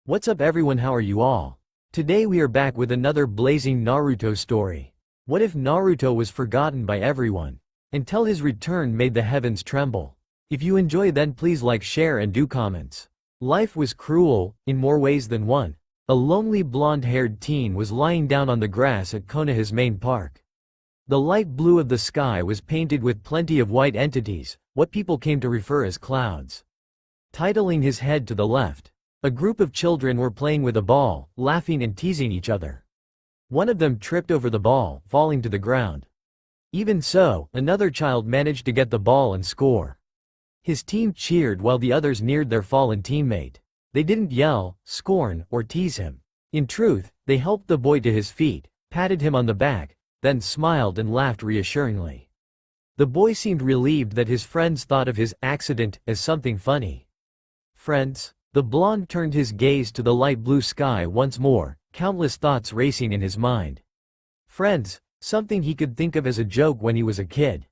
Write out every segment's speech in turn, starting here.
What's up everyone, how are you all? Today we are back with another blazing Naruto story. What if Naruto was forgotten by everyone, until his return made the heavens tremble? If you enjoy, then please like, share and do comments. Life was cruel, in more ways than one. A lonely blonde-haired teen was lying down on the grass at Konoha's main park. The light blue of the sky was painted with plenty of white entities, what people came to refer as clouds. Titling his head to the left, a group of children were playing with a ball, laughing and teasing each other. One of them tripped over the ball, falling to the ground. Even so, another child managed to get the ball and score. His team cheered while the others neared their fallen teammate. They didn't yell, scorn, or tease him. In truth, they helped the boy to his feet, patted him on the back, then smiled and laughed reassuringly. The boy seemed relieved that his friends thought of his accident as something funny. Friends? The blonde turned his gaze to the light blue sky once more, countless thoughts racing in his mind. Friends, something he could think of as a joke when he was a kid.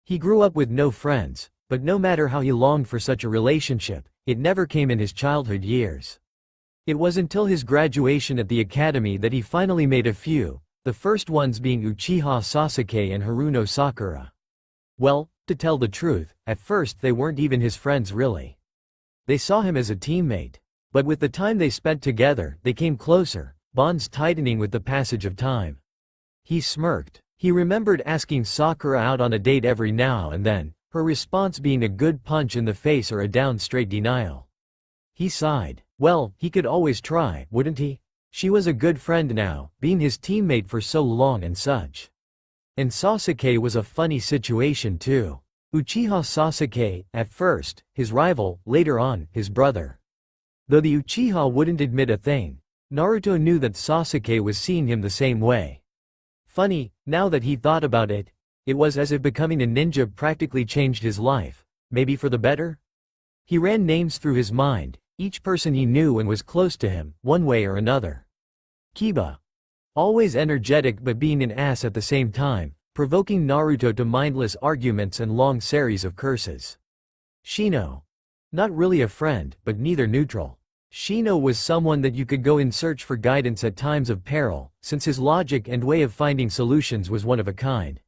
He grew up with no friends, but no matter how he longed for such a relationship, it never came in his childhood years. It was until his graduation at the academy that he finally made a few, the first ones being Uchiha Sasuke and Haruno Sakura. Well, to tell the truth, at first they weren't even his friends really. They saw him as a teammate. But with the time they spent together, they came closer, bonds tightening with the passage of time. He smirked. He remembered asking Sakura out on a date every now and then, her response being a good punch in the face or a down straight denial. He sighed. Well, he could always try, wouldn't he? She was a good friend now, being his teammate for so long and such. And Sasuke was a funny situation too. Uchiha Sasuke, at first, his rival, later on, his brother. Though the Uchiha wouldn't admit a thing, Naruto knew that Sasuke was seeing him the same way. Funny, now that he thought about it, it was as if becoming a ninja practically changed his life, maybe for the better? He ran names through his mind, each person he knew and was close to him, one way or another. Kiba. Always energetic but being an ass at the same time, provoking Naruto to mindless arguments and long series of curses. Shino. Not really a friend, but neither neutral. Shino was someone that you could go in search for guidance at times of peril, since his logic and way of finding solutions was one of a kind.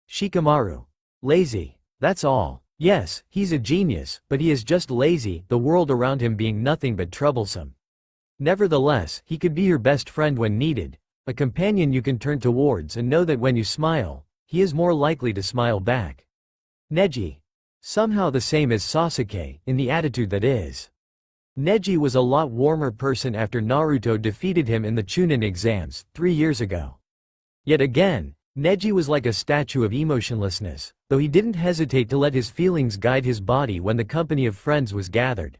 Shikamaru. Lazy. That's all. Yes, he's a genius, but he is just lazy, the world around him being nothing but troublesome. Nevertheless, he could be your best friend when needed, a companion you can turn towards and know that when you smile, he is more likely to smile back. Neji. Somehow the same as Sasuke, in the attitude that is. Neji was a lot warmer person after Naruto defeated him in the Chunin exams, 3 years ago. Yet again, Neji was like a statue of emotionlessness, though he didn't hesitate to let his feelings guide his body when the company of friends was gathered.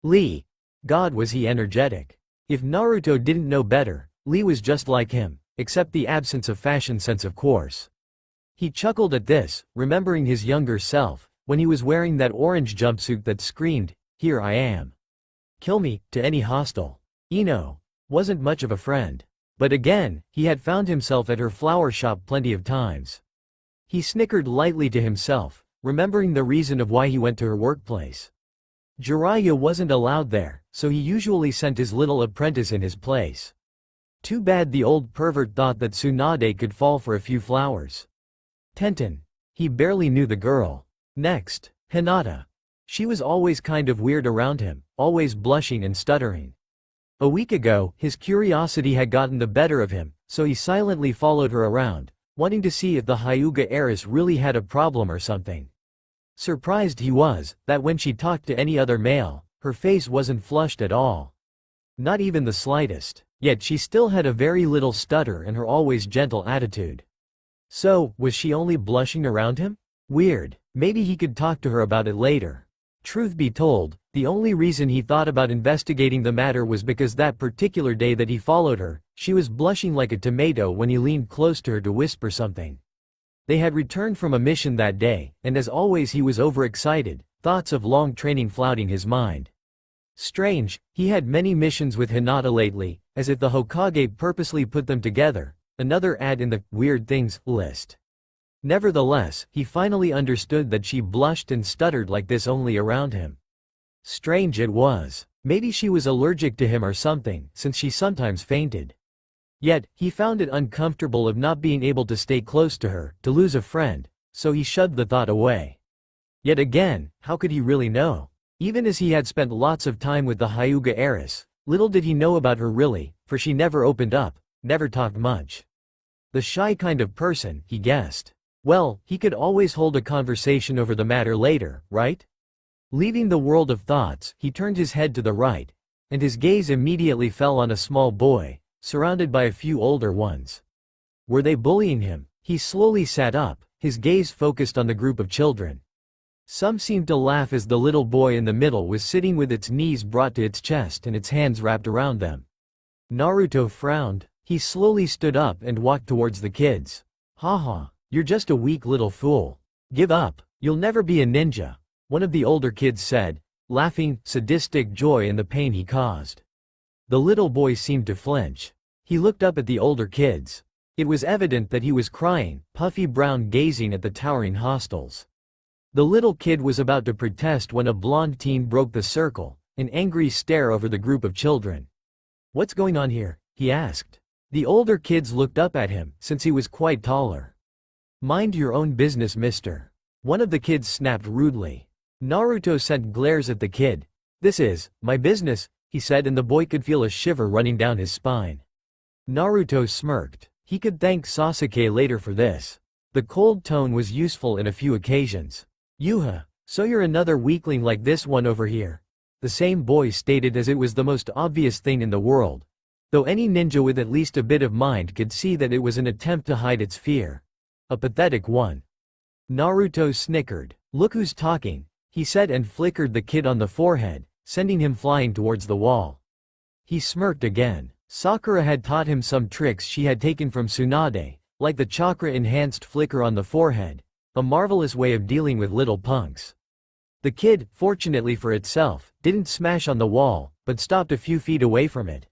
Lee. God was he energetic. If Naruto didn't know better, Lee was just like him, except the absence of fashion sense of course. He chuckled at this, remembering his younger self, when he was wearing that orange jumpsuit that screamed, "Here I am. Kill me," to any hostile. Ino wasn't much of a friend. But again, he had found himself at her flower shop plenty of times. He snickered lightly to himself, remembering the reason of why he went to her workplace. Jiraiya wasn't allowed there, so he usually sent his little apprentice in his place. Too bad the old pervert thought that Tsunade could fall for a few flowers. Tenten. He barely knew the girl. Next, Hinata. She was always kind of weird around him, always blushing and stuttering. A week ago, his curiosity had gotten the better of him, so he silently followed her around, wanting to see if the Hyuga heiress really had a problem or something. Surprised he was, that when she talked to any other male, her face wasn't flushed at all. Not even the slightest, yet she still had a very little stutter and her always gentle attitude. So, was she only blushing around him? Weird. Maybe he could talk to her about it later. Truth be told, the only reason he thought about investigating the matter was because that particular day that he followed her, she was blushing like a tomato when he leaned close to her to whisper something. They had returned from a mission that day, and as always he was overexcited, thoughts of long training flouting his mind. Strange, he had many missions with Hinata lately, as if the Hokage purposely put them together, another ad in the weird things list. Nevertheless, he finally understood that she blushed and stuttered like this only around him. Strange it was. Maybe she was allergic to him or something, since she sometimes fainted. Yet, he found it uncomfortable of not being able to stay close to her, to lose a friend, so he shoved the thought away. Yet again, how could he really know? Even as he had spent lots of time with the Hyuga heiress, little did he know about her really, for she never opened up, never talked much. The shy kind of person, he guessed. Well, he could always hold a conversation over the matter later, right? Leaving the world of thoughts, he turned his head to the right, and his gaze immediately fell on a small boy, surrounded by a few older ones. Were they bullying him? He slowly sat up, his gaze focused on the group of children. Some seemed to laugh as the little boy in the middle was sitting with its knees brought to its chest and its hands wrapped around them. Naruto frowned. He slowly stood up and walked towards the kids. Haha, you're just a weak little fool. Give up, you'll never be a ninja, one of the older kids said, laughing, sadistic joy in the pain he caused. The little boy seemed to flinch. He looked up at the older kids. It was evident that he was crying, puffy brown gazing at the towering hostels. The little kid was about to protest when a blonde teen broke the circle, an angry stare over the group of children. What's going on here? He asked. The older kids looked up at him, since he was quite taller. Mind your own business, mister. One of the kids snapped rudely. Naruto sent glares at the kid. This is my business, he said, and the boy could feel a shiver running down his spine. Naruto smirked. He could thank Sasuke later for this. The cold tone was useful in a few occasions. Yuha, so you're another weakling like this one over here. The same boy stated as it was the most obvious thing in the world. Though any ninja with at least a bit of mind could see that it was an attempt to hide its fear. A pathetic one. Naruto snickered. Look who's talking, he said and flickered the kid on the forehead, sending him flying towards the wall. He smirked again. Sakura had taught him some tricks she had taken from Tsunade, like the chakra-enhanced flicker on the forehead, a marvelous way of dealing with little punks. The kid, fortunately for itself, didn't smash on the wall, but stopped a few feet away from it.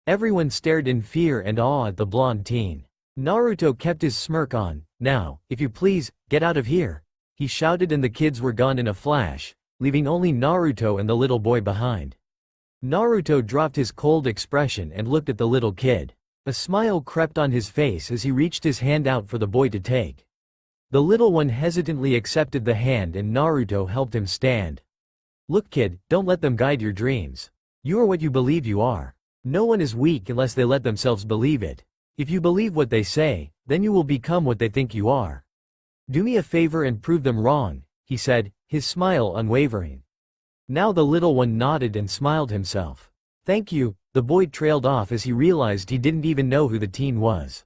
Everyone stared in fear and awe at the blonde teen. Naruto kept his smirk on. Now, if you please, get out of here, he shouted, and the kids were gone in a flash, leaving only Naruto and the little boy behind. Naruto dropped his cold expression and looked at the little kid. A smile crept on his face as he reached his hand out for the boy to take. The little one hesitantly accepted the hand and Naruto helped him stand. Look kid, don't let them guide your dreams. You are what you believe you are. No one is weak unless they let themselves believe it. If you believe what they say, then you will become what they think you are. Do me a favor and prove them wrong, he said, his smile unwavering. Now the little one nodded and smiled himself. Thank you, the boy trailed off as he realized he didn't even know who the teen was.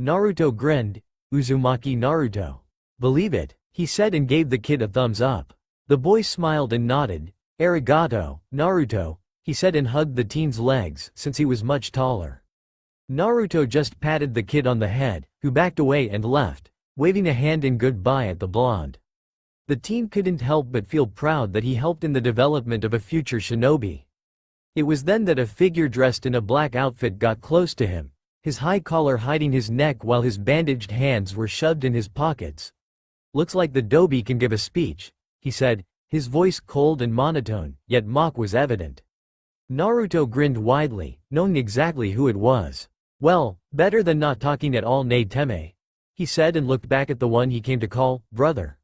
Naruto grinned. Uzumaki Naruto. Believe it, he said and gave the kid a thumbs up. The boy smiled and nodded. Arigato, Naruto, he said and hugged the teen's legs since he was much taller. Naruto just patted the kid on the head, who backed away and left, waving a hand in goodbye at the blonde. The teen couldn't help but feel proud that he helped in the development of a future shinobi. It was then that a figure dressed in a black outfit got close to him, his high collar hiding his neck while his bandaged hands were shoved in his pockets. Looks like the Dobi can give a speech, he said, his voice cold and monotone, yet mock was evident. Naruto grinned widely, knowing exactly who it was. Well, better than not talking at all, Teme, he said and looked back at the one he came to call brother.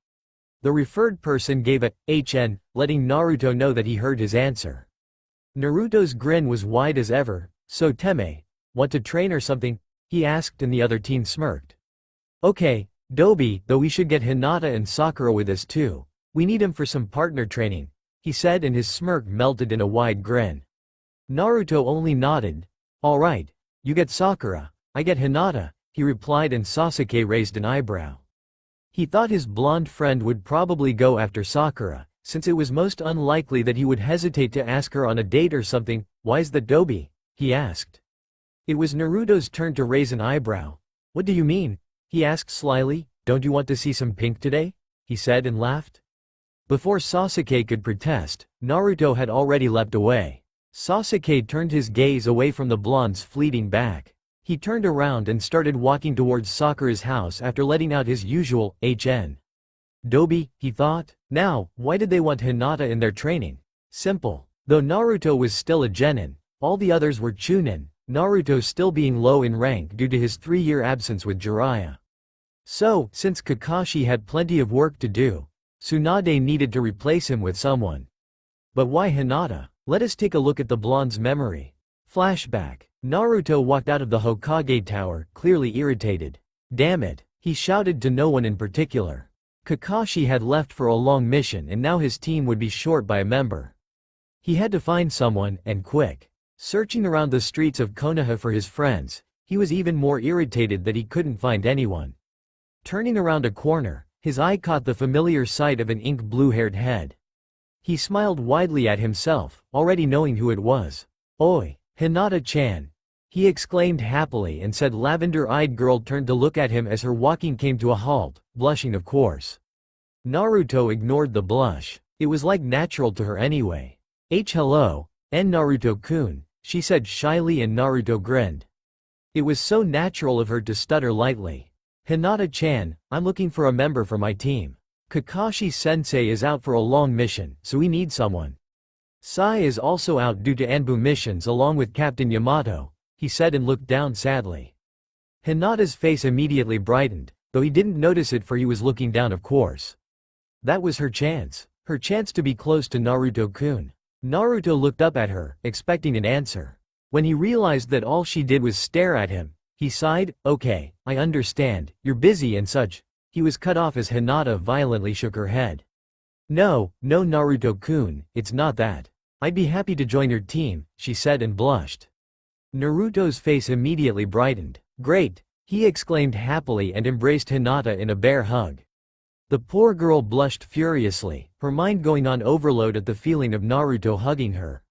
The referred person gave a HN, letting Naruto know that he heard his answer. Naruto's grin was wide as ever. So Teme, want to train or something? He asked and the other teen smirked. Okay, Dobi, though we should get Hinata and Sakura with us too. We need him for some partner training, he said and his smirk melted in a wide grin. Naruto only nodded. Alright, you get Sakura, I get Hinata, he replied and Sasuke raised an eyebrow. He thought his blonde friend would probably go after Sakura, since it was most unlikely that he would hesitate to ask her on a date or something. Why's that Dobi? He asked. It was Naruto's turn to raise an eyebrow. What do you mean? He asked slyly. Don't you want to see some pink today? He said and laughed. Before Sasuke could protest, Naruto had already leapt away. Sasuke turned his gaze away from the blonde's fleeting back. He turned around and started walking towards Sakura's house after letting out his usual HN. Dobi, he thought. Now, why did they want Hinata in their training? Simple. Though Naruto was still a genin, all the others were chunin, Naruto still being low in rank due to his 3-year absence with Jiraiya. So, since Kakashi had plenty of work to do, Tsunade needed to replace him with someone. But why Hinata? Let us take a look at the blonde's memory. Flashback. Naruto walked out of the Hokage tower, clearly irritated. Damn it, he shouted to no one in particular. Kakashi had left for a long mission and now his team would be short by a member. He had to find someone, and quick. Searching around the streets of Konoha for his friends, he was even more irritated that he couldn't find anyone. Turning around a corner, his eye caught the familiar sight of an ink blue-haired head. He smiled widely at himself, already knowing who it was. "Oi, Hinata-chan!" he exclaimed happily and said. Lavender-eyed girl turned to look at him as her walking came to a halt, blushing of course. Naruto ignored the blush. It was like natural to her anyway. Hello, Naruto-kun, she said shyly and Naruto grinned. It was so natural of her to stutter lightly. "Hinata-chan, I'm looking for a member for my team. Kakashi-sensei is out for a long mission, so we need someone. Sai is also out due to Anbu missions along with Captain Yamato," he said and looked down sadly. Hinata's face immediately brightened, though he didn't notice it for he was looking down of course. That was her chance to be close to Naruto-kun. Naruto looked up at her, expecting an answer. When he realized that all she did was stare at him, he sighed. "Okay, I understand, you're busy and such." He was cut off as Hinata violently shook her head. No, Naruto-kun, it's not that. I'd be happy to join your team," she said and blushed. Naruto's face immediately brightened. "Great," he exclaimed happily and embraced Hinata in a bear hug. The poor girl blushed furiously, her mind going on overload at the feeling of Naruto hugging her.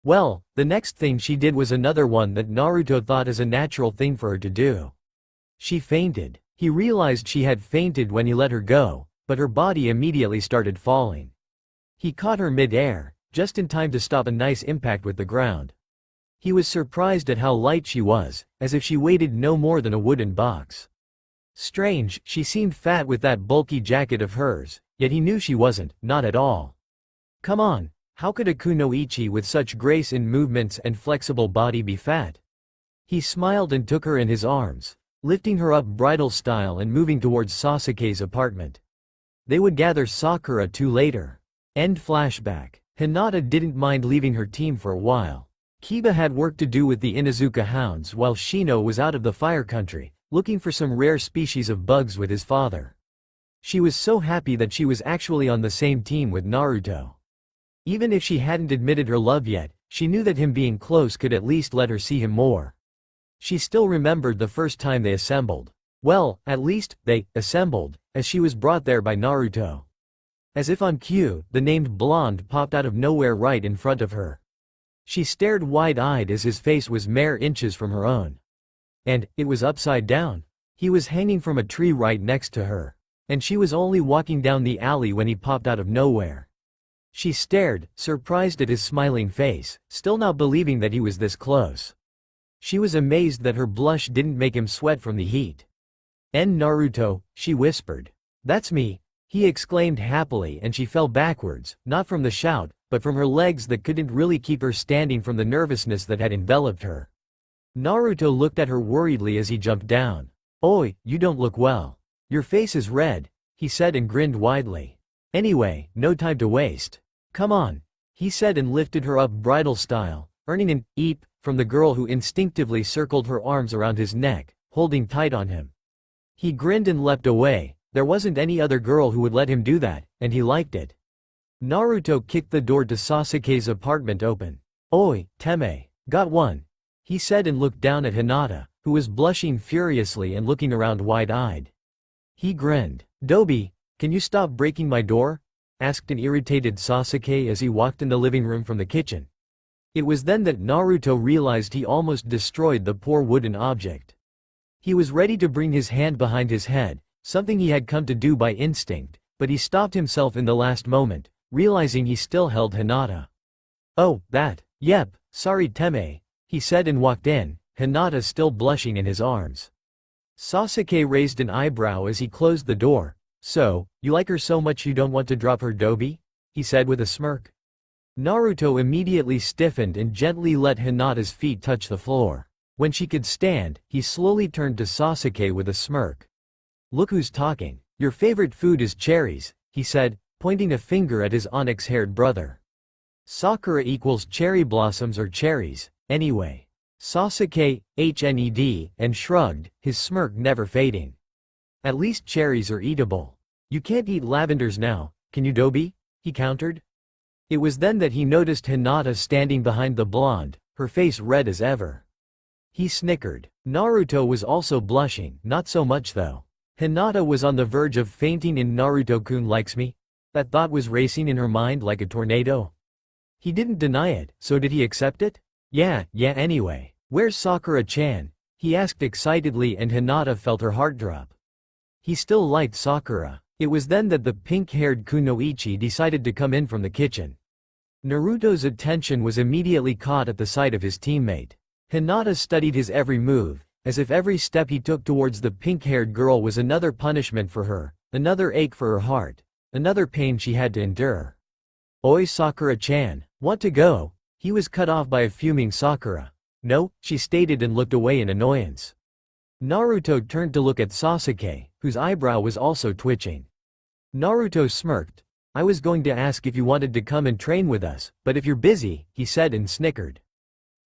Well, the next thing she did was another one that Naruto thought as a natural thing for her to do. She fainted. He realized she had fainted when he let her go, but her body immediately started falling. He caught her mid-air, just in time to stop a nice impact with the ground. He was surprised at how light she was, as if she weighed no more than a wooden box. Strange, she seemed fat with that bulky jacket of hers, yet he knew she wasn't, not at all. Come on, how could a kunoichi with such grace in movements and flexible body be fat? He smiled and took her in his arms, lifting her up bridal style and moving towards Sasuke's apartment. They would gather Sakura too later. End flashback. Hinata didn't mind leaving her team for a while. Kiba had work to do with the Inuzuka hounds while Shino was out of the fire country, looking for some rare species of bugs with his father. She was so happy that she was actually on the same team with Naruto. Even if she hadn't admitted her love yet, she knew that him being close could at least let her see him more. She still remembered the first time they assembled. Well, at least, they assembled, as she was brought there by Naruto. As if on cue, the named blonde popped out of nowhere right in front of her. She stared wide-eyed as his face was mere inches from her own. And, it was upside down. He was hanging from a tree right next to her. And she was only walking down the alley when he popped out of nowhere. She stared, surprised at his smiling face, still not believing that he was this close. She was amazed that her blush didn't make him sweat from the heat. Naruto, she whispered. That's me, he exclaimed happily and she fell backwards, not from the shout, but from her legs that couldn't really keep her standing from the nervousness that had enveloped her. Naruto looked at her worriedly as he jumped down. Oi, you don't look well. Your face is red, he said and grinned widely. Anyway, no time to waste. Come on, he said and lifted her up bridal style, earning an eep from the girl who instinctively circled her arms around his neck, holding tight on him. He grinned and leapt away. There wasn't any other girl who would let him do that, and he liked it. Naruto kicked the door to Sasuke's apartment open. Oi, Teme, got one, he said and looked down at Hinata, who was blushing furiously and looking around wide-eyed. He grinned. Dobi, can you stop breaking my door? Asked an irritated Sasuke as he walked in the living room from the kitchen. It was then that Naruto realized he almost destroyed the poor wooden object. He was ready to bring his hand behind his head, something he had come to do by instinct, but he stopped himself in the last moment, realizing he still held Hinata. Oh, that. Yep, sorry Teme, he said and walked in, Hinata still blushing in his arms. Sasuke raised an eyebrow as he closed the door. So, you like her so much you don't want to drop her, Dobi? He said with a smirk. Naruto immediately stiffened and gently let Hinata's feet touch the floor. When she could stand, he slowly turned to Sasuke with a smirk. "Look who's talking. Your favorite food is cherries," he said, pointing a finger at his onyx-haired brother. "Sakura equals cherry blossoms or cherries, anyway." Sasuke, HNED, and shrugged, his smirk never fading. "At least cherries are eatable. You can't eat lavenders now, can you, Dobi?" he countered. It was then that he noticed Hinata standing behind the blonde, her face red as ever. He snickered. Naruto was also blushing, not so much though. Hinata was on the verge of fainting in Naruto-kun likes me? That thought was racing in her mind like a tornado. He didn't deny it, so did he accept it? Yeah, anyway. "Where's Sakura-chan?" he asked excitedly, and Hinata felt her heart drop. He still liked Sakura. It was then that the pink-haired kunoichi decided to come in from the kitchen. Naruto's attention was immediately caught at the sight of his teammate. Hinata studied his every move, as if every step he took towards the pink-haired girl was another punishment for her, another ache for her heart, another pain she had to endure. "Oi Sakura-chan, want to go?" He was cut off by a fuming Sakura. "No," she stated and looked away in annoyance. Naruto turned to look at Sasuke, whose eyebrow was also twitching. Naruto smirked. "I was going to ask if you wanted to come and train with us, but if you're busy," he said and snickered.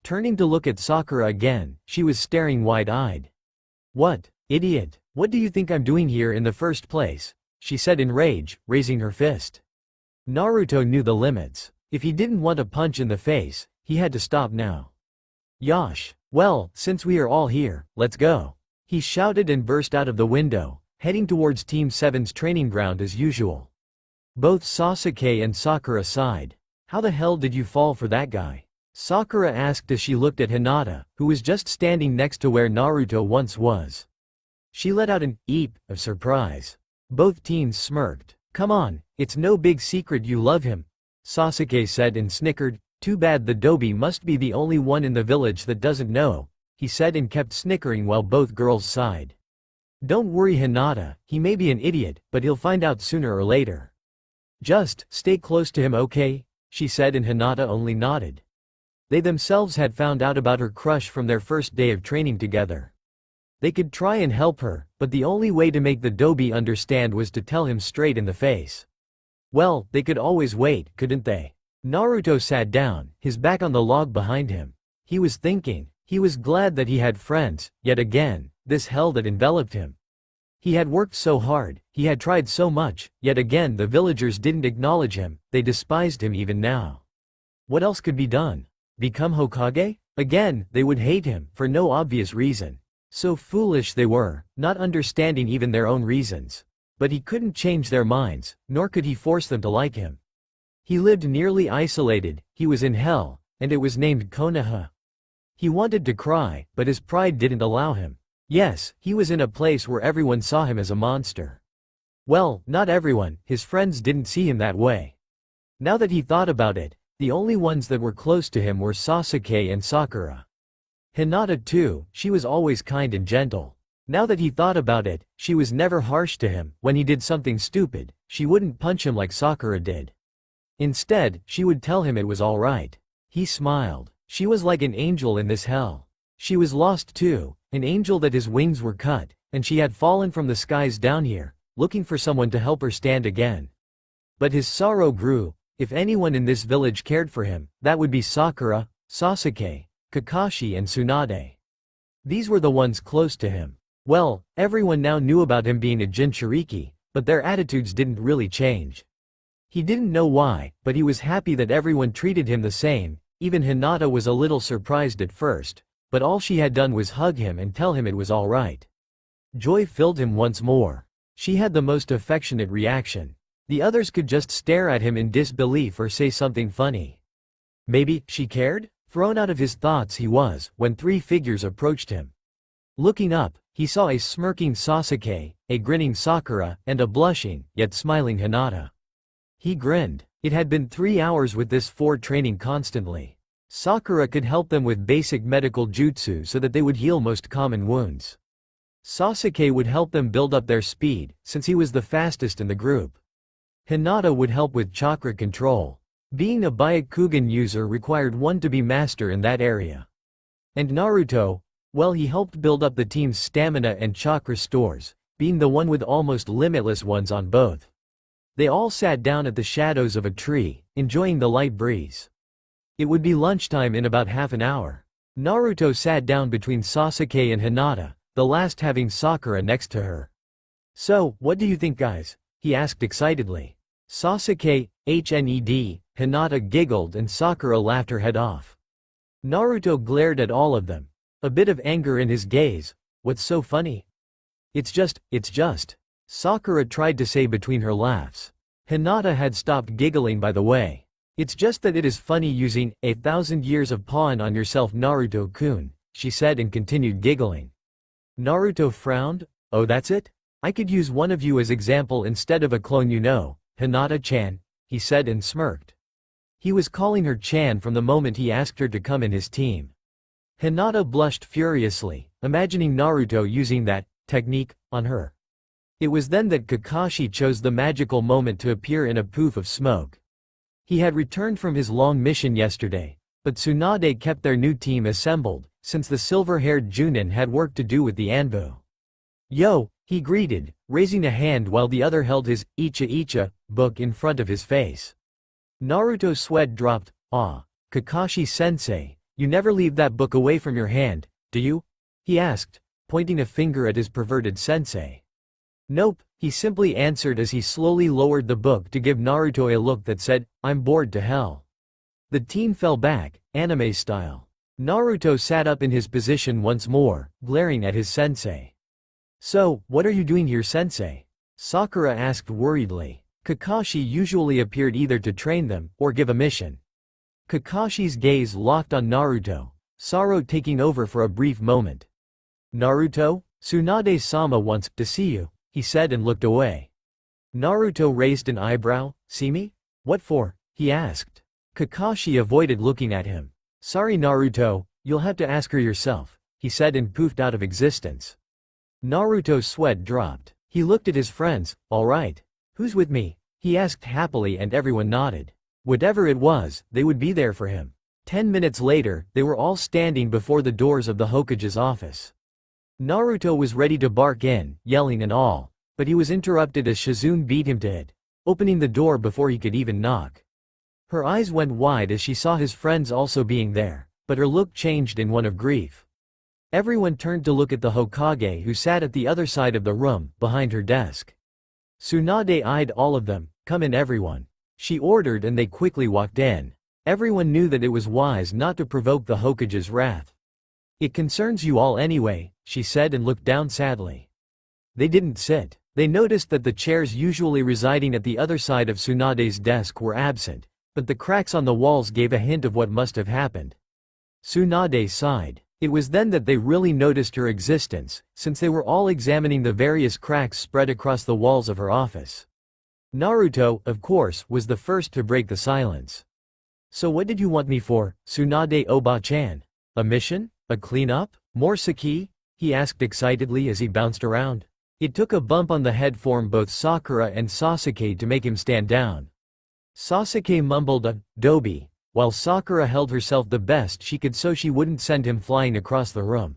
Turning to look at Sakura again, she was staring wide-eyed. "What, idiot, what do you think I'm doing here in the first place?" she said in rage, raising her fist. Naruto knew the limits. If he didn't want a punch in the face, he had to stop now. "Yosh, well, since we are all here, let's go," he shouted and burst out of the window, heading towards Team 7's training ground as usual. Both Sasuke and Sakura sighed. "How the hell did you fall for that guy?" Sakura asked as she looked at Hinata, who was just standing next to where Naruto once was. She let out an eep of surprise. Both teens smirked. "Come on, it's no big secret you love him," Sasuke said and snickered. "Too bad the Dobi must be the only one in the village that doesn't know," he said and kept snickering while both girls sighed. "Don't worry Hinata, he may be an idiot, but he'll find out sooner or later. Just stay close to him, okay?" she said, and Hinata only nodded. They themselves had found out about her crush from their first day of training together. They could try and help her, but the only way to make the Dobi understand was to tell him straight in the face. Well, they could always wait, couldn't they? Naruto sat down, his back on the log behind him. He was thinking. He was glad that he had friends, yet again, this hell that enveloped him. He had worked so hard, he had tried so much, yet again the villagers didn't acknowledge him, they despised him even now. What else could be done? Become Hokage? Again, they would hate him, for no obvious reason. So foolish they were, not understanding even their own reasons. But he couldn't change their minds, nor could he force them to like him. He lived nearly isolated, he was in hell, and it was named Konoha. He wanted to cry, but his pride didn't allow him. Yes, he was in a place where everyone saw him as a monster. Well, not everyone, his friends didn't see him that way. Now that he thought about it, the only ones that were close to him were Sasuke and Sakura. Hinata too, she was always kind and gentle. Now that he thought about it, she was never harsh to him. When he did something stupid, she wouldn't punch him like Sakura did. Instead, she would tell him it was alright. He smiled. She was like an angel in this hell. She was lost too, an angel that his wings were cut, and she had fallen from the skies down here, looking for someone to help her stand again. But his sorrow grew. If anyone in this village cared for him, that would be Sakura, Sasuke, Kakashi and Tsunade. These were the ones close to him. Well, everyone now knew about him being a Jinchuriki, but their attitudes didn't really change. He didn't know why, but he was happy that everyone treated him the same. Even Hinata was a little surprised at first, but all she had done was hug him and tell him it was alright. Joy filled him once more. She had the most affectionate reaction. The others could just stare at him in disbelief or say something funny. Maybe she cared? Thrown out of his thoughts he was, when three figures approached him. Looking up, he saw a smirking Sasuke, a grinning Sakura, and a blushing, yet smiling Hinata. He grinned. It had been 3 hours with this four training constantly. Sakura could help them with basic medical jutsu so that they would heal most common wounds. Sasuke would help them build up their speed, since he was the fastest in the group. Hinata would help with chakra control. Being a Byakugan user required one to be master in that area. And Naruto, well, he helped build up the team's stamina and chakra stores, being the one with almost limitless ones on both. They all sat down at the shadows of a tree, enjoying the light breeze. It would be lunchtime in about half an hour. Naruto sat down between Sasuke and Hinata, the last having Sakura next to her. "So, what do you think, guys?" he asked excitedly. Sasuke, HNED, Hinata giggled and Sakura laughed her head off. Naruto glared at all of them, a bit of anger in his gaze. "What's so funny?" It's just, Sakura tried to say between her laughs. Hinata had stopped giggling by the way. "It's just that it is funny using 1,000 years of pawn on yourself, Naruto-kun," she said and continued giggling. Naruto frowned. "Oh, that's it? I could use one of you as example instead of a clone, Hinata-chan," he said and smirked. He was calling her Chan from the moment he asked her to come in his team. Hinata blushed furiously, imagining Naruto using that technique on her. It was then that Kakashi chose the magical moment to appear in a poof of smoke. He had returned from his long mission yesterday, but Tsunade kept their new team assembled, since the silver-haired Junin had work to do with the Anbu. "Yo," he greeted, raising a hand while the other held his Icha book in front of his face. Naruto's sweat dropped. "Ah, Kakashi-sensei, you never leave that book away from your hand, do you?" he asked, pointing a finger at his perverted sensei. "Nope," he simply answered as he slowly lowered the book to give Naruto a look that said, "I'm bored to hell." The team fell back, anime style. Naruto sat up in his position once more, glaring at his sensei. "So, what are you doing here, sensei?" Sakura asked worriedly. Kakashi usually appeared either to train them, or give a mission. Kakashi's gaze locked on Naruto, sorrow taking over for a brief moment. "Naruto, Tsunade-sama wants to see you," he said and looked away. Naruto raised an eyebrow. "See me? What for?" he asked. Kakashi avoided looking at him. "Sorry Naruto, you'll have to ask her yourself," he said and poofed out of existence. Naruto's sweat dropped. He looked at his friends. "All right. Who's with me?" he asked happily and everyone nodded. Whatever it was, they would be there for him. 10 minutes later, they were all standing before the doors of the Hokage's office. Naruto was ready to bark in, yelling and all, but he was interrupted as Shizune beat him to it, opening the door before he could even knock. Her eyes went wide as she saw his friends also being there, but her look changed in one of grief. Everyone turned to look at the Hokage who sat at the other side of the room, behind her desk. Tsunade eyed all of them. "Come in everyone," she ordered and they quickly walked in. Everyone knew that it was wise not to provoke the Hokage's wrath. "It concerns you all anyway," she said and looked down sadly. They didn't sit. They noticed that the chairs usually residing at the other side of Tsunade's desk were absent, but the cracks on the walls gave a hint of what must have happened. Tsunade sighed. It was then that they really noticed her existence, since they were all examining the various cracks spread across the walls of her office. Naruto, of course, was the first to break the silence. "So what did you want me for, Tsunade Oba-chan? A mission? A cleanup? More sake?" he asked excitedly as he bounced around. It took a bump on the head from both Sakura and Sasuke to make him stand down. Sasuke mumbled a "dobi," while Sakura held herself the best she could so she wouldn't send him flying across the room.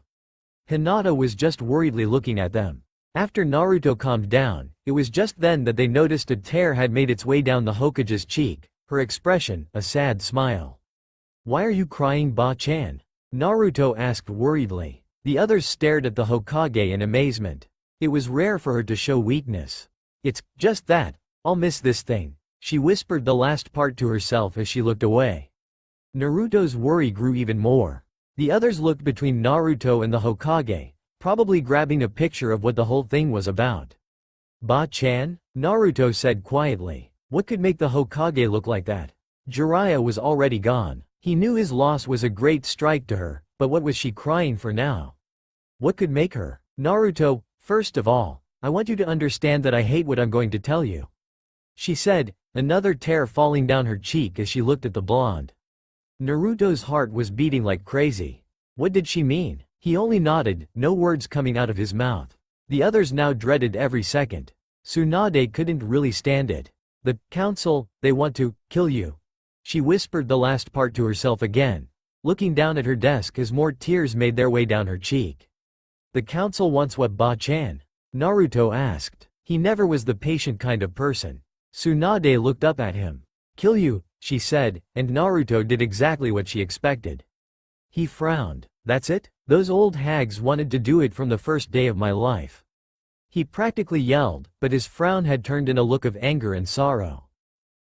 Hinata was just worriedly looking at them. After Naruto calmed down, it was just then that they noticed a tear had made its way down the Hokage's cheek, her expression, a sad smile. "Why are you crying, Ba-chan?" Naruto asked worriedly. The others stared at the Hokage in amazement. It was rare for her to show weakness. "It's just that, I'll miss this thing," she whispered the last part to herself as she looked away. Naruto's worry grew even more. The others looked between Naruto and the Hokage, probably grabbing a picture of what the whole thing was about. "Ba-chan?" Naruto said quietly. What could make the Hokage look like that? Jiraiya was already gone. He knew his loss was a great strike to her, but what was she crying for now? What could make her? "Naruto, first of all, I want you to understand that I hate what I'm going to tell you," she said, another tear falling down her cheek as she looked at the blonde. Naruto's heart was beating like crazy. What did she mean? He only nodded, no words coming out of his mouth. The others now dreaded every second. Tsunade couldn't really stand it. "The council, they want to kill you." She whispered the last part to herself again, looking down at her desk as more tears made their way down her cheek. The council wants what, Ba-chan? Naruto asked. He never was the patient kind of person. Tsunade looked up at him. Kill you, she said, and Naruto did exactly what she expected. He frowned. That's it? Those old hags wanted to do it from the first day of my life. He practically yelled, but his frown had turned in a look of anger and sorrow.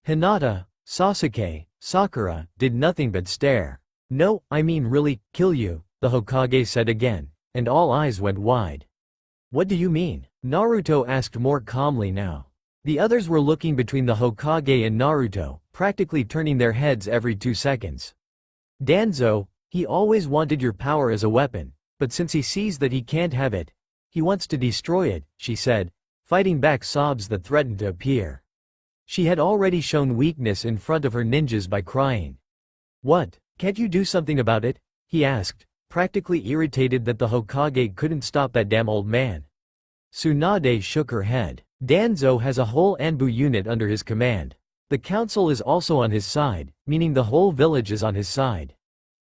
Hinata, Sasuke, Sakura, did nothing but stare. No, I mean really, kill you, the Hokage said again, and all eyes went wide. What do you mean? Naruto asked more calmly now. The others were looking between the Hokage and Naruto, practically turning their heads every 2 seconds. Danzo, he always wanted your power as a weapon, but since he sees that he can't have it, he wants to destroy it, she said, fighting back sobs that threatened to appear. She had already shown weakness in front of her ninjas by crying. What? Can't you do something about it? He asked, practically irritated that the Hokage couldn't stop that damn old man. Tsunade shook her head. Danzo has a whole Anbu unit under his command. The council is also on his side, meaning the whole village is on his side.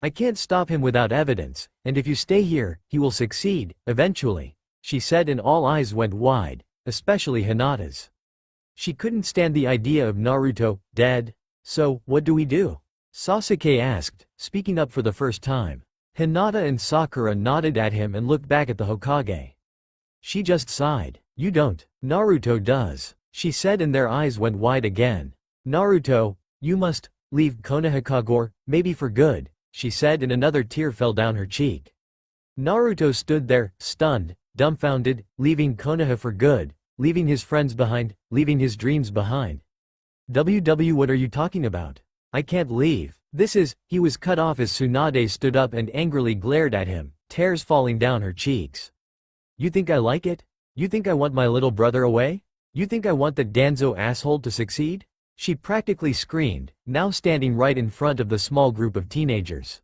I can't stop him without evidence, and if you stay here, he will succeed, eventually, she said, and all eyes went wide, especially Hinata's. She couldn't stand the idea of Naruto dead. So, what do we do? Sasuke asked, speaking up for the first time. Hinata and Sakura nodded at him and looked back at the Hokage. She just sighed. You don't. Naruto does, she said, and their eyes went wide again. Naruto, you must leave Konohakagore, maybe for good, she said, and another tear fell down her cheek. Naruto stood there, stunned, dumbfounded, leaving Konoha for good, leaving his friends behind, leaving his dreams behind. What are you talking about? I can't leave. He was cut off as Tsunade stood up and angrily glared at him, tears falling down her cheeks. You think I like it? You think I want my little brother away? You think I want that Danzo asshole to succeed? She practically screamed, now standing right in front of the small group of teenagers.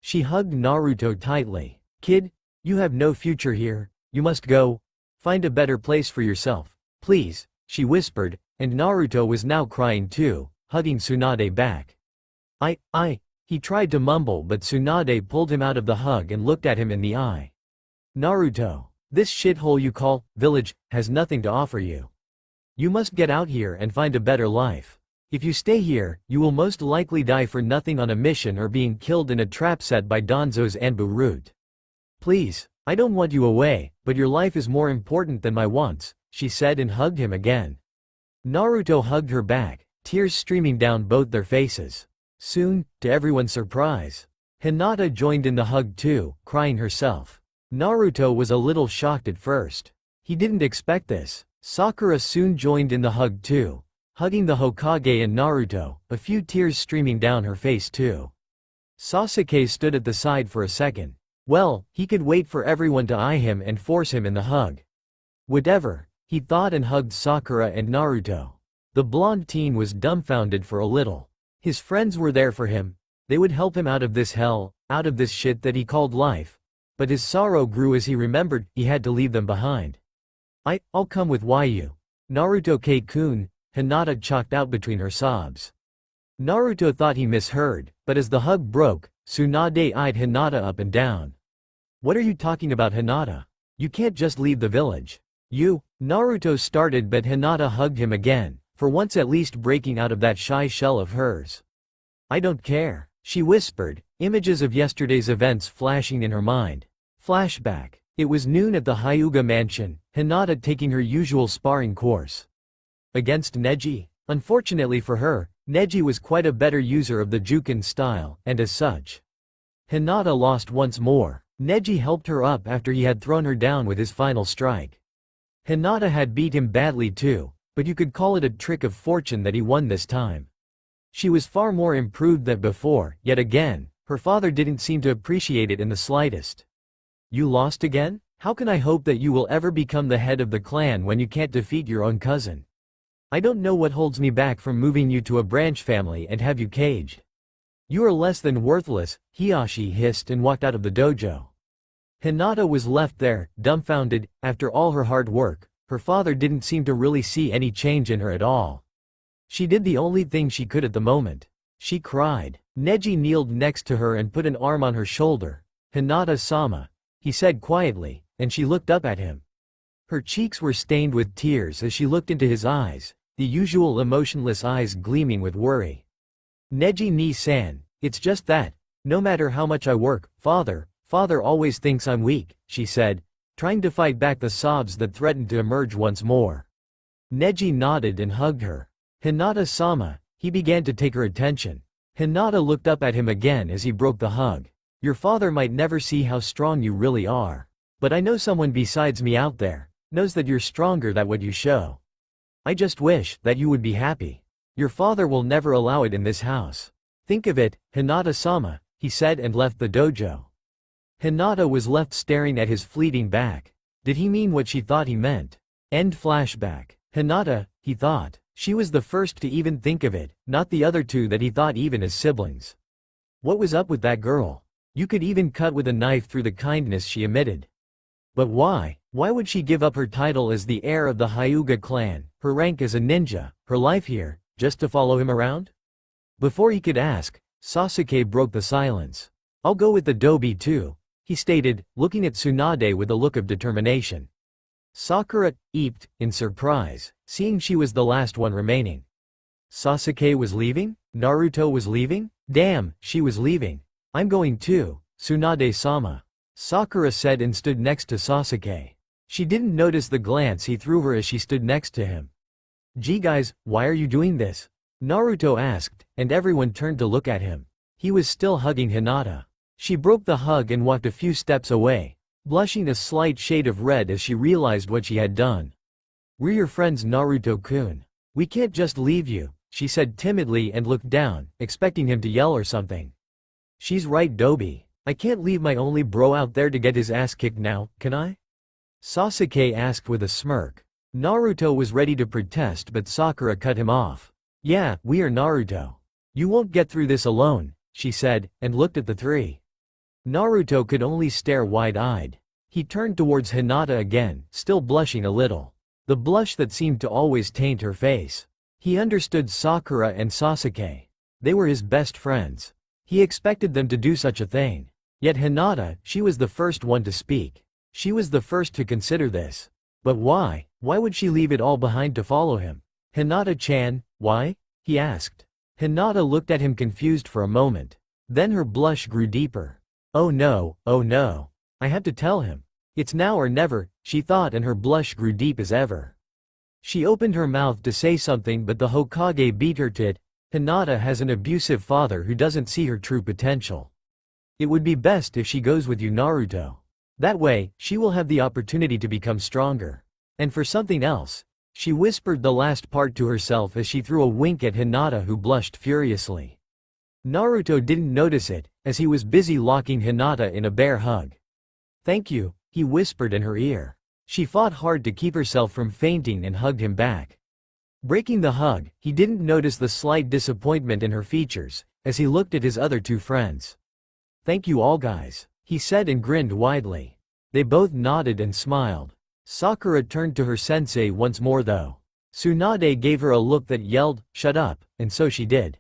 She hugged Naruto tightly. Kid, you have no future here, you must go. Find a better place for yourself, please, she whispered, and Naruto was now crying too, hugging Tsunade back. He tried to mumble, but Tsunade pulled him out of the hug and looked at him in the eye. Naruto, this shithole you call village has nothing to offer you. You must get out here and find a better life. If you stay here, you will most likely die for nothing on a mission or being killed in a trap set by Danzo's Anbu route. Please, I don't want you away, but your life is more important than my wants, she said, and hugged him again. Naruto hugged her back, tears streaming down both their faces. Soon, to everyone's surprise, Hinata joined in the hug too, crying herself. Naruto was a little shocked at first. He didn't expect this. Sakura soon joined in the hug too, hugging the Hokage and Naruto, a few tears streaming down her face too. Sasuke stood at the side for a second. Well, he could wait for everyone to eye him and force him in the hug. Whatever, he thought, and hugged Sakura and Naruto. The blonde teen was dumbfounded for a little. His friends were there for him. They would help him out of this hell, out of this shit that he called life. But his sorrow grew as he remembered he had to leave them behind. I'll come with you. Naruto-kun, Hinata chalked out between her sobs. Naruto thought he misheard, but as the hug broke, Tsunade eyed Hinata up and down. What are you talking about, Hinata? You can't just leave the village. Naruto started, but Hinata hugged him again, for once at least breaking out of that shy shell of hers. I don't care, she whispered, images of yesterday's events flashing in her mind. Flashback. It was noon at the Hyuga mansion, Hinata taking her usual sparring course. Against Neji? Unfortunately for her, Neji was quite a better user of the Juken style, and as such, Hinata lost once more. Neji helped her up after he had thrown her down with his final strike. Hinata had beat him badly too, but you could call it a trick of fortune that he won this time. She was far more improved than before, yet again, her father didn't seem to appreciate it in the slightest. You lost again? How can I hope that you will ever become the head of the clan when you can't defeat your own cousin? I don't know what holds me back from moving you to a branch family and have you caged. You are less than worthless, Hiyashi hissed and walked out of the dojo. Hinata was left there, dumbfounded. After all her hard work, her father didn't seem to really see any change in her at all. She did the only thing she could at the moment. she cried. Neji kneeled next to her and put an arm on her shoulder. "Hinata-sama," he said quietly, and she looked up at him. Her cheeks were stained with tears as she looked into his eyes, the usual emotionless eyes gleaming with worry. "Neji ni-san, it's just that, no matter how much I work, father always thinks I'm weak," she said, trying to fight back the sobs that threatened to emerge once more. Neji nodded and hugged her. "Hinata-sama," he began to take her attention. Hinata looked up at him again as he broke the hug. "Your father might never see how strong you really are. But I know someone besides me out there knows that you're stronger than what you show. I just wish that you would be happy. Your father will never allow it in this house. Think of it, Hinata-sama," he said and left the dojo. Hinata was left staring at his fleeting back. Did he mean what she thought he meant? End flashback. Hinata, he thought. She was the first to even think of it, not the other two that he thought even as siblings. What was up with that girl? You could even cut with a knife through the kindness she emitted. But why? Why would she give up her title as the heir of the Hyuga clan, her rank as a ninja, her life here, just to follow him around? Before he could ask, Sasuke broke the silence. "I'll go with the Dobi too," he stated, looking at Tsunade with a look of determination. Sakura eeped in surprise, seeing she was the last one remaining. Sasuke was leaving? Naruto was leaving? Damn, she was leaving. "I'm going too, Tsunade-sama," Sakura said and stood next to Sasuke. She didn't notice the glance he threw her as she stood next to him. "Gee guys, why are you doing this?" Naruto asked, and everyone turned to look at him. He was still hugging Hinata. She broke the hug and walked a few steps away, blushing a slight shade of red as she realized what she had done. "We're your friends, Naruto-kun. We can't just leave you," she said timidly and looked down, expecting him to yell or something. "She's right, Dobi. I can't leave my only bro out there to get his ass kicked now, can I?" Sasuke asked with a smirk. Naruto was ready to protest but Sakura cut him off. "Yeah, we are Naruto. You won't get through this alone," she said, and looked at the three. Naruto could only stare wide-eyed. He turned towards Hinata again, still blushing a little. The blush that seemed to always taint her face. He understood Sakura and Sasuke. They were his best friends. He expected them to do such a thing. Yet Hinata, she was the first one to speak. She was the first to consider this. But why? Why would she leave it all behind to follow him? "Hinata-chan, why?" he asked. Hinata looked at him confused for a moment. Then her blush grew deeper. Oh no, I have to tell him. It's now or never, she thought, and her blush grew deep as ever. She opened her mouth to say something but the Hokage beat her to it. Hinata has an abusive father who doesn't see her true potential. It would be best if she goes with you, Naruto. That way, she will have the opportunity to become stronger. And for something else, she whispered the last part to herself as she threw a wink at Hinata, who blushed furiously. Naruto didn't notice it, as he was busy locking Hinata in a bear hug. "Thank you," he whispered in her ear. She fought hard to keep herself from fainting and hugged him back. Breaking the hug, he didn't notice the slight disappointment in her features, as he looked at his other two friends. "Thank you all guys," he said and grinned widely. They both nodded and smiled. Sakura turned to her sensei once more though. Tsunade gave her a look that yelled, "Shut up," and so she did.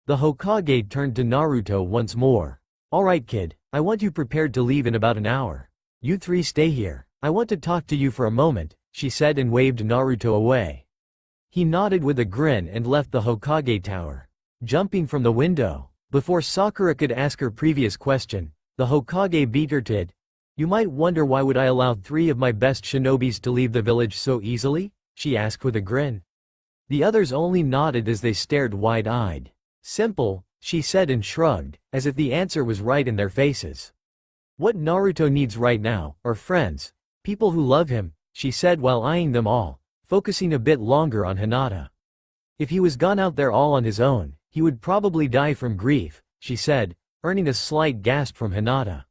The Hokage turned to Naruto once more. "Alright kid, I want you prepared to leave in about an hour. You three stay here. I want to talk to you for a moment," she said and waved Naruto away. He nodded with a grin and left the Hokage tower. Jumping from the window. Before Sakura could ask her previous question, the Hokage beat her to it. "You might wonder why would I allow 3 of my best shinobis to leave the village so easily?" she asked with a grin. The others only nodded as they stared wide-eyed. "Simple," she said and shrugged, as if the answer was right in their faces. "What Naruto needs right now are friends, people who love him," she said while eyeing them all, focusing a bit longer on Hinata. "If he was gone out there all on his own, he would probably die from grief," she said, earning a slight gasp from Hinata.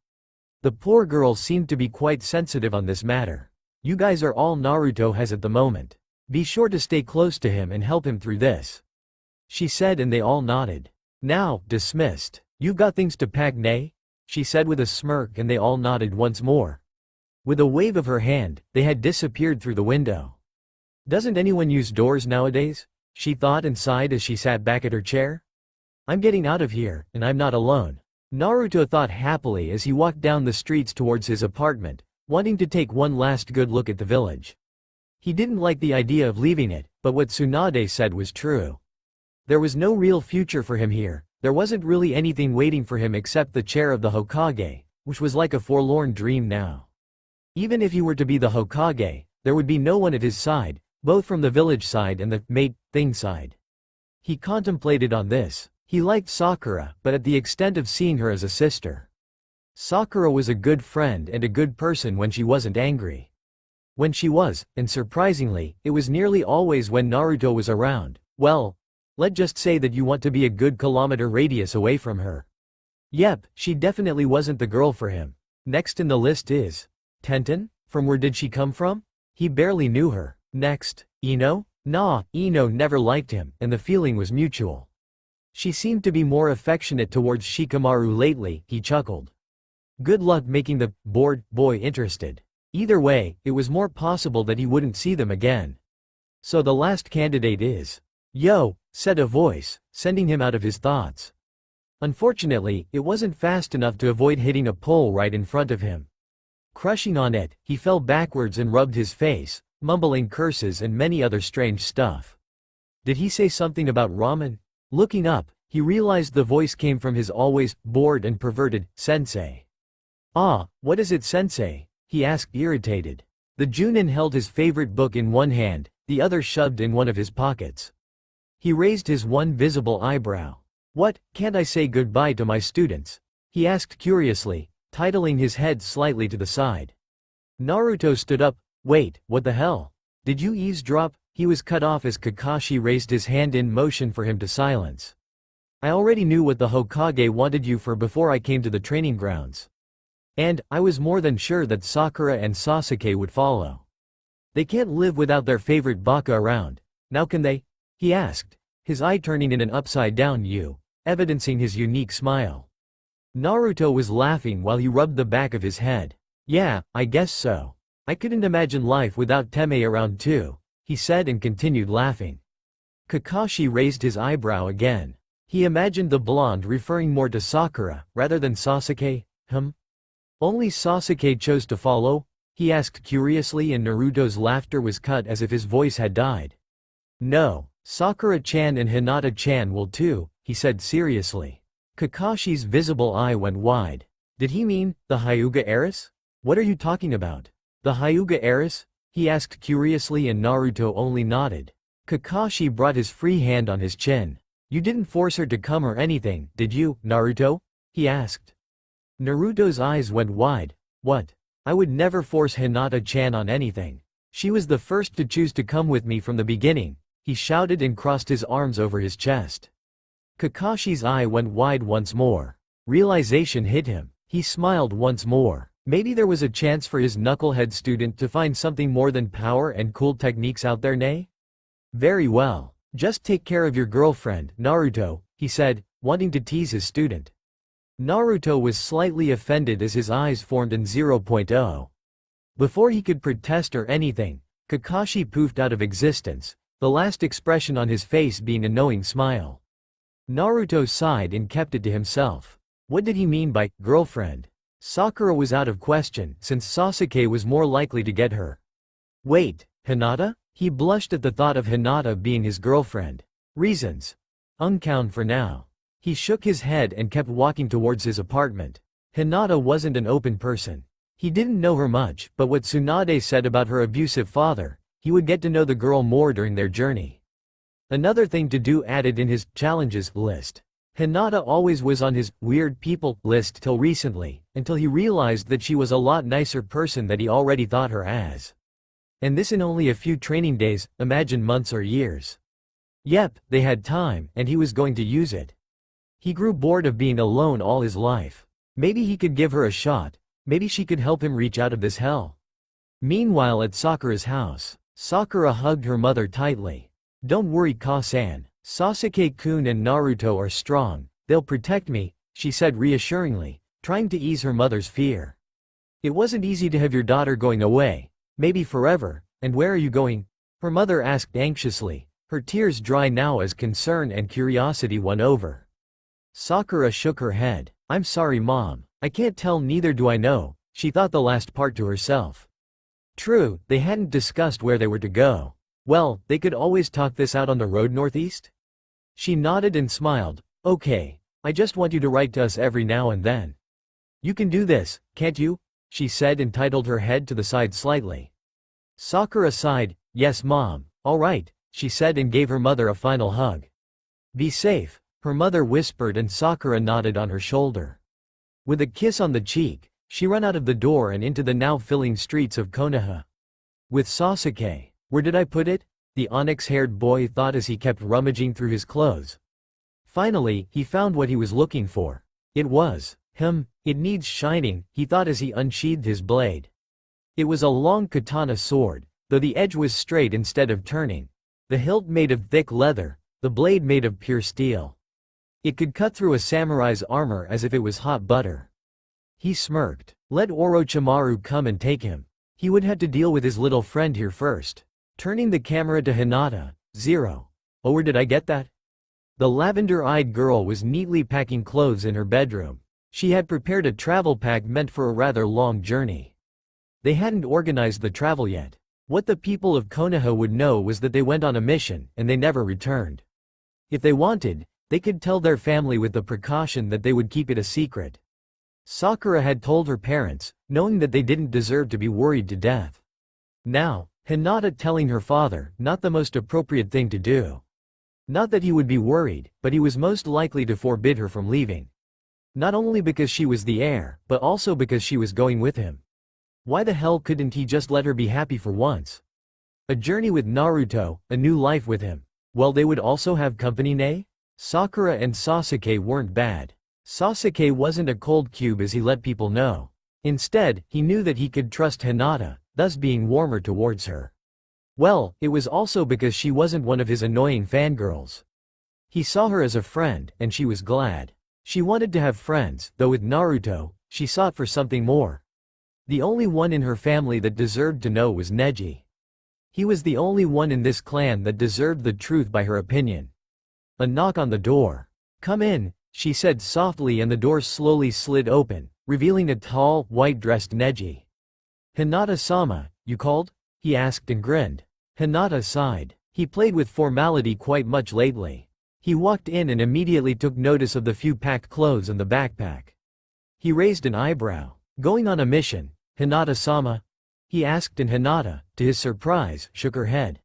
The poor girl seemed to be quite sensitive on this matter. "You guys are all Naruto has at the moment. Be sure to stay close to him and help him through this," she said, and they all nodded. "Now, dismissed. You've got things to pack, nay?" she said with a smirk, and they all nodded once more. With a wave of her hand, they had disappeared through the window. "Doesn't anyone use doors nowadays?" she thought and sighed as she sat back at her chair. I'm getting out of here, and I'm not alone. Naruto thought happily as he walked down the streets towards his apartment, wanting to take one last good look at the village. He didn't like the idea of leaving it, but what Tsunade said was true. There was no real future for him here. There wasn't really anything waiting for him except the chair of the Hokage, which was like a forlorn dream now. Even if he were to be the Hokage, there would be no one at his side, both from the village side and the mate thing side. He contemplated on this. He liked Sakura, but at the extent of seeing her as a sister. Sakura was a good friend and a good person when she wasn't angry. When she was, and surprisingly, it was nearly always when Naruto was around. Well, let's just say that you want to be a good kilometer radius away from her. Yep, she definitely wasn't the girl for him. Next in the list is Tenten. From where did she come from? He barely knew her. Next, Ino? Nah, Ino never liked him, and the feeling was mutual. She seemed to be more affectionate towards Shikamaru lately, he chuckled. Good luck making the bored boy interested. Either way, it was more possible that he wouldn't see them again. So the last candidate is Yo, said a voice, sending him out of his thoughts. Unfortunately, it wasn't fast enough to avoid hitting a pole right in front of him. Crushing on it, he fell backwards and rubbed his face, mumbling curses and many other strange stuff. Did he say something about ramen? Looking up, he realized the voice came from his always bored and perverted sensei. Ah, what is it, sensei? He asked, irritated. The Junin held his favorite book in one hand, the other shoved in one of his pockets. He raised his one visible eyebrow. What, can't I say goodbye to my students? He asked curiously, titling his head slightly to the side. Naruto stood up. Wait, what the hell? Did you eavesdrop? He was cut off as Kakashi raised his hand in motion for him to silence. I already knew what the Hokage wanted you for before I came to the training grounds. And, I was more than sure that Sakura and Sasuke would follow. They can't live without their favorite baka around, now can they? He asked, his eye turning in an upside-down U, evidencing his unique smile. Naruto was laughing while he rubbed the back of his head. Yeah, I guess so. I couldn't imagine life without Teme around too, he said and continued laughing. Kakashi raised his eyebrow again. He imagined the blonde referring more to Sakura, rather than Sasuke. Only Sasuke chose to follow? He asked curiously, and Naruto's laughter was cut as if his voice had died. No, Sakura-chan and Hinata-chan will too, he said seriously. Kakashi's visible eye went wide. Did he mean, the Hyuga heiress? What are you talking about? The Hyuga heiress? He asked curiously, and Naruto only nodded. Kakashi brought his free hand on his chin. You didn't force her to come or anything, did you, Naruto? He asked. Naruto's eyes went wide. What? I would never force Hinata-chan on anything. She was the first to choose to come with me from the beginning, he shouted and crossed his arms over his chest. Kakashi's eye went wide once more. Realization hit him. He smiled once more. Maybe there was a chance for his knucklehead student to find something more than power and cool techniques out there, nay? Very well. Just take care of your girlfriend, Naruto, he said, wanting to tease his student. Naruto was slightly offended as his eyes formed in 0.0. Before he could protest or anything, Kakashi poofed out of existence, the last expression on his face being a knowing smile. Naruto sighed and kept it to himself. What did he mean by girlfriend? Sakura was out of question, since Sasuke was more likely to get her. Wait, Hinata? He blushed at the thought of Hinata being his girlfriend. Reasons. Uncount for now. He shook his head and kept walking towards his apartment. Hinata wasn't an open person. He didn't know her much, but what Tsunade said about her abusive father, he would get to know the girl more during their journey. Another thing to do added in his challenges list. Hinata always was on his weird people list till recently, until he realized that she was a lot nicer person than he already thought her as. And this in only a few training days, imagine months or years. Yep, they had time, and he was going to use it. He grew bored of being alone all his life. Maybe he could give her a shot. Maybe she could help him reach out of this hell. Meanwhile at Sakura's house, Sakura hugged her mother tightly. Don't worry, Ka-san. Sasuke-kun and Naruto are strong. They'll protect me, she said reassuringly, trying to ease her mother's fear. It wasn't easy to have your daughter going away. Maybe forever. And where are you going? Her mother asked anxiously, her tears dry now as concern and curiosity won over. Sakura shook her head. I'm sorry mom. I can't tell, neither do I know, she thought the last part to herself. True, they hadn't discussed where they were to go. Well, they could always talk this out on the road northeast? She nodded and smiled. Okay, I just want you to write to us every now and then. You can do this, can't you? She said and tilted her head to the side slightly. Sakura sighed. Yes mom, all right, she said and gave her mother a final hug. Be safe, her mother whispered, and Sakura nodded on her shoulder. With a kiss on the cheek, she ran out of the door and into the now filling streets of Konoha. With Sasuke, where did I put it? The onyx-haired boy thought as he kept rummaging through his clothes. Finally, he found what he was looking for. It was him. It needs shining, he thought as he unsheathed his blade. It was a long katana sword, though the edge was straight instead of turning. The hilt made of thick leather, the blade made of pure steel. It could cut through a samurai's armor as if it was hot butter. He smirked. Let Orochimaru come and take him. He would have to deal with his little friend here first. Turning the camera to Hinata. Zero. Oh, where did I get that? The lavender-eyed girl was neatly packing clothes in her bedroom. She had prepared a travel pack meant for a rather long journey. They hadn't organized the travel yet. What the people of Konoha would know was that they went on a mission, and they never returned. If they wanted, they could tell their family with the precaution that they would keep it a secret. Sakura had told her parents, knowing that they didn't deserve to be worried to death. Now, Hinata telling her father, not the most appropriate thing to do. Not that he would be worried, but he was most likely to forbid her from leaving. Not only because she was the heir, but also because she was going with him. Why the hell couldn't he just let her be happy for once? A journey with Naruto, a new life with him. Well, they would also have company, nay? Sakura and Sasuke weren't bad. Sasuke wasn't a cold cube as he let people know. Instead, he knew that he could trust Hinata, thus being warmer towards her. Well, it was also because she wasn't one of his annoying fangirls. He saw her as a friend, and she was glad. She wanted to have friends, though with Naruto, she sought for something more. The only one in her family that deserved to know was Neji. He was the only one in this clan that deserved the truth by her opinion. A knock on the door. Come in, she said softly, and the door slowly slid open, revealing a tall, white-dressed Neji. Hinata-sama, you called? He asked and grinned. Hinata sighed. He played with formality quite much lately. He walked in and immediately took notice of the few packed clothes and the backpack. He raised an eyebrow. Going on a mission, Hinata-sama? He asked, and Hinata, to his surprise, shook her head.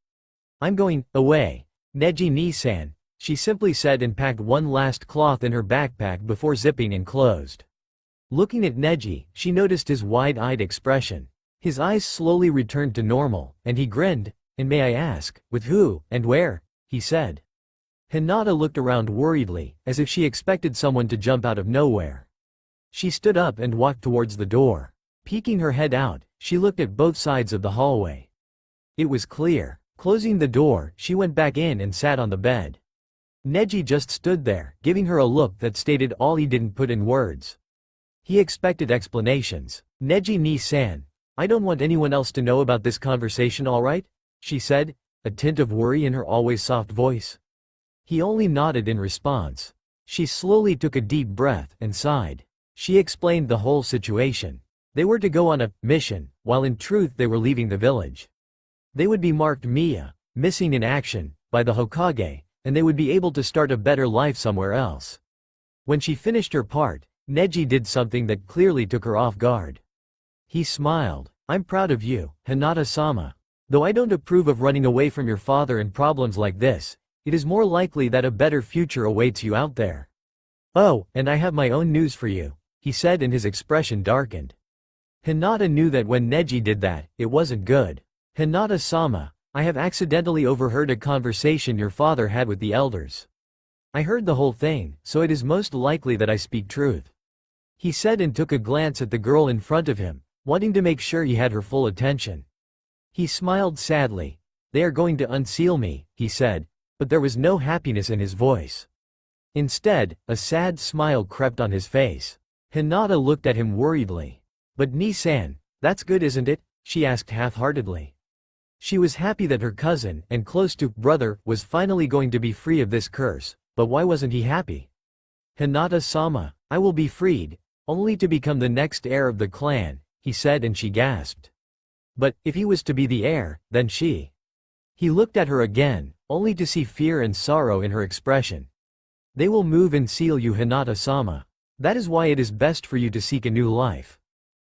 I'm going away. Neji-ni-san, she simply said, and packed one last cloth in her backpack before zipping and closed. Looking at Neji, she noticed his wide-eyed expression. His eyes slowly returned to normal, and he grinned. And may I ask, with who, and where? He said. Hinata looked around worriedly, as if she expected someone to jump out of nowhere. She stood up and walked towards the door. Peeking her head out, she looked at both sides of the hallway. It was clear. Closing the door, she went back in and sat on the bed. Neji just stood there, giving her a look that stated all he didn't put in words. He expected explanations. Neji-ni-san, I don't want anyone else to know about this conversation, all right? She said, a tint of worry in her always soft voice. He only nodded in response. She slowly took a deep breath and sighed. She explained the whole situation. They were to go on a mission, while in truth they were leaving the village. They would be marked Mia, missing in action, by the Hokage, and they would be able to start a better life somewhere else. When she finished her part, Neji did something that clearly took her off guard. He smiled. I'm proud of you, Hinata-sama. Though I don't approve of running away from your father in problems like this, it is more likely that a better future awaits you out there. Oh, and I have my own news for you, he said, and his expression darkened. Hinata knew that when Neji did that, it wasn't good. Hinata-sama, I have accidentally overheard a conversation your father had with the elders. I heard the whole thing, so it is most likely that I speak truth. He said and took a glance at the girl in front of him, wanting to make sure he had her full attention. He smiled sadly. They are going to unseal me, he said, but there was no happiness in his voice. Instead, a sad smile crept on his face. Hinata looked at him worriedly. But Ni-san, that's good, isn't it? She asked half-heartedly. She was happy that her cousin, and close to brother, was finally going to be free of this curse, but why wasn't he happy? "Hinata-sama, I will be freed, only to become the next heir of the clan," he said, and she gasped. But, if he was to be the heir, then she. He looked at her again, only to see fear and sorrow in her expression. "They will move and seal you, Hinata-sama. That is why it is best for you to seek a new life.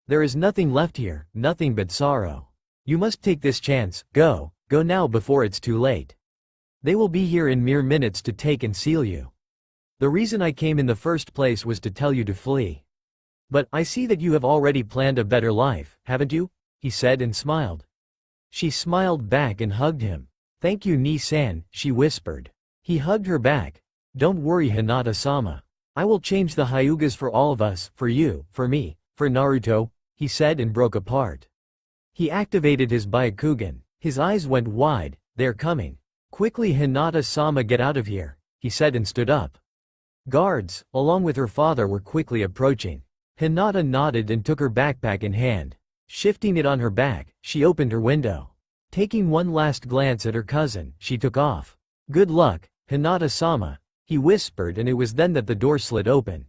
There is nothing left here, nothing but sorrow. You must take this chance, go now before it's too late. They will be here in mere minutes to take and seal you. The reason I came in the first place was to tell you to flee. But, I see that you have already planned a better life, haven't you?" he said and smiled. She smiled back and hugged him. "Thank you, Ni-san," she whispered. He hugged her back. "Don't worry, Hinata-sama. I will change the Hyugas for all of us, for you, for me, for Naruto," he said and broke apart. He activated his Byakugan. His eyes went wide. "They're coming. Quickly, Hinata-sama, get out of here," he said and stood up. Guards, along with her father, were quickly approaching. Hinata nodded and took her backpack in hand. Shifting it on her back, she opened her window. Taking one last glance at her cousin, she took off. "Good luck, Hinata-sama," he whispered, and it was then that the door slid open.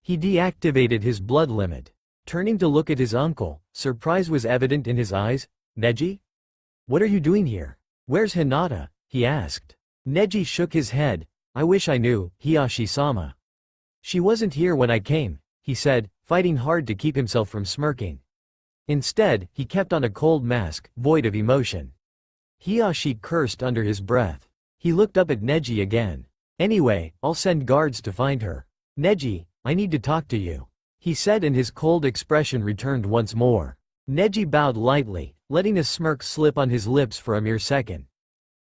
He deactivated his blood limit. Turning to look at his uncle, surprise was evident in his eyes. "Neji? What are you doing here? Where's Hinata?" he asked. Neji shook his head. "I wish I knew, Hiyashi-sama. She wasn't here when I came," he said, fighting hard to keep himself from smirking. Instead, he kept on a cold mask, void of emotion. Hiyashi cursed under his breath. He looked up at Neji again. "Anyway, I'll send guards to find her. Neji, I need to talk to you," he said, and his cold expression returned once more. Neji bowed lightly, letting a smirk slip on his lips for a mere second.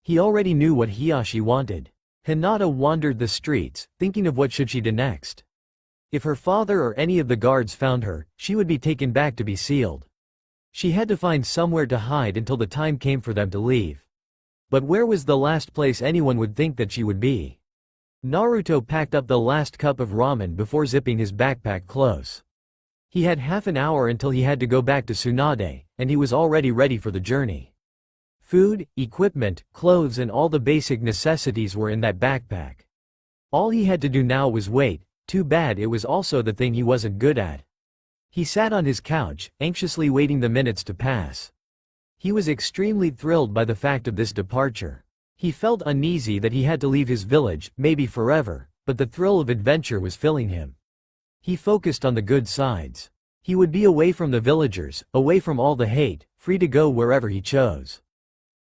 He already knew what Hiyashi wanted. Hinata wandered the streets, thinking of what should she do next. If her father or any of the guards found her, she would be taken back to be sealed. She had to find somewhere to hide until the time came for them to leave. But where was the last place anyone would think that she would be? Naruto packed up the last cup of ramen before zipping his backpack close. He had half an hour until he had to go back to Tsunade, and he was already ready for the journey. Food, equipment, clothes, and all the basic necessities were in that backpack. All he had to do now was wait. Too bad it was also the thing he wasn't good at. He sat on his couch, anxiously waiting the minutes to pass. He was extremely thrilled by the fact of this departure. He felt uneasy that he had to leave his village, maybe forever, but the thrill of adventure was filling him. He focused on the good sides. He would be away from the villagers, away from all the hate, free to go wherever he chose.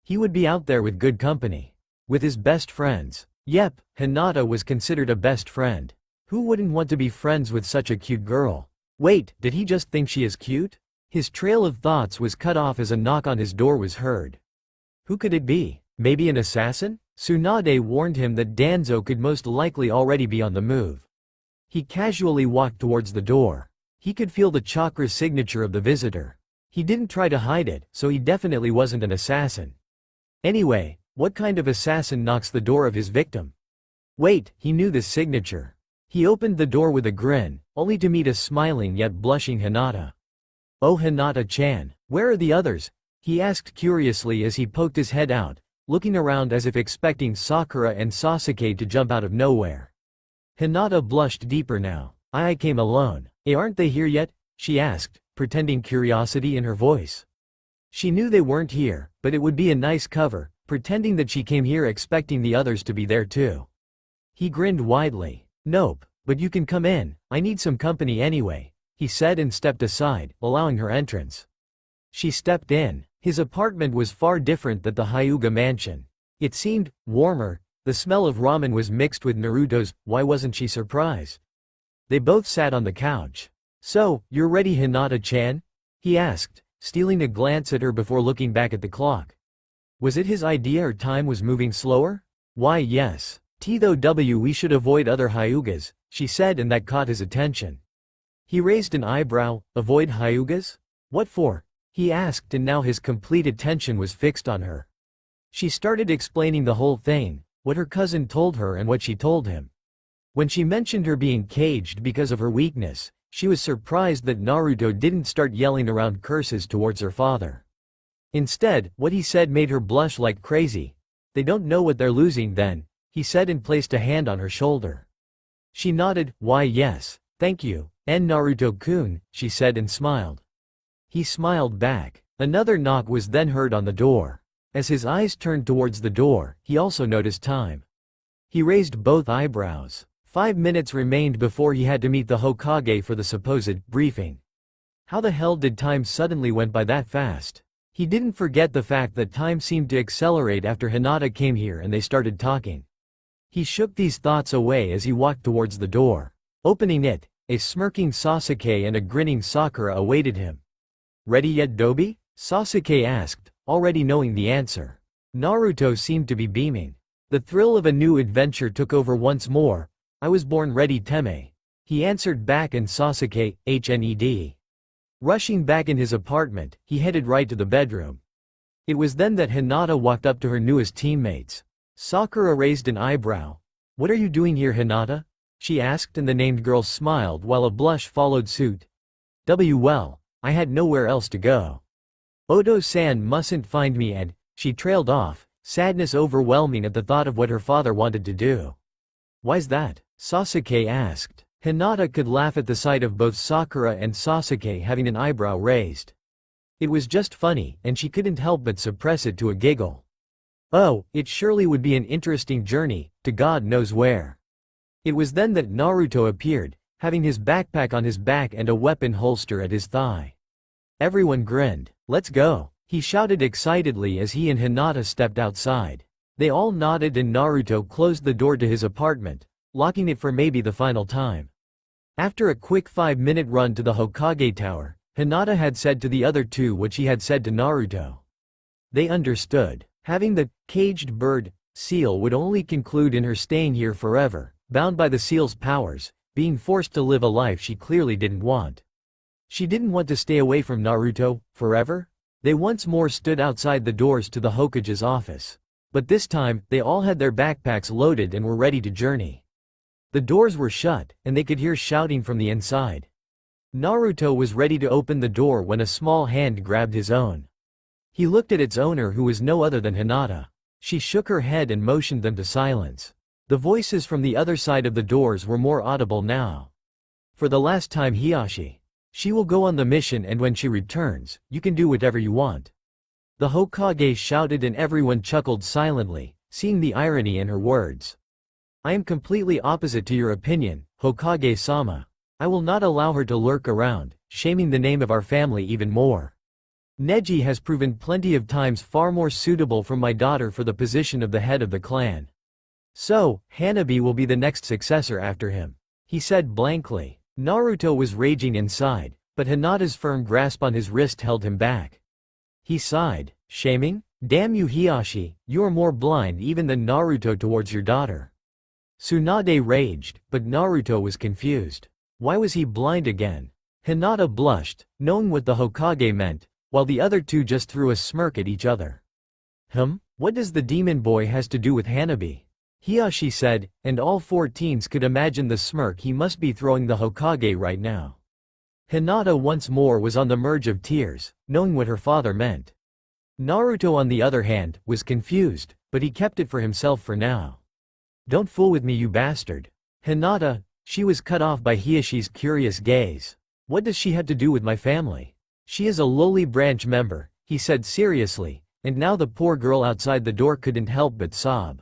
He would be out there with good company. With his best friends. Yep, Hinata was considered a best friend. Who wouldn't want to be friends with such a cute girl? Wait, did he just think she is cute? His trail of thoughts was cut off as a knock on his door was heard. Who could it be? Maybe an assassin? Tsunade warned him that Danzo could most likely already be on the move. He casually walked towards the door. He could feel the chakra signature of the visitor. He didn't try to hide it, so he definitely wasn't an assassin. Anyway, what kind of assassin knocks the door of his victim? Wait, he knew this signature. He opened the door with a grin, only to meet a smiling yet blushing Hinata. "Oh, Hinata-chan, where are the others?" he asked curiously as he poked his head out, looking around as if expecting Sakura and Sasuke to jump out of nowhere. Hinata blushed deeper now. I came alone. Aren't they here yet?" she asked, pretending curiosity in her voice. She knew they weren't here, but it would be a nice cover, pretending that she came here expecting the others to be there too. He grinned widely. "Nope, but you can come in, I need some company anyway," he said and stepped aside, allowing her entrance. She stepped in. His apartment was far different than the Hyuga mansion. It seemed warmer. The smell of ramen was mixed with Naruto's. Why wasn't she surprised? They both sat on the couch. "So, you're ready, Hinata-chan?" he asked, stealing a glance at her before looking back at the clock. Was it his idea or time was moving slower? "Why, yes. Though we should avoid other Hyugas," she said, and that caught his attention. He raised an eyebrow. "Avoid Hyugas? What for?" he asked, and now his complete attention was fixed on her. She started explaining the whole thing, what her cousin told her and what she told him. When she mentioned her being caged because of her weakness, she was surprised that Naruto didn't start yelling around curses towards her father. Instead, what he said made her blush like crazy. "They don't know what they're losing then," he said and placed a hand on her shoulder. She nodded. Why yes, thank you, and Naruto-kun, she said and smiled. He smiled back. Another knock was then heard on the door. As his eyes turned towards the door, he also noticed time. He raised both eyebrows. 5 minutes remained before he had to meet the Hokage for the supposed briefing. How the hell did time suddenly went by that fast? He didn't forget the fact that time seemed to accelerate after Hinata came here and they started talking. He shook these thoughts away as he walked towards the door. Opening it, a smirking Sasuke and a grinning Sakura awaited him. Ready yet, Dobi? Sasuke asked, already knowing the answer. Naruto seemed to be beaming. The thrill of a new adventure took over once more. I was born ready, Teme. He answered back, and Sasuke, HNED. Rushing back in his apartment, he headed right to the bedroom. It was then that Hinata walked up to her newest teammates. Sakura raised an eyebrow. What are you doing here, Hinata? She asked, and the named girl smiled while a blush followed suit. Well, I had nowhere else to go. Odo-san mustn't find me, and she trailed off, sadness overwhelming at the thought of what her father wanted to do. Why's that? Sasuke asked. Hinata could laugh at the sight of both Sakura and Sasuke having an eyebrow raised. It was just funny, and she couldn't help but suppress it to a giggle. Oh, it surely would be an interesting journey, to God knows where. It was then that Naruto appeared, having his backpack on his back and a weapon holster at his thigh. Everyone grinned. Let's go, he shouted excitedly as he and Hinata stepped outside. They all nodded and Naruto closed the door to his apartment, locking it for maybe the final time. After a quick 5-minute run to the Hokage Tower, Hinata had said to the other two what she had said to Naruto. They understood. Having the caged bird seal would only conclude in her staying here forever, bound by the seal's powers, being forced to live a life she clearly didn't want. She didn't want to stay away from Naruto forever. They once more stood outside the doors to the Hokage's office. But this time, they all had their backpacks loaded and were ready to journey. The doors were shut, and they could hear shouting from the inside. Naruto was ready to open the door when a small hand grabbed his own. He looked at its owner, who was no other than Hinata. She shook her head and motioned them to silence. The voices from the other side of the doors were more audible now. For the last time, Hiyashi. She will go on the mission, and when she returns, you can do whatever you want. The Hokage shouted, and everyone chuckled silently, seeing the irony in her words. I am completely opposite to your opinion, Hokage-sama. I will not allow her to lurk around, shaming the name of our family even more. Neji has proven plenty of times far more suitable for my daughter for the position of the head of the clan. So, Hanabi will be the next successor after him, he said blankly. Naruto was raging inside, but Hinata's firm grasp on his wrist held him back. He sighed. Shaming? Damn you, Hiyashi, you are more blind even than Naruto towards your daughter. Tsunade raged, but Naruto was confused. Why was he blind again? Hinata blushed, knowing what the Hokage meant, while the other two just threw a smirk at each other. What does the demon boy has to do with Hanabi? Hiyashi said, and all 4 teens could imagine the smirk he must be throwing the Hokage right now. Hinata once more was on the verge of tears, knowing what her father meant. Naruto, on the other hand, was confused, but he kept it for himself for now. Don't fool with me, you bastard. Hinata, she was cut off by Hiyashi's curious gaze. What does she have to do with my family? She is a lowly branch member, he said seriously, and now the poor girl outside the door couldn't help but sob.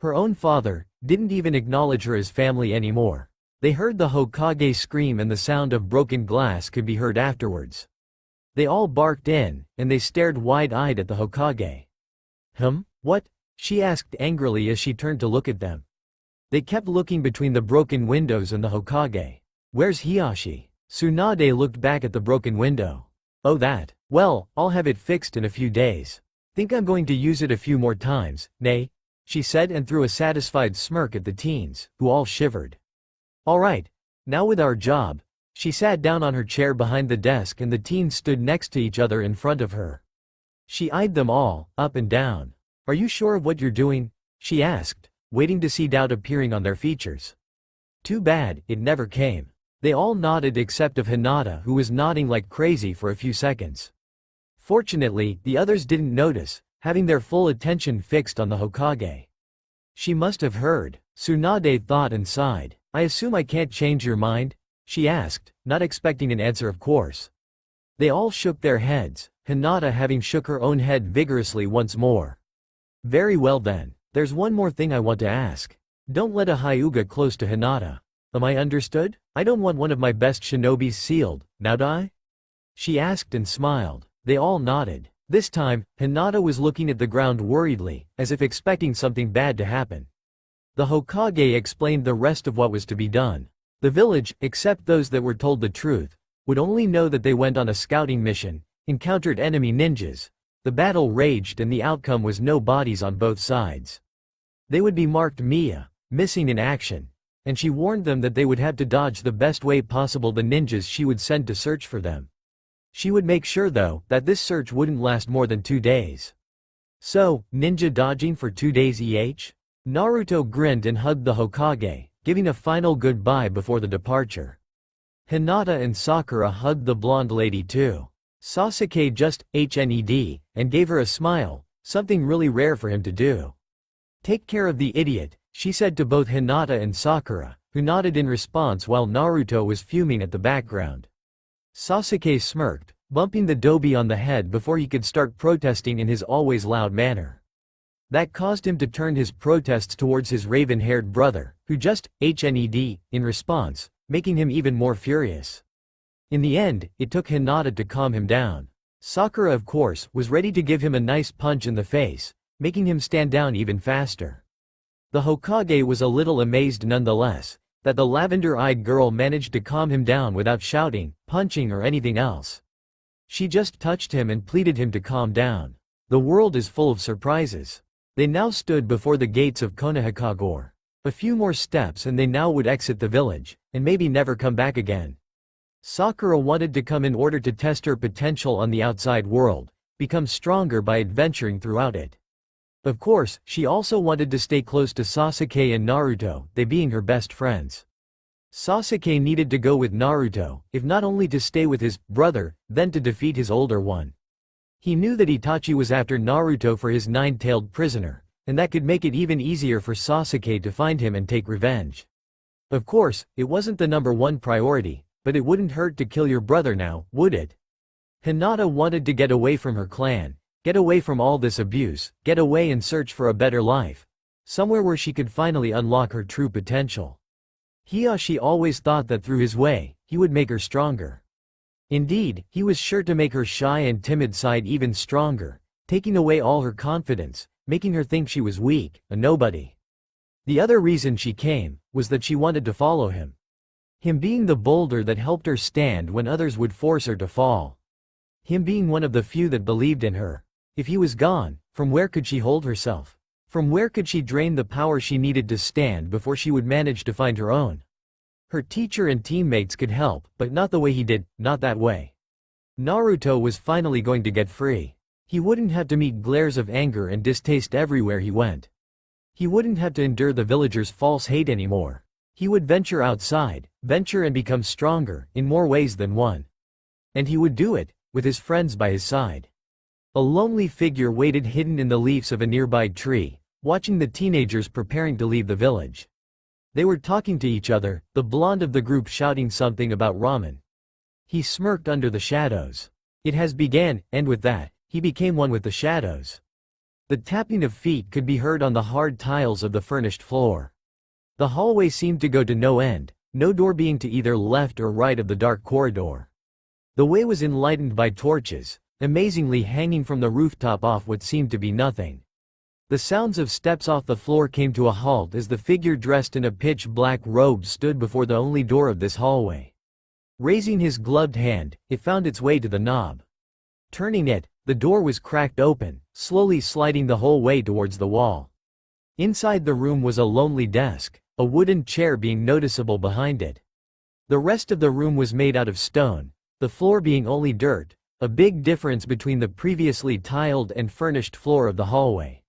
Her own father didn't even acknowledge her as family anymore. They heard the Hokage scream, and the sound of broken glass could be heard afterwards. They all barked in, and they stared wide-eyed at the Hokage. What? She asked angrily as she turned to look at them. They kept looking between the broken windows and the Hokage. Where's Hiyashi? Tsunade looked back at the broken window. Oh, that. Well, I'll have it fixed in a few days. Think I'm going to use it a few more times, nay? She said, and threw a satisfied smirk at the teens, who all shivered. All right. Now with our job. She sat down on her chair behind the desk, and the teens stood next to each other in front of her. She eyed them all, up and down. Are you sure of what you're doing? She asked, waiting to see doubt appearing on their features. Too bad, it never came. They all nodded except of Hinata, who was nodding like crazy for a few seconds. Fortunately, the others didn't notice, having their full attention fixed on the Hokage. She must have heard, Tsunade thought and sighed. I assume I can't change your mind? She asked, not expecting an answer of course. They all shook their heads, Hinata having shook her own head vigorously once more. Very well then, there's one more thing I want to ask. Don't let a Hyuga close to Hinata. Am I understood? I don't want one of my best shinobis sealed, now die? She asked and smiled. They all nodded. This time, Hinata was looking at the ground worriedly, as if expecting something bad to happen. The Hokage explained the rest of what was to be done. The village, except those that were told the truth, would only know that they went on a scouting mission, encountered enemy ninjas. The battle raged and the outcome was no bodies on both sides. They would be marked Mia, missing in action, and she warned them that they would have to dodge the best way possible the ninjas she would send to search for them. She would make sure though, that this search wouldn't last more than 2 days. So, ninja dodging for 2 days Naruto grinned and hugged the Hokage, giving a final goodbye before the departure. Hinata and Sakura hugged the blonde lady too. Sasuke just HNED and gave her a smile, something really rare for him to do. Take care of the idiot, she said to both Hinata and Sakura, who nodded in response while Naruto was fuming at the background. Sasuke smirked, bumping the dobi on the head before he could start protesting in his always loud manner. That caused him to turn his protests towards his raven-haired brother, who just HNED in response, making him even more furious. In the end, it took Hinata to calm him down. Sakura, of course, was ready to give him a nice punch in the face, making him stand down even faster. The Hokage was a little amazed nonetheless, that the lavender-eyed girl managed to calm him down without shouting, punching or anything else. She just touched him and pleaded him to calm down. The world is full of surprises. They now stood before the gates of Konohakagure. A few more steps and they now would exit the village, and maybe never come back again. Sakura wanted to come in order to test her potential on the outside world, become stronger by adventuring throughout it. Of course, she also wanted to stay close to Sasuke and Naruto, they being her best friends. Sasuke needed to go with Naruto, if not only to stay with his brother, then to defeat his older one. He knew that Itachi was after Naruto for his nine-tailed prisoner, and that could make it even easier for Sasuke to find him and take revenge. Of course, it wasn't the #1 priority, but it wouldn't hurt to kill your brother now, would it? Hinata wanted to get away from her clan, get away from all this abuse, get away and search for a better life. Somewhere where she could finally unlock her true potential. Hiyashi always thought that through his way, he would make her stronger. Indeed, he was sure to make her shy and timid side even stronger, taking away all her confidence, making her think she was weak, a nobody. The other reason she came, was that she wanted to follow him. Him being the boulder that helped her stand when others would force her to fall. Him being one of the few that believed in her. If he was gone, from where could she hold herself? From where could she drain the power she needed to stand before she would manage to find her own? Her teacher and teammates could help, but not the way he did, not that way. Naruto was finally going to get free. He wouldn't have to meet glares of anger and distaste everywhere he went. He wouldn't have to endure the villagers' false hate anymore. He would venture outside, venture and become stronger, in more ways than one. And he would do it, with his friends by his side. A lonely figure waited hidden in the leaves of a nearby tree, watching the teenagers preparing to leave the village. They were talking to each other, the blonde of the group shouting something about ramen. He smirked under the shadows. It has began, and with that, he became one with the shadows. The tapping of feet could be heard on the hard tiles of the furnished floor. The hallway seemed to go to no end, no door being to either left or right of the dark corridor. The way was enlightened by torches, amazingly hanging from the rooftop off what seemed to be nothing. The sounds of steps off the floor came to a halt as the figure dressed in a pitch-black robe stood before the only door of this hallway. Raising his gloved hand, it found its way to the knob. Turning it, the door was cracked open, slowly sliding the whole way towards the wall. Inside the room was a lonely desk, a wooden chair being noticeable behind it. The rest of the room was made out of stone, the floor being only dirt, a big difference between the previously tiled and furnished floor of the hallway.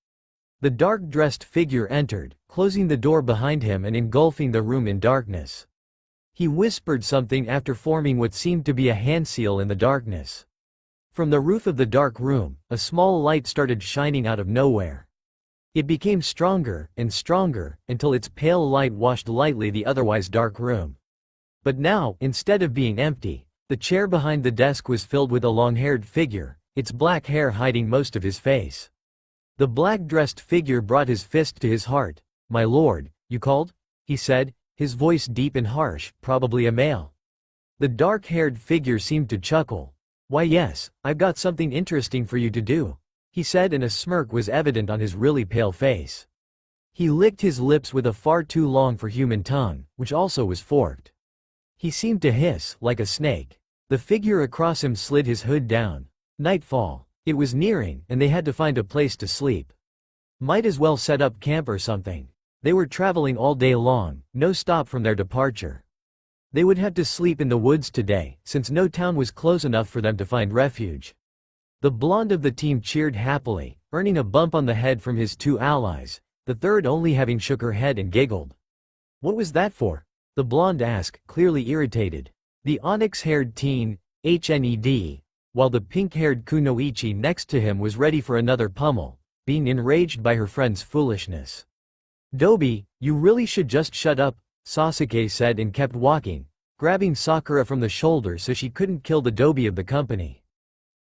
The dark-dressed figure entered, closing the door behind him and engulfing the room in darkness. He whispered something after forming what seemed to be a hand seal in the darkness. From the roof of the dark room, a small light started shining out of nowhere. It became stronger and stronger until its pale light washed lightly the otherwise dark room. But now, instead of being empty, the chair behind the desk was filled with a long-haired figure, its black hair hiding most of his face. The black-dressed figure brought his fist to his heart. "My lord, you called?" he said, his voice deep and harsh, probably a male. The dark-haired figure seemed to chuckle. "Why yes, I've got something interesting for you to do," he said, and a smirk was evident on his really pale face. He licked his lips with a far too long for human tongue, which also was forked. He seemed to hiss, like a snake. The figure across him slid his hood down. Nightfall. It was nearing, and they had to find a place to sleep. Might as well set up camp or something. They were traveling all day long, no stop from their departure. They would have to sleep in the woods today, since no town was close enough for them to find refuge. The blonde of the team cheered happily, earning a bump on the head from his two allies, the third only having shook her head and giggled. "What was that for?" the blonde asked, clearly irritated. The onyx-haired teen, HoNdeR, while the pink-haired kunoichi next to him was ready for another pummel, being enraged by her friend's foolishness. "Dobi, you really should just shut up," Sasuke said and kept walking, grabbing Sakura from the shoulder so she couldn't kill the Dobi of the company.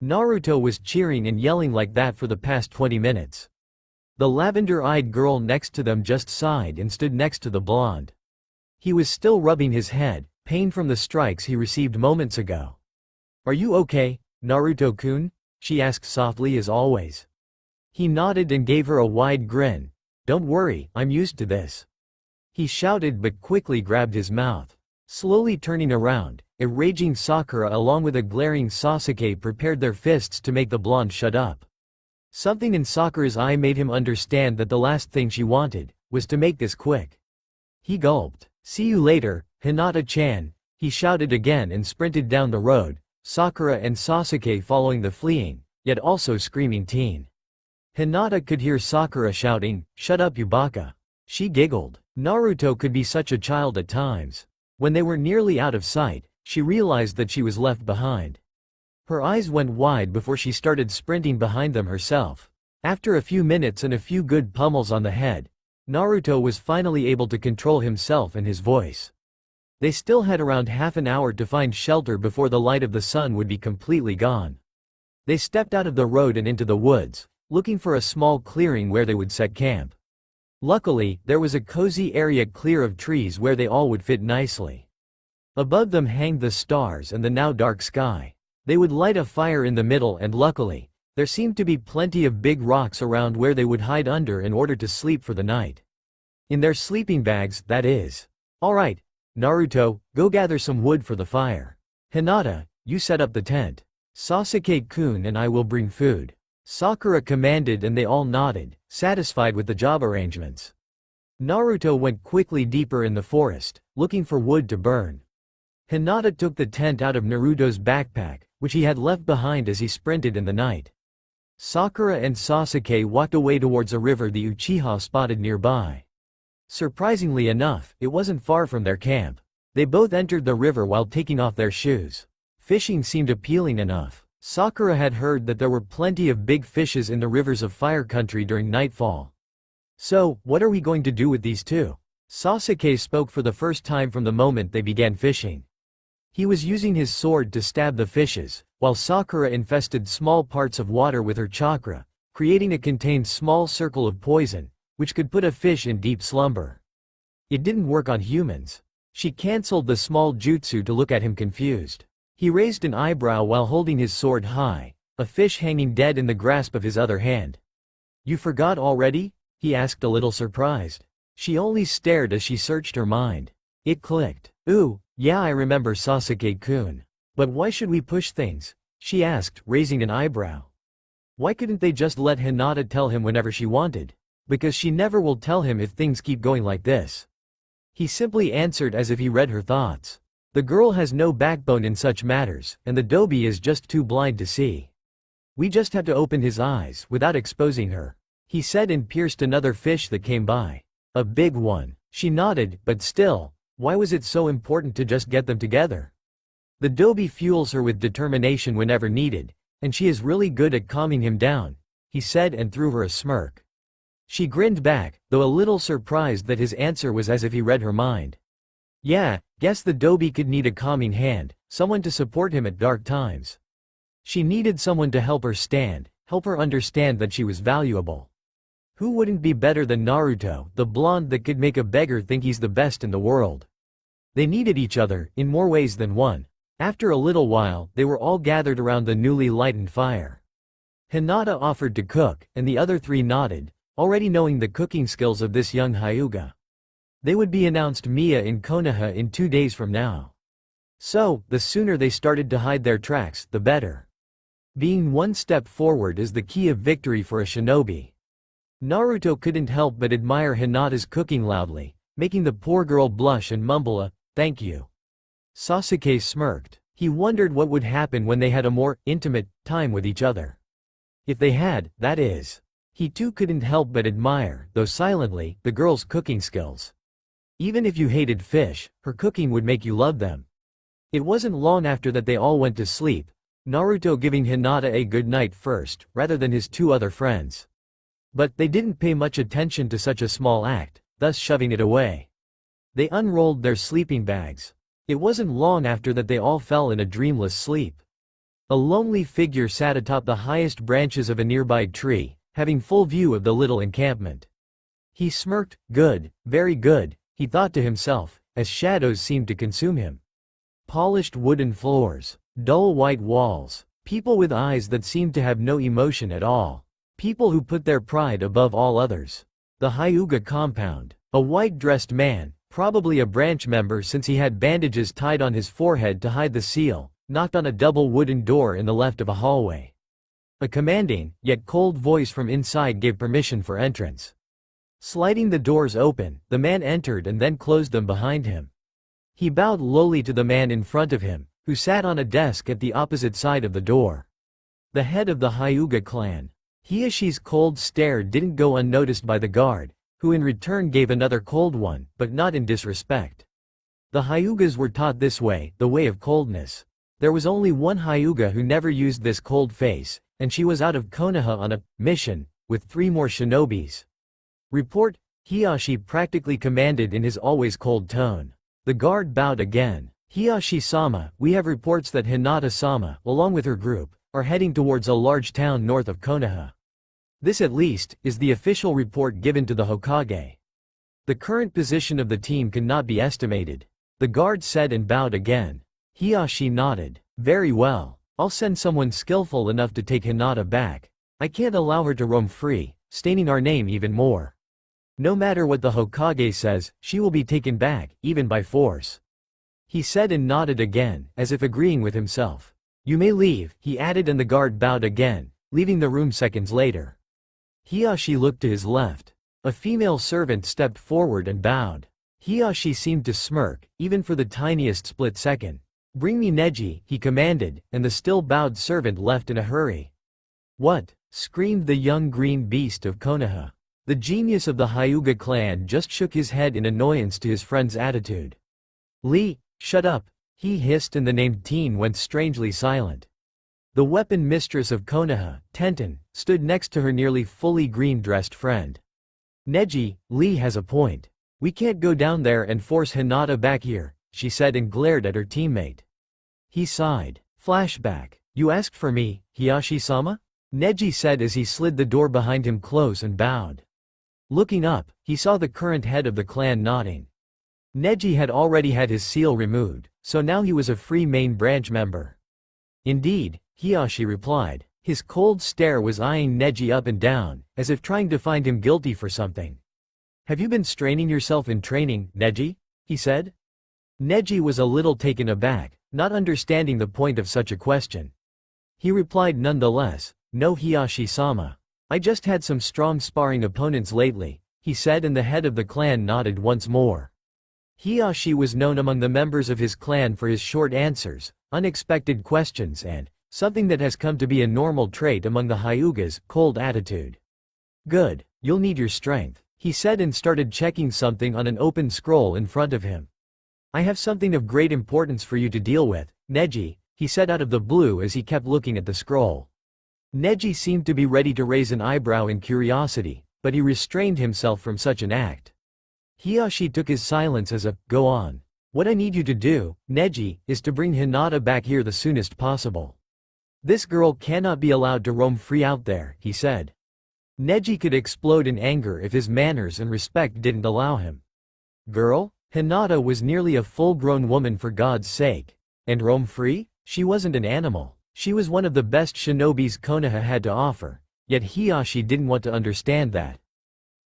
Naruto was cheering and yelling like that for the past 20 minutes. The lavender-eyed girl next to them just sighed and stood next to the blonde. He was still rubbing his head, pain from the strikes he received moments ago. "Are you okay, Naruto-kun?" she asked softly as always. He nodded and gave her a wide grin. "Don't worry, I'm used to this," he shouted, but quickly grabbed his mouth. Slowly turning around, a raging Sakura along with a glaring Sasuke prepared their fists to make the blonde shut up. Something in Sakura's eye made him understand that the last thing she wanted was to make this quick. He gulped. "See you later, Hinata-chan," he shouted again and sprinted down the road, Sakura and Sasuke following the fleeing, yet also screaming teen. Hinata could hear Sakura shouting, "Shut up, you baka." She giggled. Naruto could be such a child at times. When they were nearly out of sight, she realized that she was left behind. Her eyes went wide before she started sprinting behind them herself. After a few minutes and a few good pummels on the head, Naruto was finally able to control himself and his voice. They still had around half an hour to find shelter before the light of the sun would be completely gone. They stepped out of the road and into the woods, looking for a small clearing where they would set camp. Luckily, there was a cozy area clear of trees where they all would fit nicely. Above them hanged the stars and the now dark sky. They would light a fire in the middle, and luckily, there seemed to be plenty of big rocks around where they would hide under in order to sleep for the night. In their sleeping bags, that is. "All right, Naruto, go gather some wood for the fire. Hinata, you set up the tent. Sasuke-kun and I will bring food," Sakura commanded, and they all nodded, satisfied with the job arrangements. Naruto went quickly deeper in the forest, looking for wood to burn. Hinata took the tent out of Naruto's backpack, which he had left behind as he sprinted in the night. Sakura and Sasuke walked away towards a river the Uchiha spotted nearby. Surprisingly enough, it wasn't far from their camp. They both entered the river while taking off their shoes. Fishing seemed appealing enough. Sakura had heard that there were plenty of big fishes in the rivers of Fire Country during nightfall. "So, what are we going to do with these two?" Sasuke spoke for the first time from the moment they began fishing. He was using his sword to stab the fishes, while Sakura infested small parts of water with her chakra, creating a contained small circle of poison, which could put a fish in deep slumber. It didn't work on humans. She cancelled the small jutsu to look at him confused. He raised an eyebrow while holding his sword high, a fish hanging dead in the grasp of his other hand. "You forgot already?" he asked, a little surprised. She only stared as she searched her mind. It clicked. "Ooh, yeah, I remember, Sasuke-kun. But why should we push things?" she asked, raising an eyebrow. Why couldn't they just let Hinata tell him whenever she wanted? Because she never will tell him if things keep going like this. He simply answered as if he read her thoughts. The girl has no backbone in such matters, and the Dobi is just too blind to see. "We just have to open his eyes without exposing her," he said, and pierced another fish that came by. "A big one." She nodded, but still, why was it so important to just get them together? The Dobi fuels her with determination whenever needed, and she is really good at calming him down, he said, and threw her a smirk. She grinned back, though a little surprised that his answer was as if he read her mind. Yeah, guess the Dobie could need a calming hand, someone to support him at dark times. She needed someone to help her understand that she was valuable. Who wouldn't be better than Naruto, the blonde that could make a beggar think he's the best in the world? They needed each other, in more ways than one. After a little while, they were all gathered around the newly lightened fire. Hinata offered to cook, and the other three nodded, already knowing the cooking skills of this young Hyuga. They would be announced Mia in Konoha in 2 days from now. So, the sooner they started to hide their tracks, the better. Being one step forward is the key of victory for a shinobi. Naruto couldn't help but admire Hinata's cooking loudly, making the poor girl blush and mumble a, "Thank you." Sasuke smirked. He wondered what would happen when they had a more intimate time with each other. If they had, that is. He too couldn't help but admire, though silently, the girl's cooking skills. Even if you hated fish, her cooking would make you love them. It wasn't long after that they all went to sleep, Naruto giving Hinata a good night first, rather than his 2 other friends. But they didn't pay much attention to such a small act, thus shoving it away. They unrolled their sleeping bags. It wasn't long after that they all fell in a dreamless sleep. A lonely figure sat atop the highest branches of a nearby tree, having full view of the little encampment. He smirked. Good, very good, he thought to himself, as shadows seemed to consume him. Polished wooden floors, dull white walls, people with eyes that seemed to have no emotion at all. People who put their pride above all others. The Hyuga compound. A white-dressed man, probably a branch member since he had bandages tied on his forehead to hide the seal, knocked on a double wooden door in the left of a hallway. A commanding, yet cold voice from inside gave permission for entrance. Sliding the doors open, the man entered and then closed them behind him. He bowed lowly to the man in front of him, who sat on a desk at the opposite side of the door. The head of the Hyuga clan. Hiyashi's cold stare didn't go unnoticed by the guard, who in return gave another cold one, but not in disrespect. The Hyugas were taught this way, the way of coldness. There was only one Hyuga who never used this cold face, and she was out of Konoha on a mission, with 3 more shinobis. Report, Hiyashi practically commanded in his always cold tone. The guard bowed again. Hiyashi-sama, we have reports that Hinata-sama, along with her group, are heading towards a large town north of Konoha. This at least, is the official report given to the Hokage. The current position of the team cannot be estimated. The guard said and bowed again. Hiyashi nodded. Very well. I'll send someone skillful enough to take Hinata back. I can't allow her to roam free, staining our name even more. No matter what the Hokage says, she will be taken back, even by force. He said and nodded again, as if agreeing with himself. You may leave, he added, and the guard bowed again, leaving the room seconds later. Hiyashi looked to his left. A female servant stepped forward and bowed. Hiyashi seemed to smirk, even for the tiniest split second. Bring me Neji, he commanded, and the still bowed servant left in a hurry. What? Screamed the young green beast of Konoha. The genius of the Hyuga clan just shook his head in annoyance to his friend's attitude. Lee, shut up, he hissed, and the named teen went strangely silent. The weapon mistress of Konoha, Tenten, stood next to her nearly fully green-dressed friend. Neji, Lee has a point. We can't go down there and force Hinata back here, she said and glared at her teammate. He sighed. Flashback. You asked for me, Hiyashi-sama? Neji said as he slid the door behind him close and bowed. Looking up, he saw the current head of the clan nodding. Neji had already had his seal removed, so now he was a free main branch member. Indeed, Hiyashi replied. His cold stare was eyeing Neji up and down, as if trying to find him guilty for something. Have you been straining yourself in training, Neji? He said. Neji was a little taken aback, not understanding the point of such a question. He replied nonetheless, No Hiyashi-sama. I just had some strong sparring opponents lately, he said, and the head of the clan nodded once more. Hiyashi was known among the members of his clan for his short answers, unexpected questions, and something that has come to be a normal trait among the Hyugas, cold attitude. Good, you'll need your strength, he said and started checking something on an open scroll in front of him. I have something of great importance for you to deal with, Neji, he said out of the blue as he kept looking at the scroll. Neji seemed to be ready to raise an eyebrow in curiosity, but he restrained himself from such an act. Hiyashi took his silence as a, "Go on. What I need you to do, Neji, is to bring Hinata back here the soonest possible. This girl cannot be allowed to roam free out there," he said. Neji could explode in anger if his manners and respect didn't allow him. Girl? Hinata was nearly a full-grown woman, for God's sake. And roam free? She wasn't an animal. She was one of the best shinobis Konoha had to offer, yet Hiyashi didn't want to understand that.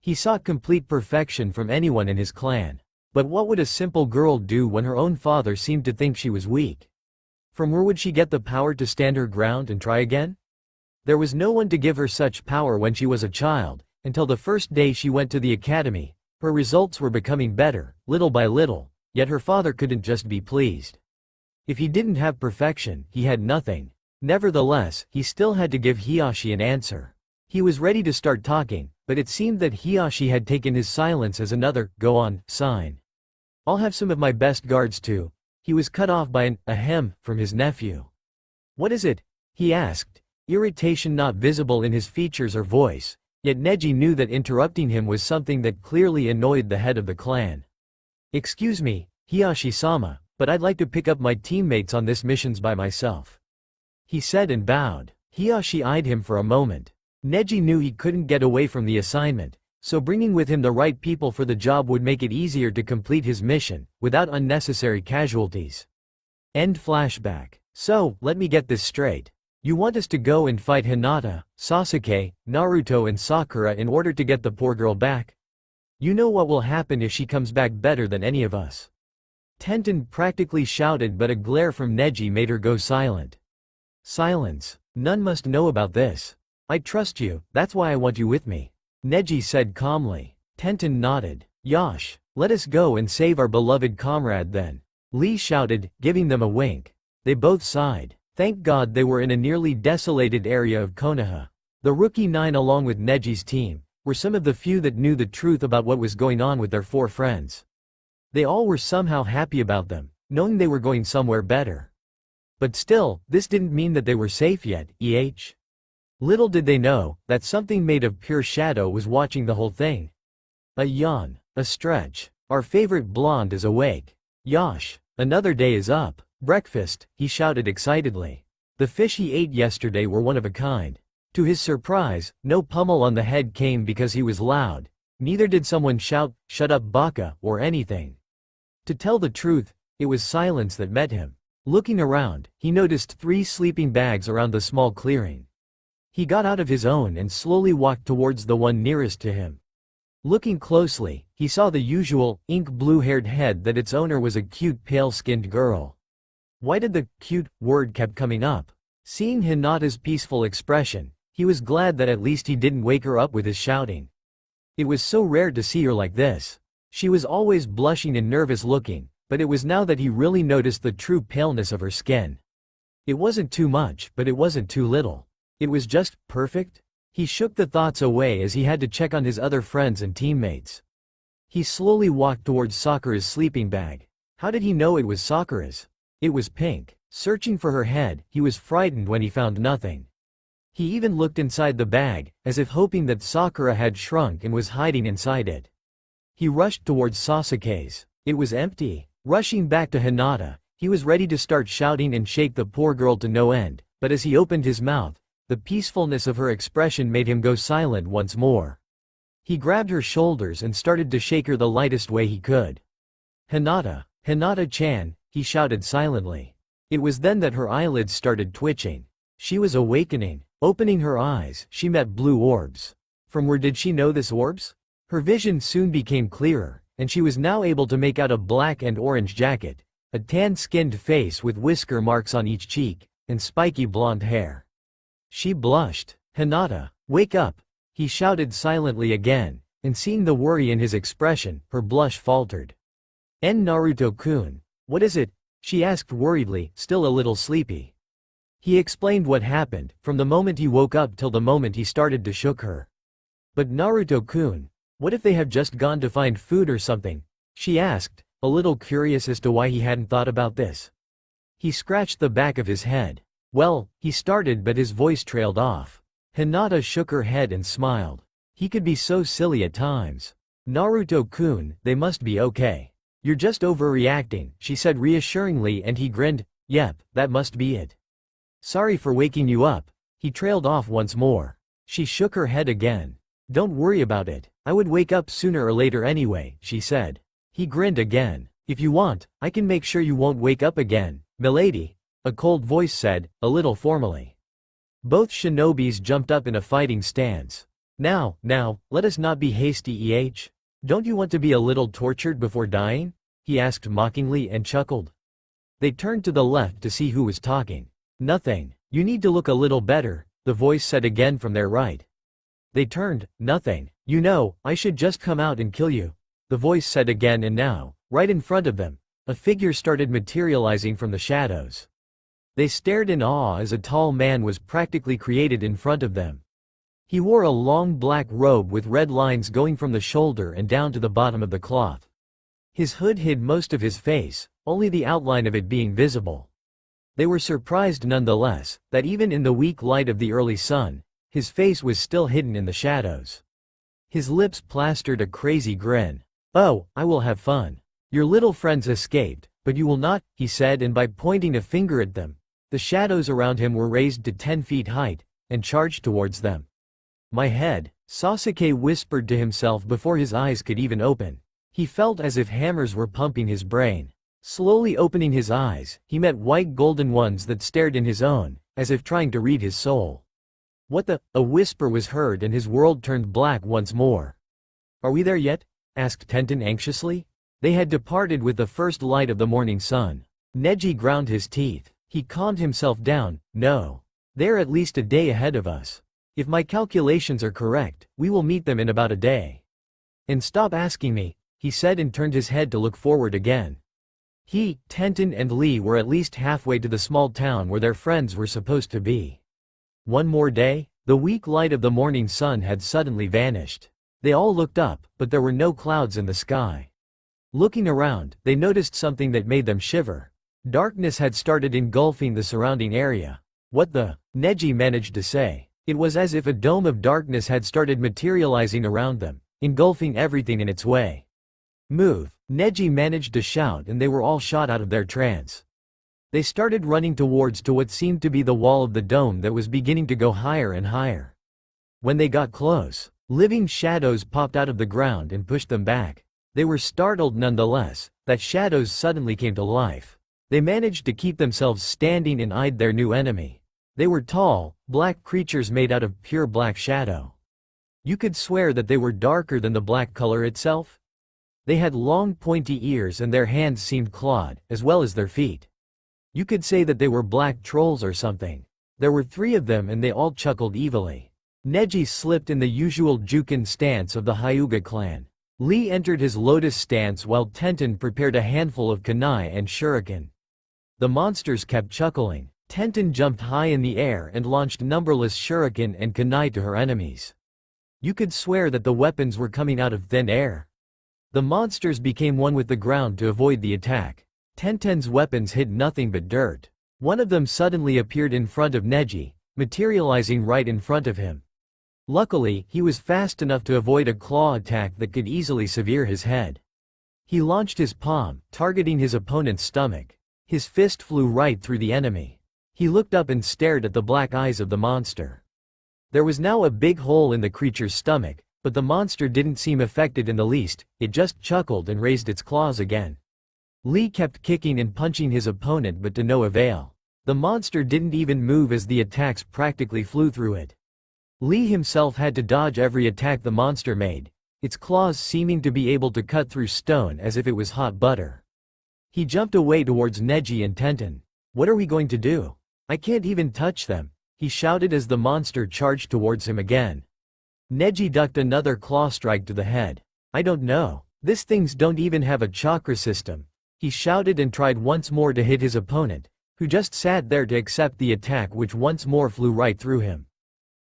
He sought complete perfection from anyone in his clan. But what would a simple girl do when her own father seemed to think she was weak? From where would she get the power to stand her ground and try again? There was no one to give her such power when she was a child, until the first day she went to the academy. Her results were becoming better, little by little, yet her father couldn't just be pleased. If he didn't have perfection, he had nothing. Nevertheless, he still had to give Hiyashi an answer. He was ready to start talking, but it seemed that Hiyashi had taken his silence as another, "Go on," sign. "I'll have some of my best guards too." He was cut off by an ahem from his nephew. "What is it?" he asked, irritation not visible in his features or voice, yet Neji knew that interrupting him was something that clearly annoyed the head of the clan. "Excuse me, Hiyashi-sama, but I'd like to pick up my teammates on this missions by myself," he said and bowed. Hiyashi eyed him for a moment. Neji knew he couldn't get away from the assignment, so bringing with him the right people for the job would make it easier to complete his mission, without unnecessary casualties. End flashback. "So, let me get this straight. You want us to go and fight Hinata, Sasuke, Naruto and Sakura in order to get the poor girl back? You know what will happen if she comes back better than any of us?" Tenten practically shouted, but a glare from Neji made her go silent. "Silence. None must know about this. I trust you, that's why I want you with me," Neji said calmly. Tenten nodded. "Yosh, let us go and save our beloved comrade then," Lee shouted, giving them a wink. They both sighed. Thank God they were in a nearly desolated area of Konoha. The Rookie 9 along with Neji's team were some of the few that knew the truth about what was going on with their four friends. They all were somehow happy about them, knowing they were going somewhere better. But still, this didn't mean that they were safe yet, Little did they know that something made of pure shadow was watching the whole thing. A yawn, a stretch. "Our favorite blonde is awake. Yosh, another day is up. Breakfast," he shouted excitedly. The fish he ate yesterday were one of a kind. To his surprise, no pummel on the head came because he was loud. Neither did someone shout, "Shut up Baka," or anything. To tell the truth, it was silence that met him. Looking around, he noticed 3 sleeping bags around the small clearing. He got out of his own and slowly walked towards the one nearest to him. Looking closely, he saw the usual, ink blue-haired head that its owner was a cute pale-skinned girl. Why did the cute word kept coming up? Seeing Hinata's peaceful expression, he was glad that at least he didn't wake her up with his shouting. It was so rare to see her like this. She was always blushing and nervous looking, but it was now that he really noticed the true paleness of her skin. It wasn't too much, but it wasn't too little. It was just perfect. He shook the thoughts away as he had to check on his other friends and teammates. He slowly walked towards Sakura's sleeping bag. How did he know it was Sakura's? It was pink. Searching for her head, he was frightened when he found nothing. He even looked inside the bag, as if hoping that Sakura had shrunk and was hiding inside it. He rushed towards Sasuke's. It was empty. Rushing back to Hinata, he was ready to start shouting and shake the poor girl to no end, but as he opened his mouth, the peacefulness of her expression made him go silent once more. He grabbed her shoulders and started to shake her the lightest way he could. "Hinata, Hinata-chan," he shouted silently. It was then that her eyelids started twitching. She was awakening. Opening her eyes, she met blue orbs. From where did she know this orbs? Her vision soon became clearer, and she was now able to make out a black and orange jacket, a tan-skinned face with whisker marks on each cheek, and spiky blonde hair. She blushed. "Hinata, wake up," he shouted silently again, and seeing the worry in his expression, her blush faltered. "Naruto-kun, what is it?" she asked worriedly, still a little sleepy. He explained what happened, from the moment he woke up till the moment he started to shook her. "But Naruto-kun, what if they have just gone to find food or something?" she asked, a little curious as to why he hadn't thought about this. He scratched the back of his head. "Well," he started, but his voice trailed off. Hinata shook her head and smiled. He could be so silly at times. Naruto-kun, they must be okay. You're just overreacting, she said reassuringly, and he grinned. Yep, that must be it. Sorry for waking you up. He trailed off once more. She shook her head again. Don't worry about it. I would wake up sooner or later anyway, she said. He grinned again. If you want, I can make sure you won't wake up again, milady, a cold voice said, a little formally. Both shinobis jumped up in a fighting stance. Now, let us not be hasty, Don't you want to be a little tortured before dying? He asked mockingly and chuckled. They turned to the left to see who was talking. Nothing. You need to look a little better, the voice said again from their right. They turned. Nothing. You know, I should just come out and kill you, the voice said again, and now, right in front of them, a figure started materializing from the shadows. They stared in awe as a tall man was practically created in front of them. He wore a long black robe with red lines going from the shoulder and down to the bottom of the cloth. His hood hid most of his face, only the outline of it being visible. They were surprised nonetheless, that even in the weak light of the early sun, his face was still hidden in the shadows. His lips plastered a crazy grin. Oh, I will have fun. Your little friends escaped, but you will not, he said, and by pointing a finger at them, the shadows around him were raised to 10 feet height, and charged towards them. My head, Sasuke whispered to himself before his eyes could even open. He felt as if hammers were pumping his brain. Slowly opening his eyes, he met white golden ones that stared in his own, as if trying to read his soul. What the? A whisper was heard and his world turned black once more. Are we there yet? Asked Tenten anxiously. They had departed with the first light of the morning sun. Neji ground his teeth. He calmed himself down. No. They're at least a day ahead of us. If my calculations are correct, we will meet them in about a day. And stop asking me, he said and turned his head to look forward again. He, Tenten and Lee were at least halfway to the small town where their friends were supposed to be. One more day? The weak light of the morning sun had suddenly vanished. They all looked up, but there were no clouds in the sky. Looking around, they noticed something that made them shiver. Darkness had started engulfing the surrounding area. What the? Neji managed to say. It was as if a dome of darkness had started materializing around them, engulfing everything in its way. Move, Neji managed to shout, and they were all shot out of their trance. They started running towards what seemed to be the wall of the dome that was beginning to go higher and higher. When they got close, living shadows popped out of the ground and pushed them back. They were startled nonetheless, that shadows suddenly came to life. They managed to keep themselves standing and eyed their new enemy. They were tall, black creatures made out of pure black shadow. You could swear that they were darker than the black color itself. They had long pointy ears and their hands seemed clawed, as well as their feet. You could say that they were black trolls or something. There were 3 of them and they all chuckled evilly. Neji slipped in the usual Juken stance of the Hyuga clan. Lee entered his lotus stance while Tenten prepared a handful of kunai and shuriken. The monsters kept chuckling. Tenten jumped high in the air and launched numberless shuriken and kunai to her enemies. You could swear that the weapons were coming out of thin air. The monsters became one with the ground to avoid the attack. Tenten's weapons hid nothing but dirt. One of them suddenly appeared in front of Neji, materializing right in front of him. Luckily, he was fast enough to avoid a claw attack that could easily sever his head. He launched his palm, targeting his opponent's stomach. His fist flew right through the enemy. He looked up and stared at the black eyes of the monster. There was now a big hole in the creature's stomach, but the monster didn't seem affected in the least. It just chuckled and raised its claws again. Lee kept kicking and punching his opponent, but to no avail. The monster didn't even move as the attacks practically flew through it. Lee himself had to dodge every attack the monster made, its claws seeming to be able to cut through stone as if it was hot butter. He jumped away towards Neji and Tenten. What are we going to do? I can't even touch them, he shouted as the monster charged towards him again. Neji ducked another claw strike to the head. I don't know. These things don't even have a chakra system. He shouted and tried once more to hit his opponent, who just sat there to accept the attack, which once more flew right through him.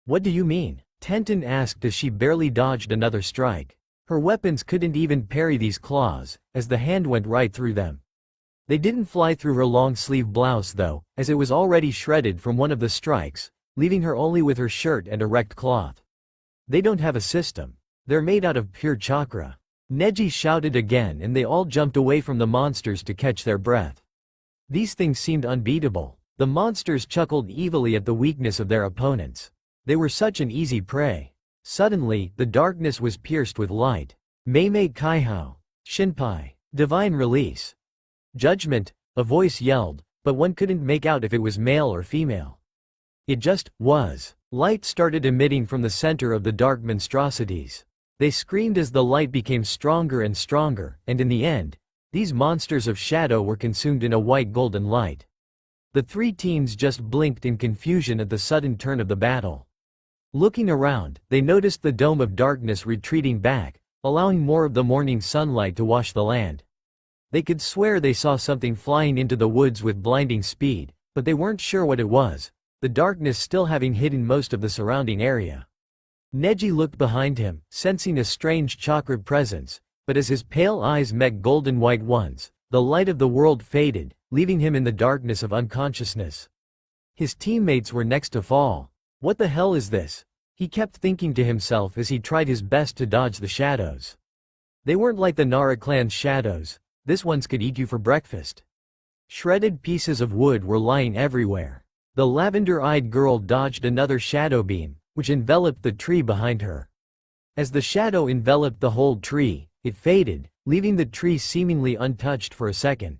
What do you mean? Tenten asked as she barely dodged another strike. Her weapons couldn't even parry these claws, as the hand went right through them. They didn't fly through her long-sleeve blouse though, as it was already shredded from one of the strikes, leaving her only with her shirt and a wrecked cloth. They don't have a system. They're made out of pure chakra. Neji shouted again and they all jumped away from the monsters to catch their breath. These things seemed unbeatable. The monsters chuckled evilly at the weakness of their opponents. They were such an easy prey. Suddenly, the darkness was pierced with light. Meimei Kaihao. Shinpai. Divine release. Judgment, a voice yelled, but one couldn't make out if it was male or female. It just was. Light started emitting from the center of the dark monstrosities. They screamed as the light became stronger and stronger, and in the end, these monsters of shadow were consumed in a white golden light. The three teens just blinked in confusion at the sudden turn of the battle. Looking around, they noticed the dome of darkness retreating back, allowing more of the morning sunlight to wash the land. They could swear they saw something flying into the woods with blinding speed, but they weren't sure what it was, the darkness still having hidden most of the surrounding area. Neji looked behind him, sensing a strange chakra presence, but as his pale eyes met golden white ones, the light of the world faded, leaving him in the darkness of unconsciousness. His teammates were next to fall. What the hell is this? He kept thinking to himself as he tried his best to dodge the shadows. They weren't like the Nara clan's shadows. This ones could eat you for breakfast. Shredded pieces of wood were lying everywhere. The lavender-eyed girl dodged another shadow beam, which enveloped the tree behind her. As the shadow enveloped the whole tree, it faded, leaving the tree seemingly untouched for a second.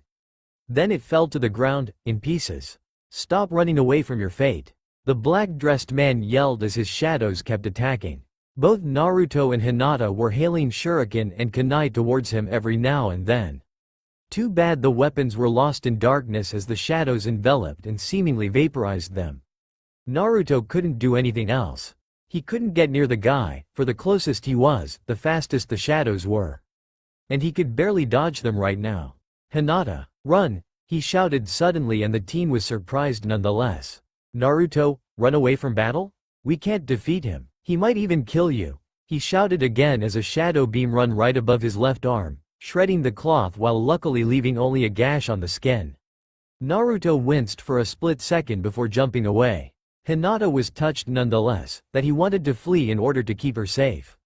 Then it fell to the ground, in pieces. Stop running away from your fate. The black-dressed man yelled as his shadows kept attacking. Both Naruto and Hinata were hailing shuriken and kunai towards him every now and then. Too bad the weapons were lost in darkness as the shadows enveloped and seemingly vaporized them. Naruto couldn't do anything else. He couldn't get near the guy, for the closest he was, the fastest the shadows were. And he could barely dodge them right now. Hinata, run! He shouted suddenly and the teen was surprised nonetheless. Naruto, run away from battle? We can't defeat him. He might even kill you. He shouted again as a shadow beam ran right above his left arm, shredding the cloth while luckily leaving only a gash on the skin. Naruto winced for a split second before jumping away. Hinata was touched nonetheless, that he wanted to flee in order to keep her safe.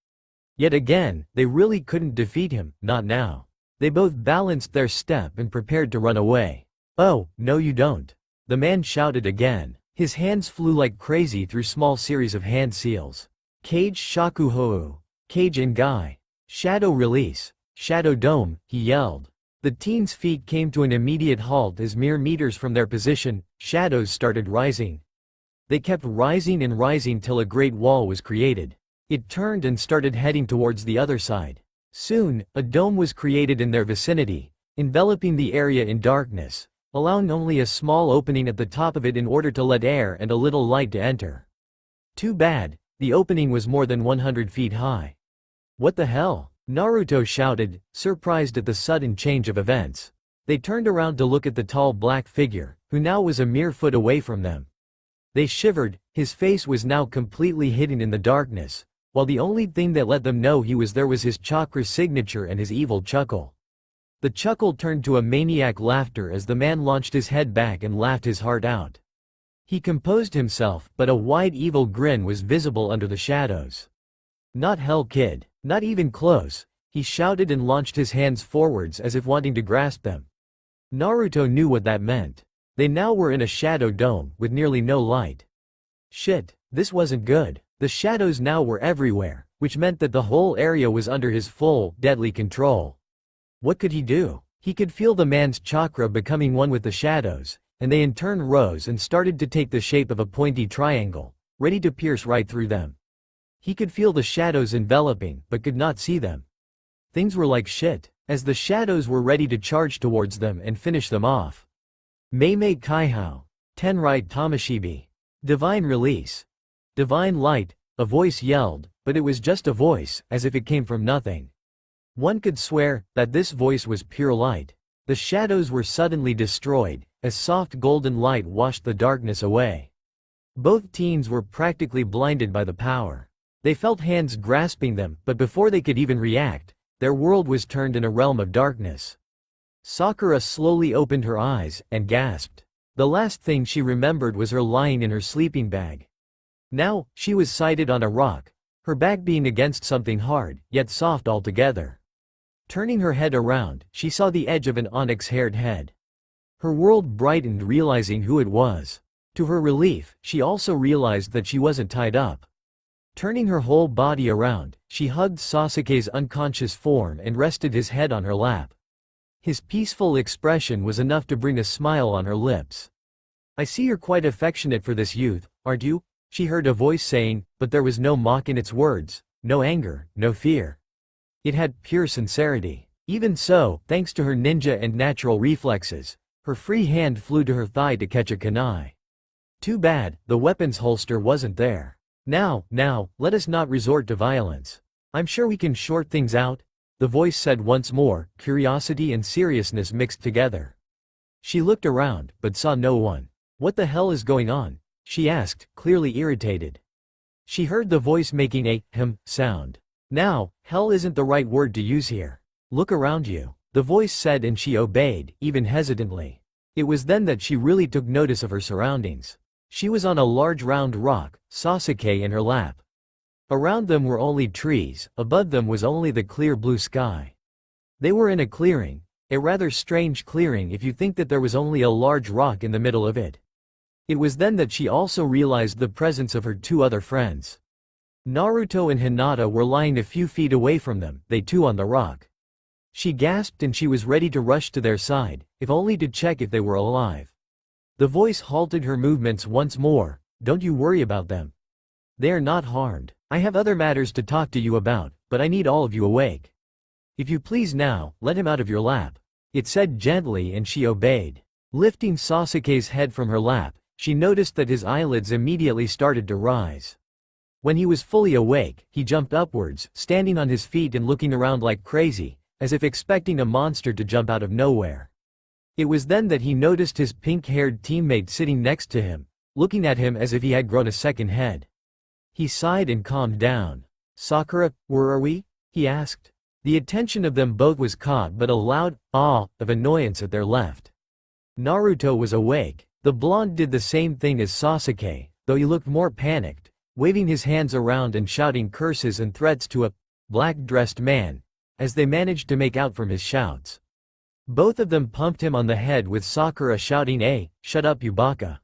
Yet again, they really couldn't defeat him, not now. They both balanced their step and prepared to run away. Oh, no you don't. The man shouted again. His hands flew like crazy through small series of hand seals. Cage Shakuhou. Cage Ngai. Shadow release. Shadow dome, he yelled. The teens' feet came to an immediate halt as mere meters from their position, shadows started rising. They kept rising and rising till a great wall was created. It turned and started heading towards the other side. Soon, a dome was created in their vicinity, enveloping the area in darkness, allowing only a small opening at the top of it in order to let air and a little light to enter. Too bad, the opening was more than 100 feet high. What the hell? Naruto shouted, surprised at the sudden change of events. They turned around to look at the tall black figure, who now was a mere foot away from them. They shivered, his face was now completely hidden in the darkness, while the only thing that let them know he was there was his chakra signature and his evil chuckle. The chuckle turned to a maniac laughter as the man launched his head back and laughed his heart out. He composed himself, but a wide evil grin was visible under the shadows. Not hell kid, not even close, he shouted and launched his hands forwards as if wanting to grasp them. Naruto knew what that meant. They now were in a shadow dome, with nearly no light. Shit, this wasn't good. The shadows now were everywhere, which meant that the whole area was under his full, deadly control. What could he do? He could feel the man's chakra becoming one with the shadows, and they in turn rose and started to take the shape of a pointy triangle, ready to pierce right through them. He could feel the shadows enveloping, but could not see them. Things were like shit, as the shadows were ready to charge towards them and finish them off. Meimei Kaihao. Tenrai Tamashibi. Divine release. Divine light, a voice yelled, but it was just a voice, as if it came from nothing. One could swear that this voice was pure light. The shadows were suddenly destroyed, as soft golden light washed the darkness away. Both teens were practically blinded by the power. They felt hands grasping them, but before they could even react, their world was turned in a realm of darkness. Sakura slowly opened her eyes, and gasped. The last thing she remembered was her lying in her sleeping bag. Now, she was sighted on a rock, her back being against something hard, yet soft altogether. Turning her head around, she saw the edge of an onyx-haired head. Her world brightened realizing who it was. To her relief, she also realized that she wasn't tied up. Turning her whole body around, she hugged Sasuke's unconscious form and rested his head on her lap. His peaceful expression was enough to bring a smile on her lips. "I see you're quite affectionate for this youth, aren't you?" she heard a voice saying, but there was no mock in its words, no anger, no fear. It had pure sincerity. Even so, thanks to her ninja and natural reflexes, her free hand flew to her thigh to catch a kunai. Too bad, the weapon's holster wasn't there. Now, let us not resort to violence. I'm sure we can short things out," the voice said once more, curiosity and seriousness mixed together. She looked around, but saw no one. "What the hell is going on?" she asked, clearly irritated. She heard the voice making a sound. "Now, hell isn't the right word to use here. Look around you," the voice said, and she obeyed, even hesitantly. It was then that she really took notice of her surroundings. She was on a large round rock, Sasuke in her lap. Around them were only trees, above them was only the clear blue sky. They were in a clearing, a rather strange clearing if you think that there was only a large rock in the middle of it. It was then that she also realized the presence of her two other friends. Naruto and Hinata were lying a few feet away from them, they too on the rock. She gasped and she was ready to rush to their side, if only to check if they were alive. The voice halted her movements once more. "Don't you worry about them. They are not harmed. I have other matters to talk to you about, but I need all of you awake. If you please now, let him out of your lap," it said gently, and she obeyed. Lifting Sasuke's head from her lap, she noticed that his eyelids immediately started to rise. When he was fully awake, he jumped upwards, standing on his feet and looking around like crazy, as if expecting a monster to jump out of nowhere. It was then that he noticed his pink-haired teammate sitting next to him, looking at him as if he had grown a second head. He sighed and calmed down. "Sakura, where are we?" he asked. The attention of them both was caught by a loud "ah" of annoyance at their left. Naruto was awake. The blonde did the same thing as Sasuke, though he looked more panicked, waving his hands around and shouting curses and threats to a black-dressed man, as they managed to make out from his shouts. Both of them pumped him on the head with Sakura shouting, "Hey, shut up you baka."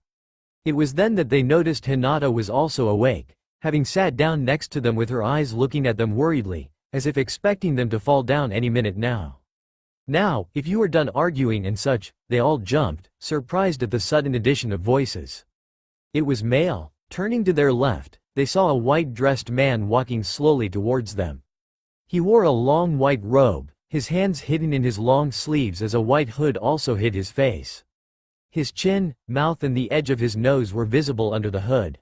It was then that they noticed Hinata was also awake, having sat down next to them with her eyes looking at them worriedly, as if expecting them to fall down any minute now. "Now, if you are done arguing and such," they all jumped, surprised at the sudden addition of voices. It was male. Turning to their left, they saw a white-dressed man walking slowly towards them. He wore a long white robe, his hands hidden in his long sleeves as a white hood also hid his face. His chin, mouth and the edge of his nose were visible under the hood.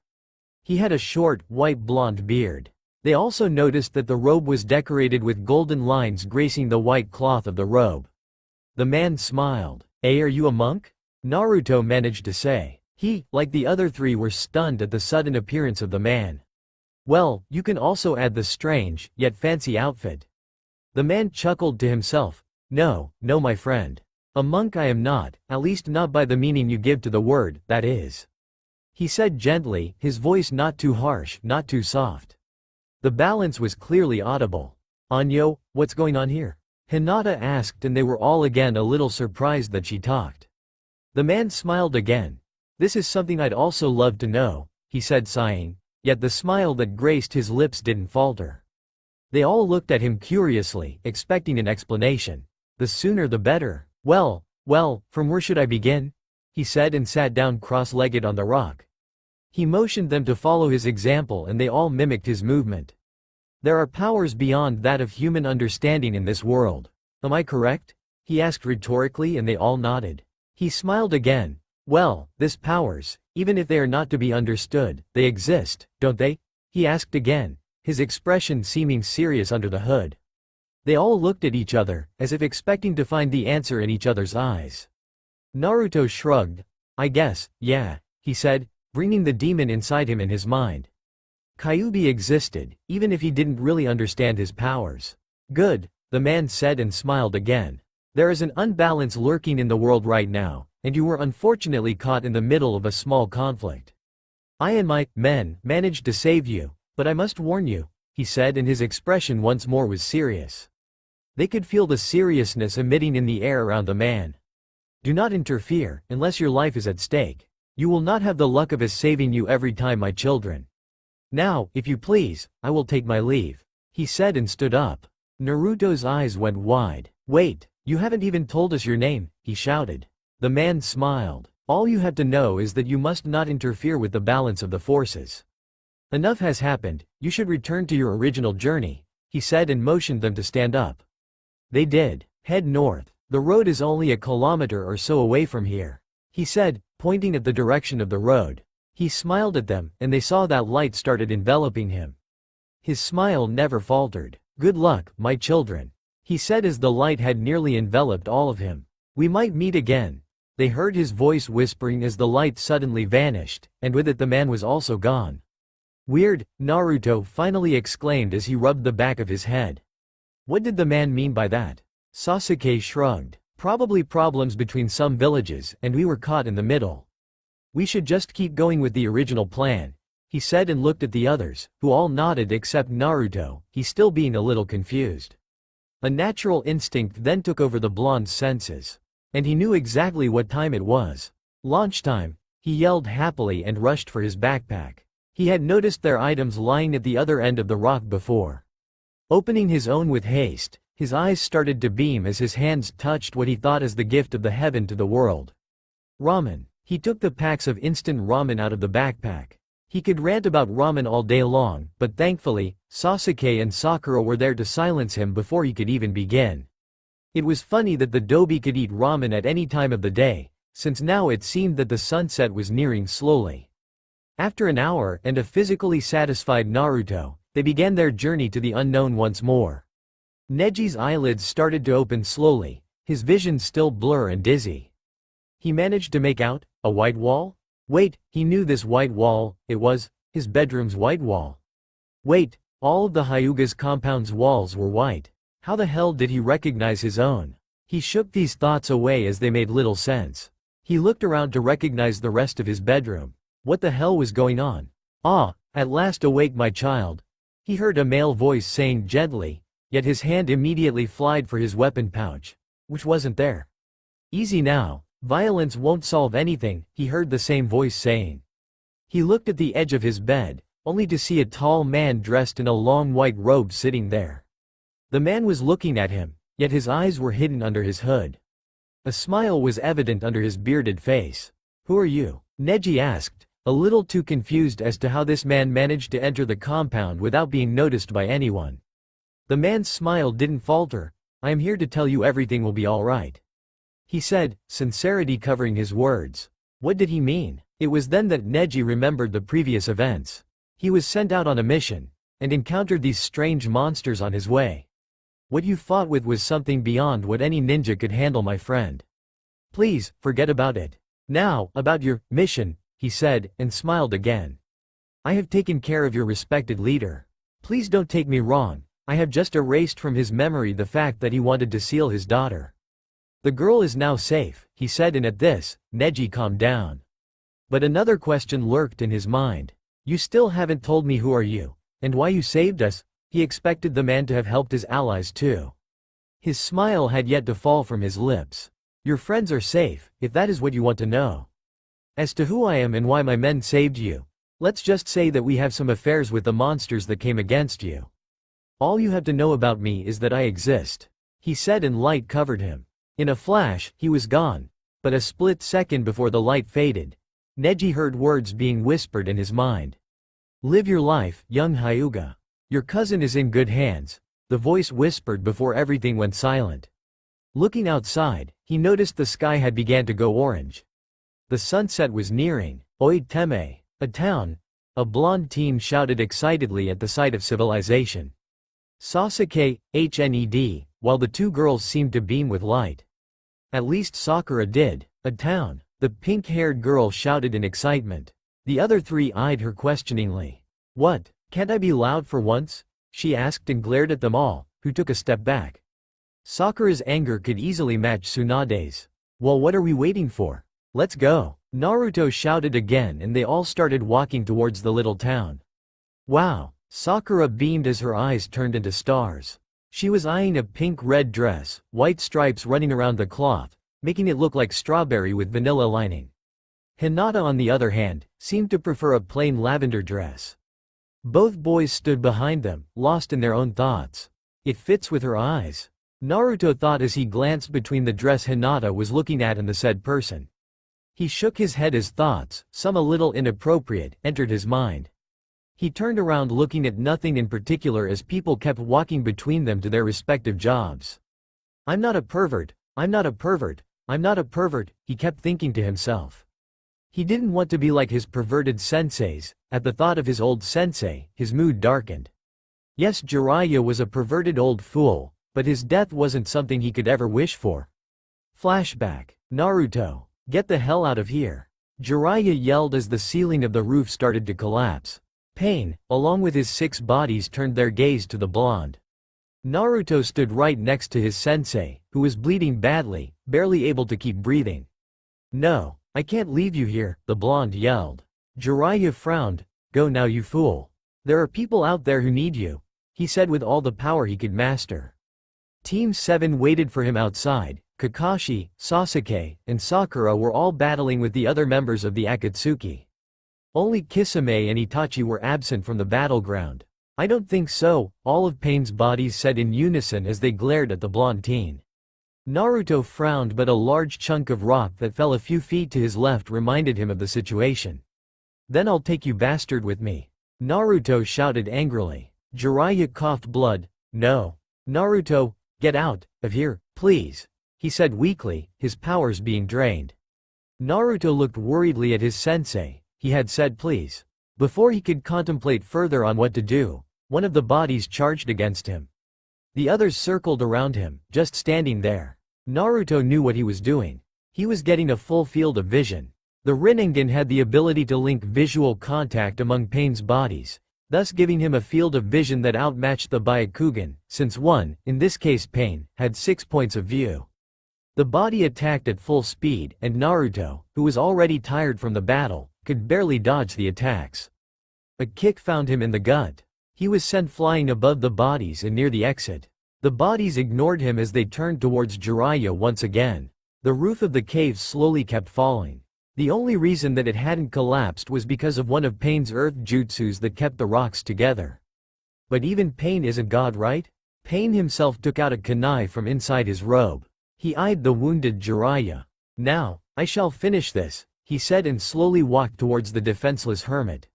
He had a short, white blonde beard. They also noticed that the robe was decorated with golden lines gracing the white cloth of the robe. The man smiled. "Hey, are you a monk?" Naruto managed to say. He, like the other three, were stunned at the sudden appearance of the man. "Well, you can also add the strange, yet fancy outfit." The man chuckled to himself. No, my friend. A monk I am not, at least not by the meaning you give to the word, that is," he said gently, his voice not too harsh, not too soft. The balance was clearly audible. "Anyo, what's going on here?" Hinata asked, and they were all again a little surprised that she talked. The man smiled again. "This is something I'd also love to know," he said sighing, yet the smile that graced his lips didn't falter. They all looked at him curiously, expecting an explanation. "The sooner the better." Well, from where should I begin?" he said and sat down cross-legged on the rock. He motioned them to follow his example and they all mimicked his movement. "There are powers beyond that of human understanding in this world. Am I correct?" he asked rhetorically, and they all nodded. He smiled again. "Well, these powers, even if they are not to be understood, they exist, don't they?" he asked again, his expression seeming serious under the hood. They all looked at each other, as if expecting to find the answer in each other's eyes. Naruto shrugged. "I guess, yeah," he said, bringing the demon inside him in his mind. Kyuubi existed, even if he didn't really understand his powers. "Good," the man said and smiled again. "There is an unbalance lurking in the world right now, and you were unfortunately caught in the middle of a small conflict. I and my men managed to save you, but I must warn you," he said, and his expression once more was serious. They could feel the seriousness emitting in the air around the man. Do not interfere, unless your life is at stake. You will not have the luck of us saving you every time, my children. Now, if you please, I will take my leave, he said and stood up. Naruto's eyes went wide. Wait, you haven't even told us your name, he shouted. The man smiled. All you have to know is that you must not interfere with the balance of the forces. Enough has happened, you should return to your original journey, he said and motioned them to stand up. They did. Head north. The road is only a kilometer or so away from here, he said, pointing at the direction of the road. He smiled at them, and they saw that light started enveloping him. His smile never faltered. Good luck, my children, he said as the light had nearly enveloped all of him. We might meet again. They heard his voice whispering as the light suddenly vanished, and with it the man was also gone. Weird, Naruto finally exclaimed as he rubbed the back of his head. What did the man mean by that? Sasuke shrugged. Probably problems between some villages, and we were caught in the middle. We should just keep going with the original plan, he said and looked at the others, who all nodded except Naruto, he still being a little confused. A natural instinct then took over the blonde's senses. And he knew exactly what time it was. Launch time, he yelled happily and rushed for his backpack. He had noticed their items lying at the other end of the rock before. Opening his own with haste, his eyes started to beam as his hands touched what he thought as the gift of the heaven to the world. Ramen. He took the packs of instant ramen out of the backpack. He could rant about ramen all day long, but thankfully, Sasuke and Sakura were there to silence him before he could even begin. It was funny that the Dobi could eat ramen at any time of the day, since now it seemed that the sunset was nearing slowly. After an hour and a physically satisfied Naruto, they began their journey to the unknown once more. Neji's eyelids started to open slowly, his vision still blur and dizzy. He managed to make out a white wall? Wait, he knew this white wall, it was his bedroom's white wall. Wait, all of the Hyuga's compound's walls were white. How the hell did he recognize his own? He shook these thoughts away as they made little sense. He looked around to recognize the rest of his bedroom. What the hell was going on? Ah, at last awake, my child, he heard a male voice saying gently, yet his hand immediately flied for his weapon pouch, which wasn't there. Easy now, violence won't solve anything, he heard the same voice saying. He looked at the edge of his bed, only to see a tall man dressed in a long white robe sitting there. The man was looking at him, yet his eyes were hidden under his hood. A smile was evident under his bearded face. Who are you? Neji asked, a little too confused as to how this man managed to enter the compound without being noticed by anyone. The man's smile didn't falter. I am here to tell you everything will be alright, he said, sincerity covering his words. What did he mean? It was then that Neji remembered the previous events. He was sent out on a mission, and encountered these strange monsters on his way. What you fought with was something beyond what any ninja could handle, my friend. Please, forget about it. Now, about your mission, he said, and smiled again. I have taken care of your respected leader. Please don't take me wrong, I have just erased from his memory the fact that he wanted to seal his daughter. The girl is now safe, he said, and at this, Neji calmed down. But another question lurked in his mind. You still haven't told me who are you, and why you saved us? He expected the man to have helped his allies too. His smile had yet to fall from his lips. Your friends are safe, if that is what you want to know. As to who I am and why my men saved you, let's just say that we have some affairs with the monsters that came against you. All you have to know about me is that I exist, he said, and light covered him. In a flash, he was gone. But a split second before the light faded, Neji heard words being whispered in his mind. Live your life, young Hyuga. Your cousin is in good hands, the voice whispered before everything went silent. Looking outside, he noticed the sky had began to go orange. The sunset was nearing. Oiteme, a town, a blonde teen shouted excitedly at the sight of civilization. Sasuke, HNED, while the two girls seemed to beam with light. At least Sakura did. A town, the pink-haired girl shouted in excitement. The other three eyed her questioningly. What? Can't I be loud for once? She asked and glared at them all, who took a step back. Sakura's anger could easily match Tsunade's. Well, what are we waiting for? Let's go. Naruto shouted again and they all started walking towards the little town. Wow, Sakura beamed as her eyes turned into stars. She was eyeing a pink-red dress, white stripes running around the cloth, making it look like strawberry with vanilla lining. Hinata, on the other hand, seemed to prefer a plain lavender dress. Both boys stood behind them, lost in their own thoughts. It fits with her eyes, Naruto thought as he glanced between the dress Hinata was looking at and the said person. He shook his head as thoughts, some a little inappropriate, entered his mind. He turned around looking at nothing in particular as people kept walking between them to their respective jobs. I'm not a pervert, I'm not a pervert, I'm not a pervert, he kept thinking to himself. He didn't want to be like his perverted senseis. At the thought of his old sensei, his mood darkened. Yes, Jiraiya was a perverted old fool, but his death wasn't something he could ever wish for. Flashback. Naruto, get the hell out of here. Jiraiya yelled as the ceiling of the roof started to collapse. Pain, along with his 6 bodies, turned their gaze to the blonde. Naruto stood right next to his sensei, who was bleeding badly, barely able to keep breathing. No, I can't leave you here, the blonde yelled. Jiraiya frowned. Go now, you fool. There are people out there who need you, he said with all the power he could master. Team 7 waited for him outside. Kakashi, Sasuke, and Sakura were all battling with the other members of the Akatsuki. Only Kisame and Itachi were absent from the battleground. I don't think so, all of Pain's bodies said in unison as they glared at the blonde teen. Naruto frowned, but a large chunk of rock that fell a few feet to his left reminded him of the situation. Then I'll take you bastard with me, Naruto shouted angrily. Jiraiya coughed blood. No. Naruto, get out of here, please, he said weakly, his powers being drained. Naruto looked worriedly at his sensei. He had said please. Before he could contemplate further on what to do, one of the bodies charged against him. The others circled around him, just standing there. Naruto knew what he was doing. He was getting a full field of vision. The Rinnegan had the ability to link visual contact among Pain's bodies, thus giving him a field of vision that outmatched the Byakugan, since one, in this case Pain, had 6 points of view. The body attacked at full speed, and Naruto, who was already tired from the battle, could barely dodge the attacks. A kick found him in the gut. He was sent flying above the bodies and near the exit. The bodies ignored him as they turned towards Jiraiya once again. The roof of the cave slowly kept falling. The only reason that it hadn't collapsed was because of one of Pain's earth jutsus that kept the rocks together. But even Pain isn't God, right? Pain himself took out a kunai from inside his robe. He eyed the wounded Jiraiya. Now, I shall finish this, he said, and slowly walked towards the defenseless hermit.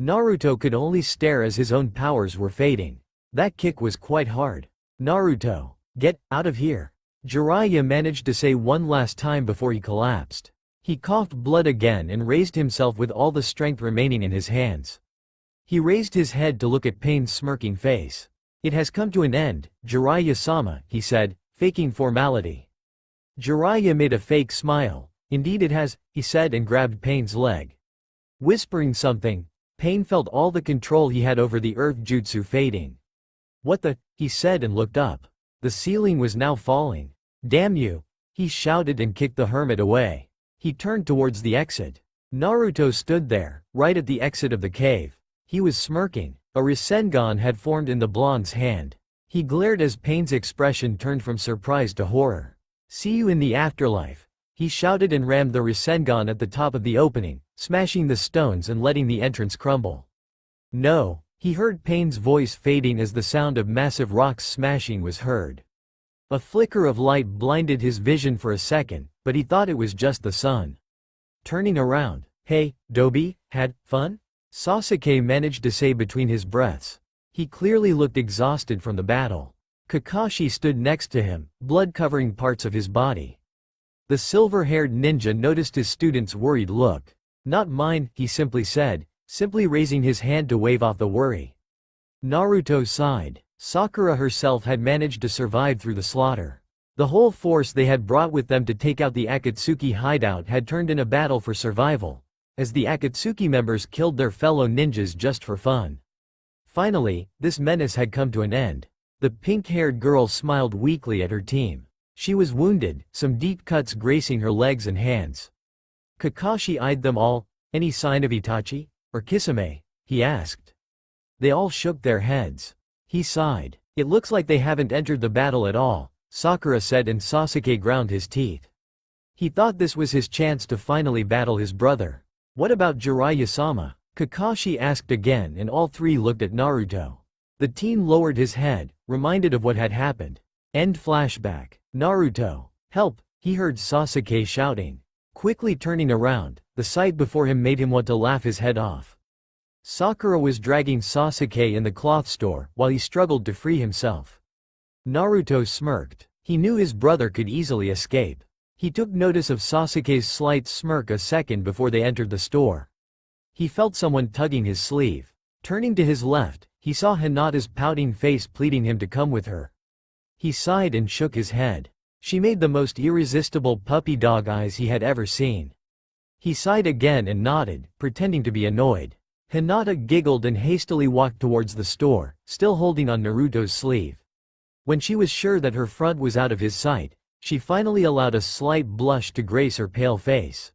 Naruto could only stare as his own powers were fading. That kick was quite hard. Naruto, get out of here, Jiraiya managed to say one last time before he collapsed. He coughed blood again and raised himself with all the strength remaining in his hands. He raised his head to look at Pain's smirking face. It has come to an end, Jiraiya-sama, he said, faking formality. Jiraiya made a fake smile. Indeed it has, he said, and grabbed Pain's leg. Whispering something, Pain felt all the control he had over the earth jutsu fading. What the, he said and looked up. The ceiling was now falling. Damn you, he shouted and kicked the hermit away. He turned towards the exit. Naruto stood there, right at the exit of the cave. He was smirking. A Rasengan had formed in the blonde's hand. He glared as Pain's expression turned from surprise to horror. See you in the afterlife, he shouted and rammed the Rasengan at the top of the opening, smashing the stones and letting the entrance crumble. No, he heard Pain's voice fading as the sound of massive rocks smashing was heard. A flicker of light blinded his vision for a second, but he thought it was just the sun. Turning around, hey, Dobi, had fun? Sasuke managed to say between his breaths. He clearly looked exhausted from the battle. Kakashi stood next to him, blood covering parts of his body. The silver-haired ninja noticed his student's worried look. Not mine, he simply said, simply raising his hand to wave off the worry. Naruto sighed. Sakura herself had managed to survive through the slaughter. The whole force they had brought with them to take out the Akatsuki hideout had turned in a battle for survival, as the Akatsuki members killed their fellow ninjas just for fun. Finally, this menace had come to an end. The pink-haired girl smiled weakly at her team. She was wounded, some deep cuts gracing her legs and hands. Kakashi eyed them all. Any sign of Itachi? Or Kisame? He asked. They all shook their heads. He sighed. It looks like they haven't entered the battle at all, Sakura said, and Sasuke ground his teeth. He thought this was his chance to finally battle his brother. What about Jiraiya-sama? Kakashi asked again, and all three looked at Naruto. The teen lowered his head, reminded of what had happened. End flashback. Naruto. Help! He heard Sasuke shouting. Quickly turning around, the sight before him made him want to laugh his head off. Sakura was dragging Sasuke in the cloth store, while he struggled to free himself. Naruto smirked. He knew his brother could easily escape. He took notice of Sasuke's slight smirk a second before they entered the store. He felt someone tugging his sleeve. Turning to his left, he saw Hinata's pouting face pleading him to come with her. He sighed and shook his head. She made the most irresistible puppy dog eyes he had ever seen. He sighed again and nodded, pretending to be annoyed. Hinata giggled and hastily walked towards the store, still holding on Naruto's sleeve. When she was sure that her front was out of his sight, she finally allowed a slight blush to grace her pale face.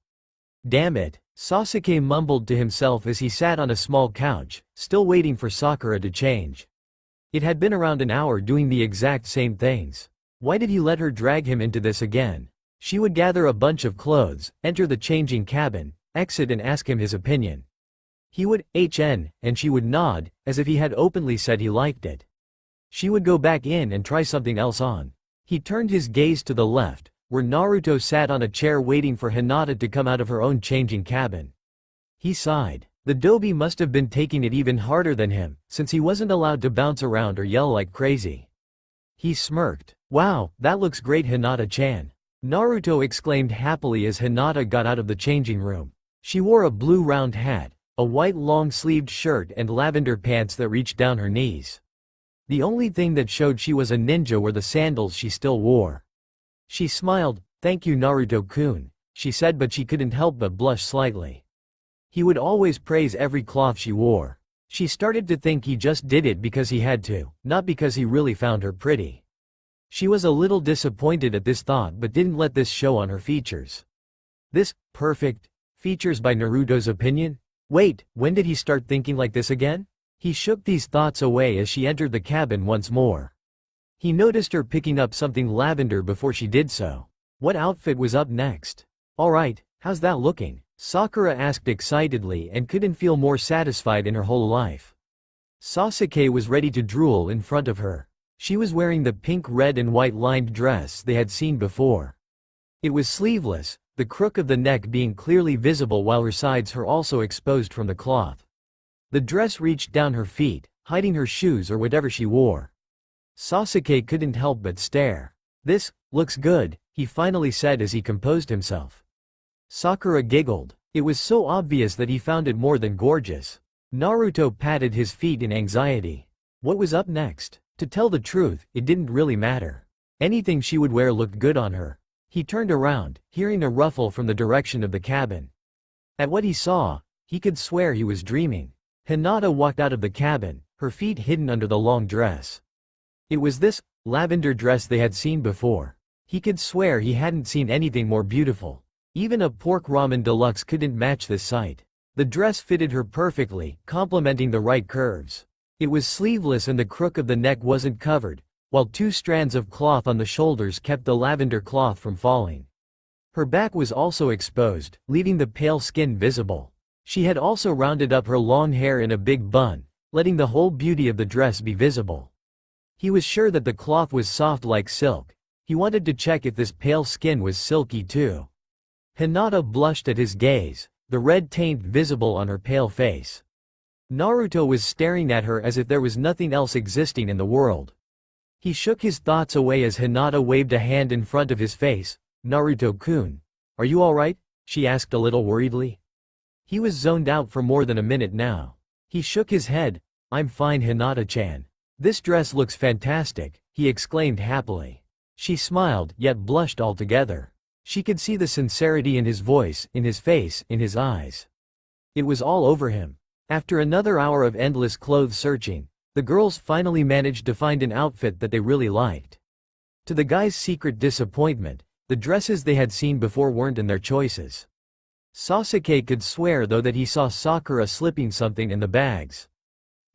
Damn it, Sasuke mumbled to himself as he sat on a small couch, still waiting for Sakura to change. It had been around an hour doing the exact same things. Why did he let her drag him into this again? She would gather a bunch of clothes, enter the changing cabin, exit and ask him his opinion. He would HN, and she would nod, as if he had openly said he liked it. She would go back in and try something else on. He turned his gaze to the left, where Naruto sat on a chair waiting for Hinata to come out of her own changing cabin. He sighed. The doby must have been taking it even harder than him, since he wasn't allowed to bounce around or yell like crazy. He smirked. Wow, that looks great, Hinata-chan. Naruto exclaimed happily as Hinata got out of the changing room. She wore a blue round hat, a white long-sleeved shirt and lavender pants that reached down her knees. The only thing that showed she was a ninja were the sandals she still wore. She smiled. Thank you, Naruto-kun, she said, but she couldn't help but blush slightly. He would always praise every cloth she wore. She started to think he just did it because he had to, not because he really found her pretty. She was a little disappointed at this thought but didn't let this show on her features. This, perfect, features by Naruto's opinion? Wait, when did he start thinking like this again? He shook these thoughts away as she entered the cabin once more. He noticed her picking up something lavender before she did so. What outfit was up next? Alright, how's that looking? Sakura asked excitedly and couldn't feel more satisfied in her whole life. Sasuke was ready to drool in front of her. She was wearing the pink, red and white lined dress they had seen before. It was sleeveless, the crook of the neck being clearly visible while her sides were also exposed from the cloth. The dress reached down her feet, hiding her shoes or whatever she wore. Sasuke couldn't help but stare. This looks good, he finally said as he composed himself. Sakura giggled. It was so obvious that he found it more than gorgeous. Naruto patted his feet in anxiety. What was up next? To tell the truth, it didn't really matter. Anything she would wear looked good on her. He turned around, hearing a ruffle from the direction of the cabin. At what he saw, he could swear he was dreaming. Hinata walked out of the cabin, her feet hidden under the long dress. It was this lavender dress they had seen before. He could swear he hadn't seen anything more beautiful. Even a pork ramen deluxe couldn't match this sight. The dress fitted her perfectly, complementing the right curves. It was sleeveless and the crook of the neck wasn't covered, while two strands of cloth on the shoulders kept the lavender cloth from falling. Her back was also exposed, leaving the pale skin visible. She had also rounded up her long hair in a big bun, letting the whole beauty of the dress be visible. He was sure that the cloth was soft like silk. He wanted to check if this pale skin was silky too. Hinata blushed at his gaze, the red taint visible on her pale face. Naruto was staring at her as if there was nothing else existing in the world. He shook his thoughts away as Hinata waved a hand in front of his face. Naruto-kun, are you alright? She asked a little worriedly. He was zoned out for more than a minute now. He shook his head. I'm fine, Hinata-chan. This dress looks fantastic, he exclaimed happily. She smiled, yet blushed altogether. She could see the sincerity in his voice, in his face, in his eyes. It was all over him. After another hour of endless clothes searching, the girls finally managed to find an outfit that they really liked. To the guys' secret disappointment, the dresses they had seen before weren't in their choices. Sasuke could swear though that he saw Sakura slipping something in the bags.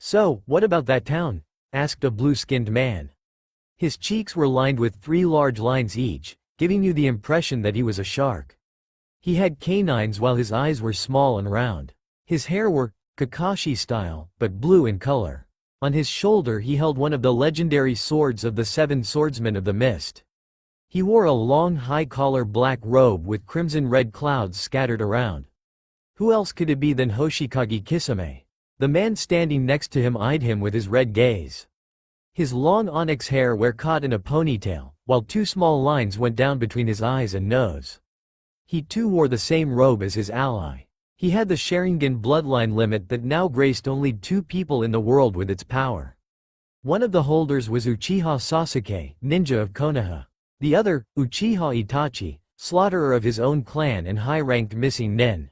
"So, what about that town?" asked a blue-skinned man. His cheeks were lined with 3 large lines each, giving you the impression that he was a shark. He had canines while his eyes were small and round. His hair were Kakashi style, but blue in color. On his shoulder he held one of the legendary swords of the 7 swordsmen of the mist. He wore a long high-collar black robe with crimson-red clouds scattered around. Who else could it be than Hoshikage Kisame? The man standing next to him eyed him with his red gaze. His long onyx hair were caught in a ponytail, while 2 small lines went down between his eyes and nose. He too wore the same robe as his ally. He had the Sharingan bloodline limit that now graced only 2 people in the world with its power. One of the holders was Uchiha Sasuke, ninja of Konoha. The other, Uchiha Itachi, slaughterer of his own clan and high-ranked missing nin.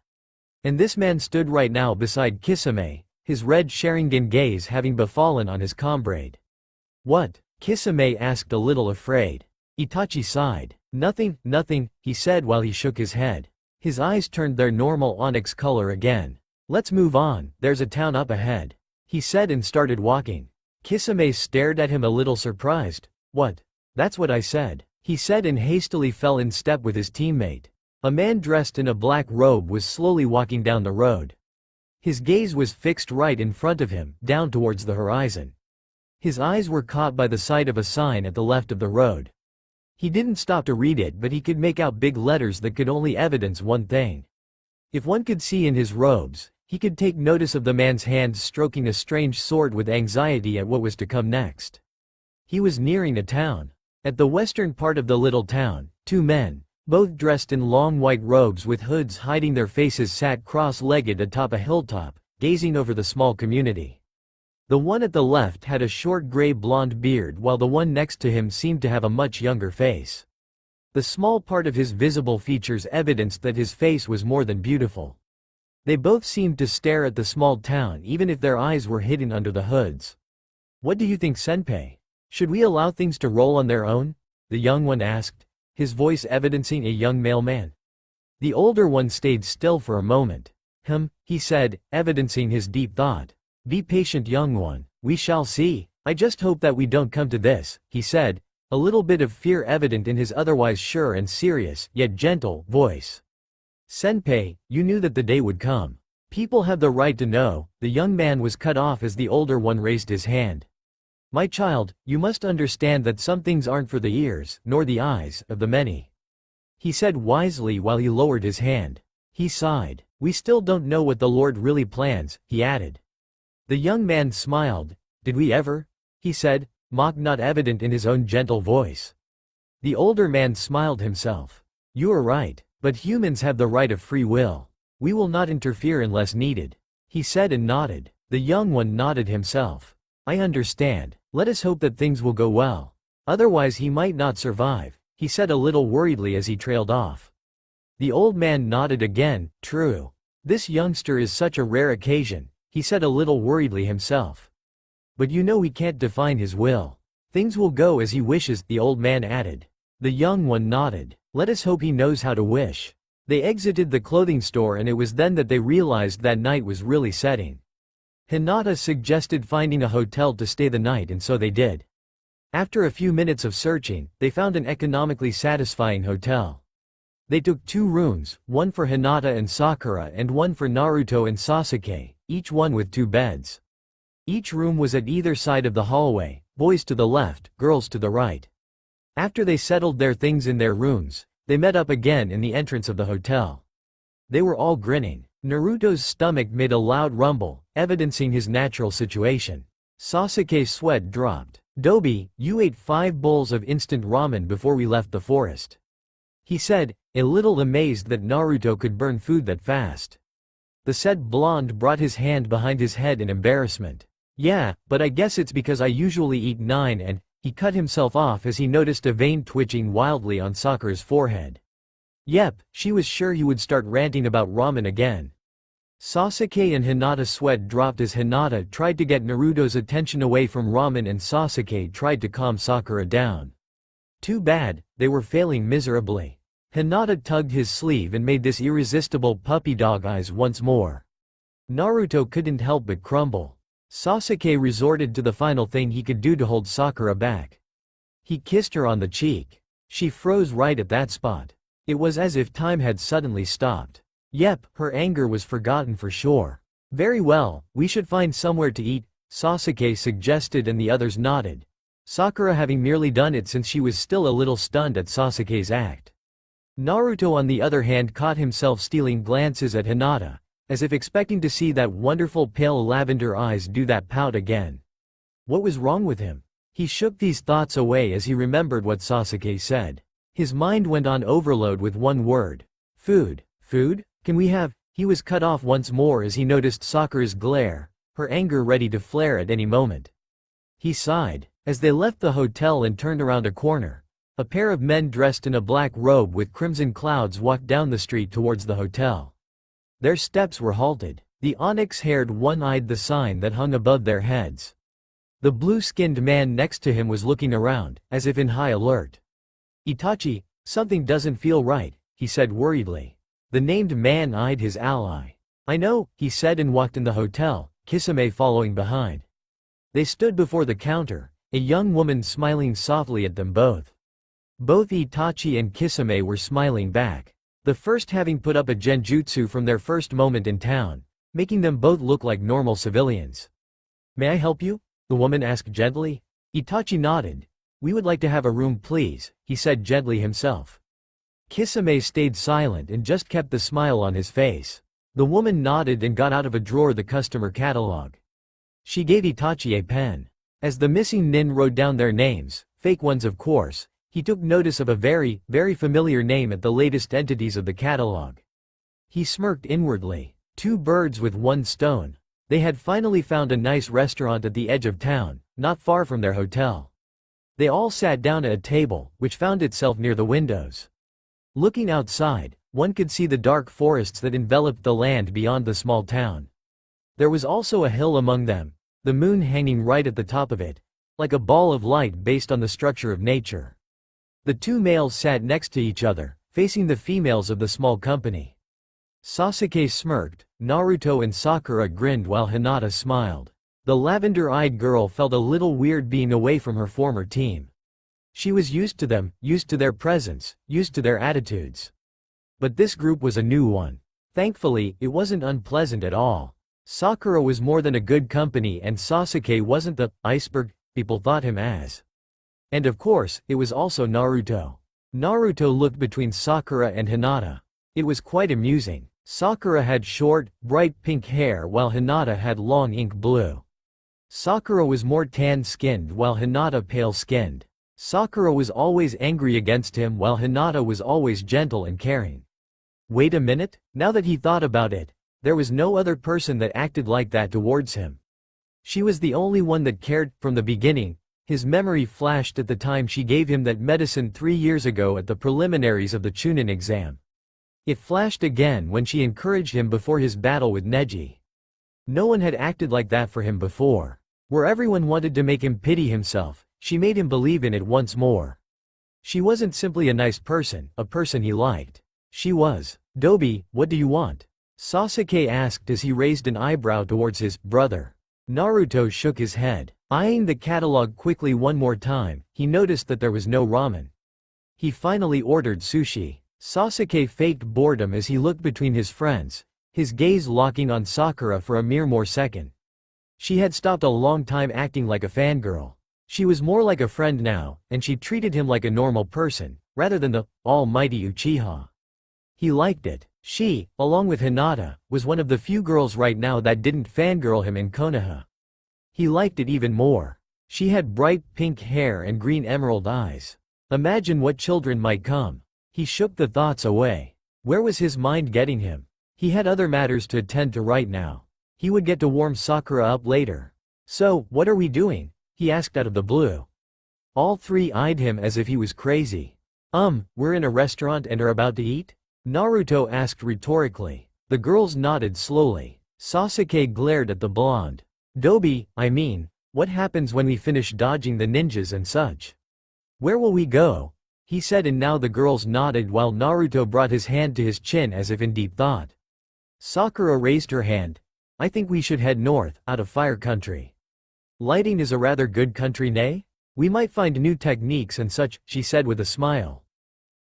And this man stood right now beside Kisame, his red Sharingan gaze having befallen on his comrade. "What?" Kisame asked, a little afraid. Itachi sighed. Nothing," he said while he shook his head. His eyes turned their normal onyx color again. "Let's move on, there's a town up ahead," he said and started walking. Kisame stared at him a little surprised. "What?" "That's what I said," he said and hastily fell in step with his teammate. A man dressed in a black robe was slowly walking down the road. His gaze was fixed right in front of him, down towards the horizon. His eyes were caught by the sight of a sign at the left of the road. He didn't stop to read it, but he could make out big letters that could only evidence one thing. If one could see in his robes, he could take notice of the man's hands stroking a strange sword with anxiety at what was to come next. He was nearing a town. At the western part of the little town, 2 men, both dressed in long white robes with hoods hiding their faces, sat cross-legged atop a hilltop, gazing over the small community. The one at the left had a short gray-blonde beard while the one next to him seemed to have a much younger face. The small part of his visible features evidenced that his face was more than beautiful. They both seemed to stare at the small town even if their eyes were hidden under the hoods. "What do you think, Senpai? Should we allow things to roll on their own?" the young one asked, his voice evidencing a young male man. The older one stayed still for a moment. He said, evidencing his deep thought. "Be patient, young one, we shall see. I just hope that we don't come to this," he said, a little bit of fear evident in his otherwise sure and serious, yet gentle, voice. "Senpai, you knew that the day would come. People have the right to know." The young man was cut off as the older one raised his hand. "My child, you must understand that some things aren't for the ears, nor the eyes, of the many," he said wisely while he lowered his hand. He sighed. "We still don't know what the Lord really plans," he added. The young man smiled. "Did we ever?" he said, mock not evident in his own gentle voice. The older man smiled himself. "You are right, but humans have the right of free will. We will not interfere unless needed," he said and nodded. The young one nodded himself. "I understand. Let us hope that things will go well. Otherwise he might not survive," he said a little worriedly as he trailed off. The old man nodded again. "True. This youngster is such a rare occasion," he said a little worriedly himself. "But you know we can't define his will. Things will go as he wishes," the old man added. The young one nodded. "Let us hope he knows how to wish." They exited the clothing store and it was then that they realized that night was really setting. Hinata suggested finding a hotel to stay the night and so they did. After a few minutes of searching, they found an economically satisfying hotel. They took 2 rooms, one for Hinata and Sakura and one for Naruto and Sasuke, each one with 2 beds. Each room was at either side of the hallway, boys to the left, girls to the right. After they settled their things in their rooms, they met up again in the entrance of the hotel. They were all grinning. Naruto's stomach made a loud rumble, evidencing his natural situation. Sasuke's sweat dropped. "Dobi, you ate 5 bowls of instant ramen before we left the forest," he said, a little amazed that Naruto could burn food that fast. The said blonde brought his hand behind his head in embarrassment. "Yeah, but I guess it's because I usually eat 9 and," he cut himself off as he noticed a vein twitching wildly on Sakura's forehead. Yep, she was sure he would start ranting about ramen again. Sasuke and Hinata's sweat dropped as Hinata tried to get Naruto's attention away from ramen and Sasuke tried to calm Sakura down. Too bad, they were failing miserably. Hinata tugged his sleeve and made this irresistible puppy dog eyes once more. Naruto couldn't help but crumble. Sasuke resorted to the final thing he could do to hold Sakura back. He kissed her on the cheek. She froze right at that spot. It was as if time had suddenly stopped. Yep, her anger was forgotten for sure. Very well, we should find somewhere to eat, Sasuke suggested and the others nodded. Sakura having merely done it since she was still a little stunned at Sasuke's act. Naruto on the other hand caught himself stealing glances at Hinata, as if expecting to see that wonderful pale lavender eyes do that pout again. What was wrong with him? He shook these thoughts away as he remembered what Sasuke said. His mind went on overload with one word. Food. Food? Can we have? He was cut off once more as he noticed Sakura's glare, her anger ready to flare at any moment. He sighed. As they left the hotel and turned around a corner, a pair of men dressed in a black robe with crimson clouds walked down the street towards the hotel. Their steps were halted. The onyx-haired one eyed the sign that hung above their heads. The blue-skinned man next to him was looking around, as if in high alert. Itachi, something doesn't feel right, he said worriedly. The named man eyed his ally. I know, he said and walked in the hotel, Kisame following behind. They stood before the counter, a young woman smiling softly at them both. Both Itachi and Kisame were smiling back. The first having put up a genjutsu from their first moment in town, making them both look like normal civilians. May I help you? The woman asked gently. Itachi nodded. We would like to have a room please, he said gently himself. Kisame stayed silent and just kept the smile on his face. The woman nodded and got out of a drawer the customer catalog. She gave Itachi a pen. As the missing nin wrote down their names, fake ones of course, he took notice of a very, very familiar name at the latest entities of the catalog. He smirked inwardly. 2 birds with 1 stone. They had finally found a nice restaurant at the edge of town, not far from their hotel. They all sat down at a table, which found itself near the windows. Looking outside, one could see the dark forests that enveloped the land beyond the small town. There was also a hill among them, the moon hanging right at the top of it, like a ball of light based on the structure of nature. The 2 males sat next to each other, facing the females of the small company. Sasuke smirked, Naruto and Sakura grinned while Hinata smiled. The lavender-eyed girl felt a little weird being away from her former team. She was used to them, used to their presence, used to their attitudes. But this group was a new one. Thankfully, it wasn't unpleasant at all. Sakura was more than a good company and Sasuke wasn't the iceberg people thought him as. And of course, it was also Naruto. Naruto looked between Sakura and Hinata. It was quite amusing. Sakura had short, bright pink hair while Hinata had long ink blue. Sakura was more tan-skinned while Hinata pale-skinned. Sakura was always angry against him while Hinata was always gentle and caring. Wait a minute, now that he thought about it, there was no other person that acted like that towards him. She was the only one that cared, from the beginning. His memory flashed at the time she gave him that medicine 3 years ago at the preliminaries of the Chunin exam. It flashed again when she encouraged him before his battle with Neji. No one had acted like that for him before. Where everyone wanted to make him pity himself, she made him believe in it once more. She wasn't simply a nice person, a person he liked. She was. Dobi, what do you want? Sasuke asked as he raised an eyebrow towards his brother. Naruto shook his head. Eyeing the catalog quickly one more time, he noticed that there was no ramen. He finally ordered sushi. Sasuke faked boredom as he looked between his friends, his gaze locking on Sakura for a mere more second. She had stopped a long time acting like a fangirl. She was more like a friend now, and she treated him like a normal person, rather than the almighty Uchiha. He liked it. She, along with Hinata, was one of the few girls right now that didn't fangirl him in Konoha. He liked it even more. She had bright pink hair and green emerald eyes. Imagine what children might come. He shook the thoughts away. Where was his mind getting him? He had other matters to attend to right now. He would get to warm Sakura up later. So, what are we doing? He asked out of the blue. All 3 eyed him as if he was crazy. We're in a restaurant and are about to eat? Naruto asked rhetorically. The girls nodded slowly. Sasuke glared at the blonde. Dobi, I mean, what happens when we finish dodging the ninjas and such? Where will we go? He said, and now the girls nodded while Naruto brought his hand to his chin as if in deep thought. Sakura raised her hand. I think we should head north, out of fire country. Lighting is a rather good country, nay? We might find new techniques and such, she said with a smile.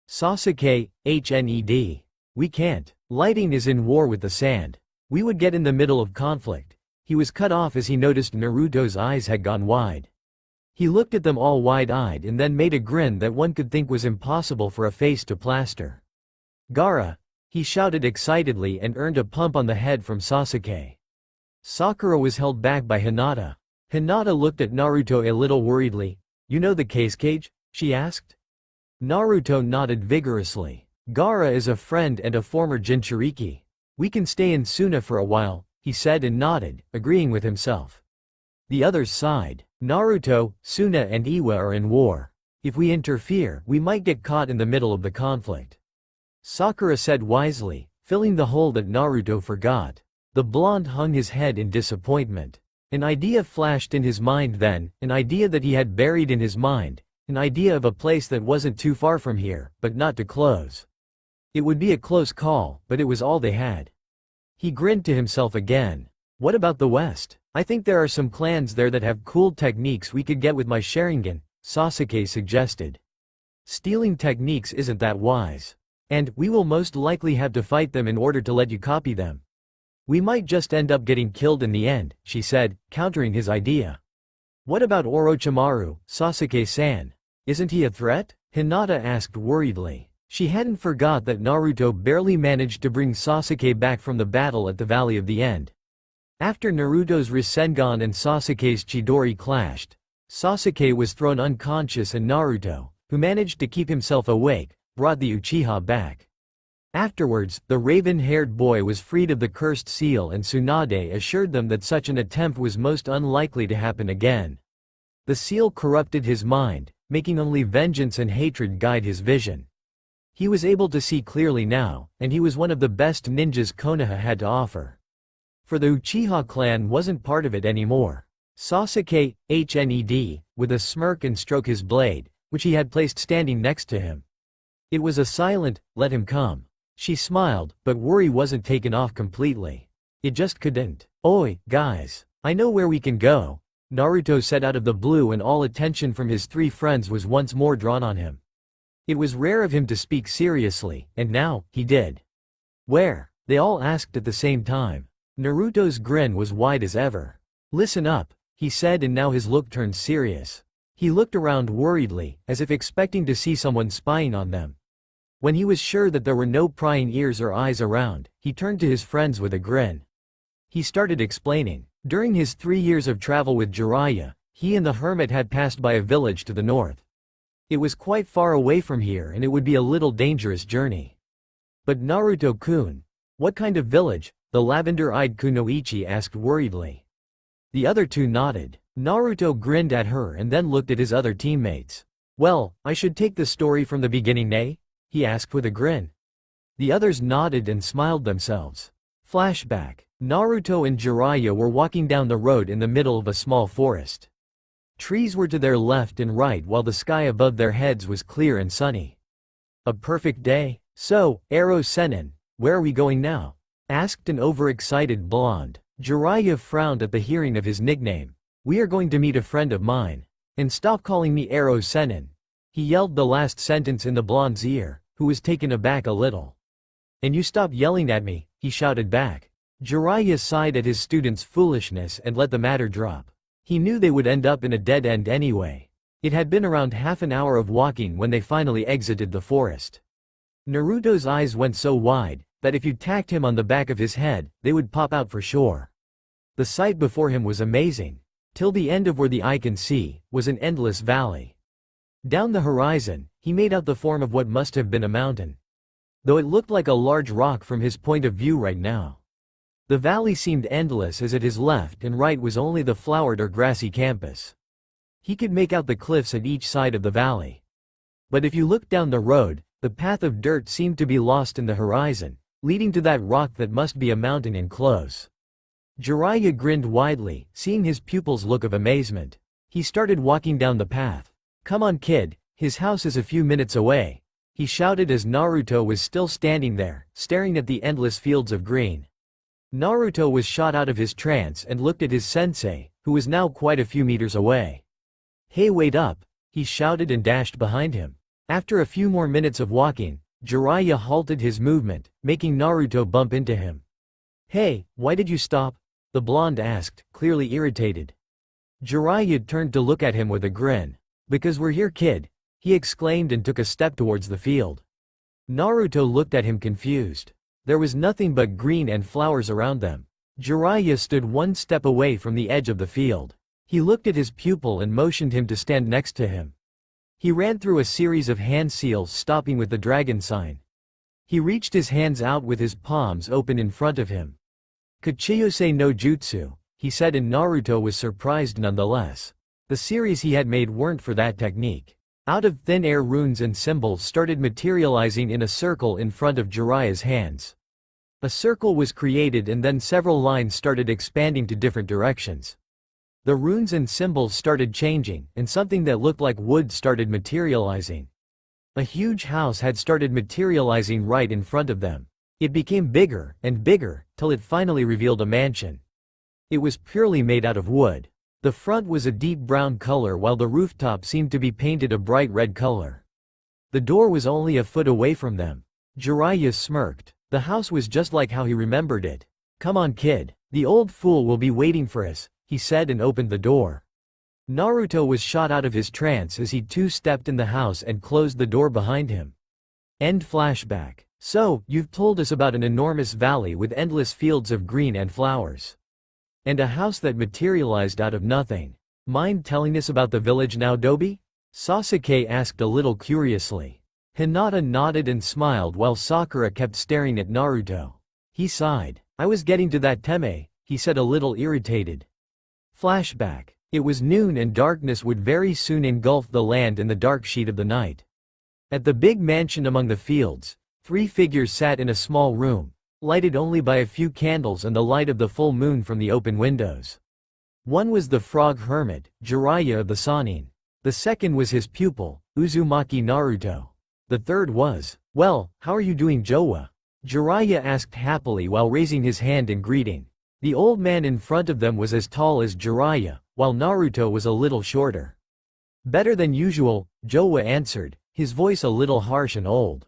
Sasuke, HoNdeR. We can't. Lighting is in war with the sand. We would get in the middle of conflict. He was cut off as he noticed Naruto's eyes had gone wide. He looked at them all wide-eyed and then made a grin that one could think was impossible for a face to plaster. Gaara! He shouted excitedly and earned a pump on the head from Sasuke. Sakura was held back by Hinata. Hinata looked at Naruto a little worriedly. You know the cage? She asked. Naruto nodded vigorously. Gaara is a friend and a former Jinchuriki. We can stay in Suna for a while, he said and nodded, agreeing with himself. The others sighed. Naruto, Suna and Iwa are in war. If we interfere, we might get caught in the middle of the conflict. Sakura said wisely, filling the hole that Naruto forgot. The blonde hung his head in disappointment. An idea flashed in his mind then, an idea that he had buried in his mind, an idea of a place that wasn't too far from here, but not too close. It would be a close call, but it was all they had. He grinned to himself again. What about the West? I think there are some clans there that have cool techniques we could get with my Sharingan, Sasuke suggested. Stealing techniques isn't that wise. And, we will most likely have to fight them in order to let you copy them. We might just end up getting killed in the end, she said, countering his idea. What about Orochimaru, Sasuke-san? Isn't he a threat? Hinata asked worriedly. She hadn't forgot that Naruto barely managed to bring Sasuke back from the battle at the Valley of the End. After Naruto's Rasengan and Sasuke's Chidori clashed, Sasuke was thrown unconscious and Naruto, who managed to keep himself awake, brought the Uchiha back. Afterwards, the raven-haired boy was freed of the cursed seal and Tsunade assured them that such an attempt was most unlikely to happen again. The seal corrupted his mind, making only vengeance and hatred guide his vision. He was able to see clearly now, and he was one of the best ninjas Konoha had to offer. For the Uchiha clan wasn't part of it anymore. Sasuke, HoNdeR, with a smirk and stroked his blade, which he had placed standing next to him. It was a silent, let him come. She smiled, but worry wasn't taken off completely. It just couldn't. Oi, guys. I know where we can go, Naruto said out of the blue, and all attention from his three friends was once more drawn on him. It was rare of him to speak seriously, and now, he did. Where? They all asked at the same time. Naruto's grin was wide as ever. Listen up, he said, and now his look turned serious. He looked around worriedly, as if expecting to see someone spying on them. When he was sure that there were no prying ears or eyes around, he turned to his friends with a grin. He started explaining. During his 3 years of travel with Jiraiya, he and the hermit had passed by a village to the north. It was quite far away from here and it would be a little dangerous journey. But Naruto-kun, what kind of village? The lavender-eyed Kunoichi asked worriedly. The other two nodded. Naruto grinned at her and then looked at his other teammates. Well, I should take the story from the beginning, nay? He asked with a grin. The others nodded and smiled themselves. Flashback. Naruto and Jiraiya were walking down the road in the middle of a small forest. Trees were to their left and right while the sky above their heads was clear and sunny. A perfect day. So, Ero Sennin, where are we going now? Asked an overexcited blonde. Jiraiya frowned at the hearing of his nickname. We are going to meet a friend of mine. And stop calling me Ero Sennin. He yelled the last sentence in the blonde's ear, who was taken aback a little. And you stop yelling at me, he shouted back. Jiraiya sighed at his student's foolishness and let the matter drop. He knew they would end up in a dead end anyway. It had been around half an hour of walking when they finally exited the forest. Naruto's eyes went so wide, that if you tacked him on the back of his head, they would pop out for sure. The sight before him was amazing. Till the end of where the eye can see, was an endless valley. Down the horizon, he made out the form of what must have been a mountain. Though it looked like a large rock from his point of view right now. The valley seemed endless as at his left and right was only the flowered or grassy campus. He could make out the cliffs at each side of the valley. But if you looked down the road, the path of dirt seemed to be lost in the horizon, leading to that rock that must be a mountain in close. Jiraiya grinned widely, seeing his pupil's look of amazement. He started walking down the path. Come on kid, his house is a few minutes away, he shouted as Naruto was still standing there, staring at the endless fields of green. Naruto was shot out of his trance and looked at his sensei, who was now quite a few meters away. "Hey, wait up," he shouted and dashed behind him. After a few more minutes of walking, Jiraiya halted his movement, making Naruto bump into him. "Hey, why did you stop?" the blonde asked, clearly irritated. Jiraiya turned to look at him with a grin. "Because we're here, kid," he exclaimed and took a step towards the field. Naruto looked at him confused. There was nothing but green and flowers around them. Jiraiya stood one step away from the edge of the field. He looked at his pupil and motioned him to stand next to him. He ran through a series of hand seals, stopping with the dragon sign. He reached his hands out with his palms open in front of him. "Kachiyose no Jutsu," he said, and Naruto was surprised nonetheless. The series he had made weren't for that technique. Out of thin air, runes and symbols started materializing in a circle in front of Jiraiya's hands. A circle was created and then several lines started expanding to different directions. The runes and symbols started changing, and something that looked like wood started materializing. A huge house had started materializing right in front of them. It became bigger and bigger, till it finally revealed a mansion. It was purely made out of wood. The front was a deep brown color while the rooftop seemed to be painted a bright red color. The door was only a foot away from them. Jiraiya smirked. The house was just like how he remembered it. "Come on, kid. The old fool will be waiting for us," he said and opened the door. Naruto was shot out of his trance as he too stepped in the house and closed the door behind him. End flashback. "So, you've told us about an enormous valley with endless fields of green and flowers. And a house that materialized out of nothing. Mind telling us about the village now, Dobi?" Sasuke asked a little curiously. Hinata nodded and smiled while Sakura kept staring at Naruto. He sighed. "I was getting to that, Teme," he said, a little irritated. Flashback. It was noon and darkness would very soon engulf the land in the dark sheet of the night. At the big mansion among the fields, 3 figures sat in a small room, lighted only by a few candles and the light of the full moon from the open windows. One was the frog hermit, Jiraiya of the Sannin. The second was his pupil, Uzumaki Naruto. The third was, "Well, how are you doing, Jowa?" Jiraiya asked happily while raising his hand in greeting. The old man in front of them was as tall as Jiraiya, while Naruto was a little shorter. "Better than usual," Jowa answered, his voice a little harsh and old.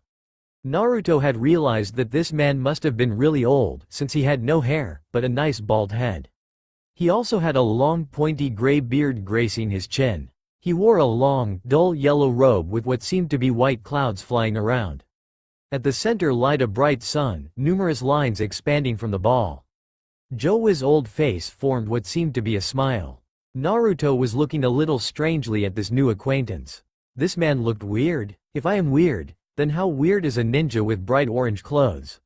Naruto had realized that this man must have been really old since he had no hair, but a nice bald head. He also had a long pointy gray beard gracing his chin. He wore a long, dull yellow robe with what seemed to be white clouds flying around. At the center lied a bright sun, numerous lines expanding from the ball. Jowa's old face formed what seemed to be a smile. Naruto was looking a little strangely at this new acquaintance. This man looked weird. If I am weird, then how weird is a ninja with bright orange clothes?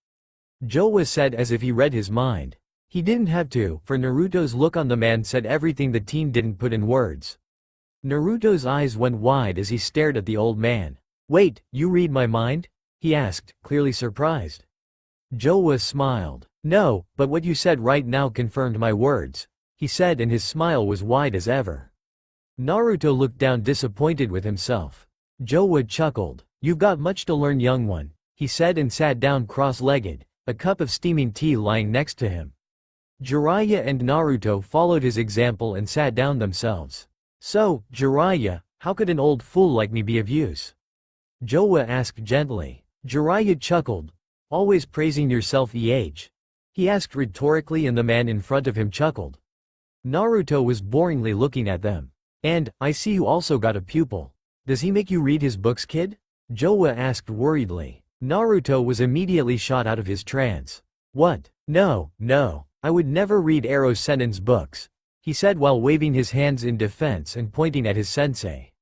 Jowa said as if he read his mind. He didn't have to, for Naruto's look on the man said everything the teen didn't put in words. Naruto's eyes went wide as he stared at the old man. "Wait, you read my mind?" he asked, clearly surprised. Jowa smiled. "No, but what you said right now confirmed my words," he said, and his smile was wide as ever. Naruto looked down disappointed with himself. Jowa chuckled. "You've got much to learn, young one," he said and sat down cross-legged, a cup of steaming tea lying next to him. Jiraiya and Naruto followed his example and sat down themselves. "So, Jiraiya, how could an old fool like me be of use?" Jowa asked gently. Jiraiya chuckled. "Always praising yourself, age?" he asked rhetorically, and the man in front of him chuckled. Naruto was boringly looking at them. "And, I see you also got a pupil. Does he make you read his books, kid?" Jowa asked worriedly. Naruto was immediately shot out of his trance. "What? No, I would never read Ero Sennin's books," he said while waving his hands in defense and pointing at his sensei.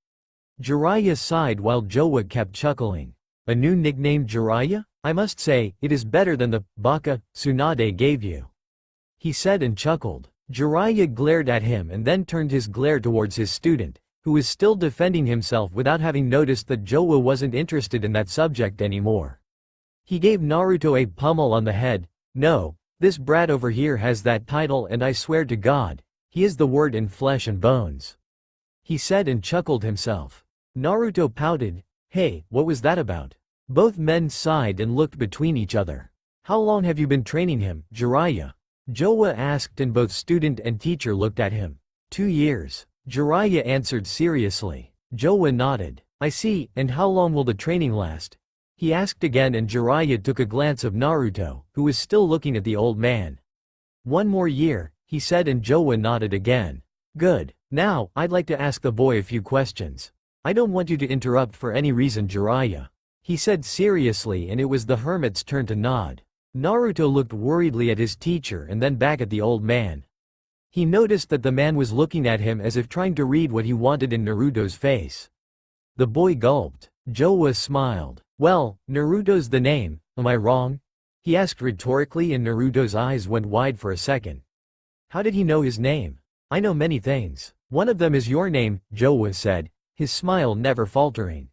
Jiraiya sighed while Jowa kept chuckling. "A new nickname, Jiraiya? I must say, it is better than the Baka Tsunade gave you," he said and chuckled. Jiraiya glared at him and then turned his glare towards his student, who was still defending himself without having noticed that Jowa wasn't interested in that subject anymore. He gave Naruto a pummel on the head. "No, this brat over here has that title, and I swear to God, he is the word in flesh and bones," he said and chuckled himself. Naruto pouted. "Hey, what was that about?" Both men sighed and looked between each other. "How long have you been training him, Jiraiya?" Jowa asked, and both student and teacher looked at him. 2 years. Jiraiya answered seriously. Jowa nodded. I see, and how long will the training last? He asked again, and Jiraiya took a glance of Naruto, who was still looking at the old man. 1 more year, he said, and Jowa nodded again. Good. Now, I'd like to ask the boy a few questions. I don't want you to interrupt for any reason, Jiraiya. He said seriously, and it was the hermit's turn to nod. Naruto looked worriedly at his teacher and then back at the old man. He noticed that the man was looking at him as if trying to read what he wanted in Naruto's face. The boy gulped. Jowa smiled. Well, Naruto's the name, am I wrong? He asked rhetorically, and Naruto's eyes went wide for a second. How did he know his name? I know many things. One of them is your name, Jowa said, his smile never faltering.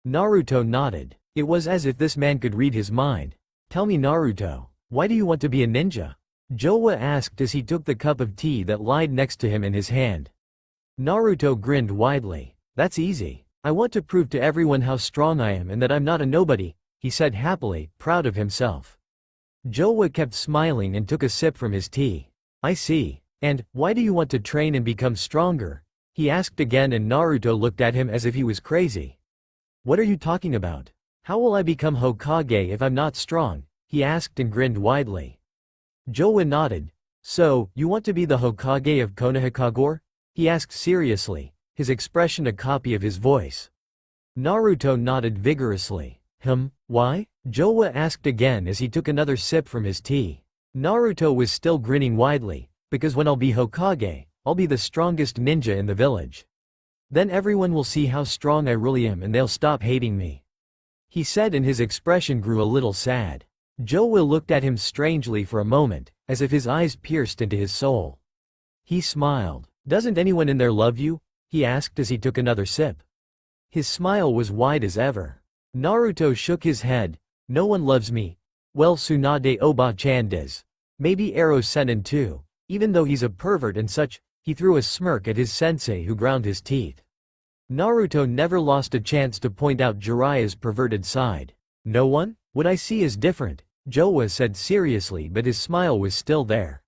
Naruto nodded. It was as if this man could read his mind. Tell me, Naruto, why do you want to be a ninja? Jowa asked as he took the cup of tea that lied next to him in his hand. Naruto grinned widely. That's easy. I want to prove to everyone how strong I am and that I'm not a nobody, he said happily, proud of himself. Jowa kept smiling and took a sip from his tea. I see. And, why do you want to train and become stronger? He asked again, and Naruto looked at him as if he was crazy. What are you talking about? How will I become Hokage if I'm not strong? He asked and grinned widely. Jowa nodded. So, you want to be the Hokage of Konohakagure? He asked seriously, his expression a copy of his voice. Naruto nodded vigorously. Why? Jowa asked again as he took another sip from his tea. Naruto was still grinning widely. Because when I'll be Hokage, I'll be the strongest ninja in the village. Then everyone will see how strong I really am and they'll stop hating me. He said, and his expression grew a little sad. Jowa looked at him strangely for a moment, as if his eyes pierced into his soul. He smiled. Doesn't anyone in there love you? He asked as he took another sip. His smile was wide as ever. Naruto shook his head. No one loves me. Well, Tsunade Oba-chan does. Maybe Ero Sennin too. Even though he's a pervert and such, he threw a smirk at his sensei, who ground his teeth. Naruto never lost a chance to point out Jiraiya's perverted side. No one? What I see is different, Jowa said seriously, but his smile was still there.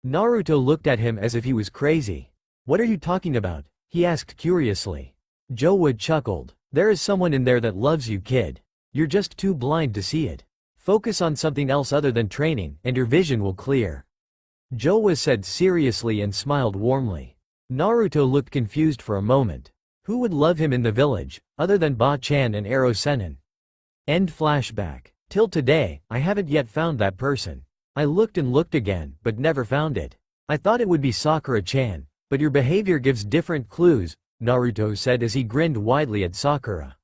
Naruto looked at him as if he was crazy. What are you talking about? He asked curiously. Jowa chuckled. There is someone in there that loves you, kid. You're just too blind to see it. Focus on something else other than training, and your vision will clear. Jowa said seriously and smiled warmly. Naruto looked confused for a moment. Who would love him in the village, other than Ba-chan and Ero Sennin? End flashback. Till today, I haven't yet found that person. I looked and looked again, but never found it. I thought it would be Sakura-chan, but your behavior gives different clues, Naruto said as he grinned widely at Sakura.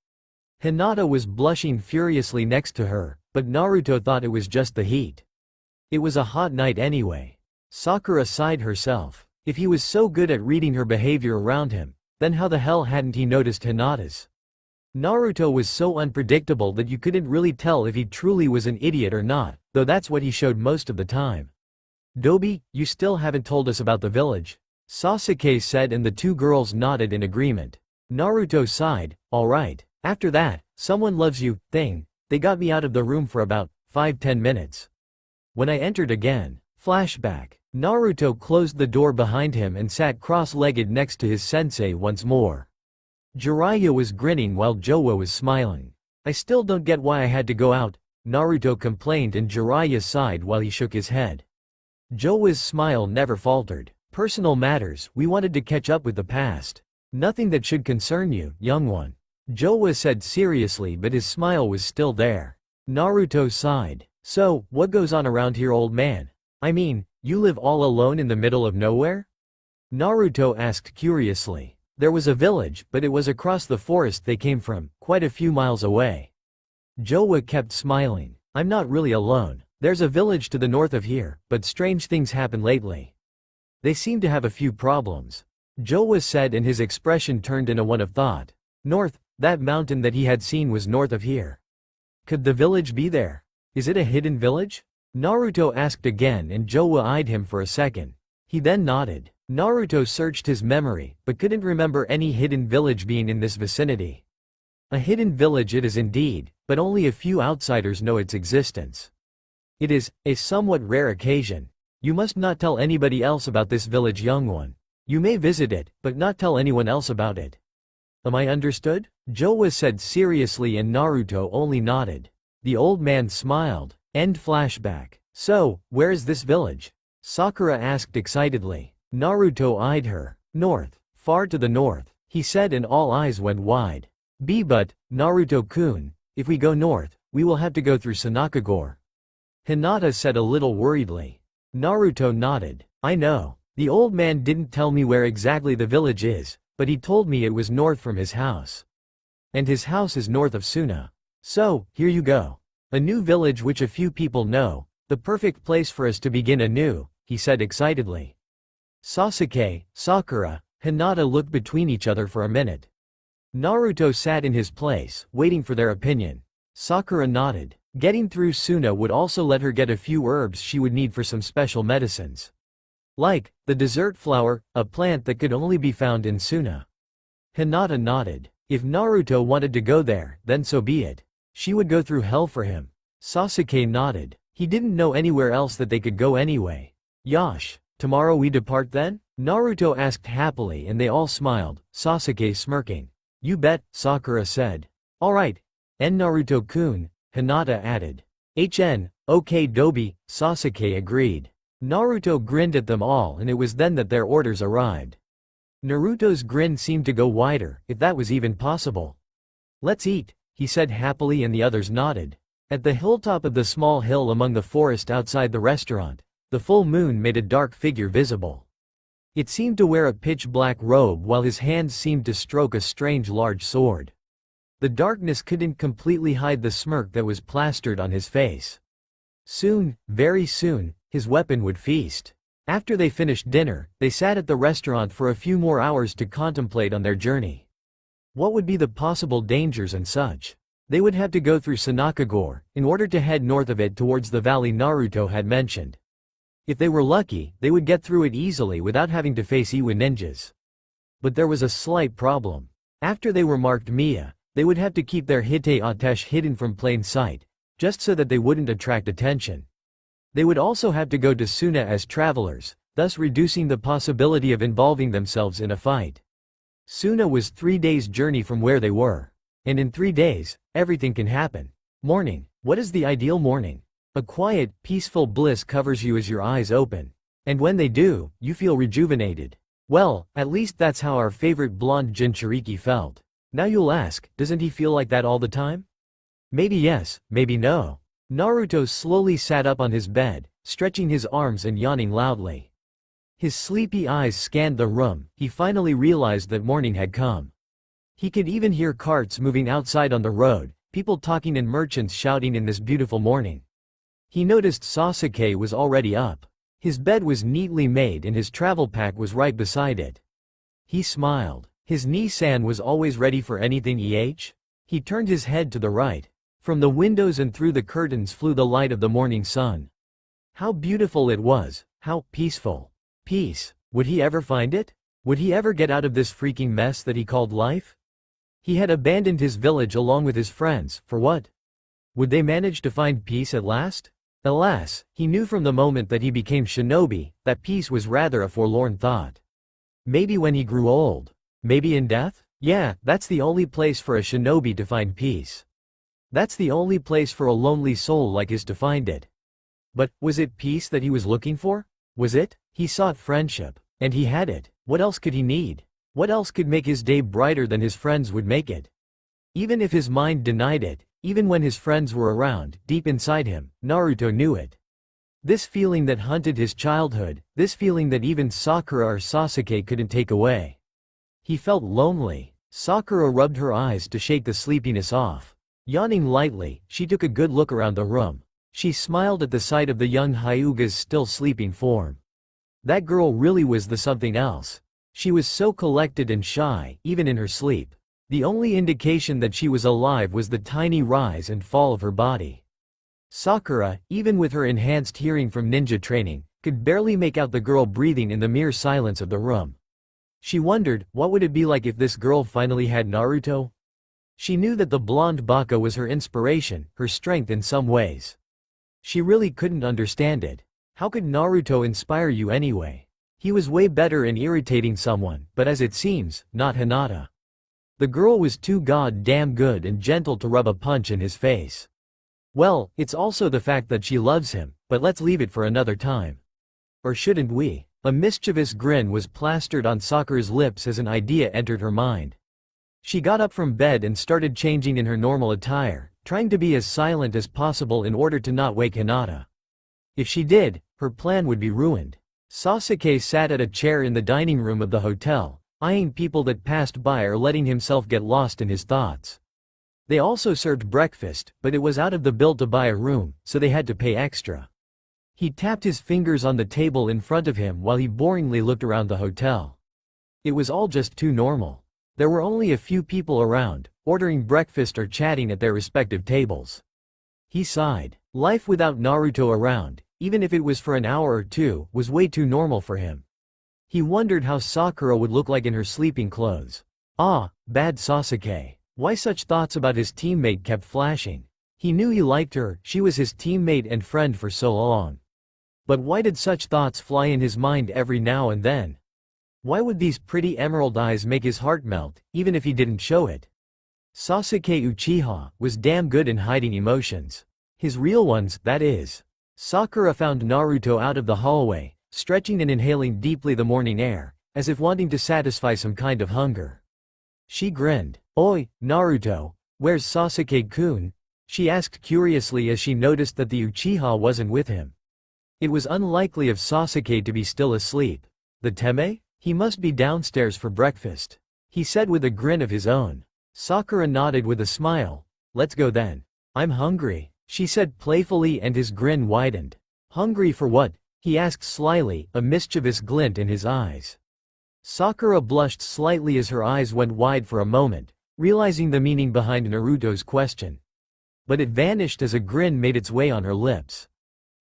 Hinata was blushing furiously next to her, but Naruto thought it was just the heat. It was a hot night anyway. Sakura sighed herself. If he was so good at reading her behavior around him, then how the hell hadn't he noticed Hinata's? Naruto was so unpredictable that you couldn't really tell if he truly was an idiot or not, though that's what he showed most of the time. Dobi, you still haven't told us about the village, Sasuke said, and the two girls nodded in agreement. Naruto sighed. Alright, after that, someone loves you thing, they got me out of the room for about 5-10 minutes. When I entered again. Flashback. Naruto closed the door behind him and sat cross-legged next to his sensei once more. Jiraiya was grinning while Jowa was smiling. I still don't get why I had to go out, Naruto complained, and Jiraiya sighed while he shook his head. Jowa's smile never faltered. Personal matters, we wanted to catch up with the past. Nothing that should concern you, young one. Jowa said seriously, but his smile was still there. Naruto sighed. So, what goes on around here, old man? I mean, you live all alone in the middle of nowhere? Naruto asked curiously. There was a village, but it was across the forest they came from, quite a few miles away. Jowa kept smiling. I'm not really alone. There's a village to the north of here, but strange things happen lately. They seem to have a few problems. Jowa said, and his expression turned into one of thought. North, that mountain that he had seen was north of here. Could the village be there? Is it a hidden village? Naruto asked again, and Jowa eyed him for a second. He then nodded. Naruto searched his memory, but couldn't remember any hidden village being in this vicinity. A hidden village it is indeed, but only a few outsiders know its existence. It is a somewhat rare occasion. You must not tell anybody else about this village, young one. You may visit it, but not tell anyone else about it. Am I understood? Joe said seriously and Naruto only nodded. The old man smiled. End flashback. So, where is this village? Sakura asked excitedly. Naruto eyed her. North. Far to the north, he said, and all eyes went wide. But, Naruto-kun, if we go north, we will have to go through Sanakagore. Hinata said a little worriedly. Naruto nodded. I know. The old man didn't tell me where exactly the village is, but he told me it was north from his house. And his house is north of Suna. So, here you go. A new village which a few people know, the perfect place for us to begin anew, he said excitedly. Sasuke, Sakura, Hinata looked between each other for a minute. Naruto sat in his place, waiting for their opinion. Sakura nodded. Getting through Suna would also let her get a few herbs she would need for some special medicines. Like, the dessert flower, a plant that could only be found in Suna. Hinata nodded. If Naruto wanted to go there, then so be it. She would go through hell for him. Sasuke nodded. He didn't know anywhere else that they could go anyway. Yosh, tomorrow we depart then? Naruto asked happily and they all smiled, Sasuke smirking. You bet, Sakura said. Alright. And Naruto-kun, Hinata added. Okay Dobi, Sasuke agreed. Naruto grinned at them all and it was then that their orders arrived. Naruto's grin seemed to go wider, if that was even possible. Let's eat, he said happily and the others nodded. At the hilltop of the small hill among the forest outside the restaurant, the full moon made a dark figure visible. It seemed to wear a pitch-black robe while his hands seemed to stroke a strange large sword. The darkness couldn't completely hide the smirk that was plastered on his face. Soon, very soon, his weapon would feast. After they finished dinner, they sat at the restaurant for a few more hours to contemplate on their journey. What would be the possible dangers and such? They would have to go through Sanakagore, in order to head north of it towards the valley Naruto had mentioned. If they were lucky, they would get through it easily without having to face Iwa ninjas. But there was a slight problem. After they were marked Mia, they would have to keep their Hite Atesh hidden from plain sight, just so that they wouldn't attract attention. They would also have to go to Suna as travelers, thus reducing the possibility of involving themselves in a fight. Suna was 3 days' journey from where they were. And in 3 days, everything can happen. Morning. What is the ideal morning? A quiet, peaceful bliss covers you as your eyes open. And when they do, you feel rejuvenated. Well, at least that's how our favorite blonde Jinchuriki felt. Now you'll ask, doesn't he feel like that all the time? Maybe yes, maybe no. Naruto slowly sat up on his bed, stretching his arms and yawning loudly. His sleepy eyes scanned the room. He finally realized that morning had come. He could even hear carts moving outside on the road, people talking and merchants shouting in this beautiful morning. He noticed Sasuke was already up. His bed was neatly made and his travel pack was right beside it. He smiled. His Nissan was always ready for anything. He turned his head to the right. From the windows and through the curtains flew the light of the morning sun. How beautiful it was, how peaceful. Peace. Would he ever find it? Would he ever get out of this freaking mess that he called life? He had abandoned his village along with his friends, for what? Would they manage to find peace at last? Alas, he knew from the moment that he became shinobi, that peace was rather a forlorn thought. Maybe when he grew old. Maybe in death? Yeah, that's the only place for a shinobi to find peace. That's the only place for a lonely soul like his to find it. But, was it peace that he was looking for? Was it? He sought friendship. And he had it. What else could he need? What else could make his day brighter than his friends would make it? Even if his mind denied it, even when his friends were around, deep inside him, Naruto knew it. This feeling that haunted his childhood, this feeling that even Sakura or Sasuke couldn't take away. He felt lonely. Sakura rubbed her eyes to shake the sleepiness off. Yawning lightly, she took a good look around the room. She smiled at the sight of the young Hyuga's still sleeping form. That girl really was the something else. She was so collected and shy, even in her sleep. The only indication that she was alive was the tiny rise and fall of her body. Sakura, even with her enhanced hearing from ninja training, could barely make out the girl breathing in the mere silence of the room. She wondered, what would it be like if this girl finally had Naruto? She knew that the blonde baka was her inspiration, her strength in some ways. She really couldn't understand it. How could Naruto inspire you anyway? He was way better in irritating someone, but as it seems, not Hinata. The girl was too goddamn good and gentle to rub a punch in his face. Well, it's also the fact that she loves him, but let's leave it for another time. Or shouldn't we? A mischievous grin was plastered on Sakura's lips as an idea entered her mind. She got up from bed and started changing in her normal attire, trying to be as silent as possible in order to not wake Hinata. If she did, her plan would be ruined. Sasuke sat at a chair in the dining room of the hotel, eyeing people that passed by or letting himself get lost in his thoughts. They also served breakfast, but it was out of the bill to buy a room, so they had to pay extra. He tapped his fingers on the table in front of him while he boringly looked around the hotel. It was all just too normal. There were only a few people around, ordering breakfast or chatting at their respective tables. He sighed. Life without Naruto around, even if it was for an hour or two, was way too normal for him. He wondered how Sakura would look like in her sleeping clothes. Ah, bad Sasuke. Why such thoughts about his teammate kept flashing. He knew he liked her, she was his teammate and friend for so long. But why did such thoughts fly in his mind every now and then? Why would these pretty emerald eyes make his heart melt, even if he didn't show it? Sasuke Uchiha was damn good in hiding emotions. His real ones, that is. Sakura found Naruto out of the hallway, stretching and inhaling deeply the morning air, as if wanting to satisfy some kind of hunger. She grinned. "Oi, Naruto, where's Sasuke-kun?" she asked curiously as she noticed that the Uchiha wasn't with him. It was unlikely of Sasuke to be still asleep. The Teme? He must be downstairs for breakfast, he said with a grin of his own. Sakura nodded with a smile. "Let's go then. I'm hungry," she said playfully, and his grin widened. "Hungry for what?" he asked slyly, a mischievous glint in his eyes. Sakura blushed slightly as her eyes went wide for a moment, realizing the meaning behind Naruto's question. But it vanished as a grin made its way on her lips.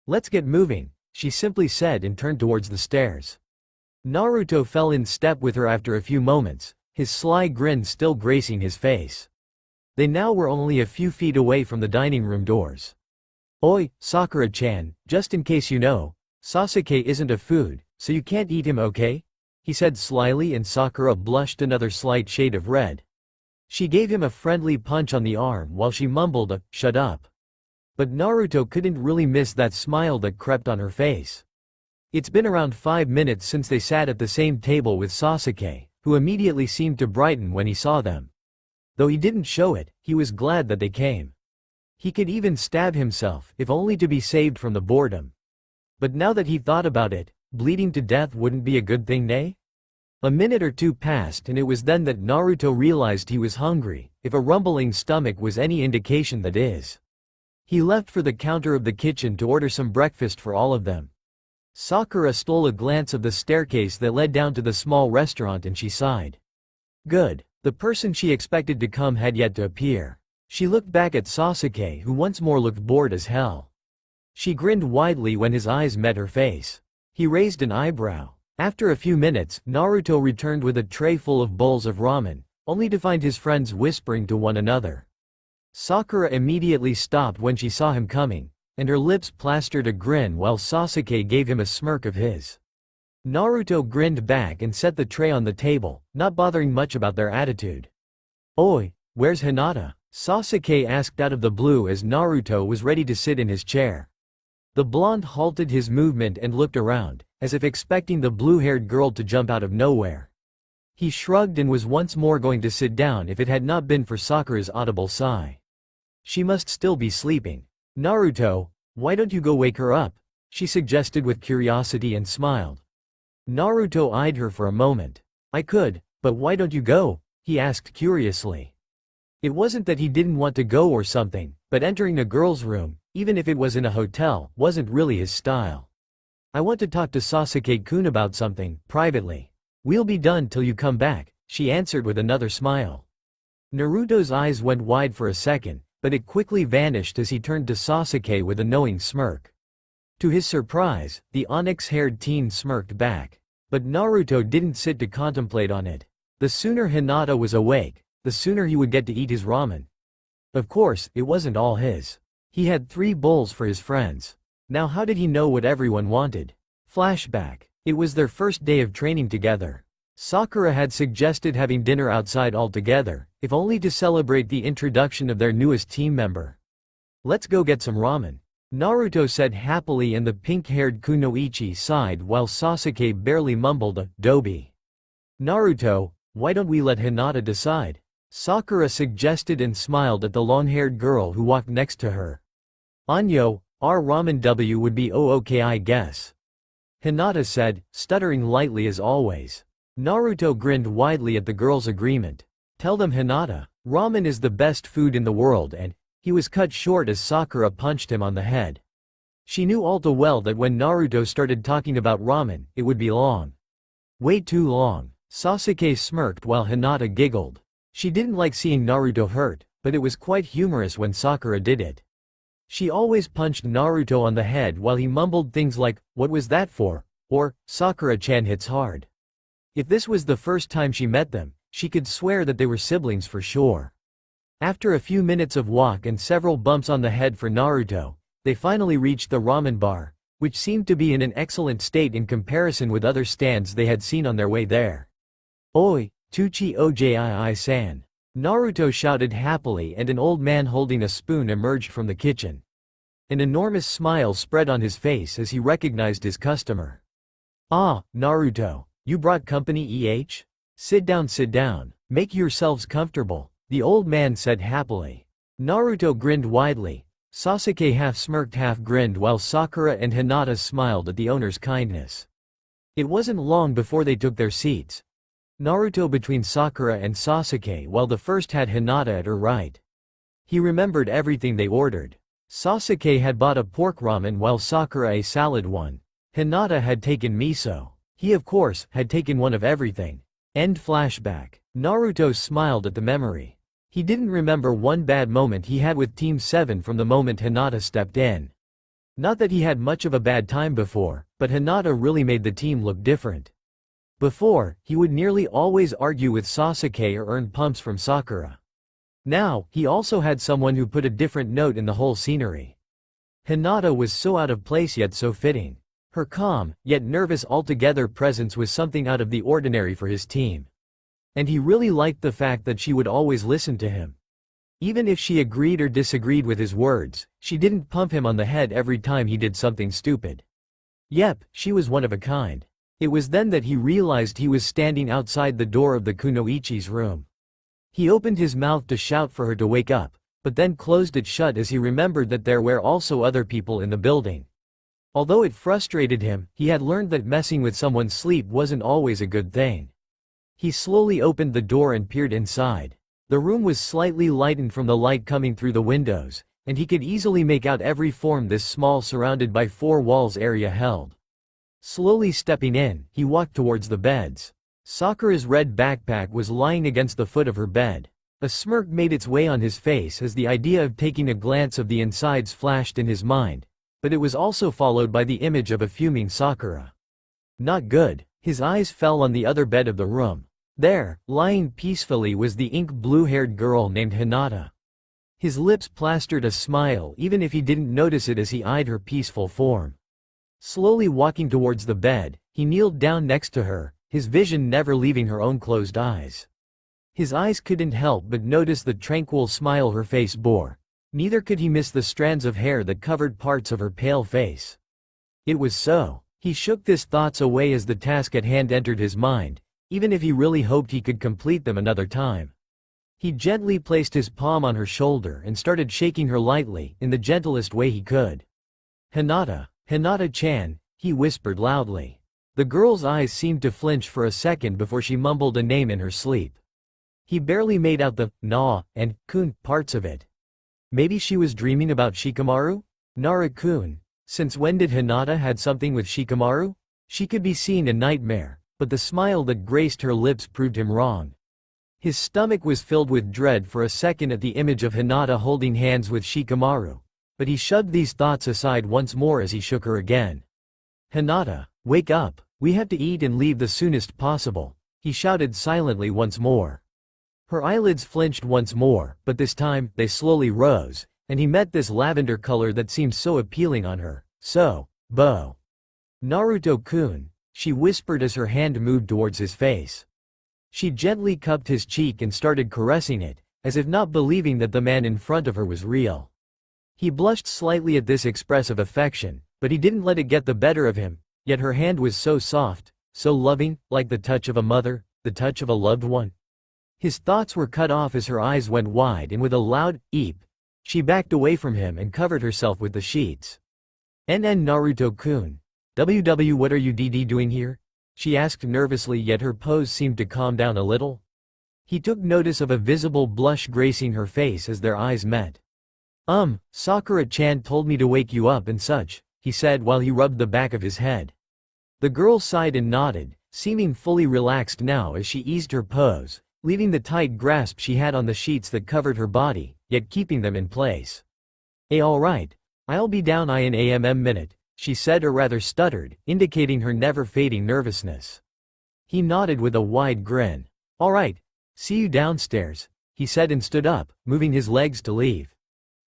"Let's get moving," she simply said and turned towards the stairs. Naruto fell in step with her after a few moments, his sly grin still gracing his face. They now were only a few feet away from the dining room doors. "Oi, Sakura-chan, just in case you know, Sasuke isn't a food, so you can't eat him, okay?" he said slyly, and Sakura blushed another slight shade of red. She gave him a friendly punch on the arm while she mumbled a, "Shut up." But Naruto couldn't really miss that smile that crept on her face. It's been around 5 minutes since they sat at the same table with Sasuke, who immediately seemed to brighten when he saw them. Though he didn't show it, he was glad that they came. He could even stab himself, if only to be saved from the boredom. But now that he thought about it, bleeding to death wouldn't be a good thing, nay? A minute or two passed, and it was then that Naruto realized he was hungry, if a rumbling stomach was any indication that is. He left for the counter of the kitchen to order some breakfast for all of them. Sakura stole a glance of the staircase that led down to the small restaurant and she sighed. Good. The person she expected to come had yet to appear. She looked back at Sasuke, who once more looked bored as hell. She grinned widely when his eyes met her face. He raised an eyebrow. After a few minutes, Naruto returned with a tray full of bowls of ramen, only to find his friends whispering to one another. Sakura immediately stopped when she saw him coming, and her lips plastered a grin while Sasuke gave him a smirk of his. Naruto grinned back and set the tray on the table, not bothering much about their attitude. "Oi, where's Hinata?" Sasuke asked out of the blue as Naruto was ready to sit in his chair. The blonde halted his movement and looked around, as if expecting the blue-haired girl to jump out of nowhere. He shrugged and was once more going to sit down if it had not been for Sakura's audible sigh. She must still be sleeping. "Naruto, why don't you go wake her up?" she suggested with curiosity and smiled. Naruto eyed her for a moment. "I could, but why don't you go?" he asked curiously. It wasn't that he didn't want to go or something, but entering a girl's room, even if it was in a hotel, wasn't really his style. "I want to talk to Sasuke-kun about something, privately. We'll be done till you come back," she answered with another smile. Naruto's eyes went wide for a second, but it quickly vanished as he turned to Sasuke with a knowing smirk. To his surprise, the onyx-haired teen smirked back. But Naruto didn't sit to contemplate on it. The sooner Hinata was awake, the sooner he would get to eat his ramen. Of course, it wasn't all his. He had 3 bowls for his friends. Now how did he know what everyone wanted? Flashback. It was their first day of training together. Sakura had suggested having dinner outside altogether, if only to celebrate the introduction of their newest team member. Let's go get some ramen, Naruto said happily, and the pink-haired Kunoichi sighed while Sasuke barely mumbled a "Dobi." Naruto, why don't we let Hinata decide? Sakura suggested and smiled at the long-haired girl who walked next to her. Anyo, our ramen W would be okay I guess. Hinata said, stuttering lightly as always. Naruto grinned widely at the girl's agreement. Tell them Hinata, ramen is the best food in the world, and he was cut short as Sakura punched him on the head. She knew all too well that when Naruto started talking about ramen, it would be long. Way too long. Sasuke smirked while Hinata giggled. She didn't like seeing Naruto hurt, but it was quite humorous when Sakura did it. She always punched Naruto on the head while he mumbled things like, "What was that for?" or, "Sakura-chan hits hard." If this was the first time she met them, she could swear that they were siblings for sure. After a few minutes of walk and several bumps on the head for Naruto, they finally reached the ramen bar, which seemed to be in an excellent state in comparison with other stands they had seen on their way there. "Oi, Tuchi Ojii-san," Naruto shouted happily, and an old man holding a spoon emerged from the kitchen. An enormous smile spread on his face as he recognized his customer. "Ah, Naruto. You brought company Sit down, make yourselves comfortable," the old man said happily. Naruto grinned widely. Sasuke half smirked half grinned while Sakura and Hinata smiled at the owner's kindness. It wasn't long before they took their seats. Naruto between Sakura and Sasuke while the first had Hinata at her right. He remembered everything they ordered. Sasuke had bought a pork ramen while Sakura a salad one. Hinata had taken miso. He of course, had taken one of everything. End flashback. Naruto smiled at the memory. He didn't remember one bad moment he had with Team 7 from the moment Hinata stepped in. Not that he had much of a bad time before, but Hinata really made the team look different. Before, he would nearly always argue with Sasuke or earn pumps from Sakura. Now, he also had someone who put a different note in the whole scenery. Hinata was so out of place yet so fitting. Her calm, yet nervous altogether presence was something out of the ordinary for his team. And he really liked the fact that she would always listen to him. Even if she agreed or disagreed with his words, she didn't pump him on the head every time he did something stupid. Yep, she was one of a kind. It was then that he realized he was standing outside the door of the Kunoichi's room. He opened his mouth to shout for her to wake up, but then closed it shut as he remembered that there were also other people in the building. Although it frustrated him, he had learned that messing with someone's sleep wasn't always a good thing. He slowly opened the door and peered inside. The room was slightly lightened from the light coming through the windows, and he could easily make out every form this small surrounded by four walls area held. Slowly stepping in, he walked towards the beds. Sakura's red backpack was lying against the foot of her bed. A smirk made its way on his face as the idea of taking a glance of the insides flashed in his mind. But it was also followed by the image of a fuming Sakura. Not good. His eyes fell on the other bed of the room. There, lying peacefully, was the ink blue-haired girl named Hinata. His lips plastered a smile even if he didn't notice it as he eyed her peaceful form. Slowly walking towards the bed, he kneeled down next to her, his vision never leaving her own closed eyes. His eyes couldn't help but notice the tranquil smile her face bore. Neither could he miss the strands of hair that covered parts of her pale face. It was so. He shook his thoughts away as the task at hand entered his mind, even if he really hoped he could complete them another time. He gently placed his palm on her shoulder and started shaking her lightly, in the gentlest way he could. "Hinata, Hinata-chan," he whispered loudly. The girl's eyes seemed to flinch for a second before she mumbled a name in her sleep. He barely made out the "na" and "kun" parts of it. Maybe she was dreaming about Shikamaru? Nara-kun. Since when did Hinata had something with Shikamaru? She could be seen a nightmare, but the smile that graced her lips proved him wrong. His stomach was filled with dread for a second at the image of Hinata holding hands with Shikamaru, but he shoved these thoughts aside once more as he shook her again. "Hinata, wake up, we have to eat and leave the soonest possible," he shouted silently once more. Her eyelids flinched once more, but this time, they slowly rose, and he met this lavender color that seemed so appealing on her, So, Bo. Naruto-kun, she whispered as her hand moved towards his face. She gently cupped his cheek and started caressing it, as if not believing that the man in front of her was real. He blushed slightly at this expressive affection, but he didn't let it get the better of him, yet her hand was so soft, so loving, like the touch of a mother, the touch of a loved one. His thoughts were cut off as her eyes went wide and with a loud eep, she backed away from him and covered herself with the sheets. Naruto-kun. WW, what are you doing here? She asked nervously, yet her pose seemed to calm down a little. He took notice of a visible blush gracing her face as their eyes met. Sakura-chan told me to wake you up and such, he said while he rubbed the back of his head. The girl sighed and nodded, seeming fully relaxed now as she eased her pose, leaving the tight grasp she had on the sheets that covered her body, yet keeping them in place. Alright, I'll be down in a minute, she said, or rather stuttered, indicating her never-fading nervousness. He nodded with a wide grin. Alright, see you downstairs, he said and stood up, moving his legs to leave.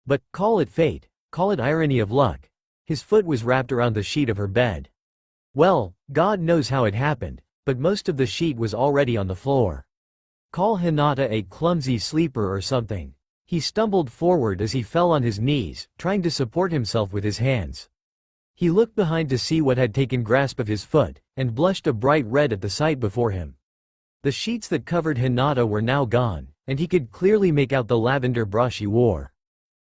But, call it fate, call it irony of luck. His foot was wrapped around the sheet of her bed. Well, God knows how it happened, but most of the sheet was already on the floor. Call Hinata a clumsy sleeper or something. He stumbled forward as he fell on his knees, trying to support himself with his hands. He looked behind to see what had taken grasp of his foot, and blushed a bright red at the sight before him. The sheets that covered Hinata were now gone, and he could clearly make out the lavender bra she wore.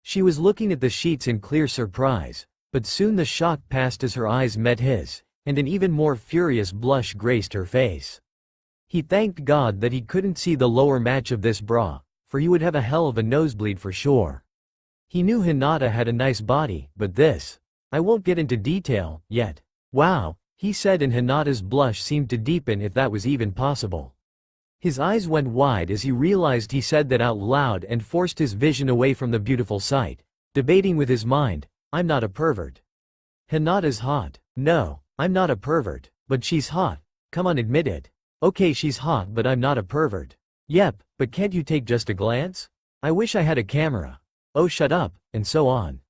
She was looking at the sheets in clear surprise, but soon the shock passed as her eyes met his, and an even more furious blush graced her face. He thanked God that he couldn't see the lower match of this bra, for he would have a hell of a nosebleed for sure. He knew Hinata had a nice body, but this, I won't get into detail, yet. Wow, he said, and Hinata's blush seemed to deepen if that was even possible. His eyes went wide as he realized he said that out loud and forced his vision away from the beautiful sight, debating with his mind, I'm not a pervert. Hinata's hot. No, I'm not a pervert, but she's hot. Come on, admit it. Okay, she's hot, but I'm not a pervert. Yep, but can't you take just a glance? I wish I had a camera. Oh, shut up, and so on.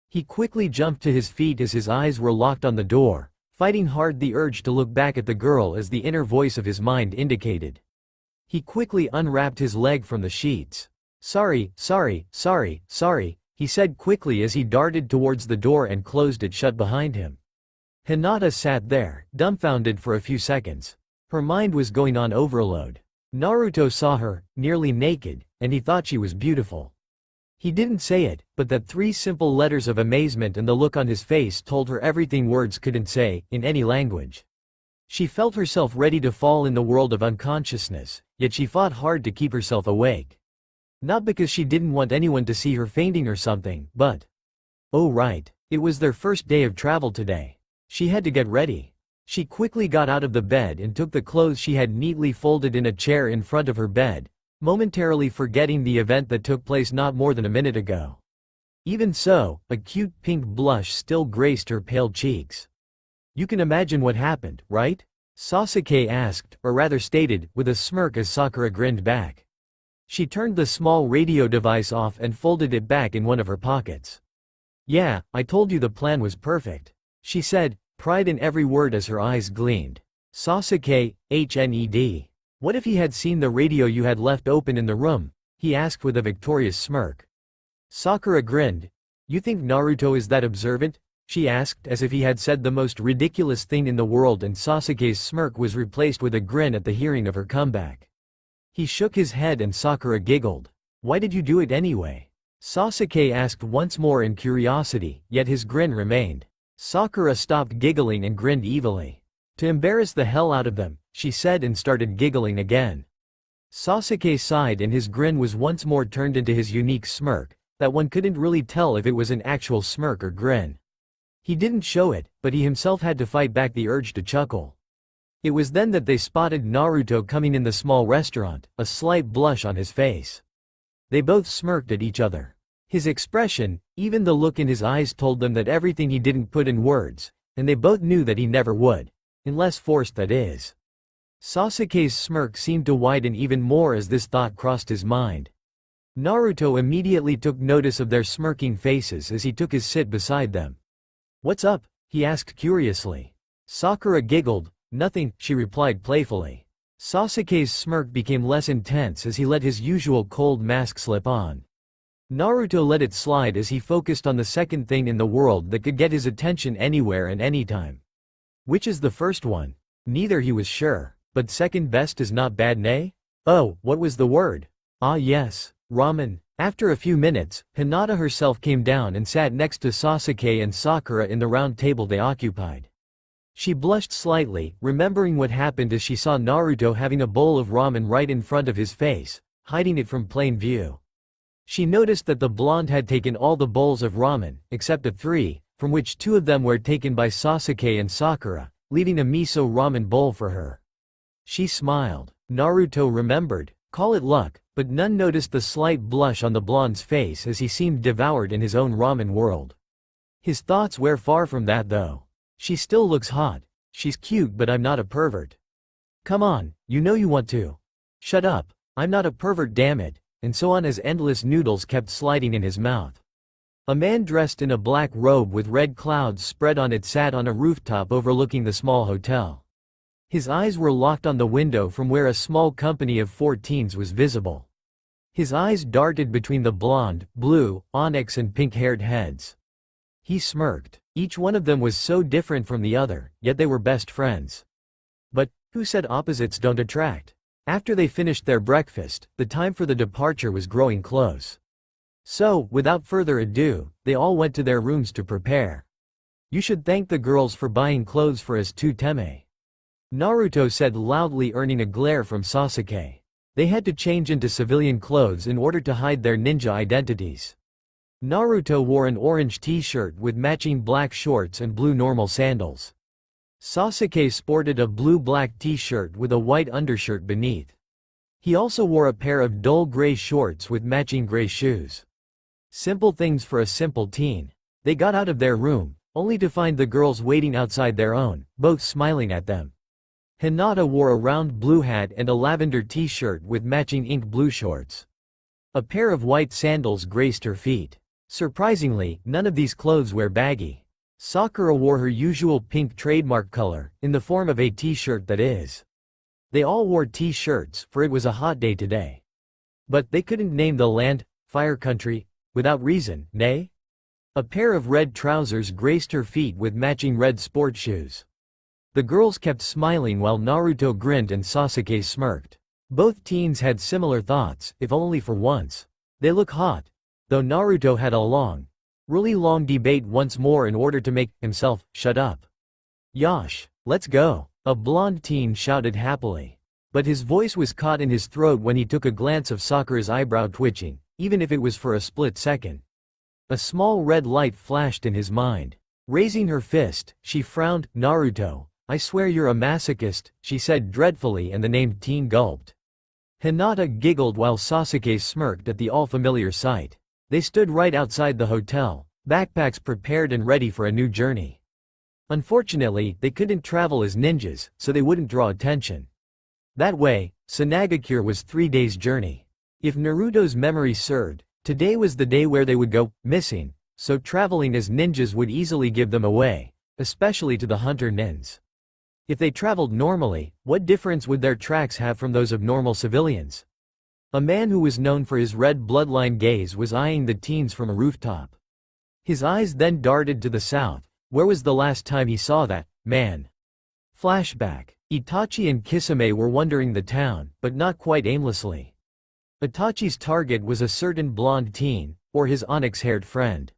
He quickly jumped to his feet as his eyes were locked on the door, fighting hard the urge to look back at the girl as the inner voice of his mind indicated. He quickly unwrapped his leg from the sheets. Sorry, he said quickly as he darted towards the door and closed it shut behind him. Hinata sat there, dumbfounded for a few seconds. Her mind was going on overload. Naruto saw her, nearly naked, and he thought she was beautiful. He didn't say it, but that three simple letters of amazement and the look on his face told her everything words couldn't say, in any language. She felt herself ready to fall in the world of unconsciousness, yet she fought hard to keep herself awake. Not because she didn't want anyone to see her fainting or something, but… Oh right, it was their first day of travel today. She had to get ready. She quickly got out of the bed and took the clothes she had neatly folded in a chair in front of her bed, momentarily forgetting the event that took place not more than a minute ago. Even so, a cute pink blush still graced her pale cheeks. You can imagine what happened, right? Sasuke asked, or rather stated, with a smirk as Sakura grinned back. She turned the small radio device off and folded it back in one of her pockets. Yeah, I told you the plan was perfect, she said, pride in every word as her eyes gleamed. Sasuke, HoNdeR. What if he had seen the radio you had left open in the room? He asked with a victorious smirk. Sakura grinned. You think Naruto is that observant? She asked as if he had said the most ridiculous thing in the world, and Sasuke's smirk was replaced with a grin at the hearing of her comeback. He shook his head and Sakura giggled. Why did you do it anyway? Sasuke asked once more in curiosity, yet his grin remained. Sakura stopped giggling and grinned evilly. To embarrass the hell out of them, she said, and started giggling again. Sasuke sighed and his grin was once more turned into his unique smirk, that one couldn't really tell if it was an actual smirk or grin. He didn't show it, but he himself had to fight back the urge to chuckle. It was then that they spotted Naruto coming in the small restaurant, a slight blush on his face. They both smirked at each other. His expression, even the look in his eyes, told them that everything he didn't put in words, and they both knew that he never would. Unless forced, that is. Sasuke's smirk seemed to widen even more as this thought crossed his mind. Naruto immediately took notice of their smirking faces as he took his sit beside them. "What's up?" he asked curiously. Sakura giggled. "Nothing," she replied playfully. Sasuke's smirk became less intense as he let his usual cold mask slip on. Naruto let it slide as he focused on the second thing in the world that could get his attention anywhere and anytime. Which is the first one? Neither, he was sure. But second best is not bad, nay? Oh, what was the word? Ah yes, ramen. After a few minutes, Hinata herself came down and sat next to Sasuke and Sakura in the round table they occupied. She blushed slightly, remembering what happened as she saw Naruto having a bowl of ramen right in front of his face, hiding it from plain view. She noticed that the blonde had taken all the bowls of ramen, except 3, from which 2 of them were taken by Sasuke and Sakura, leaving a miso ramen bowl for her. She smiled. Naruto remembered. Call it luck, but none noticed the slight blush on the blonde's face as he seemed devoured in his own ramen world. His thoughts were far from that though. She still looks hot. She's cute, but I'm not a pervert. Come on, you know you want to. Shut up. I'm not a pervert, damn it. And so on as endless noodles kept sliding in his mouth. A man dressed in a black robe with red clouds spread on it sat on a rooftop overlooking the small hotel. His eyes were locked on the window from where a small company of 4 teens was visible. His eyes darted between the blonde, blue, onyx and pink-haired heads. He smirked. Each one of them was so different from the other, yet they were best friends. But, who said opposites don't attract? After they finished their breakfast, the time for the departure was growing close. So, without further ado, they all went to their rooms to prepare. You should thank the girls for buying clothes for us too, Teme. Naruto said loudly, earning a glare from Sasuke. They had to change into civilian clothes in order to hide their ninja identities. Naruto wore an orange t-shirt with matching black shorts and blue normal sandals. Sasuke sported a blue-black t-shirt with a white undershirt beneath. He also wore a pair of dull gray shorts with matching gray shoes. Simple things for a simple teen. They got out of their room, only to find the girls waiting outside their own, both smiling at them. Hinata wore a round blue hat and a lavender t-shirt with matching ink blue shorts. A pair of white sandals graced her feet. Surprisingly, none of these clothes were baggy. Sakura wore her usual pink trademark color, in the form of a t-shirt that is. They all wore t-shirts, for it was a hot day today. But they couldn't name the land, fire country, without reason, nay? A pair of red trousers graced her feet with matching red sport shoes. The girls kept smiling while Naruto grinned and Sasuke smirked. Both teens had similar thoughts, if only for once. They look hot. Though Naruto had a really long debate once more in order to make himself shut up. Yosh, let's go, a blonde teen shouted happily. But his voice was caught in his throat when he took a glance of Sakura's eyebrow twitching, even if it was for a split second. A small red light flashed in his mind. Raising her fist, she frowned. Naruto, I swear you're a masochist, she said dreadfully, and the named teen gulped. Hinata giggled while Sasuke smirked at the all-familiar sight. They stood right outside the hotel, backpacks prepared and ready for a new journey. Unfortunately, they couldn't travel as ninjas, so they wouldn't draw attention. That way, Sanagakure was 3 days' journey. If Naruto's memory served, today was the day where they would go missing, so traveling as ninjas would easily give them away, especially to the hunter nins. If they traveled normally, what difference would their tracks have from those of normal civilians? A man who was known for his red bloodline gaze was eyeing the teens from a rooftop. His eyes then darted to the south. Where was the last time he saw that man? Flashback. Itachi and Kisame were wandering the town, but not quite aimlessly. Itachi's target was a certain blonde teen, or his onyx-haired friend.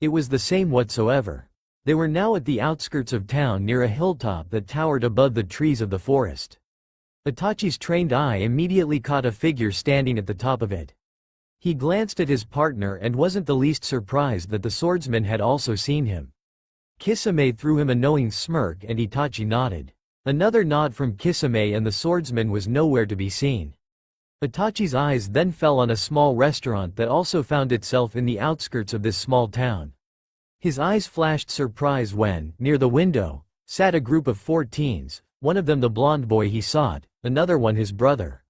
It was the same whatsoever. They were now at the outskirts of town near a hilltop that towered above the trees of the forest. Itachi's trained eye immediately caught a figure standing at the top of it. He glanced at his partner and wasn't the least surprised that the swordsman had also seen him. Kisame threw him a knowing smirk and Itachi nodded. Another nod from Kisame and the swordsman was nowhere to be seen. Itachi's eyes then fell on a small restaurant that also found itself in the outskirts of this small town. His eyes flashed surprise when, near the window, sat a group of 4 teens, one of them the blonde boy he sought, another one his brother.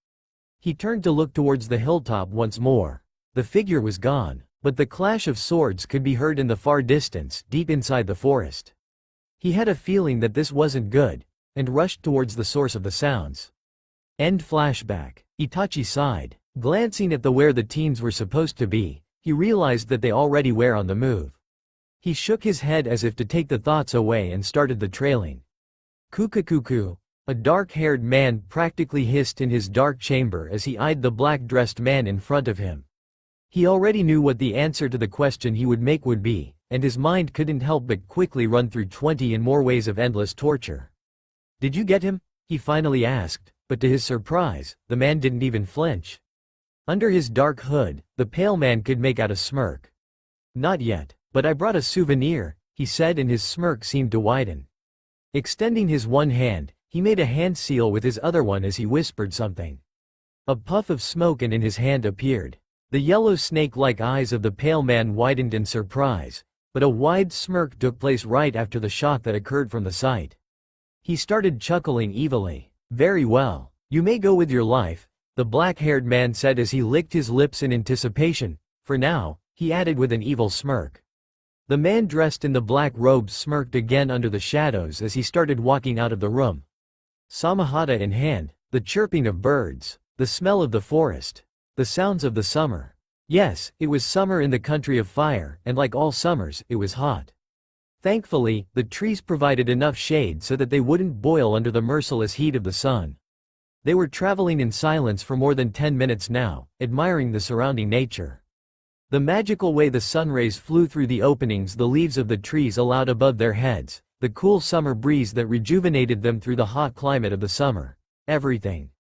He turned to look towards the hilltop once more. The figure was gone. But the clash of swords could be heard in the far distance, deep inside the forest. He had a feeling that this wasn't good, and rushed towards the source of the sounds. End flashback. Itachi sighed. Glancing at where the teens were supposed to be, he realized that they already were on the move. He shook his head as if to take the thoughts away and started the trailing. Kukakuku. A dark-haired man practically hissed in his dark chamber as he eyed the black-dressed man in front of him. He already knew what the answer to the question he would make would be, and his mind couldn't help but quickly run through 20 and more ways of endless torture. "Did you get him?" he finally asked, but to his surprise, the man didn't even flinch. Under his dark hood, the pale man could make out a smirk. "Not yet, but I brought a souvenir," he said, and his smirk seemed to widen. Extending his one hand, he made a hand seal with his other one as he whispered something. A puff of smoke and in his hand appeared. The yellow snake-like eyes of the pale man widened in surprise, but a wide smirk took place right after the shock that occurred from the sight. He started chuckling evilly. "Very well. You may go with your life," the black-haired man said as he licked his lips in anticipation. "For now," he added with an evil smirk. The man dressed in the black robes smirked again under the shadows as he started walking out of the room. Samahata in hand, the chirping of birds, the smell of the forest, the sounds of the summer. Yes, it was summer in the country of fire, and like all summers, it was hot. Thankfully, the trees provided enough shade so that they wouldn't boil under the merciless heat of the sun. They were traveling in silence for more than 10 minutes now, admiring the surrounding nature. The magical way the sun rays flew through the openings the leaves of the trees allowed above their heads, the cool summer breeze that rejuvenated them through the hot climate of the summer. Everything.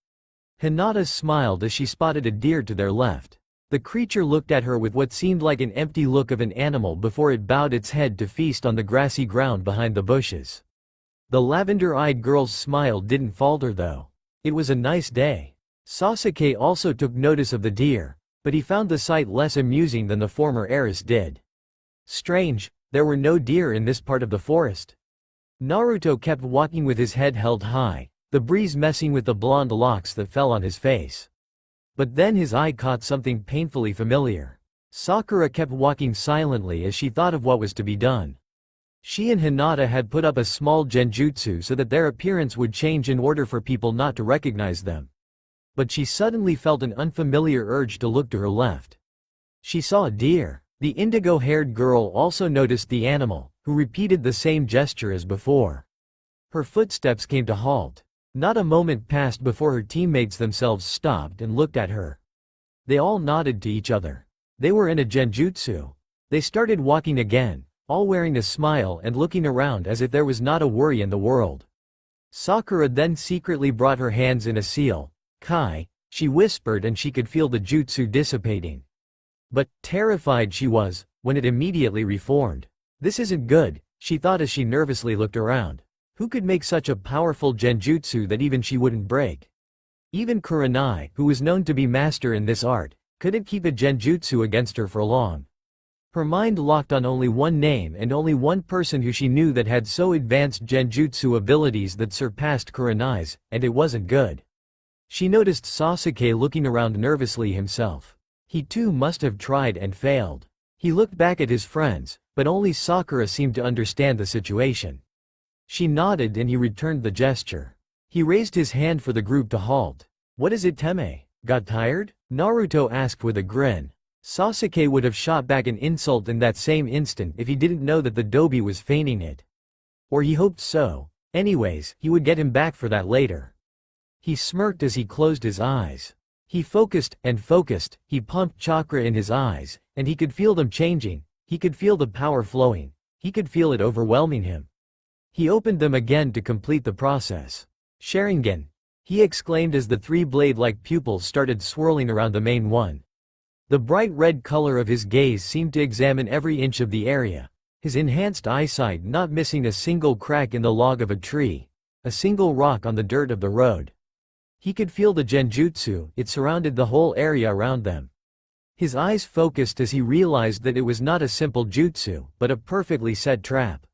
Hinata smiled as she spotted a deer to their left. The creature looked at her with what seemed like an empty look of an animal before it bowed its head to feast on the grassy ground behind the bushes. The lavender-eyed girl's smile didn't falter though. It was a nice day. Sasuke also took notice of the deer, but he found the sight less amusing than the former heiress did. Strange, there were no deer in this part of the forest. Naruto kept walking with his head held high, the breeze messing with the blonde locks that fell on his face. But then his eye caught something painfully familiar. Sakura kept walking silently as she thought of what was to be done. She and Hinata had put up a small genjutsu so that their appearance would change in order for people not to recognize them. But she suddenly felt an unfamiliar urge to look to her left. She saw a deer. The indigo-haired girl also noticed the animal, who repeated the same gesture as before. Her footsteps came to halt. Not a moment passed before her teammates themselves stopped and looked at her. They all nodded to each other. They were in a genjutsu. They started walking again, all wearing a smile and looking around as if there was not a worry in the world. Sakura then secretly brought her hands in a seal. "Kai," she whispered, and she could feel the jutsu dissipating. But, terrified she was, when it immediately reformed. This isn't good, she thought as she nervously looked around. Who could make such a powerful genjutsu that even she wouldn't break? Even Kurenai, who was known to be master in this art, couldn't keep a genjutsu against her for long. Her mind locked on only one name and only one person who she knew that had so advanced genjutsu abilities that surpassed Kurenai's, and it wasn't good. She noticed Sasuke looking around nervously himself. He too must have tried and failed. He looked back at his friends, but only Sakura seemed to understand the situation. She nodded and he returned the gesture. He raised his hand for the group to halt. "What is it, Teme? Got tired?" Naruto asked with a grin. Sasuke would have shot back an insult in that same instant if he didn't know that the Dobi was feigning it. Or he hoped so. Anyways, he would get him back for that later. He smirked as he closed his eyes. He focused and focused, he pumped chakra in his eyes, and he could feel them changing, he could feel the power flowing, he could feel it overwhelming him. He opened them again to complete the process. "Sharingan!" he exclaimed as the three blade-like pupils started swirling around the main one. The bright red color of his gaze seemed to examine every inch of the area, his enhanced eyesight not missing a single crack in the log of a tree, a single rock on the dirt of the road. He could feel the genjutsu, it surrounded the whole area around them. His eyes focused as he realized that it was not a simple jutsu, but a perfectly set trap.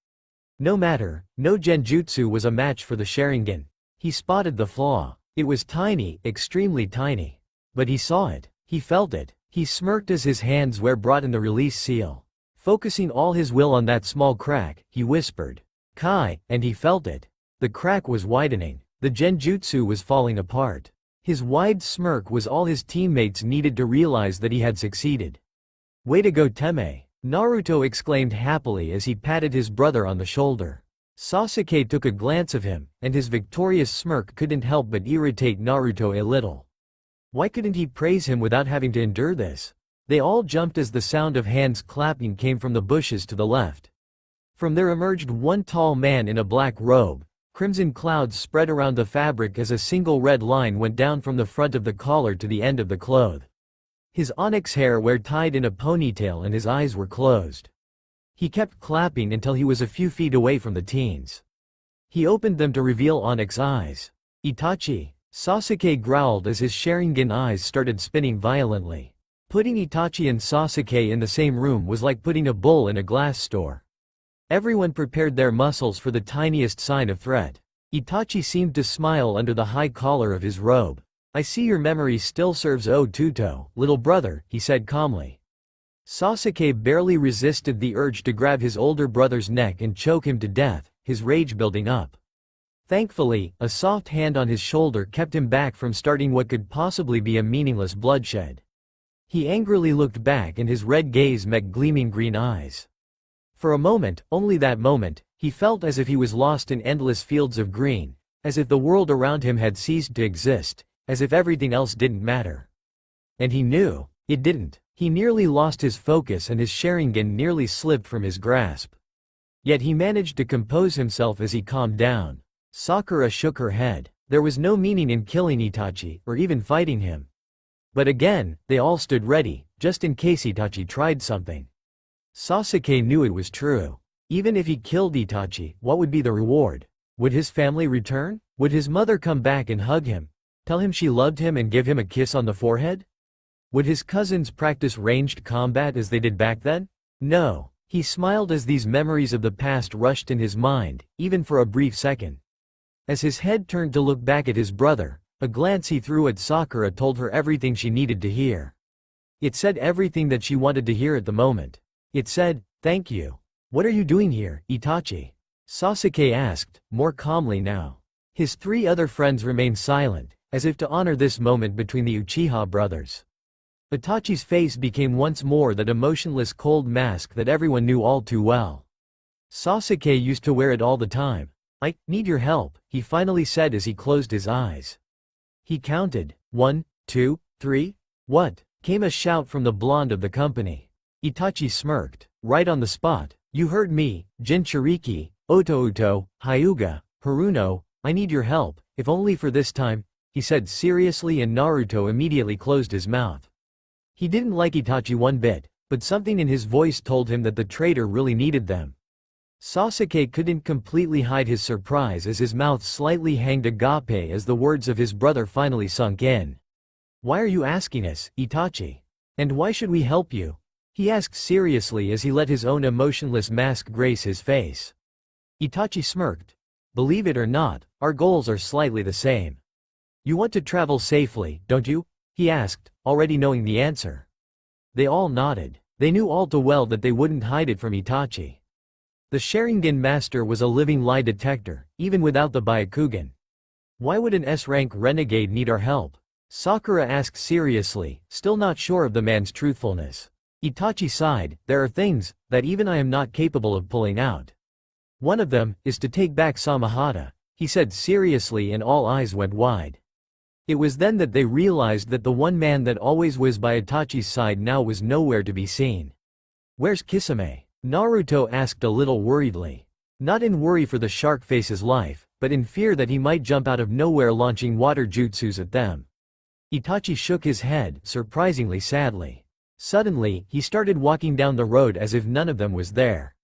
No matter, no genjutsu was a match for the Sharingan. He spotted the flaw. It was tiny, extremely tiny. But he saw it. He felt it. He smirked as his hands were brought in the release seal. Focusing all his will on that small crack, he whispered, "Kai," and he felt it. The crack was widening. The genjutsu was falling apart. His wide smirk was all his teammates needed to realize that he had succeeded. "Way to go, Teme," Naruto exclaimed happily as he patted his brother on the shoulder. Sasuke took a glance of him, and his victorious smirk couldn't help but irritate Naruto a little. Why couldn't he praise him without having to endure this? They all jumped as the sound of hands clapping came from the bushes to the left. From there emerged one tall man in a black robe. Crimson clouds spread around the fabric as a single red line went down from the front of the collar to the end of the cloth. His onyx hair were tied in a ponytail and his eyes were closed. He kept clapping until he was a few feet away from the teens. He opened them to reveal onyx eyes. "Itachi," Sasuke growled as his Sharingan eyes started spinning violently. Putting Itachi and Sasuke in the same room was like putting a bull in a glass store. Everyone prepared their muscles for the tiniest sign of threat. Itachi seemed to smile under the high collar of his robe. "I see your memory still serves Tuto, little brother," he said calmly. Sasuke barely resisted the urge to grab his older brother's neck and choke him to death, his rage building up. Thankfully, a soft hand on his shoulder kept him back from starting what could possibly be a meaningless bloodshed. He angrily looked back and his red gaze met gleaming green eyes. For a moment, only that moment, he felt as if he was lost in endless fields of green, as if the world around him had ceased to exist, as if everything else didn't matter. And he knew, it didn't. He nearly lost his focus and his Sharingan nearly slipped from his grasp. Yet he managed to compose himself as he calmed down. Sakura shook her head. There was no meaning in killing Itachi, or even fighting him. But again, they all stood ready, just in case Itachi tried something. Sasuke knew it was true. Even if he killed Itachi, what would be the reward? Would his family return? Would his mother come back and hug him? Tell him she loved him and give him a kiss on the forehead? Would his cousins practice ranged combat as they did back then? No. He smiled as these memories of the past rushed in his mind, even for a brief second. As his head turned to look back at his brother, a glance he threw at Sakura told her everything she needed to hear. It said everything that she wanted to hear at the moment. It said, "Thank you." "What are you doing here, Itachi?" Sasuke asked, more calmly now. His three other friends remained silent, as if to honor this moment between the Uchiha brothers. Itachi's face became once more that emotionless cold mask that everyone knew all too well. Sasuke used to wear it all the time. "I need your help," he finally said as he closed his eyes. He counted, 1, 2, 3. "What?" came a shout from the blonde of the company. Itachi smirked. "Right on the spot. You heard me, Jinchuriki, Otouto, Hyuga, Haruno, I need your help, if only for this time," he said seriously, and Naruto immediately closed his mouth. He didn't like Itachi one bit, but something in his voice told him that the traitor really needed them. Sasuke couldn't completely hide his surprise as his mouth slightly hanged agape as the words of his brother finally sunk in. "Why are you asking us, Itachi? And why should we help you?" he asked seriously as he let his own emotionless mask grace his face. Itachi smirked. "Believe it or not, our goals are slightly the same. You want to travel safely, don't you?" he asked, already knowing the answer. They all nodded. They knew all too well that they wouldn't hide it from Itachi. The Sharingan master was a living lie detector, even without the Byakugan. "Why would an S-rank renegade need our help?" Sakura asked seriously, still not sure of the man's truthfulness. Itachi sighed. "There are things that even I am not capable of pulling out. One of them is to take back Samahata," he said seriously, and all eyes went wide. It was then that they realized that the one man that always was by Itachi's side now was nowhere to be seen. "Where's Kisame?" Naruto asked a little worriedly. Not in worry for the shark face's life, but in fear that he might jump out of nowhere launching water jutsus at them. Itachi shook his head, surprisingly sadly. Suddenly, he started walking down the road as if none of them was there.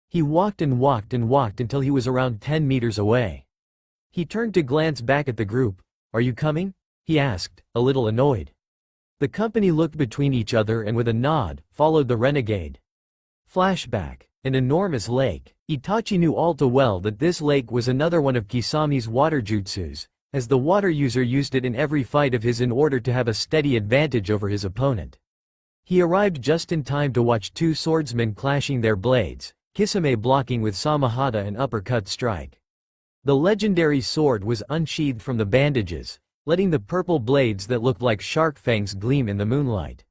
He walked and walked and walked until he was around 10 meters away. He turned to glance back at the group. "Are you coming?" he asked, a little annoyed. The company looked between each other and with a nod, followed the renegade. Flashback. An enormous lake. Itachi knew all too well that this lake was another one of Kisami's water jutsus, as the water user used it in every fight of his in order to have a steady advantage over his opponent. He arrived just in time to watch two swordsmen clashing their blades, Kisame blocking with Samahata an uppercut strike. The legendary sword was unsheathed from the bandages, letting the purple blades that looked like shark fangs gleam in the moonlight.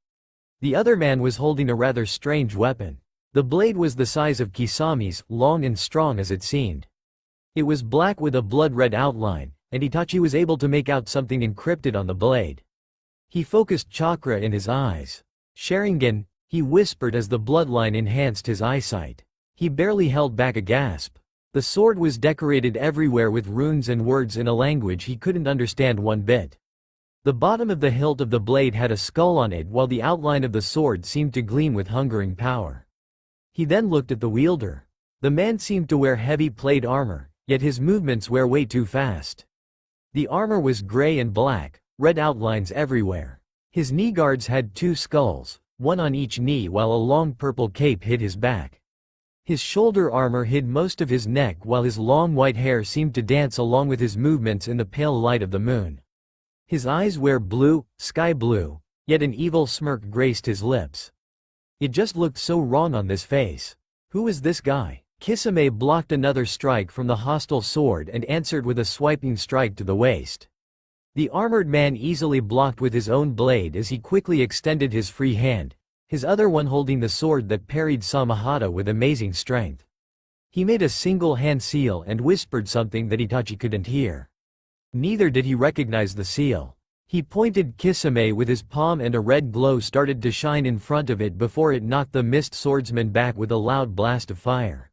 The other man was holding a rather strange weapon. The blade was the size of Kisame's, long and strong as it seemed. It was black with a blood-red outline, and Itachi was able to make out something encrypted on the blade. He focused chakra in his eyes. Sharingan, he whispered as the bloodline enhanced his eyesight. He barely held back a gasp. The sword was decorated everywhere with runes and words in a language he couldn't understand one bit. The bottom of the hilt of the blade had a skull on it, while the outline of the sword seemed to gleam with hungering power. He then looked at the wielder. The man seemed to wear heavy plate armor, yet his movements were way too fast. The armor was gray and black, red outlines everywhere. His knee guards had two skulls, one on each knee, while a long purple cape hid his back. His shoulder armor hid most of his neck, while his long white hair seemed to dance along with his movements in the pale light of the moon. His eyes were blue, sky blue, yet an evil smirk graced his lips. It just looked so wrong on this face. Who was this guy? Kisame blocked another strike from the hostile sword and answered with a swiping strike to the waist. The armored man easily blocked with his own blade as he quickly extended his free hand, his other one holding the sword that parried Samahata with amazing strength. He made a single hand seal and whispered something that Itachi couldn't hear. Neither did he recognize the seal. He pointed Kisame with his palm and a red glow started to shine in front of it before it knocked the mist swordsman back with a loud blast of fire.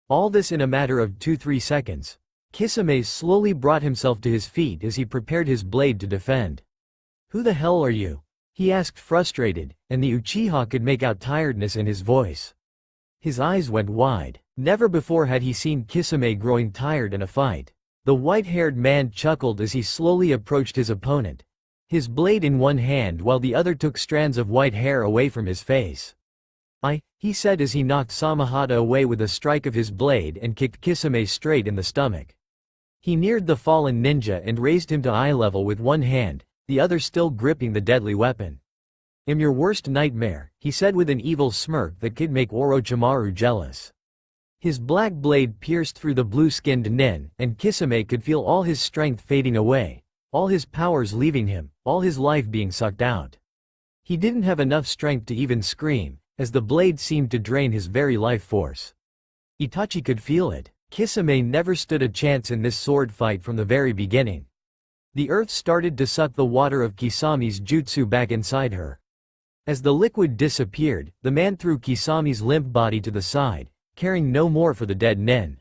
All this in a matter of 2-3 seconds. Kisame slowly brought himself to his feet as he prepared his blade to defend. "Who the hell are you?" he asked, frustrated, and the Uchiha could make out tiredness in his voice. His eyes went wide. Never before had he seen Kisame growing tired in a fight. The white-haired man chuckled as he slowly approached his opponent, his blade in one hand while the other took strands of white hair away from his face. He said as he knocked Samahata away with a strike of his blade and kicked Kisame straight in the stomach. He neared the fallen ninja and raised him to eye level with one hand, the other still gripping the deadly weapon. "I'm your worst nightmare," he said with an evil smirk that could make Orochimaru jealous. His black blade pierced through the blue-skinned nin, and Kisame could feel all his strength fading away, all his powers leaving him, all his life being sucked out. He didn't have enough strength to even scream, as the blade seemed to drain his very life force. Itachi could feel it. Kisame never stood a chance in this sword fight from the very beginning. The earth started to suck the water of Kisame's jutsu back inside her. As the liquid disappeared, the man threw Kisame's limp body to the side, caring no more for the dead nin.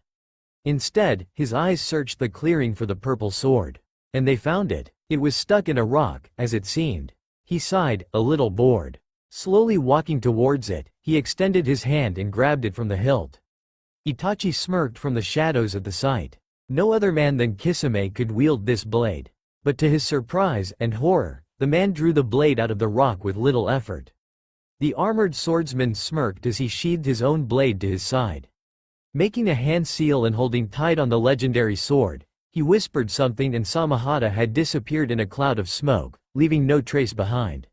Instead, his eyes searched the clearing for the purple sword. And they found it. It was stuck in a rock, as it seemed. He sighed, a little bored. Slowly walking towards it, he extended his hand and grabbed it from the hilt. Itachi smirked from the shadows at the sight. No other man than Kisame could wield this blade. But to his surprise and horror, the man drew the blade out of the rock with little effort. The armored swordsman smirked as he sheathed his own blade to his side. Making a hand seal and holding tight on the legendary sword, he whispered something and Samahata had disappeared in a cloud of smoke, leaving no trace behind.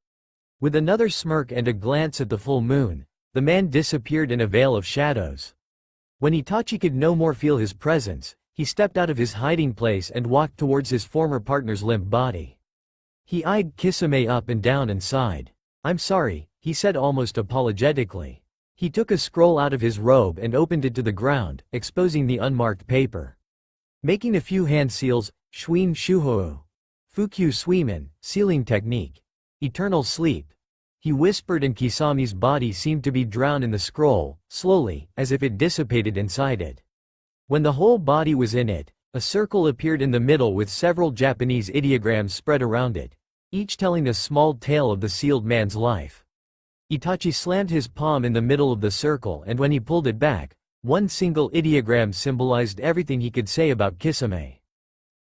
With another smirk and a glance at the full moon, the man disappeared in a veil of shadows. When Itachi could no more feel his presence, he stepped out of his hiding place and walked towards his former partner's limp body. He eyed Kisame up and down and sighed. "I'm sorry," he said almost apologetically. He took a scroll out of his robe and opened it to the ground, exposing the unmarked paper. Making a few hand seals, Shuin Shuhou, Fukyu Suimin, sealing technique, eternal sleep. He whispered and Kisame's body seemed to be drowned in the scroll, slowly, as if it dissipated inside it. When the whole body was in it, a circle appeared in the middle with several Japanese ideograms spread around it, each telling a small tale of the sealed man's life. Itachi slammed his palm in the middle of the circle and when he pulled it back, one single ideogram symbolized everything he could say about Kisame.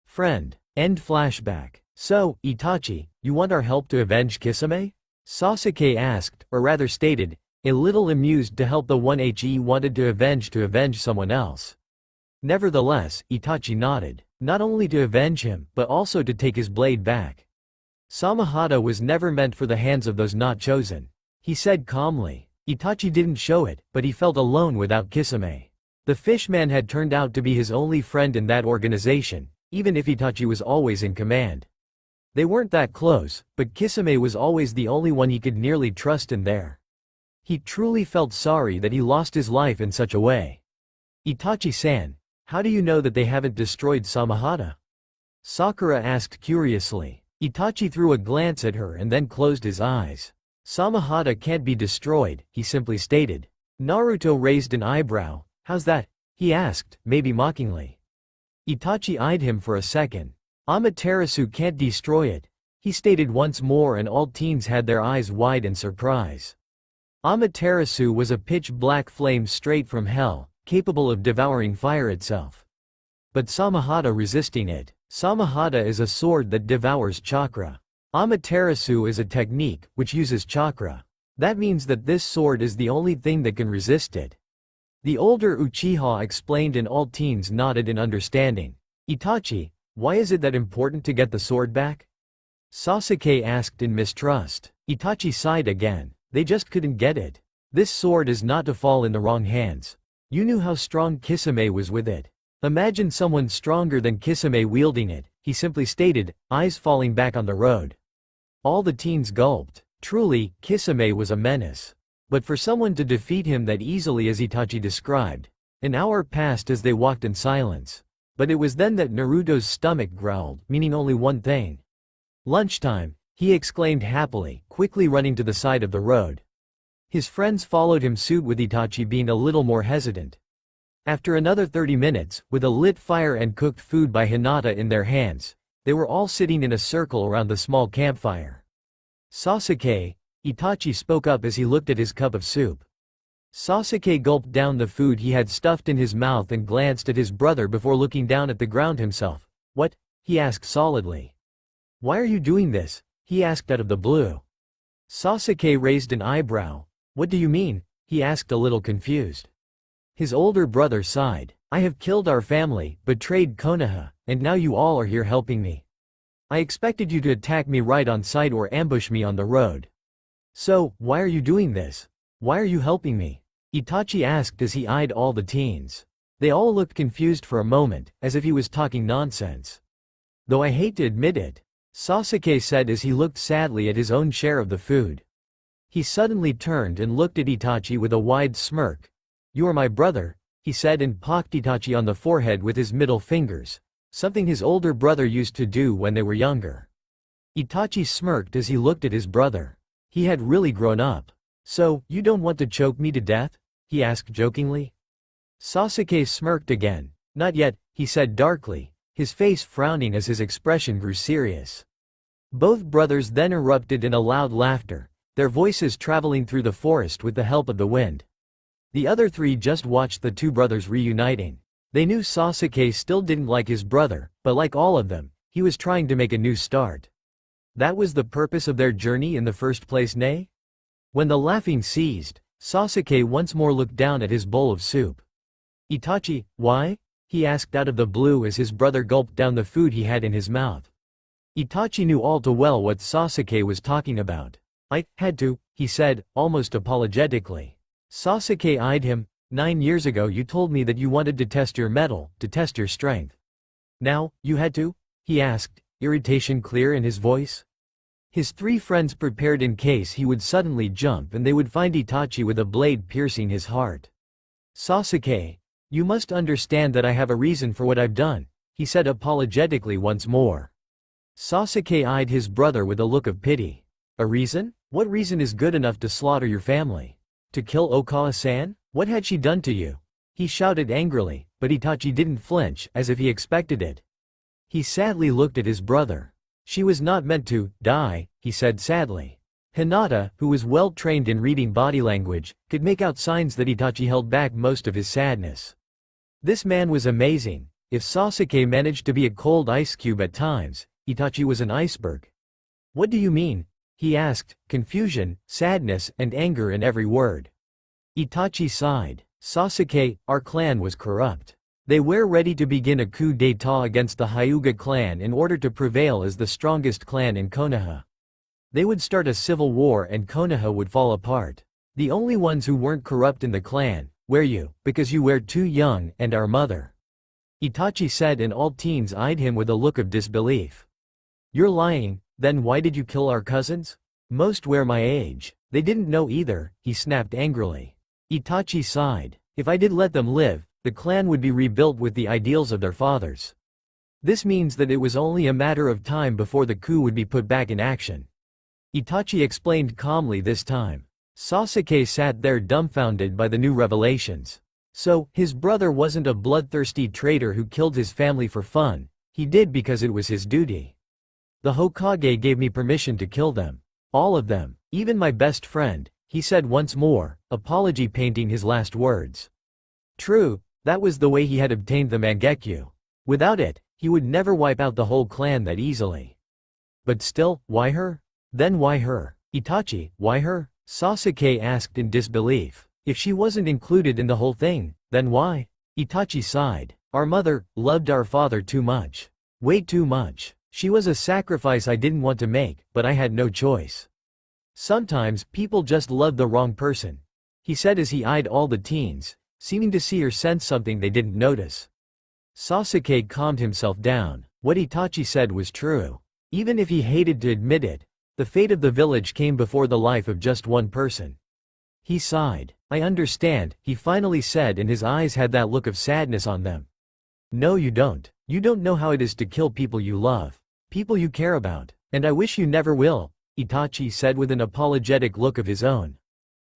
Friend. End flashback. "So, Itachi, you want our help to avenge Kisame?" Sasuke asked, or rather stated, a little amused to help the one he wanted to avenge someone else. Nevertheless, Itachi nodded. Not only to avenge him, but also to take his blade back. Samahata was never meant for the hands of those not chosen. he said calmly. Itachi didn't show it, but he felt alone without Kisame. The fishman had turned out to be his only friend in that organization, even if Itachi was always in command. They weren't that close, but Kisame was always the only one he could nearly trust in there. He truly felt sorry that he lost his life in such a way. Itachi-san, how do you know that they haven't destroyed Samahata? Sakura asked curiously. Itachi threw a glance at her and then closed his eyes. Samahata can't be destroyed, he simply stated. Naruto raised an eyebrow. How's that? He asked, maybe mockingly. Itachi eyed him for a second. Amaterasu can't destroy it, he stated once more, and all teens had their eyes wide in surprise. Amaterasu was a pitch-black flame straight from hell, capable of devouring fire itself. But Samahata resisting it. Samahata is a sword that devours chakra. Amaterasu is a technique, which uses chakra. That means that this sword is the only thing that can resist it. The older Uchiha explained, and all teens nodded in understanding. Itachi, why is it that important to get the sword back? Sasuke asked in mistrust. Itachi sighed again. They just couldn't get it. This sword is not to fall in the wrong hands. You knew how strong Kisame was with it. Imagine someone stronger than Kisame wielding it, he simply stated, eyes falling back on the road. All the teens gulped. Truly, Kisame was a menace. But for someone to defeat him that easily as Itachi described. An hour passed as they walked in silence. But it was then that Naruto's stomach growled, meaning only one thing. Lunchtime, he exclaimed happily, quickly running to the side of the road. His friends followed him suit, with Itachi being a little more hesitant. After another 30 minutes, with a lit fire and cooked food by Hinata in their hands, they were all sitting in a circle around the small campfire. Sasuke, Itachi spoke up as he looked at his cup of soup. Sasuke gulped down the food he had stuffed in his mouth and glanced at his brother before looking down at the ground himself. What? He asked solidly. Why are you doing this? He asked out of the blue. Sasuke raised an eyebrow. What do you mean? He asked, a little confused. His older brother sighed. I have killed our family, betrayed Konoha, and now you all are here helping me. I expected you to attack me right on sight or ambush me on the road. So, why are you doing this? Why are you helping me? Itachi asked as he eyed all the teens. They all looked confused for a moment, as if he was talking nonsense. Though I hate to admit it, Sasuke said as he looked sadly at his own share of the food. He suddenly turned and looked at Itachi with a wide smirk. You are my brother, he said, and pocked Itachi on the forehead with his middle fingers, something his older brother used to do when they were younger. Itachi smirked as he looked at his brother. He had really grown up. So, you don't want to choke me to death? He asked jokingly. Sasuke smirked again. Not yet, he said darkly, his face frowning as his expression grew serious. Both brothers then erupted in a loud laughter, their voices traveling through the forest with the help of the wind. The other three just watched the two brothers reuniting. They knew Sasuke still didn't like his brother, but like all of them, he was trying to make a new start. That was the purpose of their journey in the first place, nay? When the laughing ceased, Sasuke once more looked down at his bowl of soup. Itachi, why? He asked out of the blue as his brother gulped down the food he had in his mouth. Itachi knew all too well what Sasuke was talking about. I had to, he said, almost apologetically. Sasuke eyed him. 9 years ago you told me that you wanted to test your mettle, to test your strength. Now, you had to? He asked, irritation clear in his voice. His three friends prepared in case he would suddenly jump and they would find Itachi with a blade piercing his heart. Sasuke, you must understand that I have a reason for what I've done, he said apologetically once more. Sasuke eyed his brother with a look of pity. A reason? What reason is good enough to slaughter your family? To kill Okawa-san? What had she done to you? He shouted angrily, but Itachi didn't flinch, as if he expected it. He sadly looked at his brother. She was not meant to die, he said sadly. Hinata, who was well trained in reading body language, could make out signs that Itachi held back most of his sadness. This man was amazing. If Sasuke managed to be a cold ice cube at times, Itachi was an iceberg. What do you mean? He asked, confusion, sadness, and anger in every word. Itachi sighed. Sasuke, our clan was corrupt. They were ready to begin a coup d'état against the Hyuga clan in order to prevail as the strongest clan in Konoha. They would start a civil war and Konoha would fall apart. The only ones who weren't corrupt in the clan were you, because you were too young, and our mother. Itachi said, and all teens eyed him with a look of disbelief. You're lying, then why did you kill our cousins? Most were my age. They didn't know either, he snapped angrily. Itachi sighed. If I did let them live, the clan would be rebuilt with the ideals of their fathers. This means that it was only a matter of time before the coup would be put back in action. Itachi explained calmly this time. Sasuke sat there dumbfounded by the new revelations. So, his brother wasn't a bloodthirsty traitor who killed his family for fun, he did because it was his duty. The Hokage gave me permission to kill them. All of them, even my best friend, he said once more, apology painting his last words. True, that was the way he had obtained the Mangekyo. Without it, he would never wipe out the whole clan that easily. But still, why her? Then why her? Itachi, why her? Sasuke asked in disbelief. If she wasn't included in the whole thing, then why? Itachi sighed. Our mother loved our father too much. Way too much. She was a sacrifice I didn't want to make, but I had no choice. Sometimes people just love the wrong person, he said as he eyed all the teens, seeming to see or sense something they didn't notice. Sasuke calmed himself down. What Itachi said was true. Even if he hated to admit it, the fate of the village came before the life of just one person. He sighed. I understand, he finally said, and his eyes had that look of sadness on them. No, you don't. You don't know how it is to kill people you love, people you care about, and I wish you never will, Itachi said with an apologetic look of his own.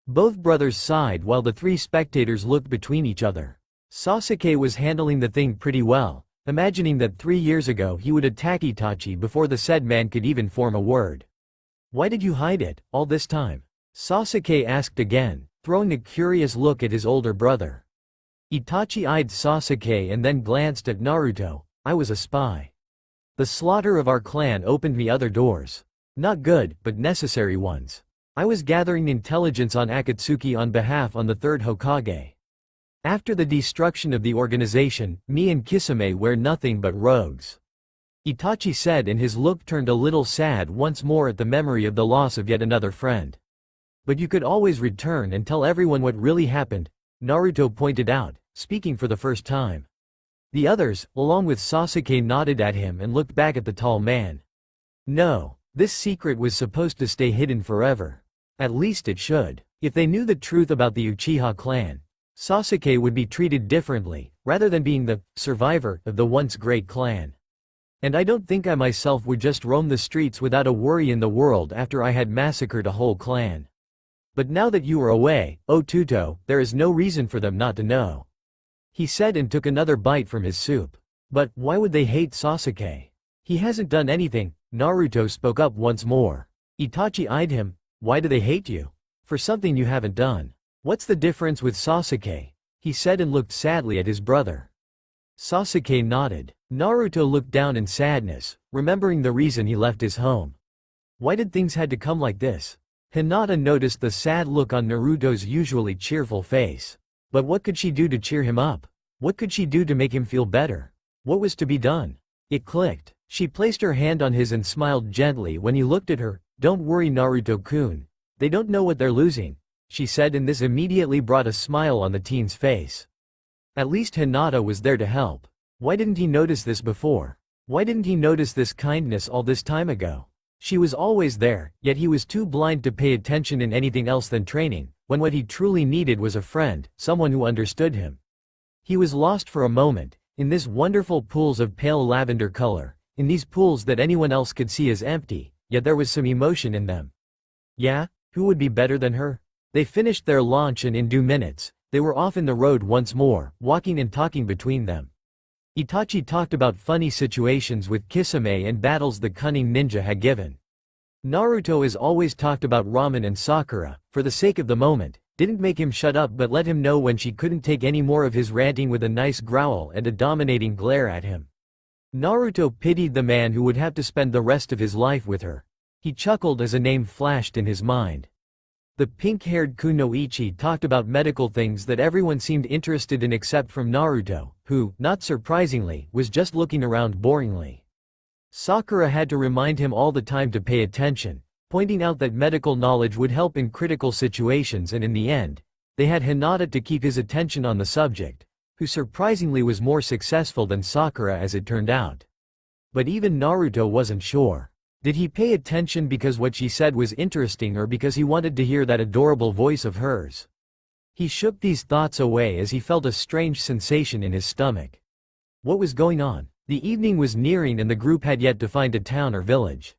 Both brothers sighed while the three spectators looked between each other. Sasuke was handling the thing pretty well, imagining that 3 years ago he would attack Itachi before the said man could even form a word. Why did you hide it, all this time? Sasuke asked again, throwing a curious look at his older brother. Itachi eyed Sasuke and then glanced at Naruto. I was a spy. The slaughter of our clan opened me other doors. Not good, but necessary ones. I was gathering intelligence on Akatsuki on behalf on the third Hokage. After the destruction of the organization, me and Kisame were nothing but rogues. Itachi said, and his look turned a little sad once more at the memory of the loss of yet another friend. But you could always return and tell everyone what really happened, Naruto pointed out, speaking for the first time. The others, along with Sasuke, nodded at him and looked back at the tall man. No, this secret was supposed to stay hidden forever. At least it should. If they knew the truth about the Uchiha clan, Sasuke would be treated differently, rather than being the survivor of the once great clan. And I don't think I myself would just roam the streets without a worry in the world after I had massacred a whole clan. But now that you are away, Otuto, there is no reason for them not to know. He said and took another bite from his soup. But why would they hate Sasuke? He hasn't done anything, Naruto spoke up once more. Itachi eyed him. Why do they hate you? For something you haven't done. What's the difference with Sasuke? He said and looked sadly at his brother. Sasuke nodded. Naruto looked down in sadness, remembering the reason he left his home. Why did things had to come like this? Hinata noticed the sad look on Naruto's usually cheerful face. But what could she do to cheer him up? What could she do to make him feel better? What was to be done? It clicked. She placed her hand on his and smiled gently when he looked at her. Don't worry, Naruto-kun. They don't know what they're losing, she said, and this immediately brought a smile on the teen's face. At least Hinata was there to help. Why didn't he notice this before? Why didn't he notice this kindness all this time ago? She was always there, yet he was too blind to pay attention in anything else than training, when what he truly needed was a friend, someone who understood him. He was lost for a moment, in this wonderful pools of pale lavender color, in these pools that anyone else could see as empty, yet there was some emotion in them. Yeah, who would be better than her? They finished their launch and in due minutes, they were off in the road once more, walking and talking between them. Itachi talked about funny situations with Kisame and battles the cunning ninja had given. Naruto has always talked about ramen and Sakura, for the sake of the moment, didn't make him shut up but let him know when she couldn't take any more of his ranting with a nice growl and a dominating glare at him. Naruto pitied the man who would have to spend the rest of his life with her. He chuckled as a name flashed in his mind. The pink-haired Kunoichi talked about medical things that everyone seemed interested in except from Naruto, who, not surprisingly, was just looking around boringly. Sakura had to remind him all the time to pay attention, pointing out that medical knowledge would help in critical situations, and in the end, they had HoNdeR to keep his attention on the subject, who surprisingly was more successful than Sakura as it turned out. But even Naruto wasn't sure. Did he pay attention because what she said was interesting or because he wanted to hear that adorable voice of hers? He shook these thoughts away as he felt a strange sensation in his stomach. What was going on? The evening was nearing and the group had yet to find a town or village.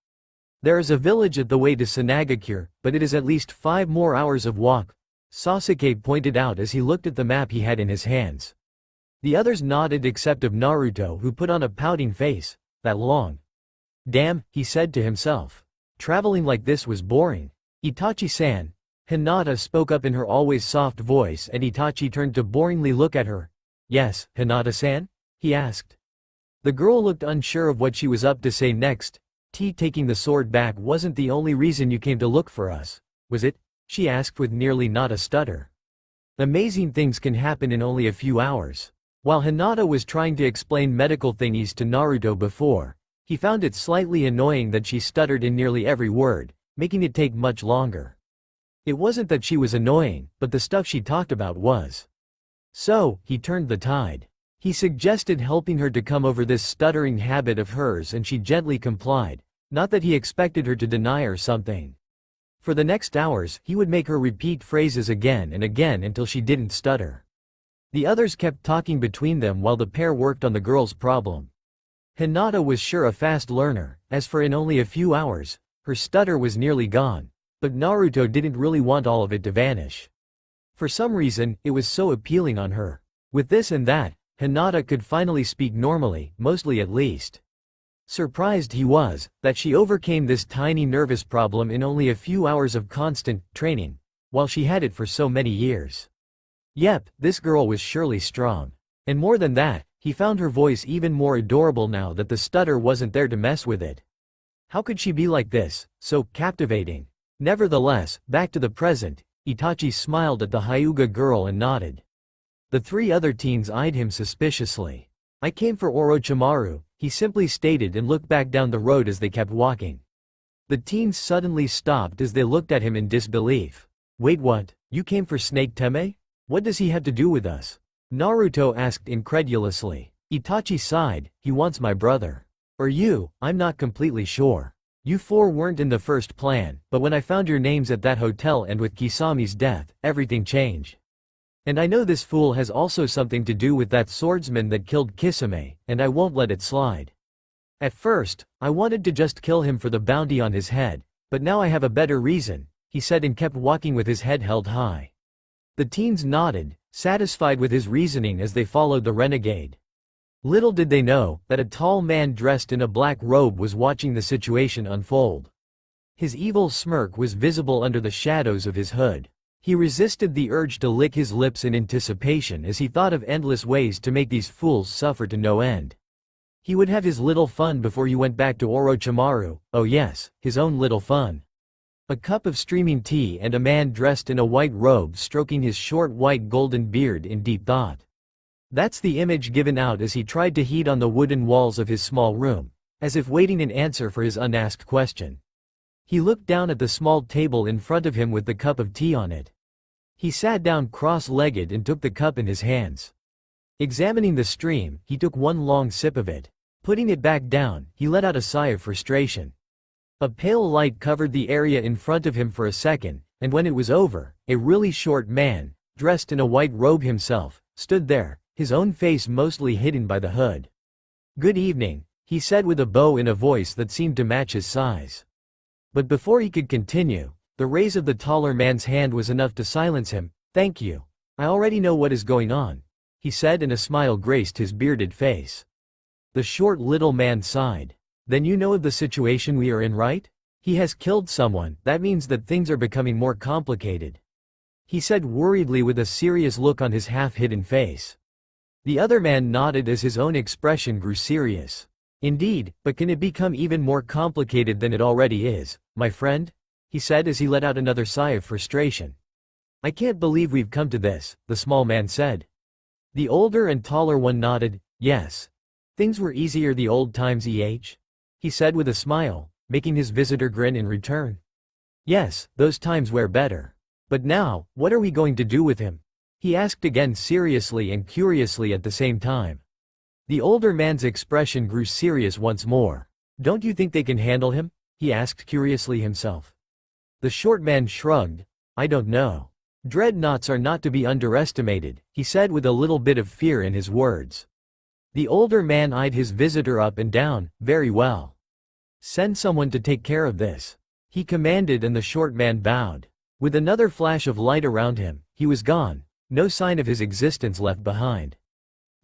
There is a village at the way to Sanagakure, but it is at least 5 more hours of walk, Sasuke pointed out as he looked at the map he had in his hands. The others nodded except of Naruto, who put on a pouting face. That long. Damn, he said to himself. Traveling like this was boring. Itachi-san. Hinata spoke up in her always soft voice and Itachi turned to boringly look at her. Yes, Hinata-san? He asked. The girl looked unsure of what she was up to say next. Taking the sword back wasn't the only reason you came to look for us, was it? She asked with nearly not a stutter. Amazing things can happen in only a few hours. While Hinata was trying to explain medical thingies to Naruto before, he found it slightly annoying that she stuttered in nearly every word, making it take much longer. It wasn't that she was annoying, but the stuff she talked about was. So, he turned the tide. He suggested helping her to come over this stuttering habit of hers and she gently complied, not that he expected her to deny or something. For the next hours, he would make her repeat phrases again and again until she didn't stutter. The others kept talking between them while the pair worked on the girl's problem. Hinata was sure a fast learner, as for in only a few hours, her stutter was nearly gone, but Naruto didn't really want all of it to vanish. For some reason, it was so appealing on her. With this and that, Hinata could finally speak normally, mostly at least. Surprised he was, that she overcame this tiny nervous problem in only a few hours of constant training, while she had it for so many years. Yep, this girl was surely strong. And more than that, he found her voice even more adorable now that the stutter wasn't there to mess with it. How could she be like this, so captivating? Nevertheless, back to the present, Itachi smiled at the Hyuga girl and nodded. The 3 other teens eyed him suspiciously. I came for Orochimaru, he simply stated and looked back down the road as they kept walking. The teens suddenly stopped as they looked at him in disbelief. Wait, what? You came for Snake Teme? What does he have to do with us? Naruto asked incredulously. Itachi sighed, he wants my brother. Or you, I'm not completely sure. You 4 weren't in the first plan, but when I found your names at that hotel and with Kisami's death, everything changed. And I know this fool has also something to do with that swordsman that killed Kisame, and I won't let it slide. At first, I wanted to just kill him for the bounty on his head, but now I have a better reason, he said and kept walking with his head held high. The teens nodded, satisfied with his reasoning as they followed the renegade. Little did they know that a tall man dressed in a black robe was watching the situation unfold. His evil smirk was visible under the shadows of his hood. He resisted the urge to lick his lips in anticipation as he thought of endless ways to make these fools suffer to no end. He would have his little fun before he went back to Orochimaru, oh yes, his own little fun. A cup of streaming tea and a man dressed in a white robe stroking his short white golden beard in deep thought. That's the image given out as he tried to heat on the wooden walls of his small room, as if waiting an answer for his unasked question. He looked down at the small table in front of him with the cup of tea on it. He sat down cross-legged and took the cup in his hands. Examining the stream, he took one long sip of it. Putting it back down, he let out a sigh of frustration. A pale light covered the area in front of him for a second, and when it was over, a really short man, dressed in a white robe himself, stood there, his own face mostly hidden by the hood. Good evening, he said with a bow in a voice that seemed to match his size. But before he could continue, the raise of the taller man's hand was enough to silence him. Thank you. I already know what is going on, he said, and a smile graced his bearded face. The short little man sighed. Then you know of the situation we are in, right? He has killed someone, that means that things are becoming more complicated, he said worriedly with a serious look on his half-hidden face. The other man nodded as his own expression grew serious. Indeed, but can it become even more complicated than it already is, my friend? He said as he let out another sigh of frustration. I can't believe we've come to this, the small man said. The older and taller one nodded, yes. Things were easier the old times, he said with a smile, making his visitor grin in return. Yes, those times were better. But now, what are we going to do with him? He asked again seriously and curiously at the same time. The older man's expression grew serious once more. Don't you think they can handle him? He asked curiously himself. The short man shrugged. I don't know. Dreadnoughts are not to be underestimated, he said with a little bit of fear in his words. The older man eyed his visitor up and down. Very well. Send someone to take care of this, he commanded, and the short man bowed. With another flash of light around him, he was gone, no sign of his existence left behind.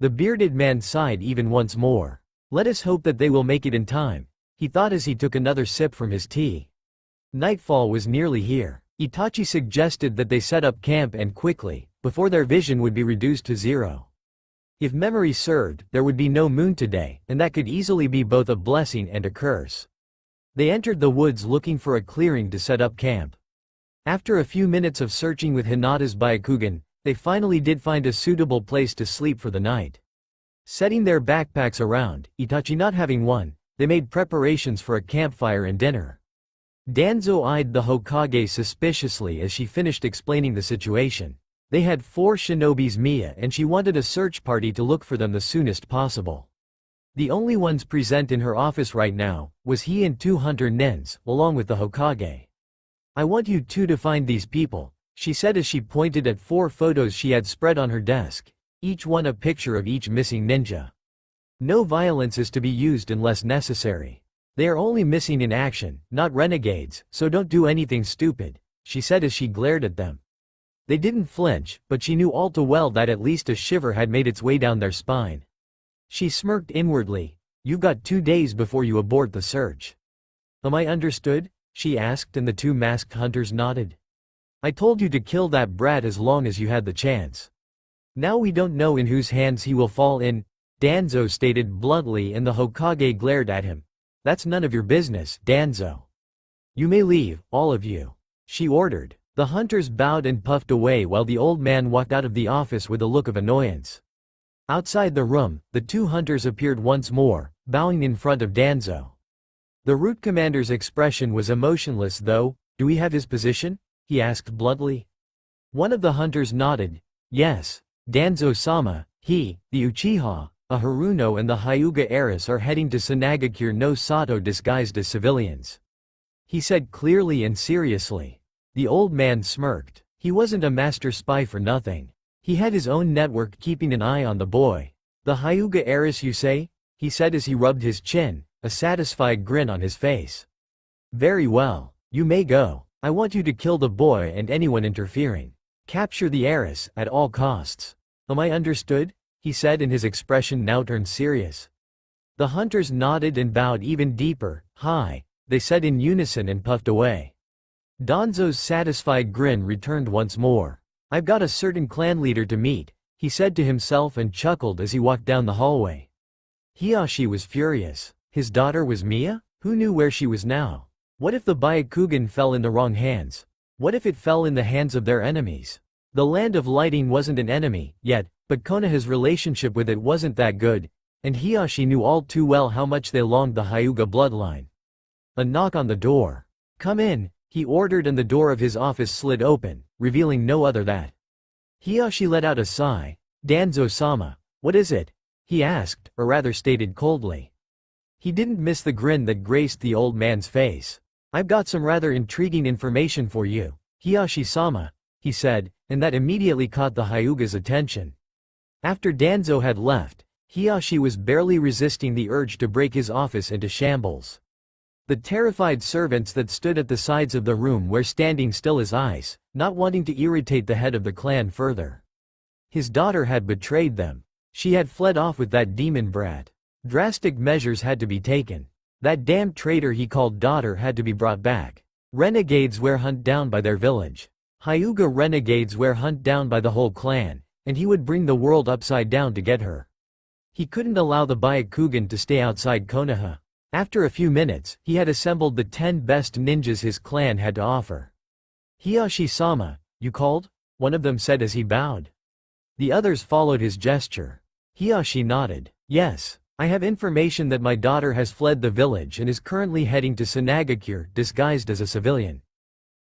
The bearded man sighed even once more. Let us hope that they will make it in time, he thought as he took another sip from his tea. Nightfall was nearly here. Itachi suggested that they set up camp and quickly, before their vision would be reduced to zero. If memory served, there would be no moon today, and that could easily be both a blessing and a curse. They entered the woods looking for a clearing to set up camp. After a few minutes of searching with Hinata's Byakugan, they finally did find a suitable place to sleep for the night. Setting their backpacks around, Itachi not having one, they made preparations for a campfire and dinner. Danzo eyed the Hokage suspiciously as she finished explaining the situation. They had 4 shinobis Mia, and she wanted a search party to look for them the soonest possible. The only ones present in her office right now was he and 2 hunter nins, along with the Hokage. I want you two to find these people, she said as she pointed at 4 photos she had spread on her desk, each one a picture of each missing ninja. No violence is to be used unless necessary. They are only missing in action, not renegades, so don't do anything stupid, she said as she glared at them. They didn't flinch, but she knew all too well that at least a shiver had made its way down their spine. She smirked inwardly. You've got 2 days before you abort the search. Am I understood? She asked, and the 2 masked hunters nodded. I told you to kill that brat as long as you had the chance. Now we don't know in whose hands he will fall in, Danzo stated bluntly, and the Hokage glared at him. That's none of your business, Danzo. You may leave, all of you, she ordered. The hunters bowed and puffed away while the old man walked out of the office with a look of annoyance. Outside the room, the 2 hunters appeared once more, bowing in front of Danzo. The route commander's expression was emotionless though. Do we have his position? He asked bluntly. One of the hunters nodded. Yes, Danzo-sama, he, the Uchiha, a Haruno and the Hyuga heiress are heading to Sanagakure no Sato disguised as civilians, he said clearly and seriously. The old man smirked. He wasn't a master spy for nothing. He had his own network keeping an eye on the boy. The Hyuga heiress, you say? He said as he rubbed his chin, a satisfied grin on his face. Very well, you may go. I want you to kill the boy and anyone interfering. Capture the heiress at all costs. Am I understood? He said, and his expression now turned serious. The hunters nodded and bowed even deeper. Hi, they said in unison and puffed away. Danzo's satisfied grin returned once more. I've got a certain clan leader to meet, he said to himself and chuckled as he walked down the hallway. Hiyashi was furious. His daughter was Mia? Who knew where she was now? What if the Byakugan fell in the wrong hands? What if it fell in the hands of their enemies? The land of lighting wasn't an enemy, yet, but Konoha's relationship with it wasn't that good, and Hiyashi knew all too well how much they longed the Hyuga bloodline. A knock on the door. Come in, he ordered, and the door of his office slid open, revealing no other that. Hiyashi let out a sigh. Danzo-sama, what is it? He asked, or rather stated coldly. He didn't miss the grin that graced the old man's face. I've got some rather intriguing information for you, Hiyashi-sama, he said, and that immediately caught the Hyuga's attention. After Danzo had left, Hiyashi was barely resisting the urge to break his office into shambles. The terrified servants that stood at the sides of the room were standing still as ice, not wanting to irritate the head of the clan further. His daughter had betrayed them. She had fled off with that demon brat. Drastic measures had to be taken. That damn traitor he called daughter had to be brought back. Renegades were hunted down by their village. Hyuga renegades were hunted down by the whole clan, and he would bring the world upside down to get her. He couldn't allow the Byakugan to stay outside Konoha. After a few minutes, he had assembled the 10 best ninjas his clan had to offer. Hiyashi-sama, you called? One of them said as he bowed. The others followed his gesture. Hiyashi nodded. Yes, I have information that my daughter has fled the village and is currently heading to Sanagakure disguised as a civilian.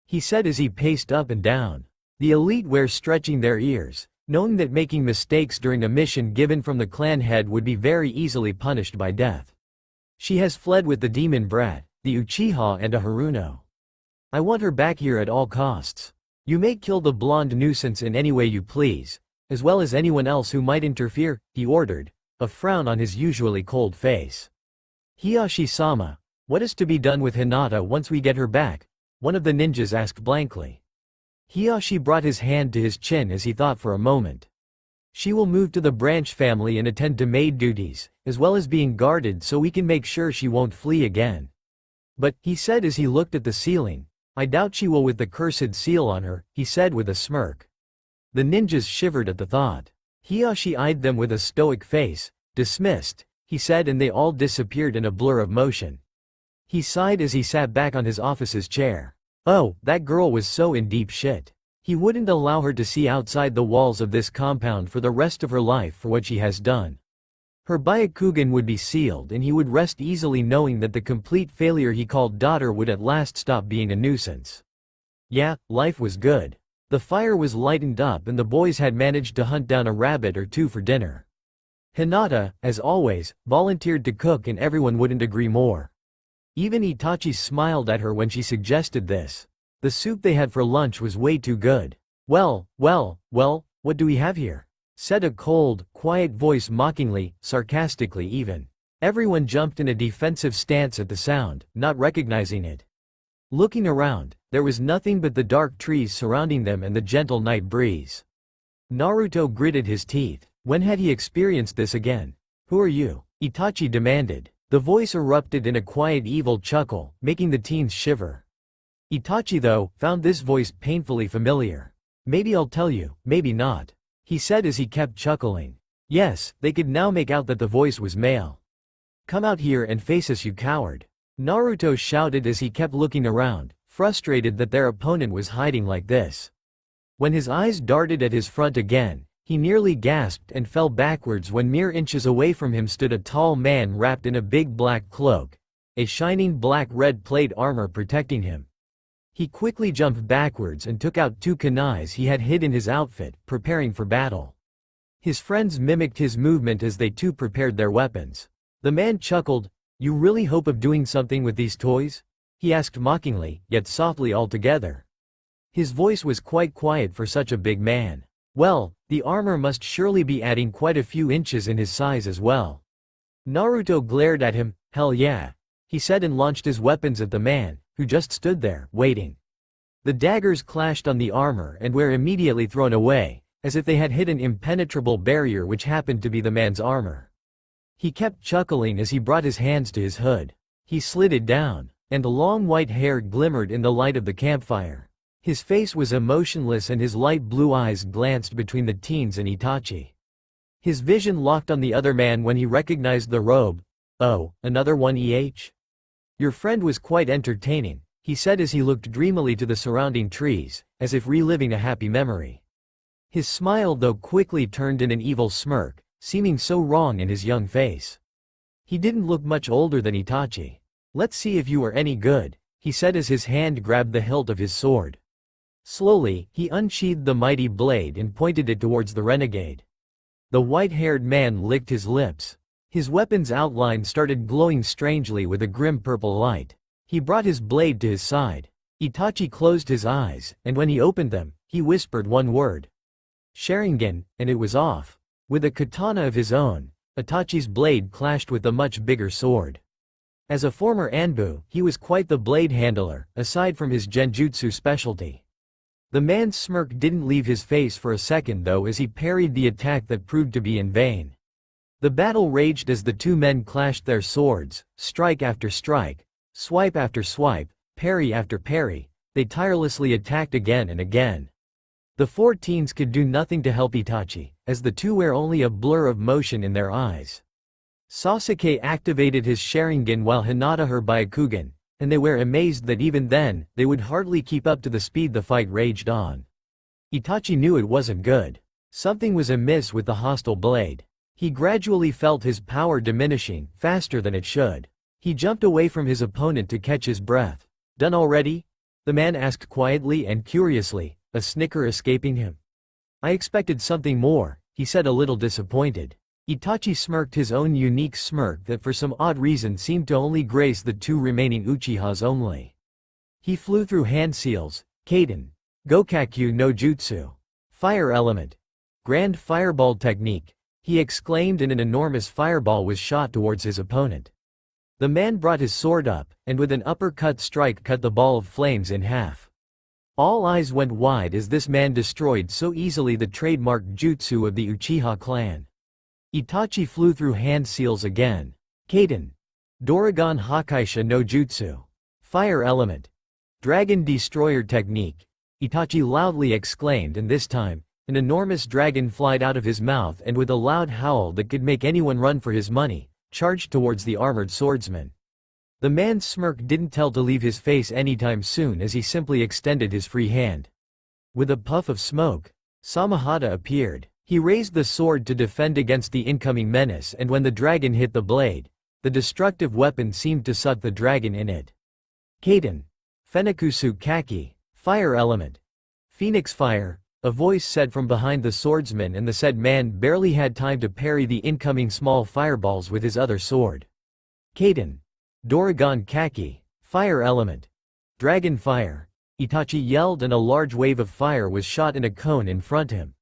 he said as he paced up and down. The elite were stretching their ears, knowing that making mistakes during a mission given from the clan head would be very easily punished by death. She has fled with the demon brat, the Uchiha and a Haruno. I want her back here at all costs. You may kill the blonde nuisance in any way you please, as well as anyone else who might interfere, he ordered, a frown on his usually cold face. Hiyashi-sama, what is to be done with Hinata once we get her back? One of the ninjas asked blankly. Hiyashi brought his hand to his chin as he thought for a moment. She will move to the branch family and attend to maid duties, as well as being guarded so we can make sure she won't flee again. But, he said as he looked at the ceiling, I doubt she will with the cursed seal on her, he said with a smirk. The ninjas shivered at the thought. Hiyashi eyed them with a stoic face. Dismissed, he said, and they all disappeared in a blur of motion. He sighed as he sat back on his office's chair. Oh, that girl was so in deep shit. He wouldn't allow her to see outside the walls of this compound for the rest of her life for what she has done. Her Byakugan would be sealed and he would rest easily knowing that the complete failure he called daughter would at last stop being a nuisance. Yeah, life was good. The fire was lightened up and the boys had managed to hunt down a rabbit or two for dinner. Hinata, as always, volunteered to cook and everyone wouldn't agree more. Even Itachi smiled at her when she suggested this. The soup they had for lunch was way too good. Well, what do we have here? Said a cold, quiet voice mockingly, sarcastically even. Everyone jumped in a defensive stance at the sound, not recognizing it. Looking around, there was nothing but the dark trees surrounding them and the gentle night breeze. Naruto gritted his teeth. When had he experienced this again? Who are you? Itachi demanded. The voice erupted in a quiet evil chuckle, making the teens shiver. Itachi, though, found this voice painfully familiar. Maybe I'll tell you, maybe not, he said as he kept chuckling. Yes, they could now make out that the voice was male. Come out here and face us, you coward. Naruto shouted as he kept looking around, frustrated that their opponent was hiding like this. When his eyes darted at his front again, he nearly gasped and fell backwards when mere inches away from him stood a tall man wrapped in a big black cloak, a shining black red plate armor protecting him. He quickly jumped backwards and took out two kunais he had hid in his outfit, preparing for battle. His friends mimicked his movement as they too prepared their weapons. The man chuckled. You really hope of doing something with these toys? He asked mockingly, yet softly altogether. His voice was quite quiet for such a big man. Well, the armor must surely be adding quite a few inches in his size as well. Naruto glared at him. Hell yeah, he said and launched his weapons at the man, who just stood there, waiting. The daggers clashed on the armor and were immediately thrown away, as if they had hit an impenetrable barrier which happened to be the man's armor. He kept chuckling as he brought his hands to his hood. He slid it down, and long white hair glimmered in the light of the campfire. His face was emotionless and his light blue eyes glanced between the teens and Itachi. His vision locked on the other man when he recognized the robe. Oh, another one, Your friend was quite entertaining, he said as he looked dreamily to the surrounding trees, as if reliving a happy memory. His smile though quickly turned in an evil smirk, seeming so wrong in his young face. He didn't look much older than Itachi. Let's see if you are any good, he said as his hand grabbed the hilt of his sword. Slowly, he unsheathed the mighty blade and pointed it towards the renegade. The white-haired man licked his lips. His weapon's outline started glowing strangely with a grim purple light. He brought his blade to his side. Itachi closed his eyes, and when he opened them, he whispered one word. Sharingan, and it was off. With a katana of his own, Itachi's blade clashed with the much bigger sword. As a former Anbu, he was quite the blade handler, aside from his genjutsu specialty. The man's smirk didn't leave his face for a second though as he parried the attack that proved to be in vain. The battle raged as the two men clashed their swords, strike after strike, swipe after swipe, parry after parry. They tirelessly attacked again and again. The four teens could do nothing to help Itachi, as the two were only a blur of motion in their eyes. Sasuke activated his Sharingan while Hinata her Byakugan, and they were amazed that even then, they would hardly keep up to the speed the fight raged on. Itachi knew it wasn't good. Something was amiss with the hostile blade. He gradually felt his power diminishing, faster than it should. He jumped away from his opponent to catch his breath. Done already? The man asked quietly and curiously, a snicker escaping him. I expected something more, he said, a little disappointed. Itachi smirked his own unique smirk that for some odd reason seemed to only grace the two remaining Uchihas only. He flew through hand seals, Kaden, Gokakyu no Jutsu, fire element, grand fireball technique, he exclaimed, and an enormous fireball was shot towards his opponent. The man brought his sword up, and with an uppercut strike cut the ball of flames in half. All eyes went wide as this man destroyed so easily the trademark jutsu of the Uchiha clan. Itachi flew through hand seals again. Kaden, Doragon Hakaisha no Jutsu, fire element, dragon destroyer technique, Itachi loudly exclaimed, and this time, an enormous dragon flied out of his mouth and with a loud howl that could make anyone run for his money, charged towards the armored swordsman. The man's smirk didn't tell to leave his face anytime soon as he simply extended his free hand. With a puff of smoke, Samahata appeared. He raised the sword to defend against the incoming menace, and when the dragon hit the blade, the destructive weapon seemed to suck the dragon in it. Kaden, Fenikusu Kaki, fire element, Phoenix fire, a voice said from behind the swordsman, and the said man barely had time to parry the incoming small fireballs with his other sword. Kaden, Doragon Kaki, fire element, dragon fire, Itachi yelled, and a large wave of fire was shot in a cone in front of him.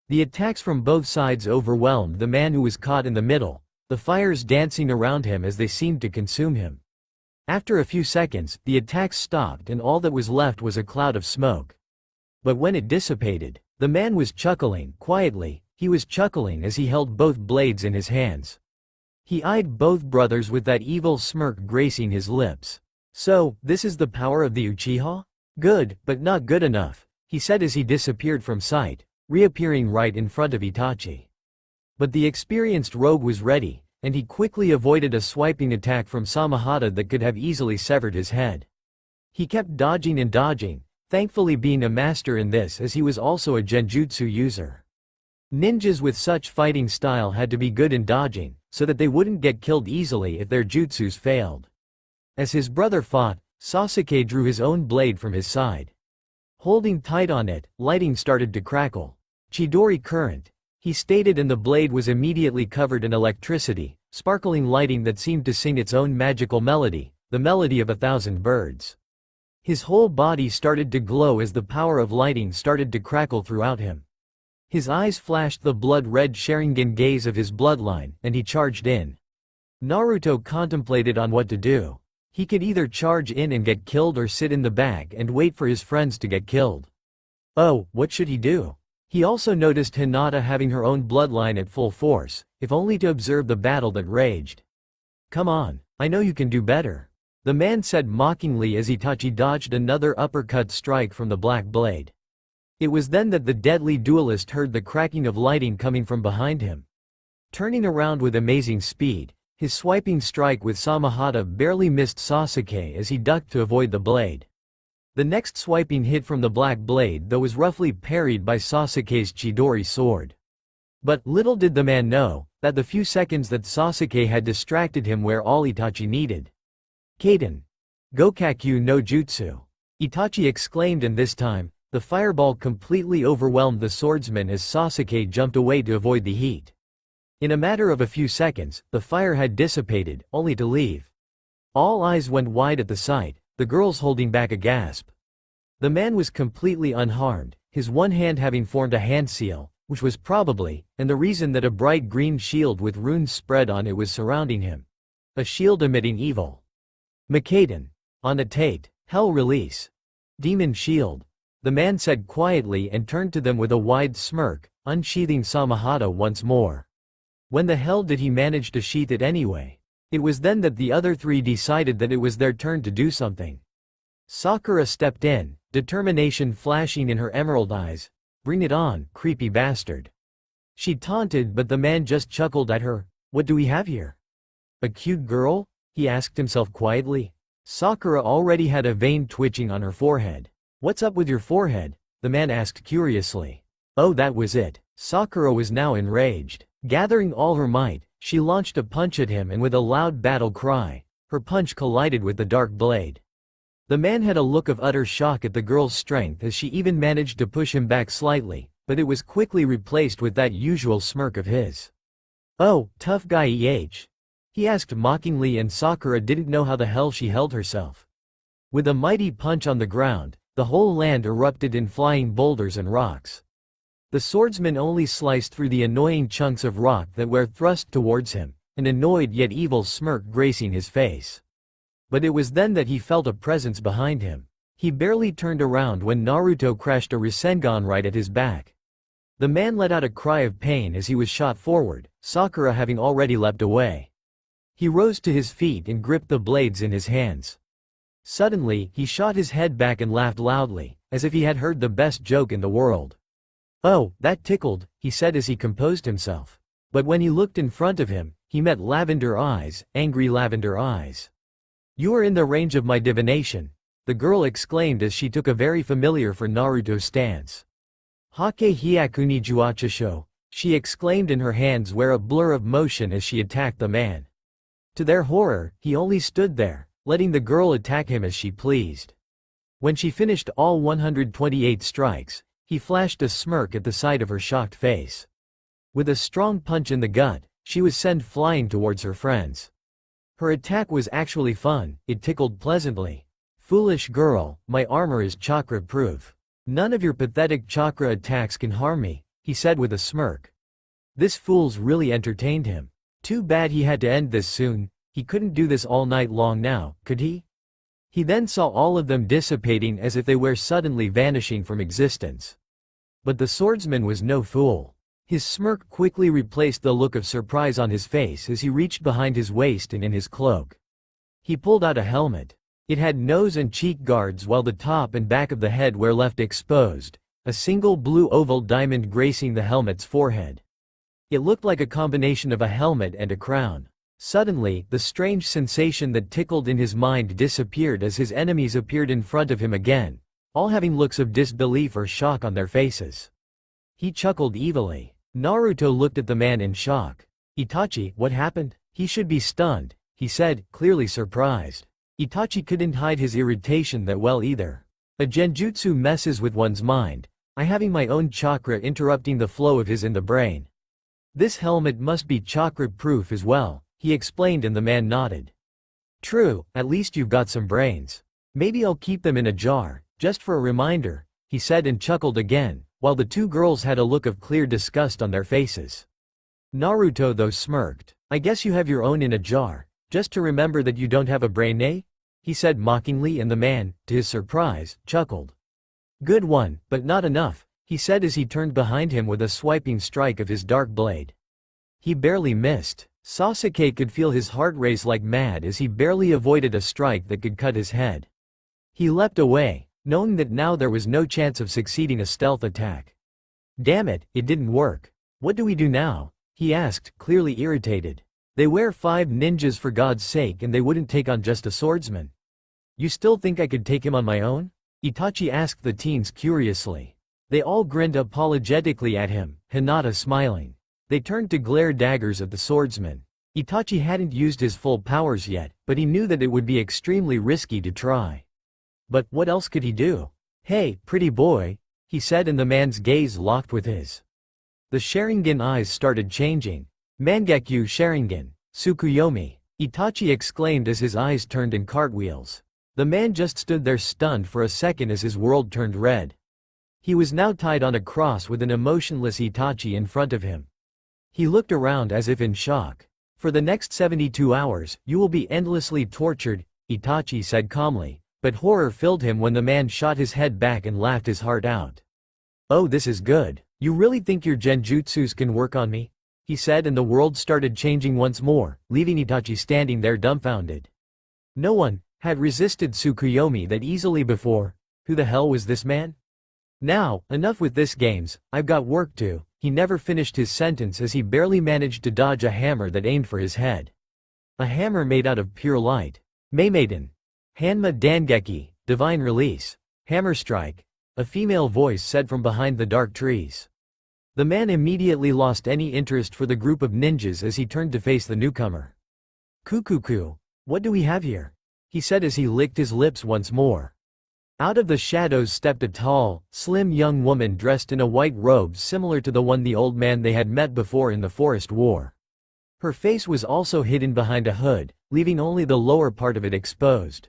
The attacks from both sides overwhelmed the man who was caught in the middle, the fires dancing around him as they seemed to consume him. After a few seconds, the attacks stopped and all that was left was a cloud of smoke. But when it dissipated, the man was chuckling quietly. He was chuckling as he held both blades in his hands. He eyed both brothers with that evil smirk gracing his lips. So, this is the power of the Uchiha? Good, but not good enough, he said as he disappeared from sight, reappearing right in front of Itachi. But the experienced rogue was ready, and he quickly avoided a swiping attack from Samahata that could have easily severed his head. He kept dodging and dodging, thankfully being a master in this as he was also a genjutsu user. Ninjas with such fighting style had to be good in dodging, so that they wouldn't get killed easily if their jutsus failed. As his brother fought, Sasuke drew his own blade from his side. Holding tight on it, lighting started to crackle. Chidori current, he stated, and the blade was immediately covered in electricity, sparkling lighting that seemed to sing its own magical melody, the melody of 1,000 birds. His whole body started to glow as the power of lighting started to crackle throughout him. His eyes flashed the blood-red Sharingan gaze of his bloodline, and he charged in. Naruto contemplated on what to do. He could either charge in and get killed or sit in the back and wait for his friends to get killed. Oh, what should he do? He also noticed Hinata having her own bloodline at full force, if only to observe the battle that raged. Come on, I know you can do better, the man said mockingly as Itachi dodged another uppercut strike from the black blade. It was then that the deadly duelist heard the cracking of lighting coming from behind him. Turning around with amazing speed, his swiping strike with Samahata barely missed Sasuke as he ducked to avoid the blade. The next swiping hit from the black blade though was roughly parried by Sasuke's Chidori sword. But little did the man know that the few seconds that Sasuke had distracted him were all Itachi needed. Kaden, Gokakyu no Jutsu, Itachi exclaimed, and this time, the fireball completely overwhelmed the swordsman as Sasuke jumped away to avoid the heat. In a matter of a few seconds, the fire had dissipated, only to leave. All eyes went wide at the sight, the girls holding back a gasp. The man was completely unharmed, his one hand having formed a hand seal, which was probably, and the reason that a bright green shield with runes spread on it was surrounding him. A shield emitting evil. Makaden, Anatate, Hell release. Demon shield. The man said quietly and turned to them with a wide smirk, unsheathing Samahata once more. When the hell did he manage to sheath it anyway? It was then that the other three decided that it was their turn to do something. Sakura stepped in, determination flashing in her emerald eyes. Bring it on, creepy bastard. She taunted, but the man just chuckled at her. What do we have here? A cute girl? He asked himself quietly. Sakura already had a vein twitching on her forehead. What's up with your forehead? The man asked curiously. Oh, that was it. Sakura was now enraged. Gathering all her might, she launched a punch at him, and with a loud battle cry, her punch collided with the dark blade. The man had a look of utter shock at the girl's strength as she even managed to push him back slightly, but it was quickly replaced with that usual smirk of his. "Oh, tough guy he asked mockingly, and Sakura didn't know how the hell she held herself. With a mighty punch on the ground, the whole land erupted in flying boulders and rocks. The swordsman only sliced through the annoying chunks of rock that were thrust towards him, an annoyed yet evil smirk gracing his face. But it was then that he felt a presence behind him. He barely turned around when Naruto crashed a Rasengan right at his back. The man let out a cry of pain as he was shot forward, Sakura having already leapt away. He rose to his feet and gripped the blades in his hands. Suddenly, he shot his head back and laughed loudly, as if he had heard the best joke in the world. "Oh, that tickled," he said as he composed himself. But when he looked in front of him, he met lavender eyes, angry lavender eyes. "You are in the range of my divination," the girl exclaimed as she took a very familiar for Naruto stance. "Hake hyaku ni juachasho," she exclaimed, in her hands were a blur of motion as she attacked the man. To their horror, he only stood there, letting the girl attack him as she pleased. When she finished all 128 strikes, he flashed a smirk at the sight of her shocked face. With a strong punch in the gut, she was sent flying towards her friends. Her attack was actually fun, it tickled pleasantly. "Foolish girl, my armor is chakra-proof. None of your pathetic chakra attacks can harm me," he said with a smirk. This fool's really entertained him. Too bad he had to end this soon. He couldn't do this all night long now, could he? He then saw all of them dissipating as if they were suddenly vanishing from existence. But the swordsman was no fool. His smirk quickly replaced the look of surprise on his face as he reached behind his waist and in his cloak. He pulled out a helmet. It had nose and cheek guards while the top and back of the head were left exposed, a single blue oval diamond gracing the helmet's forehead. It looked like a combination of a helmet and a crown. Suddenly, the strange sensation that tickled in his mind disappeared as his enemies appeared in front of him again, all having looks of disbelief or shock on their faces. He chuckled evilly. Naruto looked at the man in shock. "Itachi, what happened?" "He should be stunned," he said, clearly surprised. Itachi couldn't hide his irritation that well either. A genjutsu messes with one's mind, I having my own chakra interrupting the flow of his in the brain. "This helmet must be chakra-proof as well," he explained, and the man nodded. "True, at least you've got some brains. Maybe I'll keep them in a jar, just for a reminder," he said and chuckled again, while the two girls had a look of clear disgust on their faces. Naruto though smirked. "I guess you have your own in a jar, just to remember that you don't have a brain, eh?" he said mockingly, and the man, to his surprise, chuckled. "Good one, but not enough," he said as he turned behind him with a swiping strike of his dark blade. He barely missed. Sasuke could feel his heart race like mad as he barely avoided a strike that could cut his head. He leapt away, knowing that now there was no chance of succeeding a stealth attack. "Damn it, it didn't work. What do we do now?" he asked, clearly irritated. They were 5 ninjas for God's sake, and they wouldn't take on just a swordsman. "You still think I could take him on my own?" Itachi asked the teens curiously. They all grinned apologetically at him, Hinata smiling. They turned to glare daggers at the swordsman. Itachi hadn't used his full powers yet, but he knew that it would be extremely risky to try. But what else could he do? "Hey, pretty boy," he said, and the man's gaze locked with his. The Sharingan eyes started changing. "Mangekyo Sharingan, Tsukuyomi," Itachi exclaimed as his eyes turned in cartwheels. The man just stood there stunned for a second as his world turned red. He was now tied on a cross with an emotionless Itachi in front of him. He looked around as if in shock. "For the next 72 hours, you will be endlessly tortured," Itachi said calmly, but horror filled him when the man shot his head back and laughed his heart out. "Oh, this is good. You really think your genjutsus can work on me?" he said, and the world started changing once more, leaving Itachi standing there dumbfounded. No one had resisted Tsukuyomi that easily before. Who the hell was this man? "Now, enough with this games, I've got work to." He never finished his sentence as he barely managed to dodge a hammer that aimed for his head. A hammer made out of pure light. "Meimaiden. Hanma Dangeki, divine release. Hammer strike," a female voice said from behind the dark trees. The man immediately lost any interest for the group of ninjas as he turned to face the newcomer. "Kukuku, what do we have here?" he said as he licked his lips once more. Out of the shadows stepped a tall, slim young woman dressed in a white robe similar to the one the old man they had met before in the forest wore. Her face was also hidden behind a hood, leaving only the lower part of it exposed.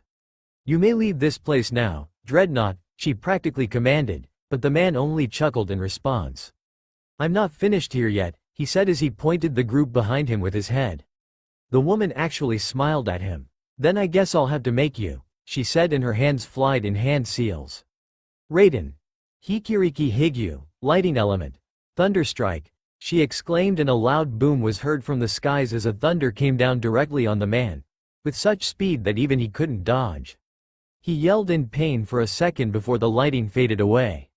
"You may leave this place now, Dreadnought," she practically commanded, but the man only chuckled in response. "I'm not finished here yet," he said as he pointed the group behind him with his head. The woman actually smiled at him. "Then I guess I'll have to make you," she said, and her hands flied in hand seals. "Raiden. Hikiriki Higyu, lighting element. Thunderstrike," she exclaimed, and a loud boom was heard from the skies as a thunder came down directly on the man, with such speed that even he couldn't dodge. He yelled in pain for a second before the lighting faded away.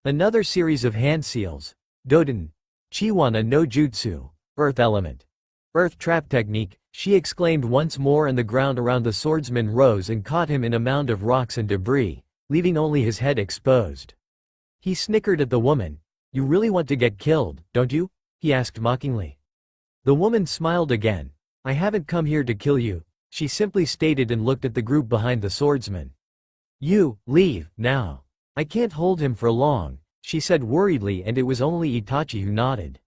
Another series of hand seals. Doden. Chiwana no Jutsu, earth element. Earth trap technique, she exclaimed once more, and the ground around the swordsman rose and caught him in a mound of rocks and debris, leaving only his head exposed. He snickered at the woman. "You really want to get killed, don't you?" he asked mockingly. The woman smiled again. "I haven't come here to kill you," she simply stated, and looked at the group behind the swordsman. "You, leave, now. I can't hold him for long," she said worriedly, and it was only Itachi who nodded.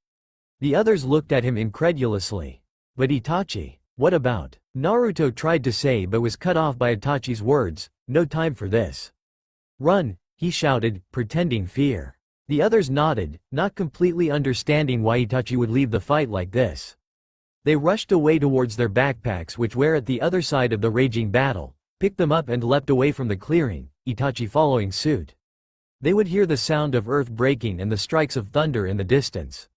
The others looked at him incredulously. "But Itachi, what about?" Naruto tried to say, but was cut off by Itachi's words. "No time for this. Run," he shouted, pretending fear. The others nodded, not completely understanding why Itachi would leave the fight like this. They rushed away towards their backpacks, which were at the other side of the raging battle, picked them up and leapt away from the clearing, Itachi following suit. They would hear the sound of earth breaking and the strikes of thunder in the distance.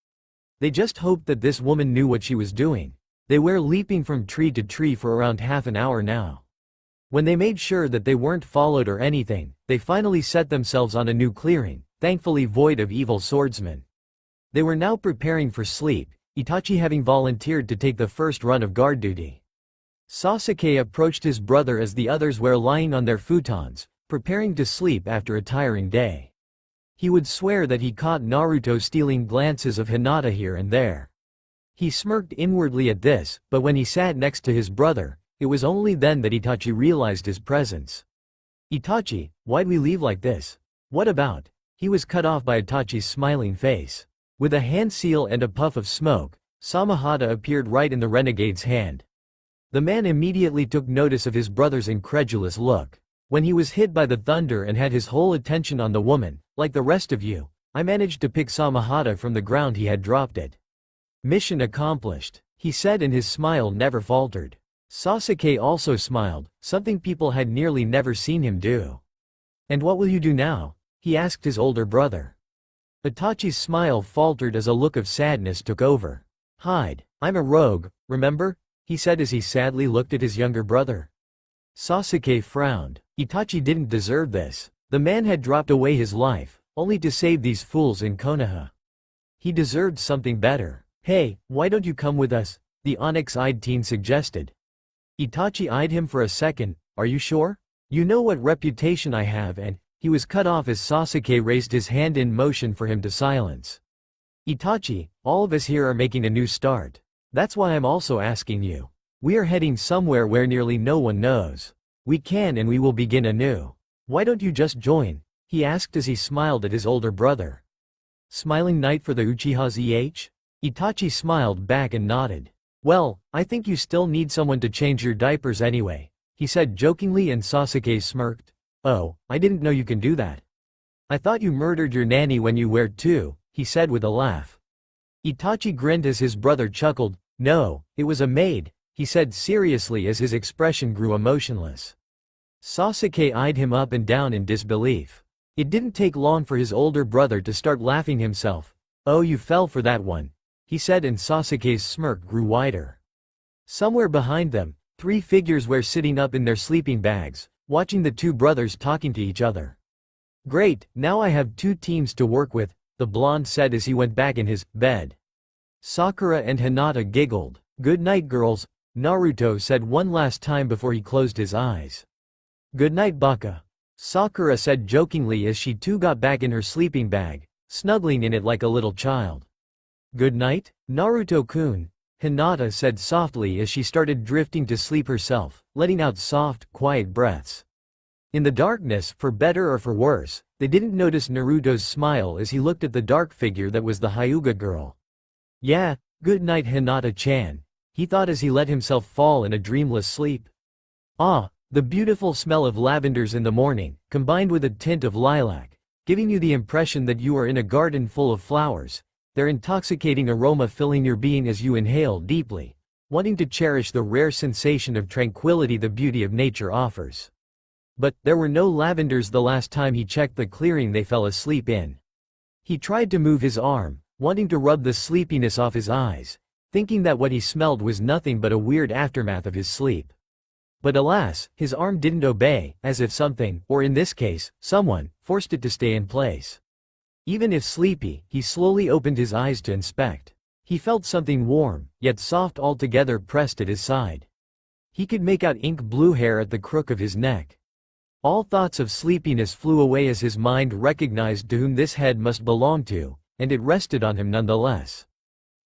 They just hoped that this woman knew what she was doing. They were leaping from tree to tree for around half an hour now. When they made sure that they weren't followed or anything, they finally set themselves on a new clearing, thankfully void of evil swordsmen. They were now preparing for sleep, Itachi having volunteered to take the first run of guard duty. Sasuke approached his brother as the others were lying on their futons, preparing to sleep after a tiring day. He would swear that he caught Naruto stealing glances of Hinata here and there. He smirked inwardly at this, but when he sat next to his brother, it was only then that Itachi realized his presence. "Itachi, why'd we leave like this? What about?" He was cut off by Itachi's smiling face. With a hand seal and a puff of smoke, Samahata appeared right in the renegade's hand. The man immediately took notice of his brother's incredulous look. When he was hit by the thunder and had his whole attention on the woman, "Like the rest of you, I managed to pick Samahata from the ground. He had dropped it. Mission accomplished," he said, and his smile never faltered. Sasuke also smiled, something people had nearly never seen him do. "And what will you do now?" he asked his older brother. Itachi's smile faltered as a look of sadness took over. "Hide. I'm a rogue, remember?" he said as he sadly looked at his younger brother. Sasuke frowned. Itachi didn't deserve this. The man had dropped away his life, only to save these fools in Konoha. He deserved something better. "Hey, why don't you come with us?" the onyx-eyed teen suggested. Itachi eyed him for a second. "Are you sure? You know what reputation I have," and he was cut off as Sasuke raised his hand in motion for him to silence. "Itachi, all of us here are making a new start. That's why I'm also asking you. We are heading somewhere where nearly no one knows. We can and we will begin anew. Why don't you just join?" he asked as he smiled at his older brother. "Smiling Knight for the Uchihas EH?" Itachi smiled back and nodded. "Well, I think you still need someone to change your diapers anyway," he said jokingly, and Sasuke smirked. "Oh, I didn't know you can do that. I thought you murdered your nanny when you were 2, he said with a laugh. Itachi grinned as his brother chuckled. "No, it was a maid," he said seriously as his expression grew emotionless. Sasuke eyed him up and down in disbelief. It didn't take long for his older brother to start laughing himself. "Oh, you fell for that one," he said, and Sasuke's smirk grew wider. Somewhere behind them, 3 figures were sitting up in their sleeping bags, watching the 2 brothers talking to each other. "Great, now I have 2 teams to work with," the blonde said as he went back in his bed. Sakura and Hinata giggled. "Good night, girls," Naruto said one last time before he closed his eyes. "Good night, Baka," Sakura said jokingly as she too got back in her sleeping bag, snuggling in it like a little child. "Good night, Naruto-kun," Hinata said softly as she started drifting to sleep herself, letting out soft, quiet breaths. In the darkness, for better or for worse, they didn't notice Naruto's smile as he looked at the dark figure that was the Hyuga girl. "Yeah, good night Hinata-chan," he thought as he let himself fall in a dreamless sleep. Ah, the beautiful smell of lavenders in the morning, combined with a tint of lilac, giving you the impression that you are in a garden full of flowers, their intoxicating aroma filling your being as you inhale deeply, wanting to cherish the rare sensation of tranquility the beauty of nature offers. But there were no lavenders the last time he checked the clearing they fell asleep in. He tried to move his arm, wanting to rub the sleepiness off his eyes, thinking that what he smelled was nothing but a weird aftermath of his sleep. But alas, his arm didn't obey, as if something, or in this case, someone, forced it to stay in place. Even if sleepy, he slowly opened his eyes to inspect. He felt something warm, yet soft altogether pressed at his side. He could make out ink blue hair at the crook of his neck. All thoughts of sleepiness flew away as his mind recognized to whom this head must belong to, and it rested on him nonetheless.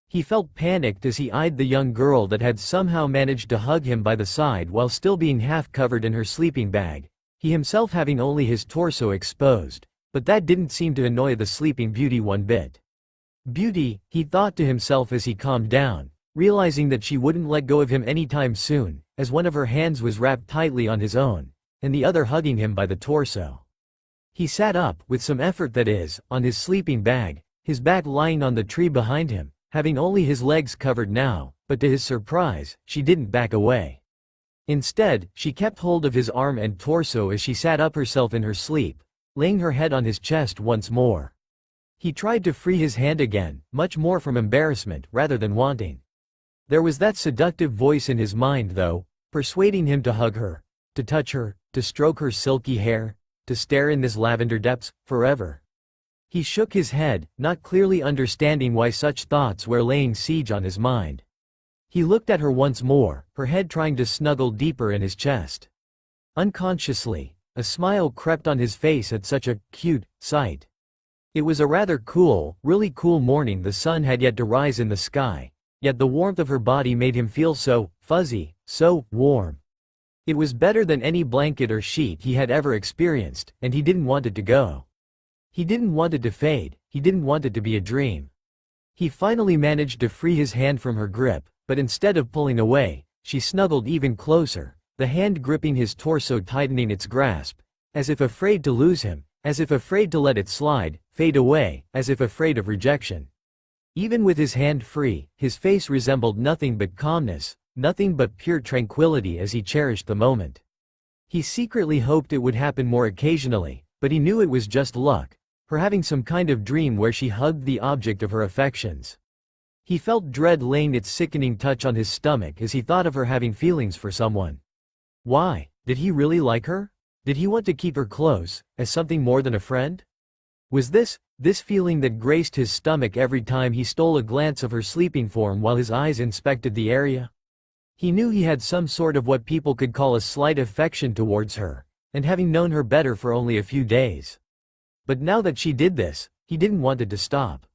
He felt panicked as he eyed the young girl that had somehow managed to hug him by the side while still being half covered in her sleeping bag, he himself having only his torso exposed, but that didn't seem to annoy the sleeping beauty one bit. Beauty, he thought to himself as he calmed down, realizing that she wouldn't let go of him anytime soon, as one of her hands was wrapped tightly on his own, and the other hugging him by the torso. He sat up, with some effort that is, on his sleeping bag, his back lying on the tree behind him, having only his legs covered now, but to his surprise, she didn't back away. Instead, she kept hold of his arm and torso as she sat up herself in her sleep, laying her head on his chest once more. He tried to free his hand again, much more from embarrassment rather than wanting. There was that seductive voice in his mind though, persuading him to hug her, to touch her, to stroke her silky hair, to stare in this lavender depths, forever. He shook his head, not clearly understanding why such thoughts were laying siege on his mind. He looked at her once more, her head trying to snuggle deeper in his chest. Unconsciously, a smile crept on his face at such a cute sight. It was a rather cool, really cool morning. The sun had yet to rise in the sky, yet the warmth of her body made him feel so fuzzy, so warm. It was better than any blanket or sheet he had ever experienced, and he didn't want it to go. He didn't want it to fade, he didn't want it to be a dream. He finally managed to free his hand from her grip, but instead of pulling away, she snuggled even closer, the hand gripping his torso, tightening its grasp, as if afraid to lose him, as if afraid to let it slide, fade away, as if afraid of rejection. Even with his hand free, his face resembled nothing but calmness, nothing but pure tranquility as he cherished the moment. He secretly hoped it would happen more occasionally, but he knew it was just luck, her having some kind of dream where she hugged the object of her affections. He felt dread laying its sickening touch on his stomach as he thought of her having feelings for someone. Why? Did he really like her? Did he want to keep her close, as something more than a friend? Was this feeling that graced his stomach every time he stole a glance of her sleeping form while his eyes inspected the area? He knew he had some sort of what people could call a slight affection towards her, and having known her better for only a few days. But now that she did this, he didn't want it to stop.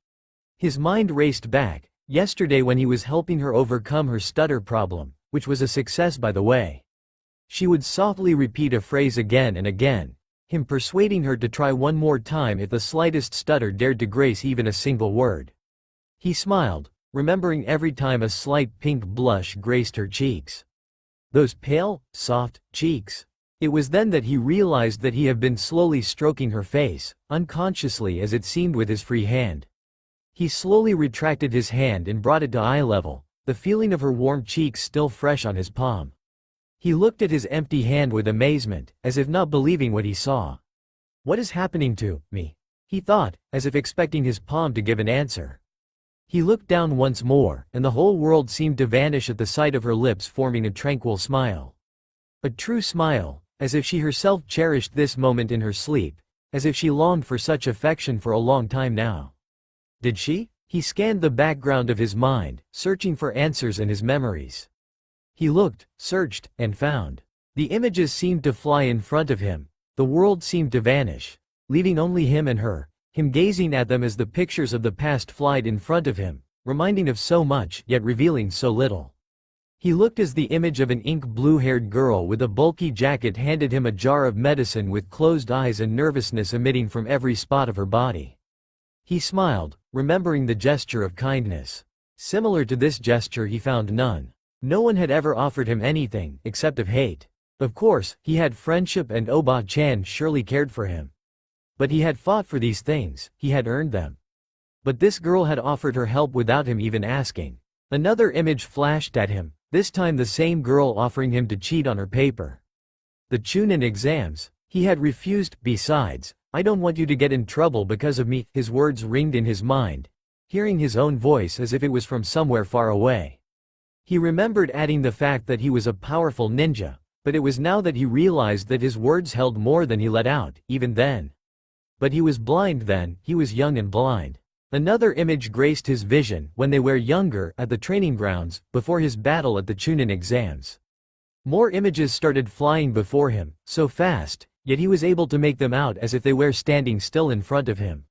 His mind raced back, yesterday when he was helping her overcome her stutter problem, which was a success by the way. She would softly repeat a phrase again and again, him persuading her to try one more time if the slightest stutter dared to grace even a single word. He smiled, remembering every time a slight pink blush graced her cheeks. Those pale, soft cheeks. It was then that he realized that he had been slowly stroking her face, unconsciously as it seemed with his free hand. He slowly retracted his hand and brought it to eye level, the feeling of her warm cheeks still fresh on his palm. He looked at his empty hand with amazement, as if not believing what he saw. "What is happening to me?" he thought, as if expecting his palm to give an answer. He looked down once more, and the whole world seemed to vanish at the sight of her lips forming a tranquil smile. A true smile, as if she herself cherished this moment in her sleep, as if she longed for such affection for a long time now. Did she? He scanned the background of his mind, searching for answers in his memories. He looked, searched, and found. The images seemed to fly in front of him, the world seemed to vanish, leaving only him and her, him gazing at them as the pictures of the past flied in front of him, reminding of so much, yet revealing so little. He looked as the image of an ink blue-haired girl with a bulky jacket handed him a jar of medicine with closed eyes and nervousness emitting from every spot of her body. He smiled, remembering the gesture of kindness. Similar to this gesture he found none. No one had ever offered him anything, except of hate. Of course, he had friendship and Oba-chan surely cared for him. But he had fought for these things, he had earned them. But this girl had offered her help without him even asking. Another image flashed at him, this time the same girl offering him to cheat on her paper. The Chunin exams. He had refused. Besides, I don't want you to get in trouble because of me, his words ringed in his mind, hearing his own voice as if it was from somewhere far away. He remembered adding the fact that he was a powerful ninja, but it was now that he realized that his words held more than he let out, even then. But he was blind then, he was young and blind. Another image graced his vision when they were younger at the training grounds, before his battle at the Chunin exams. More images started flying before him, so fast, yet he was able to make them out as if they were standing still in front of him.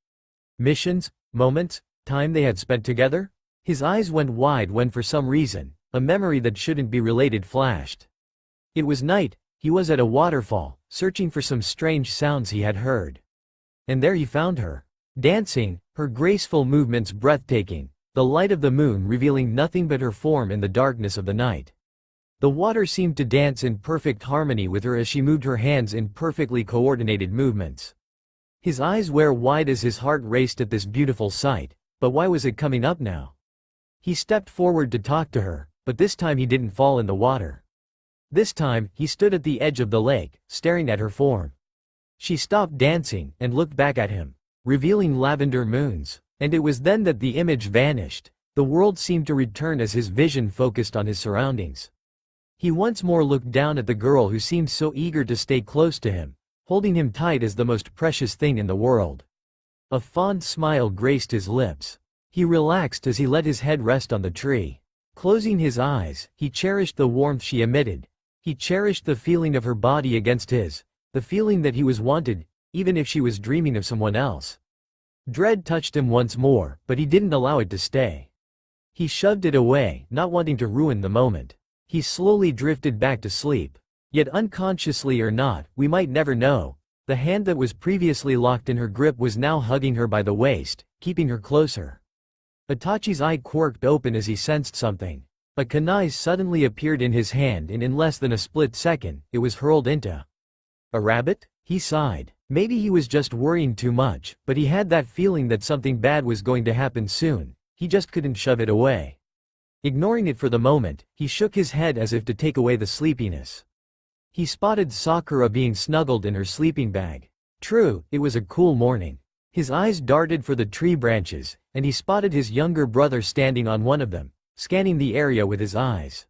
Missions, moments, time they had spent together? His eyes went wide when for some reason, a memory that shouldn't be related flashed. It was night, he was at a waterfall, searching for some strange sounds he had heard. And there he found her. Dancing, her graceful movements breathtaking, the light of the moon revealing nothing but her form in the darkness of the night. The water seemed to dance in perfect harmony with her as she moved her hands in perfectly coordinated movements. His eyes were wide as his heart raced at this beautiful sight, but why was it coming up now? He stepped forward to talk to her, but this time he didn't fall in the water. This time, he stood at the edge of the lake, staring at her form. She stopped dancing and looked back at him, revealing lavender moons, and it was then that the image vanished. The world seemed to return as his vision focused on his surroundings. He once more looked down at the girl who seemed so eager to stay close to him, holding him tight as the most precious thing in the world. A fond smile graced his lips. He relaxed as he let his head rest on the tree. Closing his eyes, he cherished the warmth she emitted. He cherished the feeling of her body against his, the feeling that he was wanted, even if she was dreaming of someone else. Dread touched him once more, but he didn't allow it to stay. He shoved it away, not wanting to ruin the moment. He slowly drifted back to sleep. Yet unconsciously or not, we might never know, the hand that was previously locked in her grip was now hugging her by the waist, keeping her closer. Itachi's eye quirked open as he sensed something. A kunai suddenly appeared in his hand and in less than a split second, it was hurled into. A rabbit? He sighed. Maybe he was just worrying too much, but he had that feeling that something bad was going to happen soon. He just couldn't shove it away. Ignoring it for the moment, he shook his head as if to take away the sleepiness. He spotted Sakura being snuggled in her sleeping bag. True, it was a cool morning. His eyes darted for the tree branches, and he spotted his younger brother standing on one of them, scanning the area with his eyes.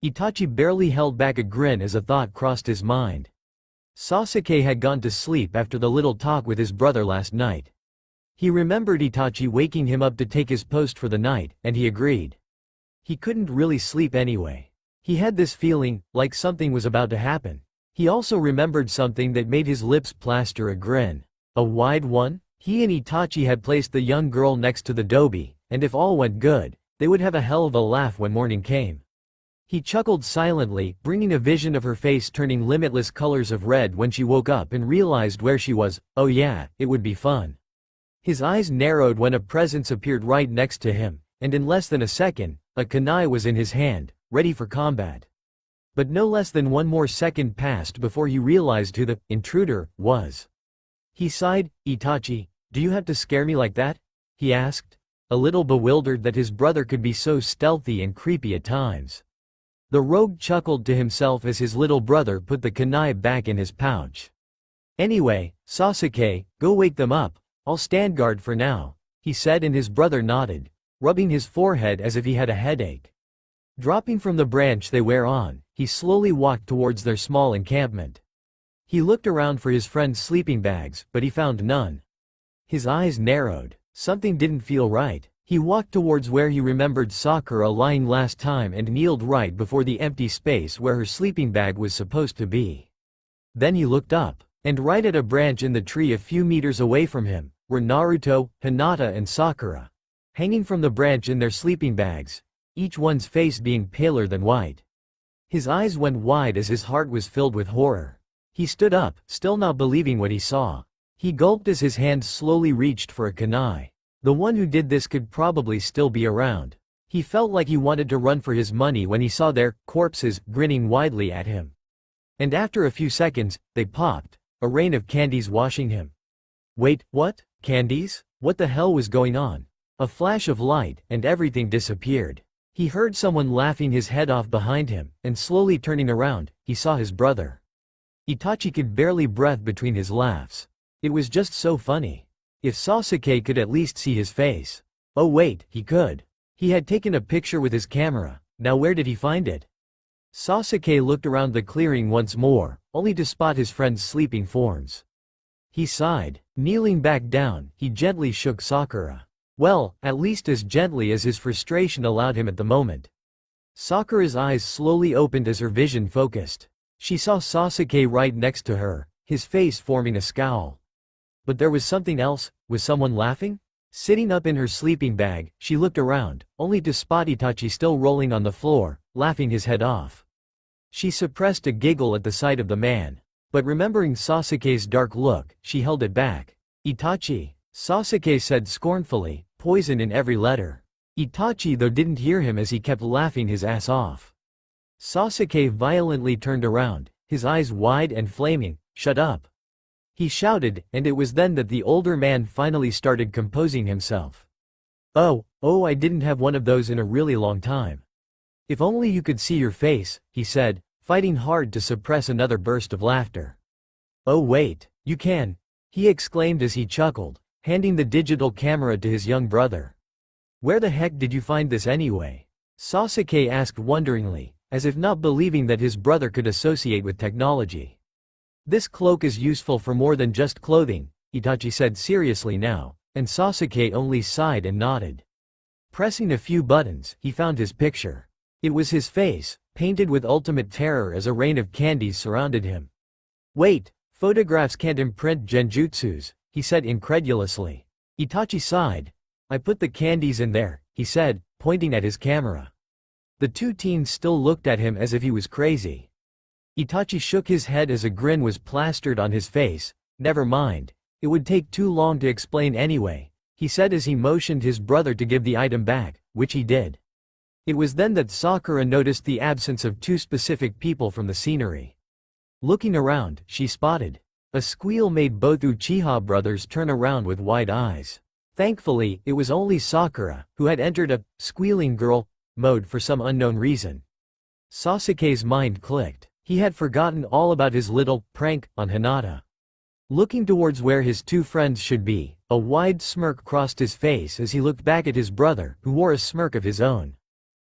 Itachi barely held back a grin as a thought crossed his mind. Sasuke had gone to sleep after the little talk with his brother last night. He remembered Itachi waking him up to take his post for the night, and he agreed. He couldn't really sleep anyway. He had this feeling, like something was about to happen. He also remembered something that made his lips plaster a grin. A wide one? He and Itachi had placed the young girl next to the dobe, and if all went good, they would have a hell of a laugh when morning came. He chuckled silently, bringing a vision of her face turning limitless colors of red when she woke up and realized where she was. Oh yeah, it would be fun. His eyes narrowed when a presence appeared right next to him, and in less than a second, a kunai was in his hand, ready for combat. But no less than one more second passed before he realized who the intruder was. He sighed. Itachi, do you have to scare me like that? He asked, a little bewildered that his brother could be so stealthy and creepy at times. The rogue chuckled to himself as his little brother put the kunai back in his pouch. Anyway, Sasuke, go wake them up, I'll stand guard for now, he said, and his brother nodded, rubbing his forehead as if he had a headache. Dropping from the branch they were on, he slowly walked towards their small encampment. He looked around for his friend's sleeping bags, but he found none. His eyes narrowed. Something didn't feel right. He walked towards where he remembered Sakura lying last time and kneeled right before the empty space where her sleeping bag was supposed to be. Then he looked up, and right at a branch in the tree a few meters away from him, were Naruto, Hinata and Sakura. hanging from the branch in their sleeping bags, each one's face being paler than white. His eyes went wide as his heart was filled with horror. He stood up, still not believing what he saw. He gulped as his hand slowly reached for a kunai. The one who did this could probably still be around. He felt like he wanted to run for his money when he saw their corpses grinning widely at him. And after a few seconds, they popped, a rain of candies washing him. Wait, what? Candies? What the hell was going on? A flash of light, and everything disappeared. He heard someone laughing his head off behind him, and slowly turning around, he saw his brother. Itachi could barely breathe between his laughs. It was just so funny. If Sasuke could at least see his face. Oh wait, he could. He had taken a picture with his camera, now where did he find it? Sasuke looked around the clearing once more, only to spot his friend's sleeping forms. He sighed. Kneeling back down, he gently shook Sakura. Well, at least as gently as his frustration allowed him at the moment. Sakura's eyes slowly opened as her vision focused. She saw Sasuke right next to her, his face forming a scowl. But there was something else. Was someone laughing? Sitting up in her sleeping bag, she looked around, only to spot Itachi still rolling on the floor, laughing his head off. She suppressed a giggle at the sight of the man. But remembering Sasuke's dark look, she held it back. Itachi, Sasuke said scornfully, poison in every letter. Itachi though didn't hear him as he kept laughing his ass off. Sasuke violently turned around, his eyes wide and flaming. Shut up! He shouted, and it was then that the older man finally started composing himself. Oh, I didn't have one of those in a really long time. If only you could see your face, he said, fighting hard to suppress another burst of laughter. Oh wait, you can, he exclaimed as he chuckled, handing the digital camera to his young brother. Where the heck did you find this anyway? Sasuke asked wonderingly, as if not believing that his brother could associate with technology. This cloak is useful for more than just clothing, Itachi said seriously now, and Sasuke only sighed and nodded. Pressing a few buttons, he found his picture. It was his face, painted with ultimate terror as a rain of candies surrounded him. Wait, photographs can't imprint genjutsus, he said incredulously. Itachi sighed. I put the candies in there, he said, pointing at his camera. The two teens still looked at him as if he was crazy. Itachi shook his head as a grin was plastered on his face. Never mind, it would take too long to explain anyway, he said as he motioned his brother to give the item back, which he did. It was then that Sakura noticed the absence of two specific people from the scenery. Looking around, she spotted. A squeal made both Uchiha brothers turn around with wide eyes. Thankfully, it was only Sakura, who had entered a squealing girl mode for some unknown reason. Sasuke's mind clicked. He had forgotten all about his little prank on Hinata. Looking towards where his two friends should be, a wide smirk crossed his face as he looked back at his brother, who wore a smirk of his own.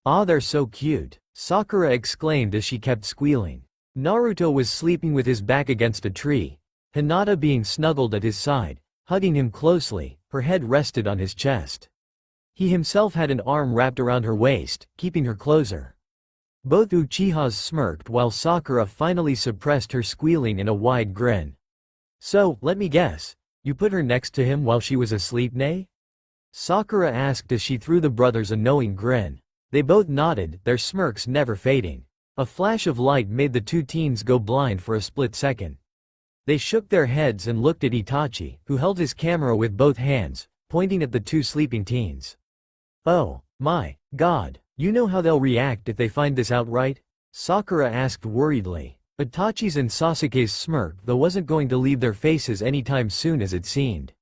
Ah, they're so cute, Sakura exclaimed as she kept squealing. Naruto was sleeping with his back against a tree, Hinata being snuggled at his side, hugging him closely, her head rested on his chest. He himself had an arm wrapped around her waist, keeping her closer. Both Uchihas smirked while Sakura finally suppressed her squealing in a wide grin. So, let me guess, you put her next to him while she was asleep, nay? Sakura asked as she threw the brothers a knowing grin. They both nodded, their smirks never fading. A flash of light made the two teens go blind for a split second. They shook their heads and looked at Itachi, who held his camera with both hands, pointing at the two sleeping teens. Oh, my God. You know how they'll react if they find this out, right? Sakura asked worriedly. Itachi's and Sasuke's smirk though wasn't going to leave their faces anytime soon as it seemed.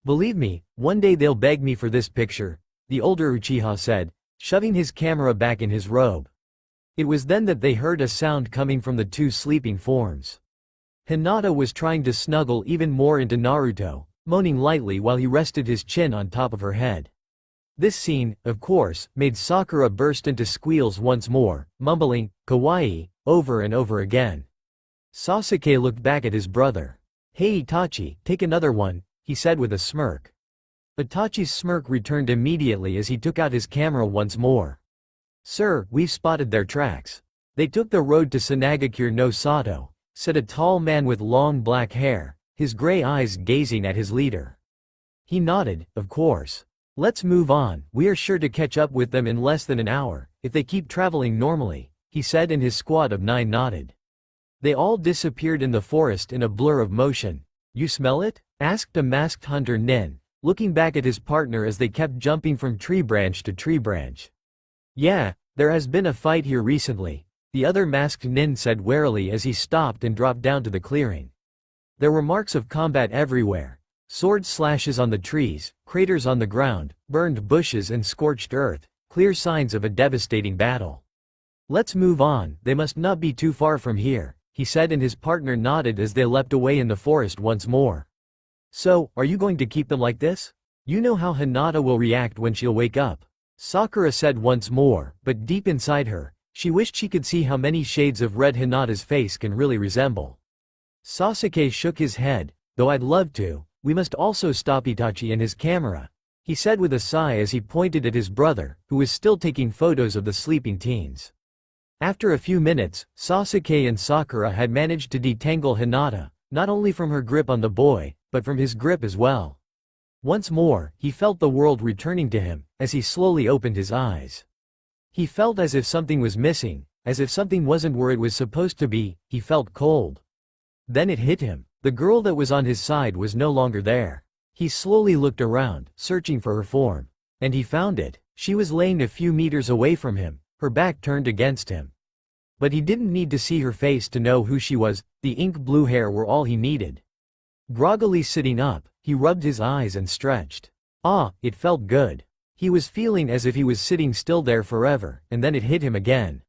Believe me, one day they'll beg me for this picture, the older Uchiha said, shoving his camera back in his robe. It was then that they heard a sound coming from the two sleeping forms. Hinata was trying to snuggle even more into Naruto, moaning lightly while he rested his chin on top of her head. This scene, of course, made Sakura burst into squeals once more, mumbling, kawaii, over and over again. Sasuke looked back at his brother. Hey Itachi, take another one, he said with a smirk. Itachi's smirk returned immediately as he took out his camera once more. Sir, we've spotted their tracks. They took the road to Sanagakure no Sato, said a tall man with long black hair, his gray eyes gazing at his leader. He nodded, of course. Let's move on, we are sure to catch up with them in less than an hour, if they keep traveling normally, he said, and his squad of 9 nodded. They all disappeared in the forest in a blur of motion. You smell it? Asked a masked hunter Nin, looking back at his partner as they kept jumping from tree branch to tree branch. Yeah, there has been a fight here recently, the other masked Nin said warily as he stopped and dropped down to the clearing. There were marks of combat everywhere. Sword slashes on the trees, craters on the ground, burned bushes and scorched earth, clear signs of a devastating battle. Let's move on, they must not be too far from here, he said, and his partner nodded as they leapt away in the forest once more. So, are you going to keep them like this? You know how Hinata will react when she'll wake up. Sakura said once more, but deep inside her, she wished she could see how many shades of red Hinata's face can really resemble. Sasuke shook his head, though I'd love to. We must also stop Itachi and his camera, he said with a sigh as he pointed at his brother, who was still taking photos of the sleeping teens. After a few minutes, Sasuke and Sakura had managed to detangle Hinata, not only from her grip on the boy, but from his grip as well. Once more, he felt the world returning to him, as he slowly opened his eyes. He felt as if something was missing, as if something wasn't where it was supposed to be. He felt cold. Then it hit him. The girl that was on his side was no longer there. He slowly looked around, searching for her form. And he found it. She was laying a few meters away from him, her back turned against him. But he didn't need to see her face to know who she was. The ink blue hair were all he needed. Groggily sitting up, he rubbed his eyes and stretched. Ah, it felt good. He was feeling as if he was sitting still there forever, and then it hit him again.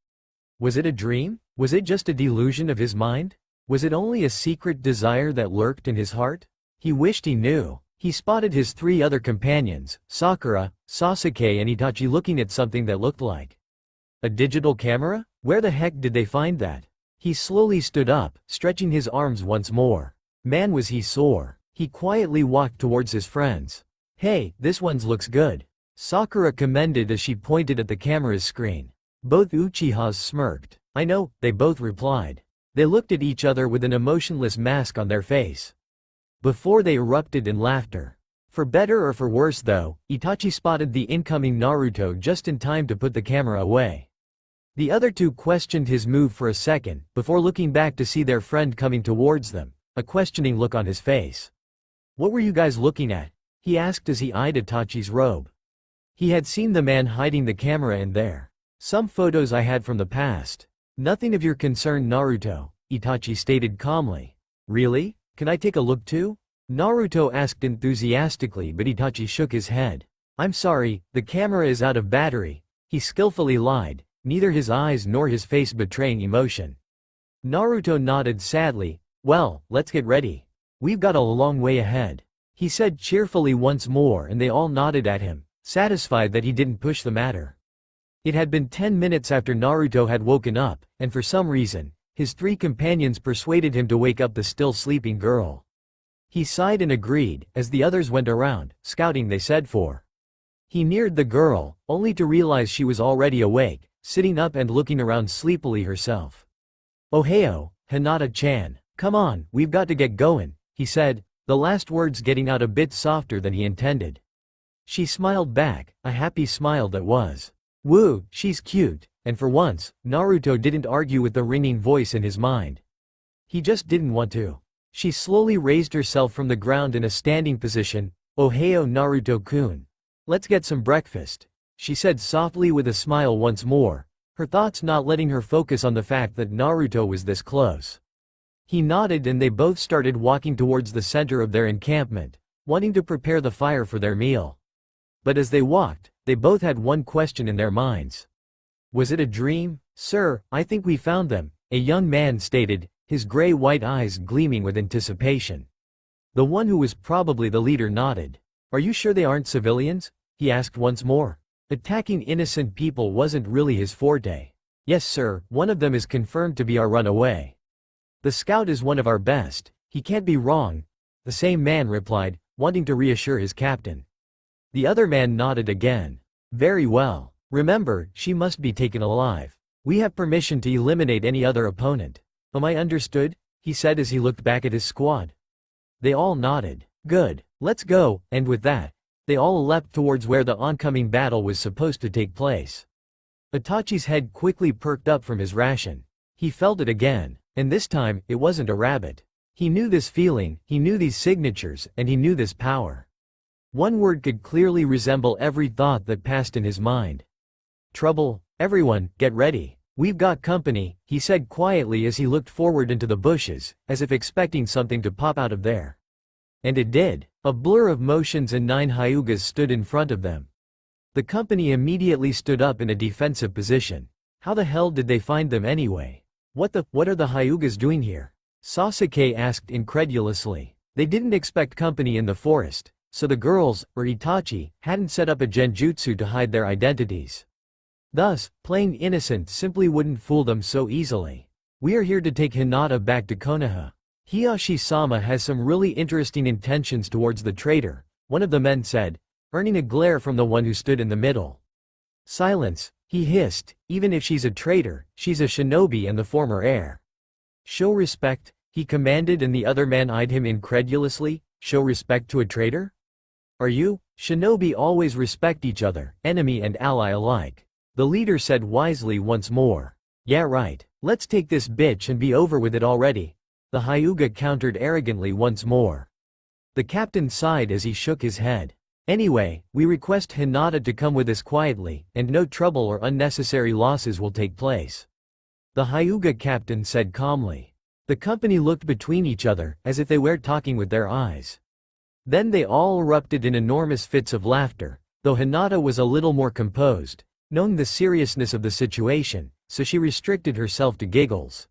Was it a dream? Was it just a delusion of his mind? Was it only a secret desire that lurked in his heart? He wished he knew. He spotted his 3 other companions, Sakura, Sasuke and Itachi, looking at something that looked like a digital camera? Where the heck did they find that? He slowly stood up, stretching his arms once more. Man, was he sore. He quietly walked towards his friends. Hey, this one looks good. Sakura commended as she pointed at the camera's screen. Both Uchihas smirked. I know, they both replied. They looked at each other with an emotionless mask on their face. Before they erupted in laughter. For better or for worse though, Itachi spotted the incoming Naruto just in time to put the camera away. The other 2 questioned his move for a second, before looking back to see their friend coming towards them, a questioning look on his face. What were you guys looking at? He asked as he eyed Itachi's robe. He had seen the man hiding the camera in there. Some photos I had from the past. Nothing of your concern, Naruto, Itachi stated calmly. Really? Can I take a look too? Naruto asked enthusiastically, but Itachi shook his head. I'm sorry, the camera is out of battery, he skillfully lied, neither his eyes nor his face betraying emotion. Naruto nodded sadly. Well, let's get ready. We've got a long way ahead, he said cheerfully once more, and they all nodded at him, satisfied that he didn't push the matter. It had been 10 minutes after Naruto had woken up, and for some reason, his 3 companions persuaded him to wake up the still sleeping girl. He sighed and agreed, as the others went around, scouting they said for. He neared the girl, only to realize she was already awake, sitting up and looking around sleepily herself. Ohio, Hinata-chan, come on, we've got to get going, he said, the last words getting out a bit softer than he intended. She smiled back, a happy smile that was. Woo, she's cute, and for once, Naruto didn't argue with the ringing voice in his mind. He just didn't want to. She slowly raised herself from the ground in a standing position. Ohio, Naruto-kun. Let's get some breakfast, she said softly with a smile once more, her thoughts not letting her focus on the fact that Naruto was this close. He nodded and they both started walking towards the center of their encampment, wanting to prepare the fire for their meal. But as they walked, they both had one question in their minds. Was it a dream? Sir, I think we found them, a young man stated, his gray-white eyes gleaming with anticipation. The one who was probably the leader nodded. Are you sure they aren't civilians? He asked once more. Attacking innocent people wasn't really his forte. Yes sir, one of them is confirmed to be our runaway. The scout is one of our best, he can't be wrong, the same man replied, wanting to reassure his captain. The other man nodded again. Very well. Remember, she must be taken alive. We have permission to eliminate any other opponent. Am I understood? He said as he looked back at his squad. They all nodded. Good, let's go, and with that, they all leapt towards where the oncoming battle was supposed to take place. Itachi's head quickly perked up from his ration. He felt it again, and this time, it wasn't a rabbit. He knew this feeling, he knew these signatures, and he knew this power. One word could clearly resemble every thought that passed in his mind. Trouble, everyone, get ready. We've got company, he said quietly as he looked forward into the bushes, as if expecting something to pop out of there. And it did. A blur of motions and 9 Hyugas stood in front of them. The company immediately stood up in a defensive position. How the hell did they find them anyway? What are the Hyugas doing here? Sasuke asked incredulously. They didn't expect company in the forest, so the girls, or Itachi, hadn't set up a genjutsu to hide their identities. Thus, playing innocent simply wouldn't fool them so easily. We are here to take Hinata back to Konoha. Hiyashi-sama has some really interesting intentions towards the traitor, one of the men said, earning a glare from the one who stood in the middle. Silence, he hissed, even if she's a traitor, she's a shinobi and the former heir. Show respect, he commanded, and the other man eyed him incredulously. Show respect to a traitor? Are you? Shinobi always respect each other, enemy and ally alike. The leader said wisely once more. Yeah right, let's take this bitch and be over with it already. The Hyuga countered arrogantly once more. The captain sighed as he shook his head. Anyway, we request Hinata to come with us quietly, and no trouble or unnecessary losses will take place. The Hyuga captain said calmly. The company looked between each other, as if they were talking with their eyes. Then they all erupted in enormous fits of laughter, though Hinata was a little more composed, knowing the seriousness of the situation, so she restricted herself to giggles.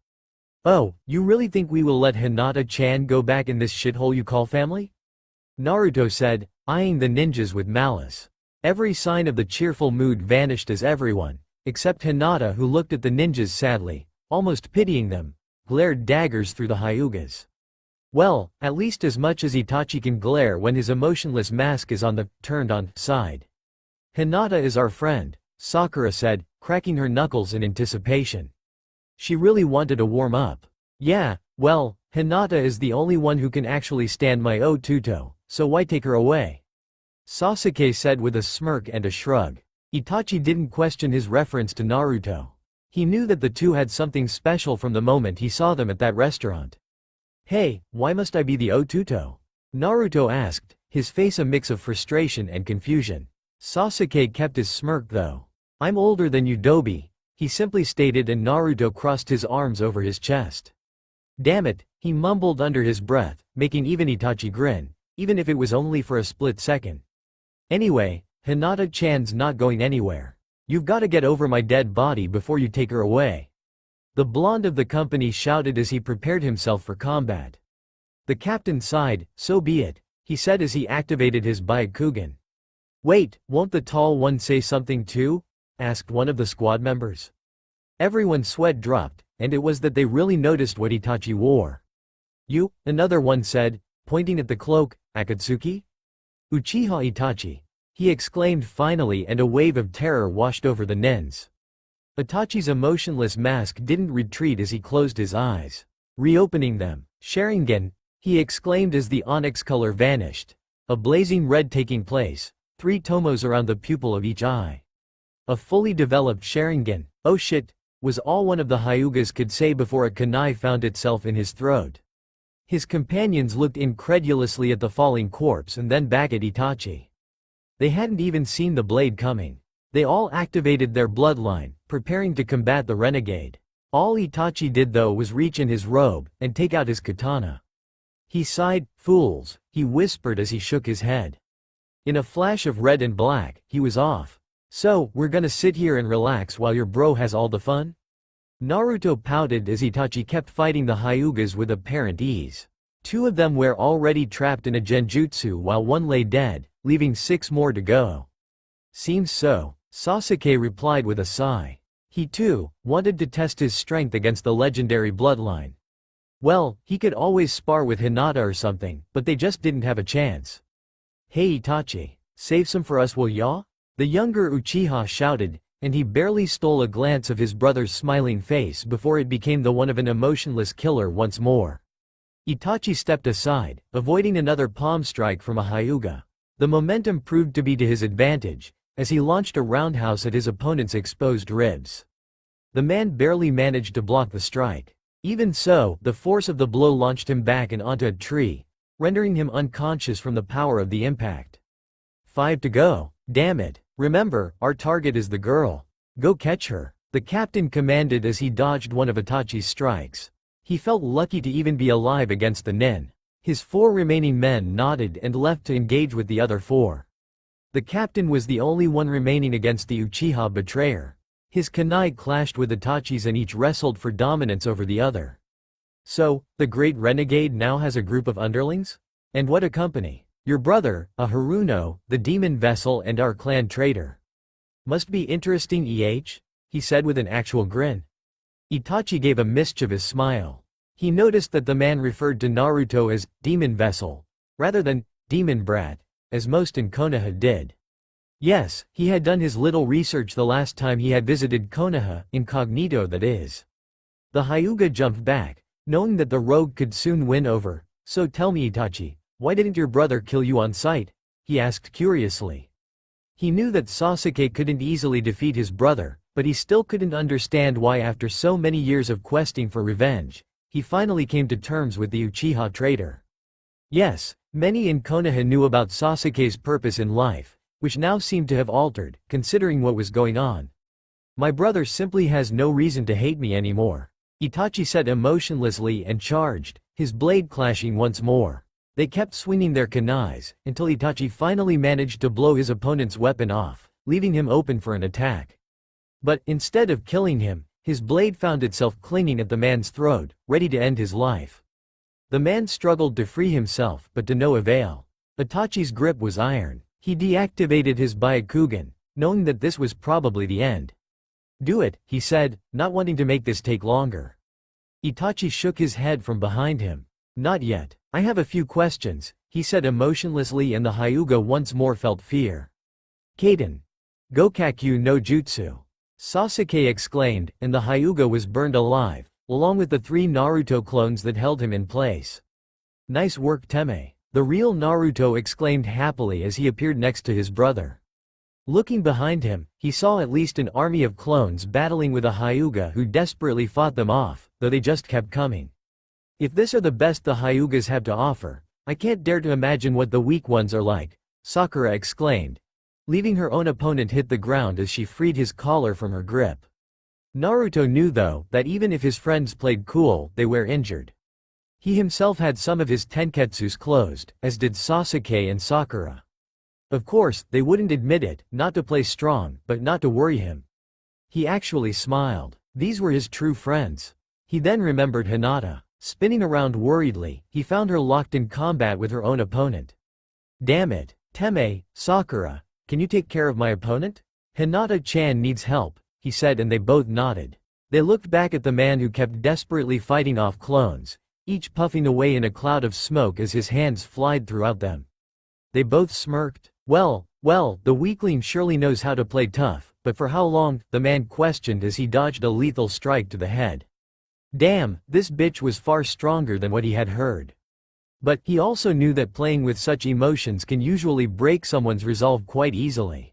Oh, you really think we will let Hinata-chan go back in this shithole you call family? Naruto said, eyeing the ninjas with malice. Every sign of the cheerful mood vanished as everyone, except Hinata, who looked at the ninjas sadly, almost pitying them, glared daggers through the Hyugas. Well, at least as much as Itachi can glare when his emotionless mask is on the turned-on side. Hinata is our friend, Sakura said, cracking her knuckles in anticipation. She really wanted to warm up. Yeah, well, Hinata is the only one who can actually stand my Otuto, so why take her away? Sasuke said with a smirk and a shrug. Itachi didn't question his reference to Naruto. He knew that the two had something special from the moment he saw them at that restaurant. Hey, why must I be the Otuto? Naruto asked, his face a mix of frustration and confusion. Sasuke kept his smirk though. I'm older than you, Dobi, he simply stated, and Naruto crossed his arms over his chest. Damn it, he mumbled under his breath, making even Itachi grin, even if it was only for a split second. Anyway, Hinata-chan's not going anywhere. You've got to get over my dead body before you take her away. The blonde of the company shouted as he prepared himself for combat. The captain sighed, so be it, he said as he activated his Byakugan. Wait, won't the tall one say something too? Asked one of the squad members. Everyone's sweat dropped, and it was that they really noticed what Itachi wore. You, another one said, pointing at the cloak, Akatsuki? Uchiha Itachi, he exclaimed finally, and a wave of terror washed over the nins. Itachi's emotionless mask didn't retreat as he closed his eyes. Reopening them, Sharingan, he exclaimed as the onyx color vanished. A blazing red taking place, 3 tomos around the pupil of each eye. A fully developed Sharingan, oh shit, was all one of the Hyugas could say before a kunai found itself in his throat. His companions looked incredulously at the falling corpse and then back at Itachi. They hadn't even seen the blade coming. They all activated their bloodline, preparing to combat the renegade. All Itachi did though was reach in his robe and take out his katana. He sighed, fools, he whispered as he shook his head. In a flash of red and black, he was off. So, we're gonna sit here and relax while your bro has all the fun? Naruto pouted as Itachi kept fighting the Hyugas with apparent ease. 2 of them were already trapped in a genjutsu while 1 lay dead, leaving 6 more to go. Seems so, Sasuke replied with a sigh. He too wanted to test his strength against the legendary bloodline. Well, he could always spar with Hinata or something, but they just didn't have a chance. Hey Itachi, save some for us will ya? The younger Uchiha shouted, and he barely stole a glance of his brother's smiling face before it became the one of an emotionless killer once more. Itachi stepped aside, avoiding another palm strike from a Hyuga. The momentum proved to be to his advantage, as he launched a roundhouse at his opponent's exposed ribs. The man barely managed to block the strike. Even so, the force of the blow launched him back and onto a tree, rendering him unconscious from the power of the impact. 5 to go. Damn it. Remember, our target is the girl. Go catch her, the captain commanded as he dodged one of Itachi's strikes. He felt lucky to even be alive against the nin. His 4 remaining men nodded and left to engage with the other 4. The captain was the only one remaining against the Uchiha betrayer. His kunai clashed with Itachi's and each wrestled for dominance over the other. So, the great renegade now has a group of underlings? And what a company. Your brother, a Haruno, the demon vessel and our clan traitor. Must be interesting he said with an actual grin. Itachi gave a mischievous smile. He noticed that the man referred to Naruto as demon vessel, rather than demon brat, as most in Konoha did. Yes, he had done his little research the last time he had visited Konoha, incognito that is. The Hyuga jumped back, knowing that the rogue could soon win over. So tell me Itachi, why didn't your brother kill you on sight? He asked curiously. He knew that Sasuke couldn't easily defeat his brother, but he still couldn't understand why after so many years of questing for revenge, he finally came to terms with the Uchiha traitor. Yes, many in Konoha knew about Sasuke's purpose in life, which now seemed to have altered, considering what was going on. My brother simply has no reason to hate me anymore, Itachi said emotionlessly and charged, his blade clashing once more. They kept swinging their kunais, until Itachi finally managed to blow his opponent's weapon off, leaving him open for an attack. But, instead of killing him, his blade found itself clinging at the man's throat, ready to end his life. The man struggled to free himself, but to no avail. Itachi's grip was iron. He deactivated his Byakugan, knowing that this was probably the end. Do it, he said, not wanting to make this take longer. Itachi shook his head from behind him. Not yet. I have a few questions, he said emotionlessly, and the Hyuga once more felt fear. Kaden. Gokakyu no Jutsu. Sasuke exclaimed, and the Hyuga was burned alive, along with the 3 Naruto clones that held him in place. Nice work Teme. The real Naruto exclaimed happily as he appeared next to his brother. Looking behind him, he saw at least an army of clones battling with a Hyuga who desperately fought them off, though they just kept coming. If this are the best the Hyugas have to offer, I can't dare to imagine what the weak ones are like, Sakura exclaimed, leaving her own opponent hit the ground as she freed his collar from her grip. Naruto knew though, that even if his friends played cool, they were injured. He himself had some of his tenketsus closed, as did Sasuke and Sakura. Of course, they wouldn't admit it, not to play strong, but not to worry him. He actually smiled. These were his true friends. He then remembered Hinata. Spinning around worriedly, he found her locked in combat with her own opponent. Damn it, Teme, Sakura, can you take care of my opponent? Hinata-chan needs help, he said, and they both nodded. They looked back at the man who kept desperately fighting off clones, each puffing away in a cloud of smoke as his hands flied throughout them. They both smirked. Well, the weakling surely knows how to play tough, but for how long, the man questioned as he dodged a lethal strike to the head. Damn, this bitch was far stronger than what he had heard. But he also knew that playing with such emotions can usually break someone's resolve quite easily.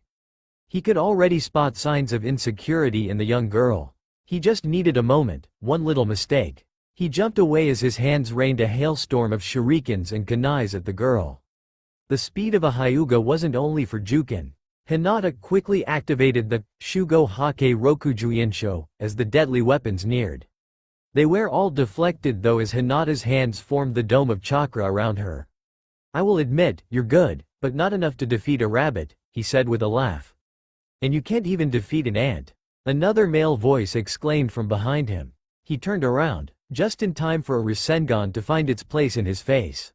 He could already spot signs of insecurity in the young girl. He just needed a moment, one little mistake. He jumped away as his hands rained a hailstorm of shurikens and kunais at the girl. The speed of a Hyuga wasn't only for Juken. Hinata quickly activated the Shugo Hake Rokujuinsho as the deadly weapons neared. They were all deflected though as Hinata's hands formed the dome of chakra around her. I will admit, you're good, but not enough to defeat a rabbit, he said with a laugh. And you can't even defeat an ant. Another male voice exclaimed from behind him. He turned around, just in time for a Rasengan to find its place in his face.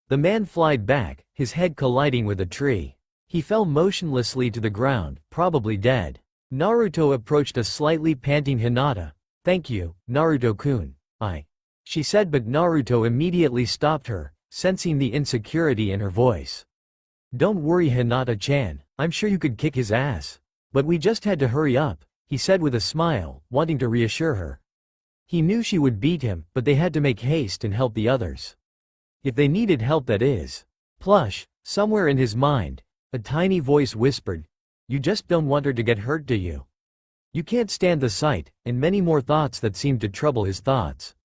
The man flied back, his head colliding with a tree. He fell motionlessly to the ground, probably dead. Naruto approached a slightly panting Hinata. Thank you, Naruto-kun. She said, but Naruto immediately stopped her, sensing the insecurity in her voice. Don't worry Hinata-chan, I'm sure you could kick his ass. But we just had to hurry up, he said with a smile, wanting to reassure her. He knew she would beat him, but they had to make haste and help the others. If they needed help that is. Plush, Somewhere in his mind, a tiny voice whispered, "You just don't want her to get hurt, do you? You can't stand the sight," and many more thoughts that seemed to trouble his thoughts.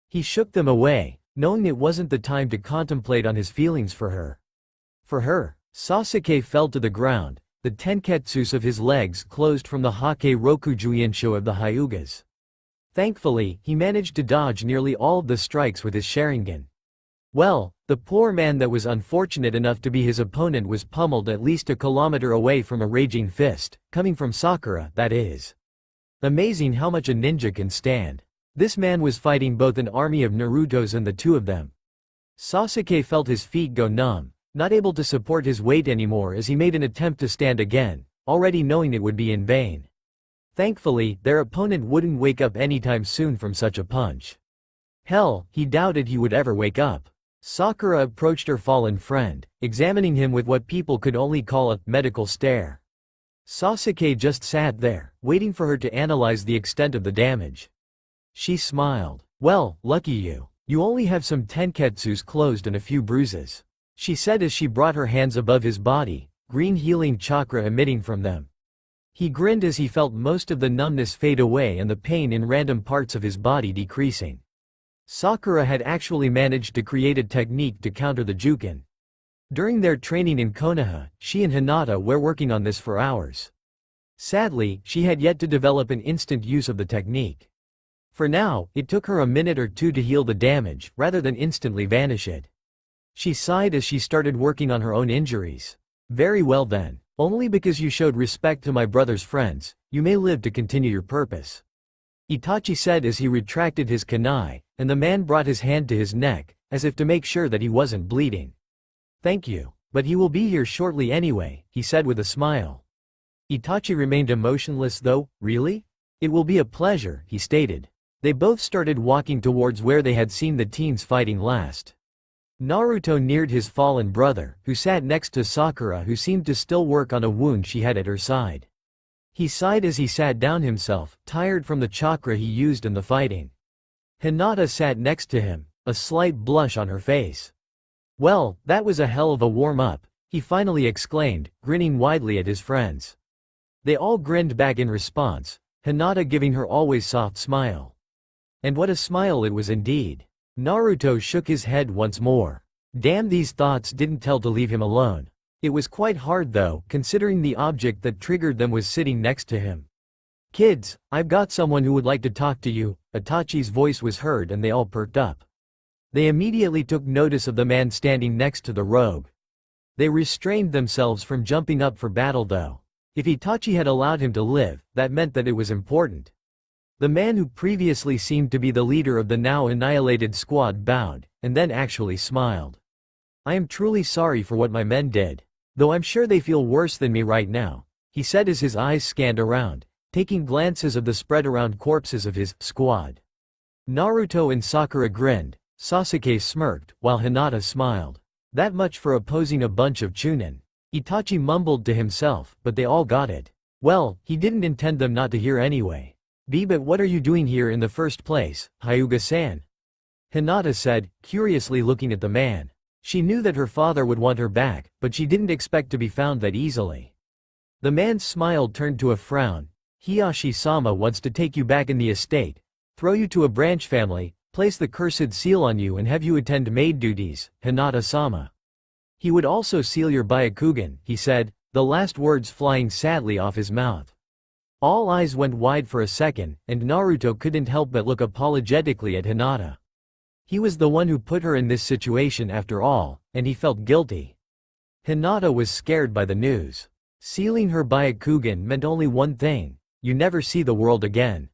He shook them away, knowing it wasn't the time to contemplate on his feelings for her. For her, Sasuke fell to the ground, the tenketsus of his legs closed from the Hake Rokujuinsho of the Hyugas. Thankfully, he managed to dodge nearly all of the strikes with his Sharingan. Well, the poor man that was unfortunate enough to be his opponent was pummeled at least a kilometer away from a raging fist, coming from Sakura, that is. Amazing how much a ninja can stand. This man was fighting both an army of Narutos and the two of them. Sasuke felt his feet go numb, not able to support his weight anymore as he made an attempt to stand again, already knowing it would be in vain. Thankfully, their opponent wouldn't wake up anytime soon from such a punch. Hell, he doubted he would ever wake up. Sakura approached her fallen friend, examining him with what people could only call a medical stare. Sasuke just sat there, waiting for her to analyze the extent of the damage. She smiled. "Well, lucky you. You only have some tenketsus closed and a few bruises," she said as she brought her hands above his body, green healing chakra emitting from them. He grinned as he felt most of the numbness fade away and the pain in random parts of his body decreasing. Sakura had actually managed to create a technique to counter the Juken. During their training in Konoha, she and Hinata were working on this for hours. Sadly, she had yet to develop an instant use of the technique. For now, it took her a minute or two to heal the damage, rather than instantly vanish it. She sighed as she started working on her own injuries. "Very well then. Only because you showed respect to my brother's friends, you may live to continue your purpose," Itachi said as he retracted his kunai, and the man brought his hand to his neck, as if to make sure that he wasn't bleeding. "Thank you. But he will be here shortly anyway," he said with a smile. Itachi remained emotionless though. "Really? It will be a pleasure," he stated. They both started walking towards where they had seen the teens fighting last. Naruto neared his fallen brother, who sat next to Sakura, who seemed to still work on a wound she had at her side. He sighed as he sat down himself, tired from the chakra he used in the fighting. Hinata sat next to him, a slight blush on her face. "Well, that was a hell of a warm-up," he finally exclaimed, grinning widely at his friends. They all grinned back in response, Hinata giving her always soft smile. And what a smile it was indeed. Naruto shook his head once more. Damn, these thoughts didn't tell to leave him alone. It was quite hard though, considering the object that triggered them was sitting next to him. "Kids, I've got someone who would like to talk to you," Itachi's voice was heard and they all perked up. They immediately took notice of the man standing next to the rogue. They restrained themselves from jumping up for battle though. If Itachi had allowed him to live, that meant that it was important. The man who previously seemed to be the leader of the now annihilated squad bowed, and then actually smiled. "I am truly sorry for what my men did. Though I'm sure they feel worse than me right now," he said as his eyes scanned around, taking glances of the spread around corpses of his squad. Naruto and Sakura grinned, Sasuke smirked, while Hinata smiled. That much for opposing a bunch of chunin. Itachi mumbled to himself, but they all got it. Well, he didn't intend them not to hear anyway. "But what are you doing here in the first place, Hyuga-san?" Hinata said, curiously looking at the man. She knew that her father would want her back, but she didn't expect to be found that easily. The man's smile turned to a frown. "Hiyashi-sama wants to take you back in the estate, throw you to a branch family, place the cursed seal on you and have you attend maid duties, Hinata-sama. He would also seal your Byakugan," he said, the last words flying sadly off his mouth. All eyes went wide for a second, and Naruto couldn't help but look apologetically at Hinata. He was the one who put her in this situation after all, and he felt guilty. Hinata was scared by the news. Sealing her Byakugan meant only one thing: you never see the world again.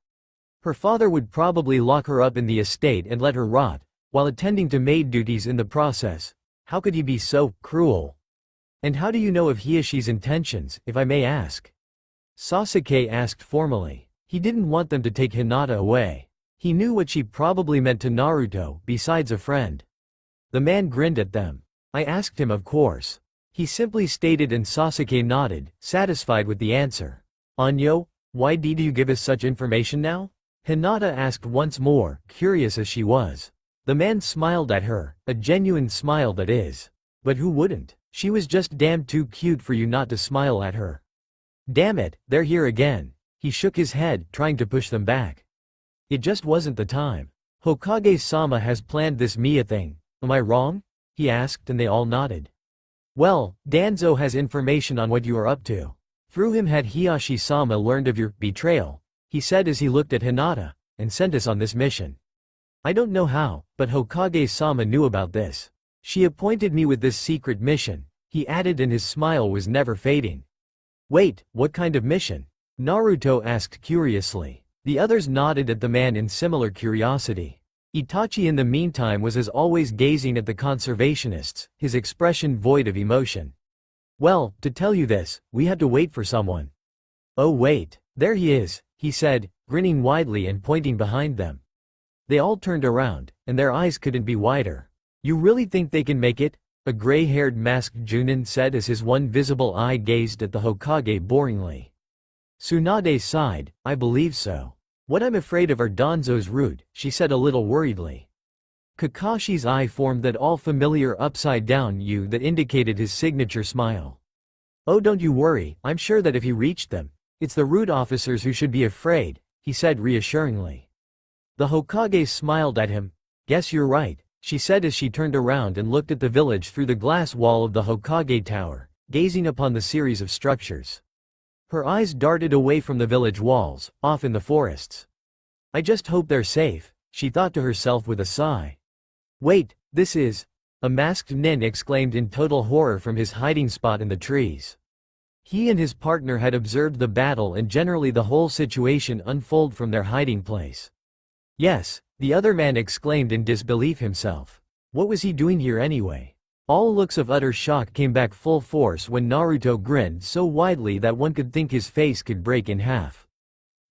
Her father would probably lock her up in the estate and let her rot, while attending to maid duties in the process. How could he be so cruel? "And how do you know of Hiyashi's intentions, if I may ask?" Sasuke asked formally. He didn't want them to take Hinata away. He knew what she probably meant to Naruto, besides a friend. The man grinned at them. "I asked him, of course," he simply stated, and Sasuke nodded, satisfied with the answer. "Anyo, why did you give us such information now?" Hinata asked once more, curious as she was. The man smiled at her, a genuine smile that is. But who wouldn't? She was just damn too cute for you not to smile at her. Damn it, they're here again. He shook his head, trying to push them back. It just wasn't the time. Hokage-sama has planned this Mia thing, am I wrong? He asked and they all nodded. Well, Danzo has information on what you are up to. Through him had Hiyashi-sama learned of your betrayal, he said as he looked at Hinata, and sent us on this mission. I don't know how, but Hokage-sama knew about this. She appointed me with this secret mission, he added and his smile was never fading. Wait, what kind of mission? Naruto asked curiously. The others nodded at the man in similar curiosity. Itachi in the meantime was as always gazing at the conservationists, his expression void of emotion. Well, to tell you this, we had to wait for someone. Oh wait, there he is, he said, grinning widely and pointing behind them. They all turned around, and their eyes couldn't be wider. You really think they can make it? A gray-haired masked Junin said as his one visible eye gazed at the Hokage boringly. Tsunade sighed, I believe so. What I'm afraid of are Danzo's root, she said a little worriedly. Kakashi's eye formed that all-familiar upside-down U that indicated his signature smile. Oh don't you worry, I'm sure that if he reached them, it's the root officers who should be afraid, he said reassuringly. The Hokage smiled at him. Guess you're right, she said as she turned around and looked at the village through the glass wall of the Hokage tower, gazing upon the series of structures. Her eyes darted away from the village walls, off in the forests. I just hope they're safe, she thought to herself with a sigh. Wait, this is... A masked nin exclaimed in total horror from his hiding spot in the trees. He and his partner had observed the battle and generally the whole situation unfold from their hiding place. Yes, the other man exclaimed in disbelief himself. What was he doing here anyway? All looks of utter shock came back full force when Naruto grinned so widely that one could think his face could break in half.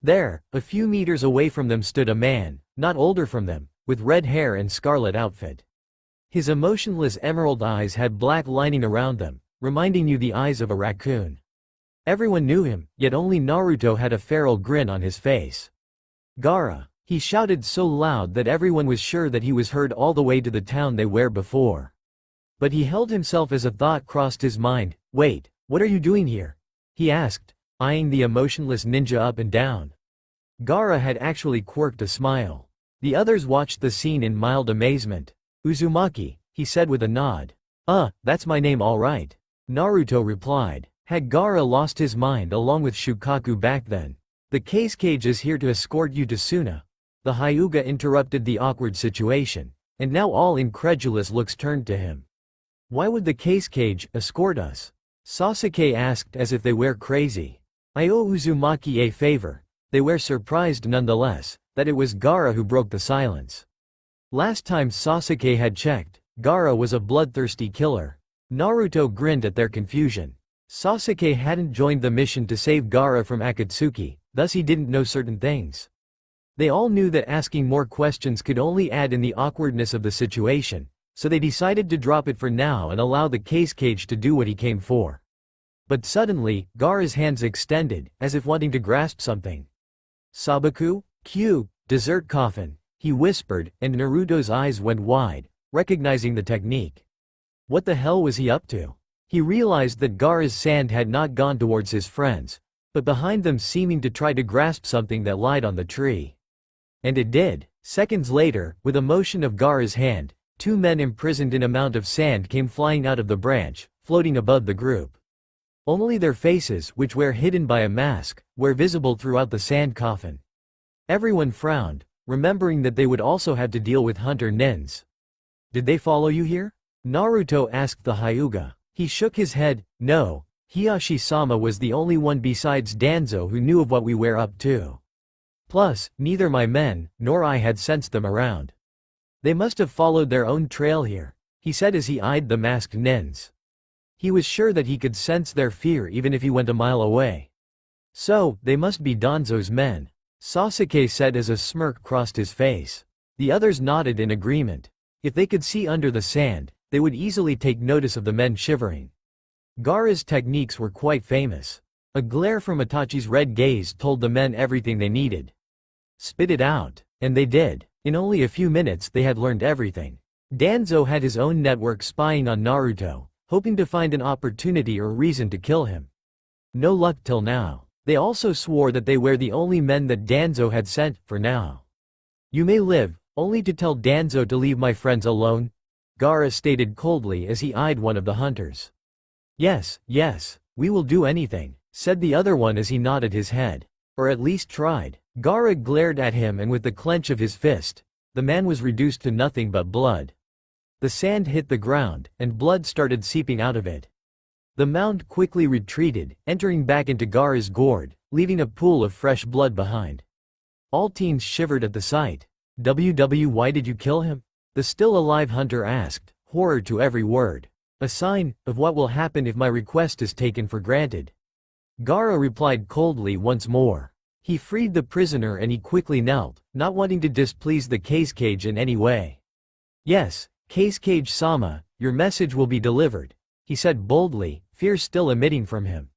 There, a few meters away from them stood a man, not older from them, with red hair and scarlet outfit. His emotionless emerald eyes had black lining around them, reminding you the eyes of a raccoon. Everyone knew him, yet only Naruto had a feral grin on his face. Gaara, he shouted so loud that everyone was sure that he was heard all the way to the town they were before. But he held himself as a thought crossed his mind. Wait, what are you doing here? He asked, eyeing the emotionless ninja up and down. Gaara had actually quirked a smile. The others watched the scene in mild amazement. Uzumaki, he said with a nod. That's my name all right. Naruto replied. Had Gaara lost his mind along with Shukaku back then? The case cage is here to escort you to Suna. The Hyuga interrupted the awkward situation, and now all incredulous looks turned to him. Why would the case cage escort us? Sasuke asked as if they were crazy. I owe Uzumaki a favor. They were surprised nonetheless, that it was Gaara who broke the silence. Last time Sasuke had checked, Gaara was a bloodthirsty killer. Naruto grinned at their confusion. Sasuke hadn't joined the mission to save Gaara from Akatsuki, thus he didn't know certain things. They all knew that asking more questions could only add in the awkwardness of the situation, so they decided to drop it for now and allow the case cage to do what he came for. But suddenly, Gaara's hands extended, as if wanting to grasp something. Sabaku? Q, dessert coffin, he whispered, and Naruto's eyes went wide, recognizing the technique. What the hell was he up to? He realized that Gaara's sand had not gone towards his friends, but behind them seeming to try to grasp something that lied on the tree. And it did. Seconds later, with a motion of Gaara's hand, two men imprisoned in a mound of sand came flying out of the branch, floating above the group. Only their faces, which were hidden by a mask, were visible throughout the sand coffin. Everyone frowned, remembering that they would also have to deal with hunter nins. Did they follow you here? Naruto asked the Hyuga. He shook his head. No, Hiyashi-sama was the only one besides Danzo who knew of what we were up to. Plus, neither my men, nor I had sensed them around. They must have followed their own trail here, he said as he eyed the masked nins. He was sure that he could sense their fear even if he went a mile away. So, they must be Danzo's men, Sasuke said as a smirk crossed his face. The others nodded in agreement. If they could see under the sand, they would easily take notice of the men shivering. Gaara's techniques were quite famous. A glare from Itachi's red gaze told the men everything they needed. Spit it out, and they did. In only a few minutes they had learned everything. Danzo had his own network spying on Naruto, hoping to find an opportunity or reason to kill him. No luck till now. They also swore that they were the only men that Danzo had sent, for now. You may live, only to tell Danzo to leave my friends alone, Gaara stated coldly as he eyed one of the hunters. Yes, yes, we will do anything, said the other one as he nodded his head. Or at least tried. Gaara glared at him, and with the clench of his fist, the man was reduced to nothing but blood. The sand hit the ground, and blood started seeping out of it. The mound quickly retreated, entering back into Gaara's gourd, leaving a pool of fresh blood behind. All teens shivered at the sight. Why did you kill him? The still-alive hunter asked, horror to every word. A sign of what will happen if my request is taken for granted. Gaara replied coldly once more. He freed the prisoner and he quickly knelt, not wanting to displease the Cage in any way. Yes, Cage-sama, your message will be delivered, he said boldly, fear still emitting from him.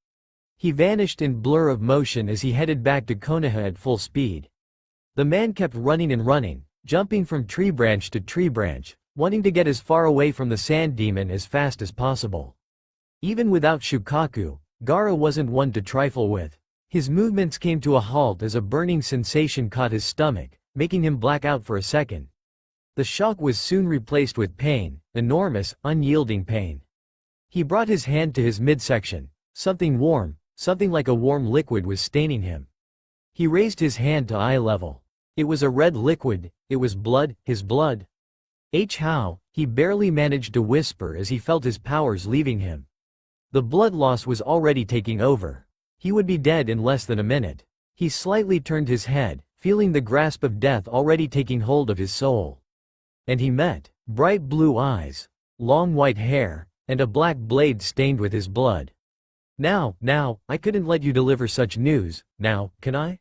He vanished in blur of motion as he headed back to Konoha at full speed. The man kept running and running, jumping from tree branch to tree branch, wanting to get as far away from the sand demon as fast as possible. Even without Shukaku, Gaara wasn't one to trifle with. His movements came to a halt as a burning sensation caught his stomach, making him black out for a second. The shock was soon replaced with pain, enormous, unyielding pain. He brought his hand to his midsection. Something warm, something like a warm liquid was staining him. He raised his hand to eye level. It was a red liquid, it was blood, his blood. How, he barely managed to whisper as he felt his powers leaving him. The blood loss was already taking over. He would be dead in less than a minute. He slightly turned his head, feeling the grasp of death already taking hold of his soul. And he met bright blue eyes, long white hair, and a black blade stained with his blood. Now, I couldn't let you deliver such news, now, can I?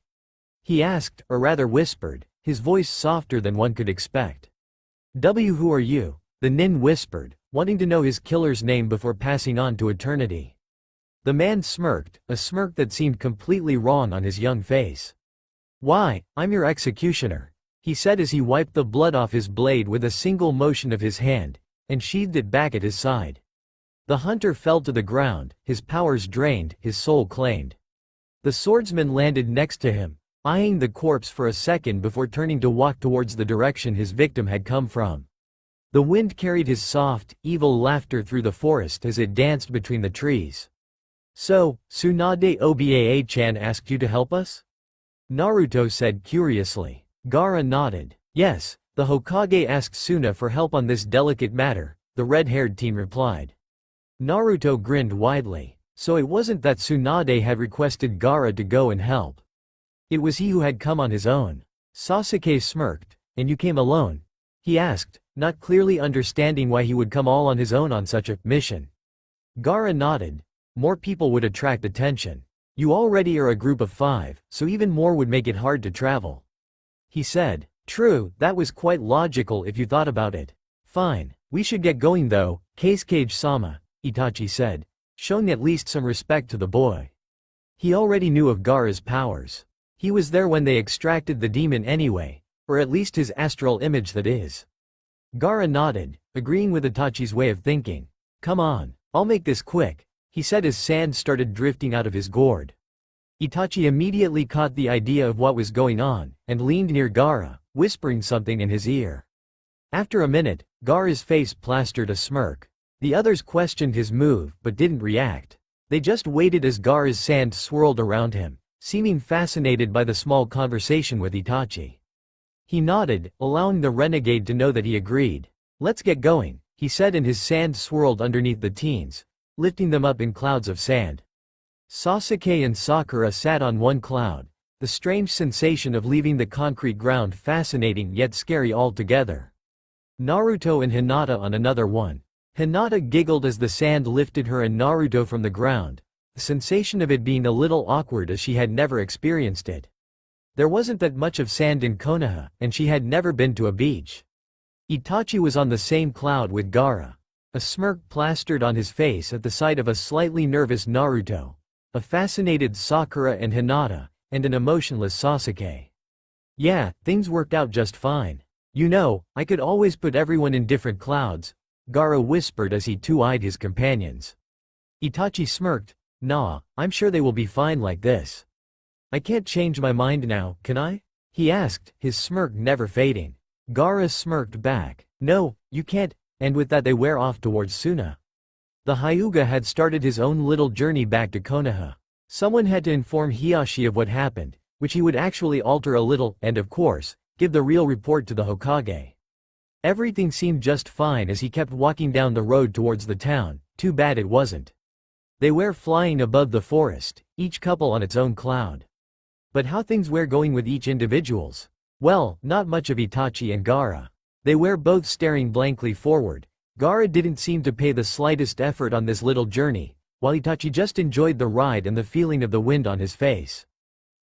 He asked, or rather whispered, his voice softer than one could expect. Who are you? The nin whispered, wanting to know his killer's name before passing on to eternity. The man smirked, a smirk that seemed completely wrong on his young face. Why, I'm your executioner, he said as he wiped the blood off his blade with a single motion of his hand, and sheathed it back at his side. The hunter fell to the ground, his powers drained, his soul claimed. The swordsman landed next to him, eyeing the corpse for a second before turning to walk towards the direction his victim had come from. The wind carried his soft, evil laughter through the forest as it danced between the trees. So, Tsunade Obaa-chan asked you to help us? Naruto said curiously. Gaara nodded. Yes, the Hokage asked Suna for help on this delicate matter, the red-haired teen replied. Naruto grinned widely. So it wasn't that Tsunade had requested Gaara to go and help. It was he who had come on his own. Sasuke smirked. And you came alone? He asked, not clearly understanding why he would come all on his own on such a mission. Gaara nodded. More people would attract attention. You already are a group of 5, so even more would make it hard to travel. He said. True, that was quite logical if you thought about it. Fine, we should get going though, Cage-sama, Itachi said, showing at least some respect to the boy. He already knew of Gaara's powers. He was there when they extracted the demon anyway, or at least his astral image that is. Gaara nodded, agreeing with Itachi's way of thinking. Come on, I'll make this quick, he said as sand started drifting out of his gourd. Itachi immediately caught the idea of what was going on, and leaned near Gaara, whispering something in his ear. After a minute, Gaara's face plastered a smirk. The others questioned his move but didn't react. They just waited as Gaara's sand swirled around him, seeming fascinated by the small conversation with Itachi. He nodded, allowing the renegade to know that he agreed. Let's get going, he said, and his sand swirled underneath the teens, lifting them up in clouds of sand. Sasuke and Sakura sat on one cloud, the strange sensation of leaving the concrete ground fascinating yet scary altogether. Naruto and Hinata on another one. Hinata giggled as the sand lifted her and Naruto from the ground, the sensation of it being a little awkward as she had never experienced it. There wasn't that much of sand in Konoha, and she had never been to a beach. Itachi was on the same cloud with Gaara. A smirk plastered on his face at the sight of a slightly nervous Naruto, a fascinated Sakura and Hinata, and an emotionless Sasuke. Yeah, things worked out just fine. You know, I could always put everyone in different clouds, Gaara whispered as he two-eyed his companions. Itachi smirked. Nah, I'm sure they will be fine like this. I can't change my mind now, can I? He asked, his smirk never fading. Gaara smirked back. No, you can't, and with that they were off towards Suna. The Hyuga had started his own little journey back to Konoha. Someone had to inform Hiashi of what happened, which he would actually alter a little, and of course, give the real report to the Hokage. Everything seemed just fine as he kept walking down the road towards the town, too bad it wasn't. They were flying above the forest, each couple on its own cloud. But how things were going with each individuals? Well, not much of Itachi and Gaara. They were both staring blankly forward. Gaara didn't seem to pay the slightest effort on this little journey, while Itachi just enjoyed the ride and the feeling of the wind on his face.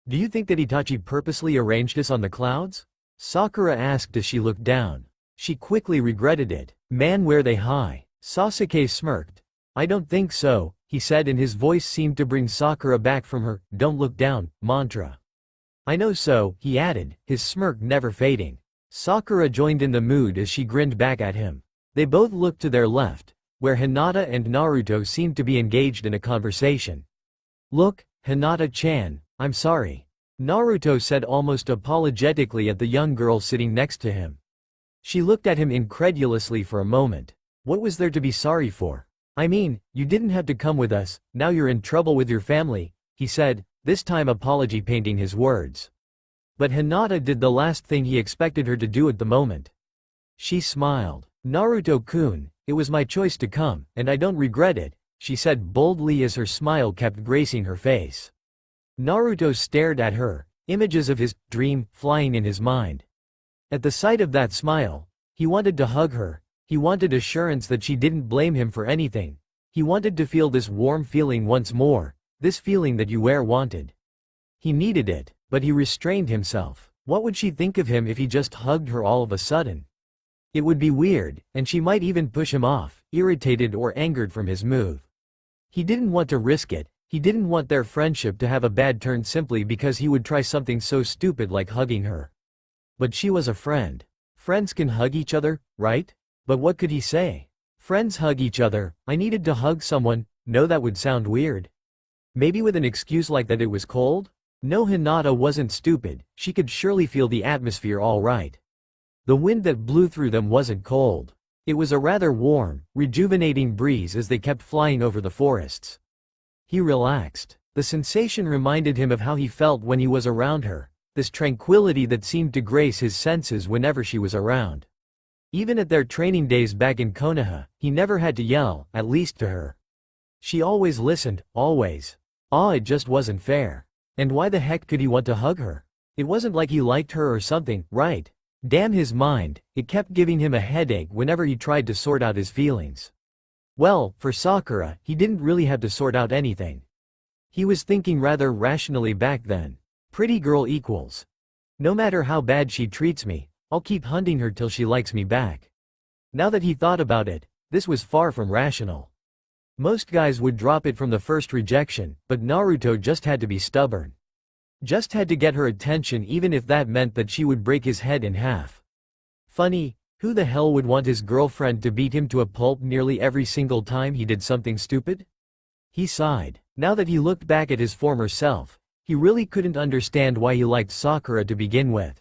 Do you think that Itachi purposely arranged this on the clouds? Sakura asked as she looked down. She quickly regretted it. Man, were they high. Sasuke smirked. I don't think so, he said, and his voice seemed to bring Sakura back from her "don't look down" mantra. I know so, he added, his smirk never fading. Sakura joined in the mood as she grinned back at him. They both looked to their left, where Hinata and Naruto seemed to be engaged in a conversation. Look, Hinata-chan, I'm sorry. Naruto said almost apologetically at the young girl sitting next to him. She looked at him incredulously for a moment. What was there to be sorry for? I mean, you didn't have to come with us, now you're in trouble with your family, he said, this time apology painting his words. But Hinata did the last thing he expected her to do at the moment. She smiled. Naruto-kun, it was my choice to come, and I don't regret it, she said boldly as her smile kept gracing her face. Naruto stared at her, images of his dream flying in his mind. At the sight of that smile, he wanted to hug her. He wanted assurance that she didn't blame him for anything. He wanted to feel this warm feeling once more, this feeling that Uer wanted. He needed it, but he restrained himself. What would she think of him if he just hugged her all of a sudden? It would be weird, and she might even push him off, irritated or angered from his move. He didn't want to risk it. He didn't want their friendship to have a bad turn simply because he would try something so stupid like hugging her. But she was a friend. Friends can hug each other, right? But what could he say? Friends hug each other. I needed to hug someone. No, that would sound weird. Maybe with an excuse like that it was cold? No, Hinata wasn't stupid. She could surely feel the atmosphere all right. The wind that blew through them wasn't cold. It was a rather warm, rejuvenating breeze as they kept flying over the forests. He relaxed. The sensation reminded him of how he felt when he was around her, this tranquility that seemed to grace his senses whenever she was around. Even at their training days back in Konoha, he never had to yell, at least to her. She always listened, always. It just wasn't fair. And why the heck could he want to hug her? It wasn't like he liked her or something, right? Damn his mind, it kept giving him a headache whenever he tried to sort out his feelings. Well, for Sakura, he didn't really have to sort out anything. He was thinking rather rationally back then. Pretty girl equals. No matter how bad she treats me, I'll keep hunting her till she likes me back. Now that he thought about it, this was far from rational. Most guys would drop it from the first rejection, but Naruto just had to be stubborn. Just had to get her attention even if that meant that she would break his head in half. Funny, who the hell would want his girlfriend to beat him to a pulp nearly every single time he did something stupid? He sighed. Now that he looked back at his former self, he really couldn't understand why he liked Sakura to begin with.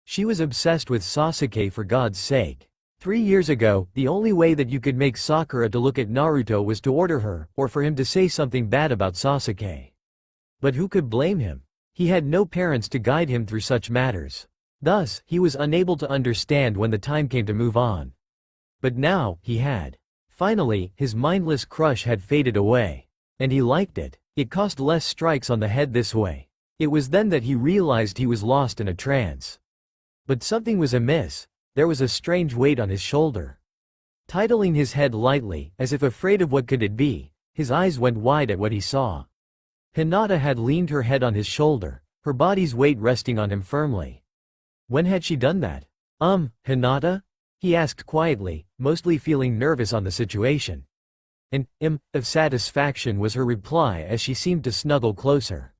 She was obsessed with Sasuke, for God's sake. 3 years ago, the only way that you could make Sakura to look at Naruto was to order her, or for him to say something bad about Sasuke. But who could blame him? He had no parents to guide him through such matters. Thus, he was unable to understand when the time came to move on. But now, he had. Finally, his mindless crush had faded away. And he liked it. It cost less strikes on the head this way. It was then that he realized he was lost in a trance. But something was amiss. There was a strange weight on his shoulder. Titling his head lightly, as if afraid of what could it be, his eyes went wide at what he saw. Hinata had leaned her head on his shoulder, her body's weight resting on him firmly. When had she done that? Hinata? He asked quietly, mostly feeling nervous on the situation. An of satisfaction was her reply as she seemed to snuggle closer.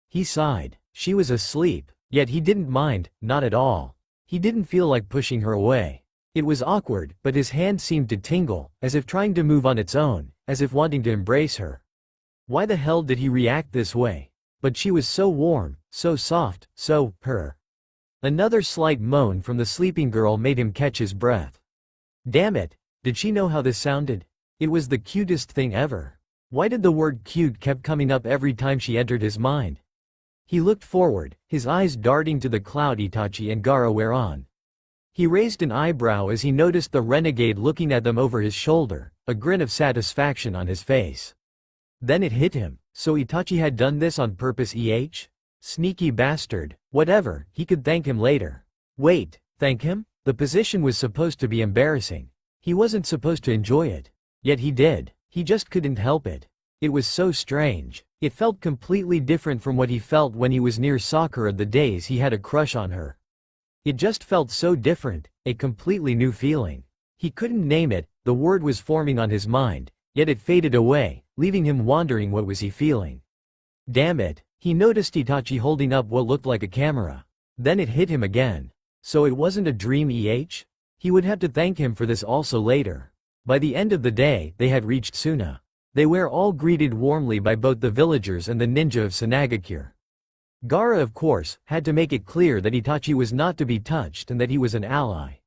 He sighed. She was asleep, yet he didn't mind, not at all. He didn't feel like pushing her away. It was awkward, but his hand seemed to tingle, as if trying to move on its own, as if wanting to embrace her. Why the hell did he react this way? But she was so warm, so soft, so purr. Another slight moan from the sleeping girl made him catch his breath. Damn it, did she know how this sounded? It was the cutest thing ever. Why did the word cute kept coming up every time she entered his mind? He looked forward, his eyes darting to the cloud Itachi and Gaara were on. He raised an eyebrow as he noticed the renegade looking at them over his shoulder, a grin of satisfaction on his face. Then it hit him, so Itachi had done this on purpose. Sneaky bastard. Whatever, he could thank him later. Wait, thank him? The position was supposed to be embarrassing. He wasn't supposed to enjoy it. Yet he did. He just couldn't help it. It was so strange. It felt completely different from what he felt when he was near Sakura the days he had a crush on her. It just felt so different, a completely new feeling. He couldn't name it, the word was forming on his mind, yet it faded away, leaving him wondering what was he feeling. Damn it, he noticed Itachi holding up what looked like a camera. Then it hit him again. So it wasn't a dream. He would have to thank him for this also later. By the end of the day, they had reached Suna. They were all greeted warmly by both the villagers and the ninja of Sanagakure. Gaara, of course, had to make it clear that Itachi was not to be touched and that he was an ally.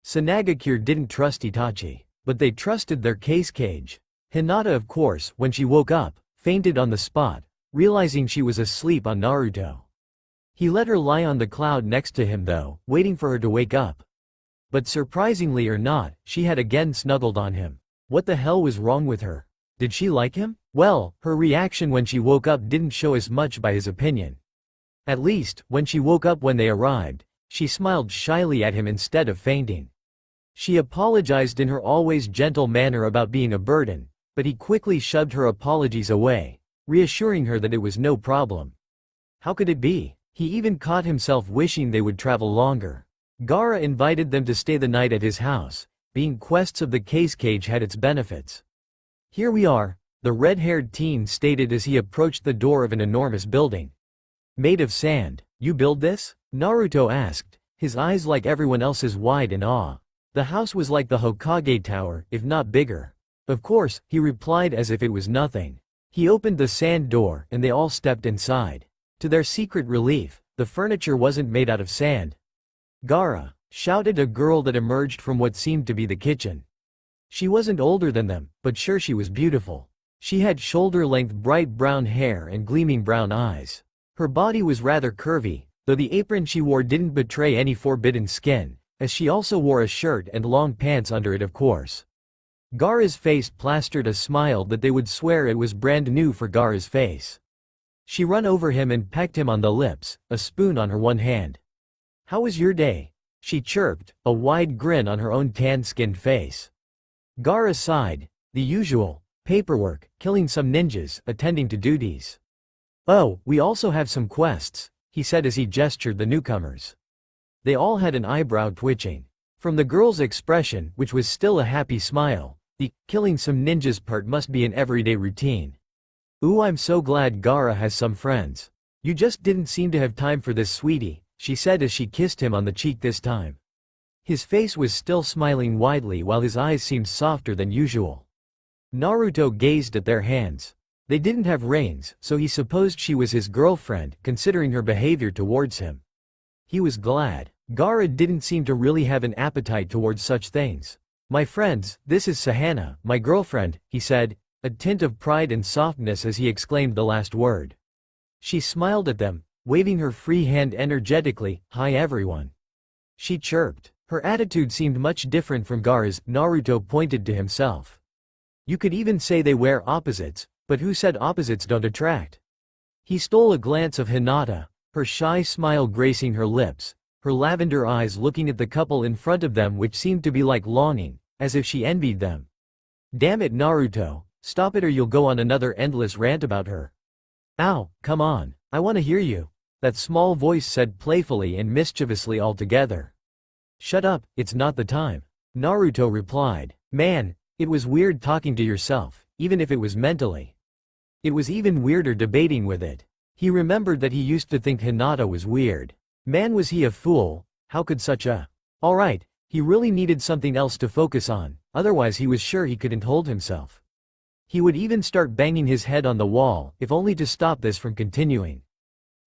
Sanagakure didn't trust Itachi, but they trusted their cage. Hinata, of course, when she woke up, fainted on the spot, realizing she was asleep on Naruto. He let her lie on the cloud next to him though, waiting for her to wake up. But surprisingly or not, she had again snuggled on him. What the hell was wrong with her? Did she like him? Well, her reaction when she woke up didn't show as much by his opinion. At least, when she woke up when they arrived, she smiled shyly at him instead of fainting. She apologized in her always gentle manner about being a burden, but he quickly shoved her apologies away, reassuring her that it was no problem. How could it be? He even caught himself wishing they would travel longer. Gaara invited them to stay the night at his house. Being quests of the cage had its benefits. Here we are, the red-haired teen stated as he approached the door of an enormous building. Made of sand. You build this? Naruto asked, his eyes like everyone else's wide in awe. The house was like the Hokage Tower, if not bigger. Of course, he replied as if it was nothing. He opened the sand door and they all stepped inside. To their secret relief, the furniture wasn't made out of sand. Gaara, shouted a girl that emerged from what seemed to be the kitchen. She wasn't older than them, but sure she was beautiful. She had shoulder-length bright brown hair and gleaming brown eyes. Her body was rather curvy, though the apron she wore didn't betray any forbidden skin, as she also wore a shirt and long pants under it of course. Gaara's face plastered a smile that they would swear it was brand new for Gaara's face. She ran over him and pecked him on the lips, a spoon on her one hand. How was your day? She chirped, a wide grin on her own tan-skinned face. Gaara sighed, the usual, paperwork, killing some ninjas, attending to duties. Oh, we also have some quests, he said as he gestured the newcomers. They all had an eyebrow twitching. From the girl's expression, which was still a happy smile, the killing some ninjas part must be an everyday routine. Ooh, I'm so glad Gaara has some friends. You just didn't seem to have time for this, sweetie, she said as she kissed him on the cheek this time. His face was still smiling widely while his eyes seemed softer than usual. Naruto gazed at their hands. They didn't have reins, so he supposed she was his girlfriend, considering her behavior towards him. He was glad. Gaara didn't seem to really have an appetite towards such things. My friends, this is Sahana, my girlfriend, he said, a tint of pride and softness as he exclaimed the last word. She smiled at them, waving her free hand energetically, hi everyone. She chirped. Her attitude seemed much different from Gaara's. Naruto pointed to himself. You could even say they wear opposites, but who said opposites don't attract? He stole a glance of Hinata, her shy smile gracing her lips, her lavender eyes looking at the couple in front of them which seemed to be like longing, as if she envied them. Damn it Naruto, stop it or you'll go on another endless rant about her. Ow, come on, I want to hear you, that small voice said playfully and mischievously altogether. Shut up, it's not the time. Naruto replied. Man, it was weird talking to yourself, even if it was mentally. It was even weirder debating with it. He remembered that he used to think Hinata was weird. Man was he a fool, how could such a... Alright, He really needed something else to focus on, otherwise he was sure he couldn't hold himself. He would even start banging his head on the wall, if only to stop this from continuing.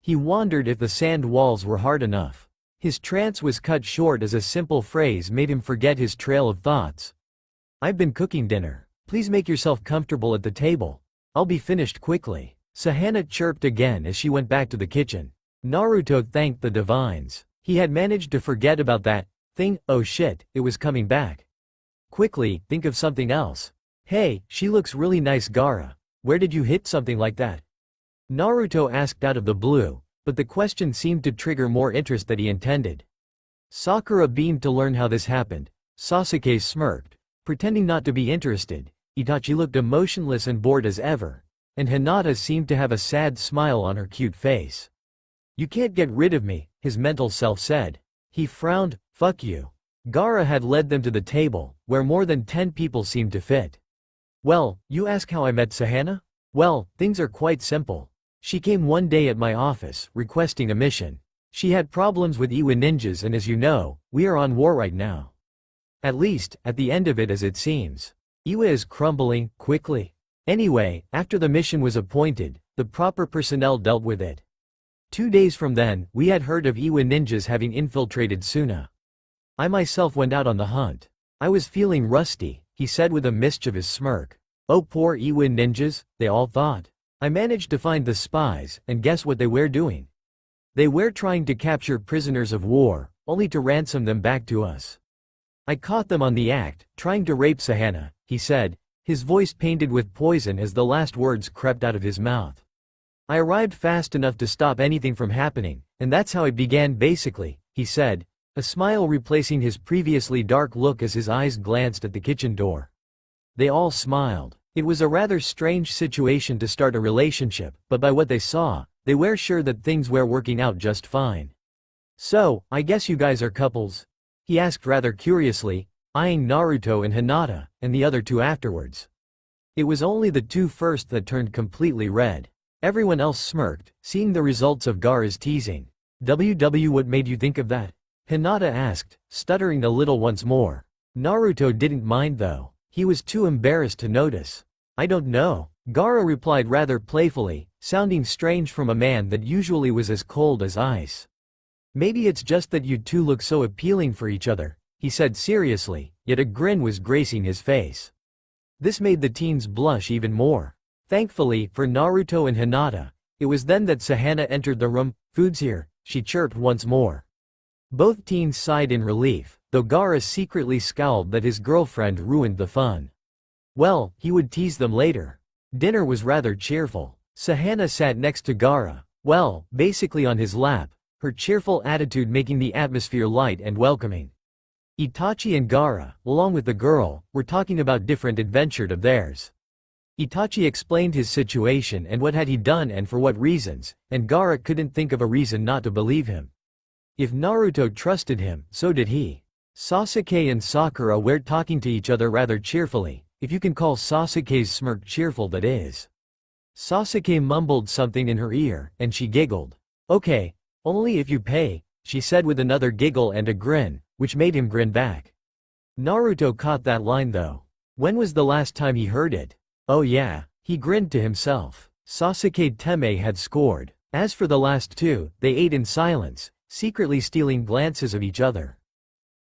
He wondered if the sand walls were hard enough. His trance was cut short as a simple phrase made him forget his trail of thoughts. "I've been cooking dinner. Please make yourself comfortable at the table. I'll be finished quickly." Sahana chirped again as she went back to the kitchen. Naruto thanked the divines. He had managed to forget about that thing. Oh shit, it was coming back. Quickly, think of something else. "Hey, she looks really nice, Gaara. Where did you hit something like that?" Naruto asked out of the blue, but the question seemed to trigger more interest than he intended. Sakura beamed to learn how this happened. Sasuke smirked, pretending not to be interested. Itachi looked emotionless and bored as ever, and Hinata seemed to have a sad smile on her cute face. "You can't get rid of me," his mental self said. He frowned. "Fuck you." Gaara had led them to the table, where more than 10 people seemed to fit. "Well, you ask how I met Sahana? Well, things are quite simple. She came one day at my office, requesting a mission. She had problems with Iwa ninjas, and as you know, we are on war right now. At least, at the end of it, as it seems. Iwa is crumbling, quickly. Anyway, after the mission was appointed, the proper personnel dealt with it. 2 days from then, we had heard of Iwa ninjas having infiltrated Suna. I myself went out on the hunt. I was feeling rusty," he said with a mischievous smirk. "Oh, poor Iwa ninjas," they all thought. "I managed to find the spies, and guess what they were doing? They were trying to capture prisoners of war, only to ransom them back to us. I caught them on the act, trying to rape Sahana," he said, his voice painted with poison as the last words crept out of his mouth. "I arrived fast enough to stop anything from happening, and that's how it began basically," he said, a smile replacing his previously dark look as his eyes glanced at the kitchen door. They all smiled. It was a rather strange situation to start a relationship, but by what they saw, they were sure that things were working out just fine. "So, I guess you guys are couples?" he asked rather curiously, eyeing Naruto and Hinata, and the other two afterwards. It was only the two first that turned completely red. Everyone else smirked, seeing the results of Gaara's teasing. What made you think of that?" Hinata asked, stuttering a little once more. Naruto didn't mind though. He was too embarrassed to notice. "I don't know," Gaara replied rather playfully, sounding strange from a man that usually was as cold as ice. "Maybe it's just that you two look so appealing for each other," he said seriously, yet a grin was gracing his face. This made the teens blush even more. Thankfully, for Naruto and Hinata, it was then that Sahana entered the room. "Food's here," she chirped once more. Both teens sighed in relief, though Gaara secretly scowled that his girlfriend ruined the fun. Well, he would tease them later. Dinner was rather cheerful. Sahana sat next to Gaara, well, basically on his lap, her cheerful attitude making the atmosphere light and welcoming. Itachi and Gaara, along with the girl, were talking about different adventures of theirs. Itachi explained his situation and what had he done and for what reasons, and Gaara couldn't think of a reason not to believe him. If Naruto trusted him, so did he. Sasuke and Sakura were talking to each other rather cheerfully, if you can call Sasuke's smirk cheerful, that is. Sasuke mumbled something in her ear, and she giggled. "Okay, only if you pay," she said with another giggle and a grin, which made him grin back. Naruto caught that line though. When was the last time he heard it? Oh yeah, he grinned to himself. Sasuke Teme had scored. As for the last two, they ate in silence, secretly stealing glances of each other.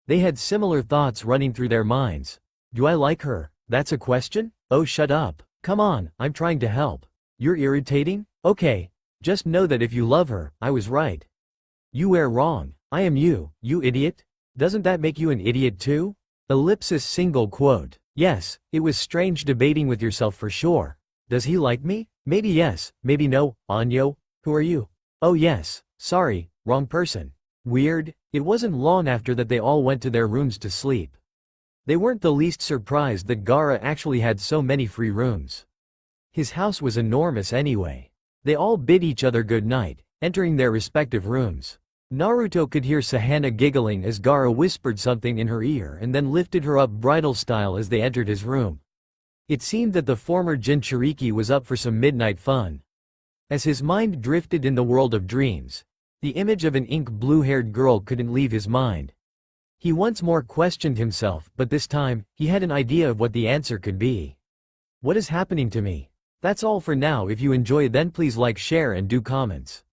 They had similar thoughts running through their minds. "Do I like her? That's a question? Oh, shut up. Come on, I'm trying to help. You're irritating? Okay. Just know that if you love her, I was right. You were wrong. I am you, you idiot. Doesn't that make you an idiot too?" Ellipsis single quote. Yes, it was strange debating with yourself for sure. Does he like me? Maybe yes, maybe no. Anyo, who are you? Oh yes, sorry, wrong person. Weird. It wasn't long after that they all went to their rooms to sleep. They weren't the least surprised that Gaara actually had so many free rooms. His house was enormous anyway. They all bid each other good night, entering their respective rooms. Naruto could hear Sahana giggling as Gaara whispered something in her ear and then lifted her up bridal style as they entered his room. It seemed that the former Jinchuriki was up for some midnight fun. As his mind drifted in the world of dreams, the image of an ink blue-haired girl couldn't leave his mind. He once more questioned himself, but this time, he had an idea of what the answer could be. What is happening to me? That's all for now. If you enjoy, then please like, share and do comments.